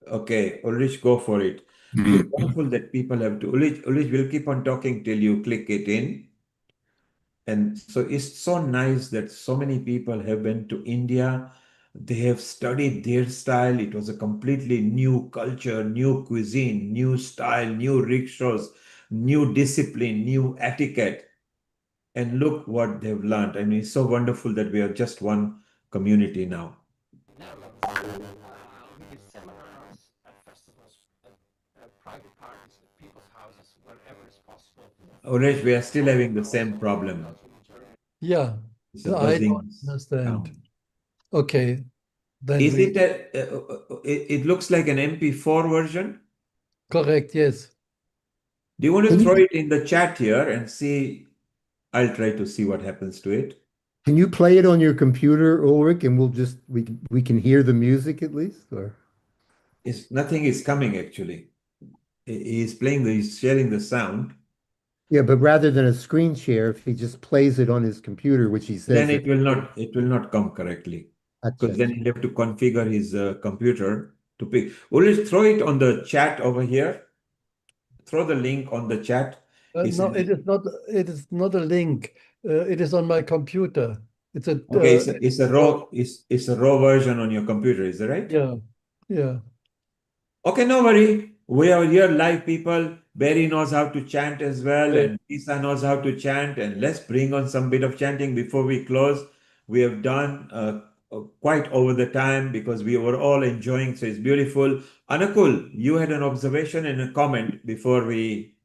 Okay, Ulrich, go for it. It's wonderful that people have to. Ulrich will keep on talking till you click it in. And so it's so nice that so many people have been to India. They have studied their style. It was a completely new culture, new cuisine, new style, new rickshaws, new discipline, new etiquette. And look what they've learned. I mean, it's so wonderful that we are just one community now. Ulrich, we are still having the same problem. Yeah, It's a I buzzing don't understand. sound. Okay, then Is it it looks like an MP4 version? correct, yes. Do you want to throw it in the chat here and see? I'll try to see what happens to it. Can you play it on your computer, Ulrich, and we can hear the music at least, or? Nothing is coming actually. He's sharing the sound. Yeah, but rather than a screen share, if he just plays it on his computer, which he says Then it will not come correctly. Because then he'll have to configure his computer to pick. Ulrich, throw it on the chat over here. Throw the link on the chat. No, it is not. It is not a link. It is on my computer. It's a Okay, it's a raw version on your computer, is that right? Yeah, yeah. Okay, no worry. We are here live people. Barry knows how to chant as well, and Lisa knows how to chant. And let's bring on some bit of chanting before we close. we have done quite over the time because we were all enjoying. So it's beautiful. Anukul, you had an observation and a comment before we.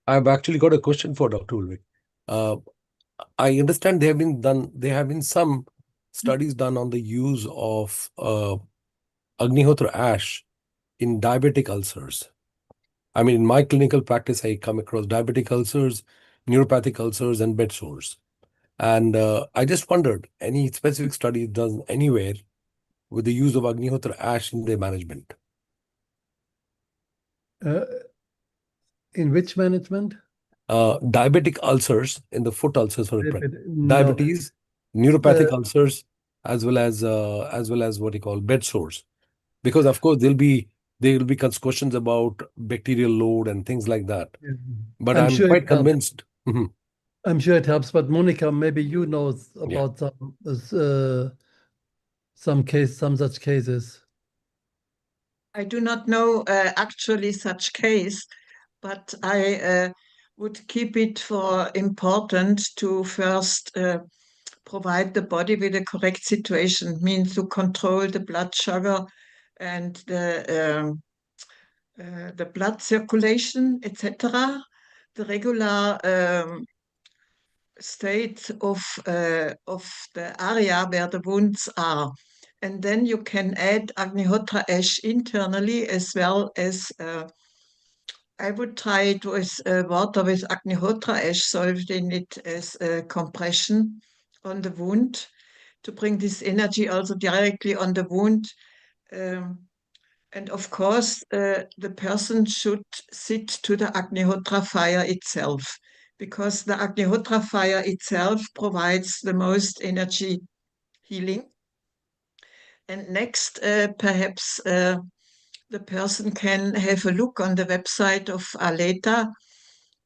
I've actually got a question for Dr. Ulrich. I understand there have been some studies done on the use of Agnihotra ash in diabetic ulcers. I mean, in my clinical practice, I come across diabetic ulcers, neuropathic ulcers, and bed sores. And I just wondered, any specific studies done anywhere with the use of Agnihotra ash in their management? In which management? Diabetic ulcers, in the foot ulcers, for No. diabetes, neuropathic ulcers, as well as what you call bed sores, because of course there will be questions about bacterial load and things like that. But I'm sure quite convinced. Mhm. I'm sure it helps, but Monica, maybe you know about some such cases. I do not know actually such case, but I would keep it for important to first provide the body with a correct situation, means to control the blood sugar and the blood circulation, etc. The regular state of the area where the wounds are. And then you can add Agnihotra ash internally as well as I would try it with water with Agnihotra ash solved in it as a compression on the wound to bring this energy also directly on the wound. And of course, the person should sit to the Agnihotra fire itself, because the Agnihotra fire itself provides the most energy healing. And next, perhaps the person can have a look on the website of Aleta.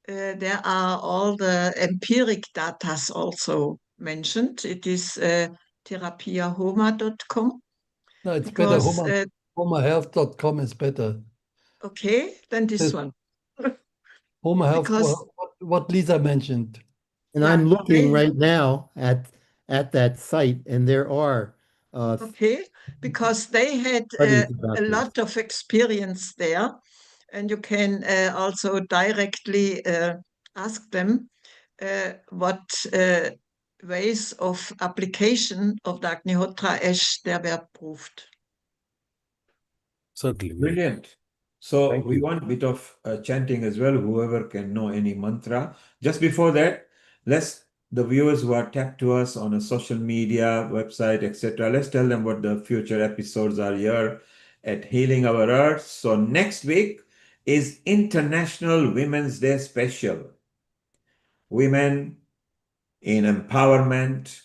There are all the empiric data also mentioned. It is therapiahoma.com. No, it's because, better. HomaHealth.com is better. Okay, then this one. Homa Health, Because- what Lisa mentioned. And Yeah, I'm looking they- right now at that site, and there are Okay, because they had studies about a this. lot of experience there, and you can also directly ask them what ways of application of the Agnihotra ash there were proved. Certainly. Brilliant. So Thank we you. want a bit of chanting as well, whoever can know any mantra. Just before that, the viewers who are tapped to us on a social media, website, etc., let's tell them what the future episodes are here at Healing Our Earth. So next week is International Women's Day special. Women in empowerment,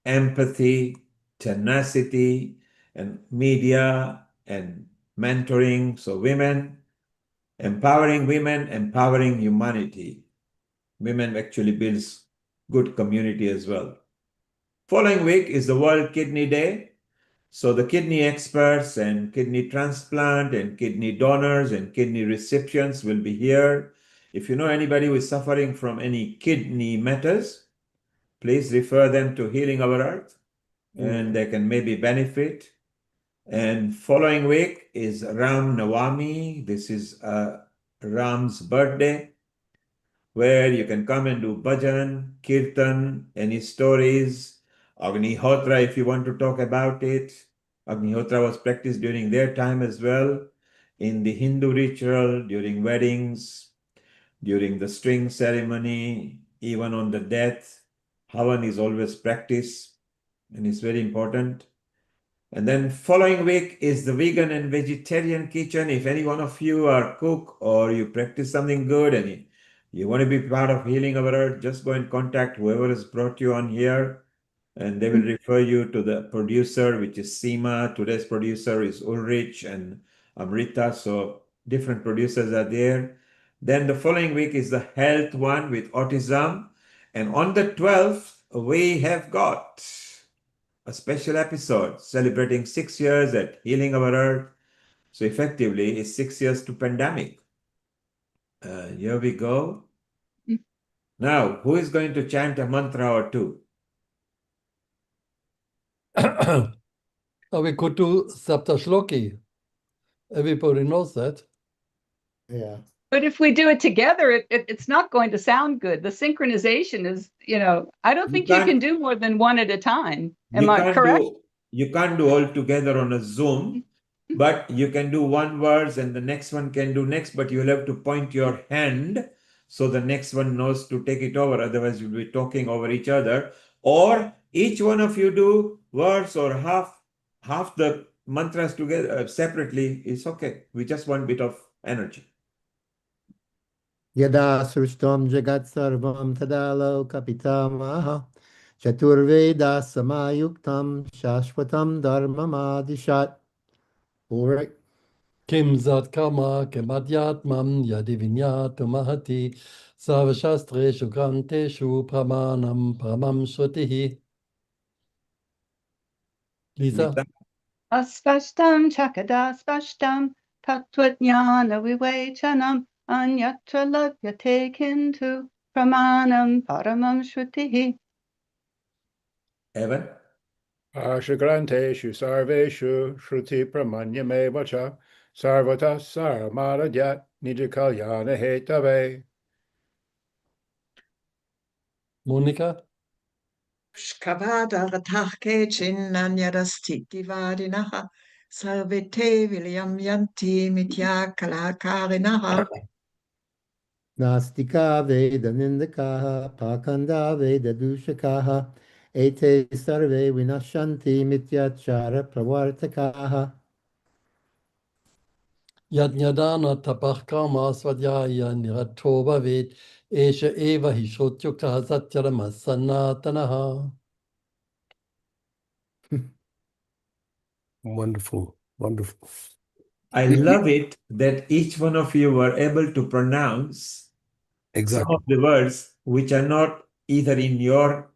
empathy, tenacity, and media and mentoring. So women, empowering humanity. Women actually builds good community as well. Following week is the World Kidney Day. So the kidney experts and kidney transplant and kidney donors and kidney recipients will be here. If you know anybody who is suffering from any kidney matters, please refer them to Healing Our Earth and they can maybe benefit. And following week is Ram Navami. This is Ram's birthday, where you can come and do bhajan, kirtan, any stories, Agnihotra if you want to talk about it. Agnihotra was practiced during their time as well, in the Hindu ritual, during weddings, during the string ceremony, even on the death. Havan is always practiced and it's very important. And then following week is the vegan and vegetarian kitchen. If any one of you are cook or you practice something good and you want to be part of Healing Our Earth, just go and contact whoever has brought you on here and they will refer you to the producer, which is Seema. Today's producer is Ulrich and Amrita. So different producers are there. Then the following week is the health one with autism. And on the 12th, we have got a special episode celebrating 6 years at Healing Our Earth. So effectively, it's 6 years to pandemic. Here we go. Now, who is going to chant a mantra or two? Or we could do Saptashloki. Everybody knows that. Yeah. But if we do it together, it's not going to sound good. The synchronization is, I don't think you can do more than one at a time. Am I correct? You can't do all together on a Zoom, but you can do one verse and the next one can do next, but you'll have to point your hand so the next one knows to take it over. Otherwise, you'll be talking over each other. Or each one of you do verse or half the mantras together separately. It's okay. We just want a bit of energy. Yada srishtam jagat sarvam tadalo kapitamaha chaturveda samayuktam shashvatam dharmamadishat. All right. Kim zat karma kemadyatmam yadivinyatu mahati sarvashastreshu granteshu pramanam paramam shrutihi. Lisa? Aspashtam chakada spashtam tatvajnana vivechanam anyatra labyate kintu pramanam paramam shrutihi. Evan? Ashagranteshu sarveshu shruti pramanyameva cha sarvata saramaradhyat nijakalyana hetave. Monika? Shkavadaratahke chinnanyadastiti vadinaha sarvete vilyam yanti mitya kalakarinaha. Nastika Veda Nindakaha Pakanda Veda Dushakaha Ete Sarve Vinashanti Mityachara Pravartakaha. Yadnyadana tapah karma swadhyaya niratova ved esha eva hishotyukta satyarama sanatanaha. Wonderful, wonderful. I love it that each one of you were able to pronounce some of the words which are not either in your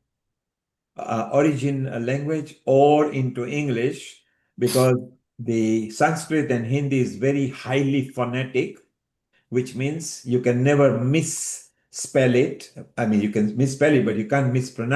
origin language or into English, because the Sanskrit and Hindi is very highly phonetic, which means you can never misspell it. I mean, you can misspell it, but you can't mispronounce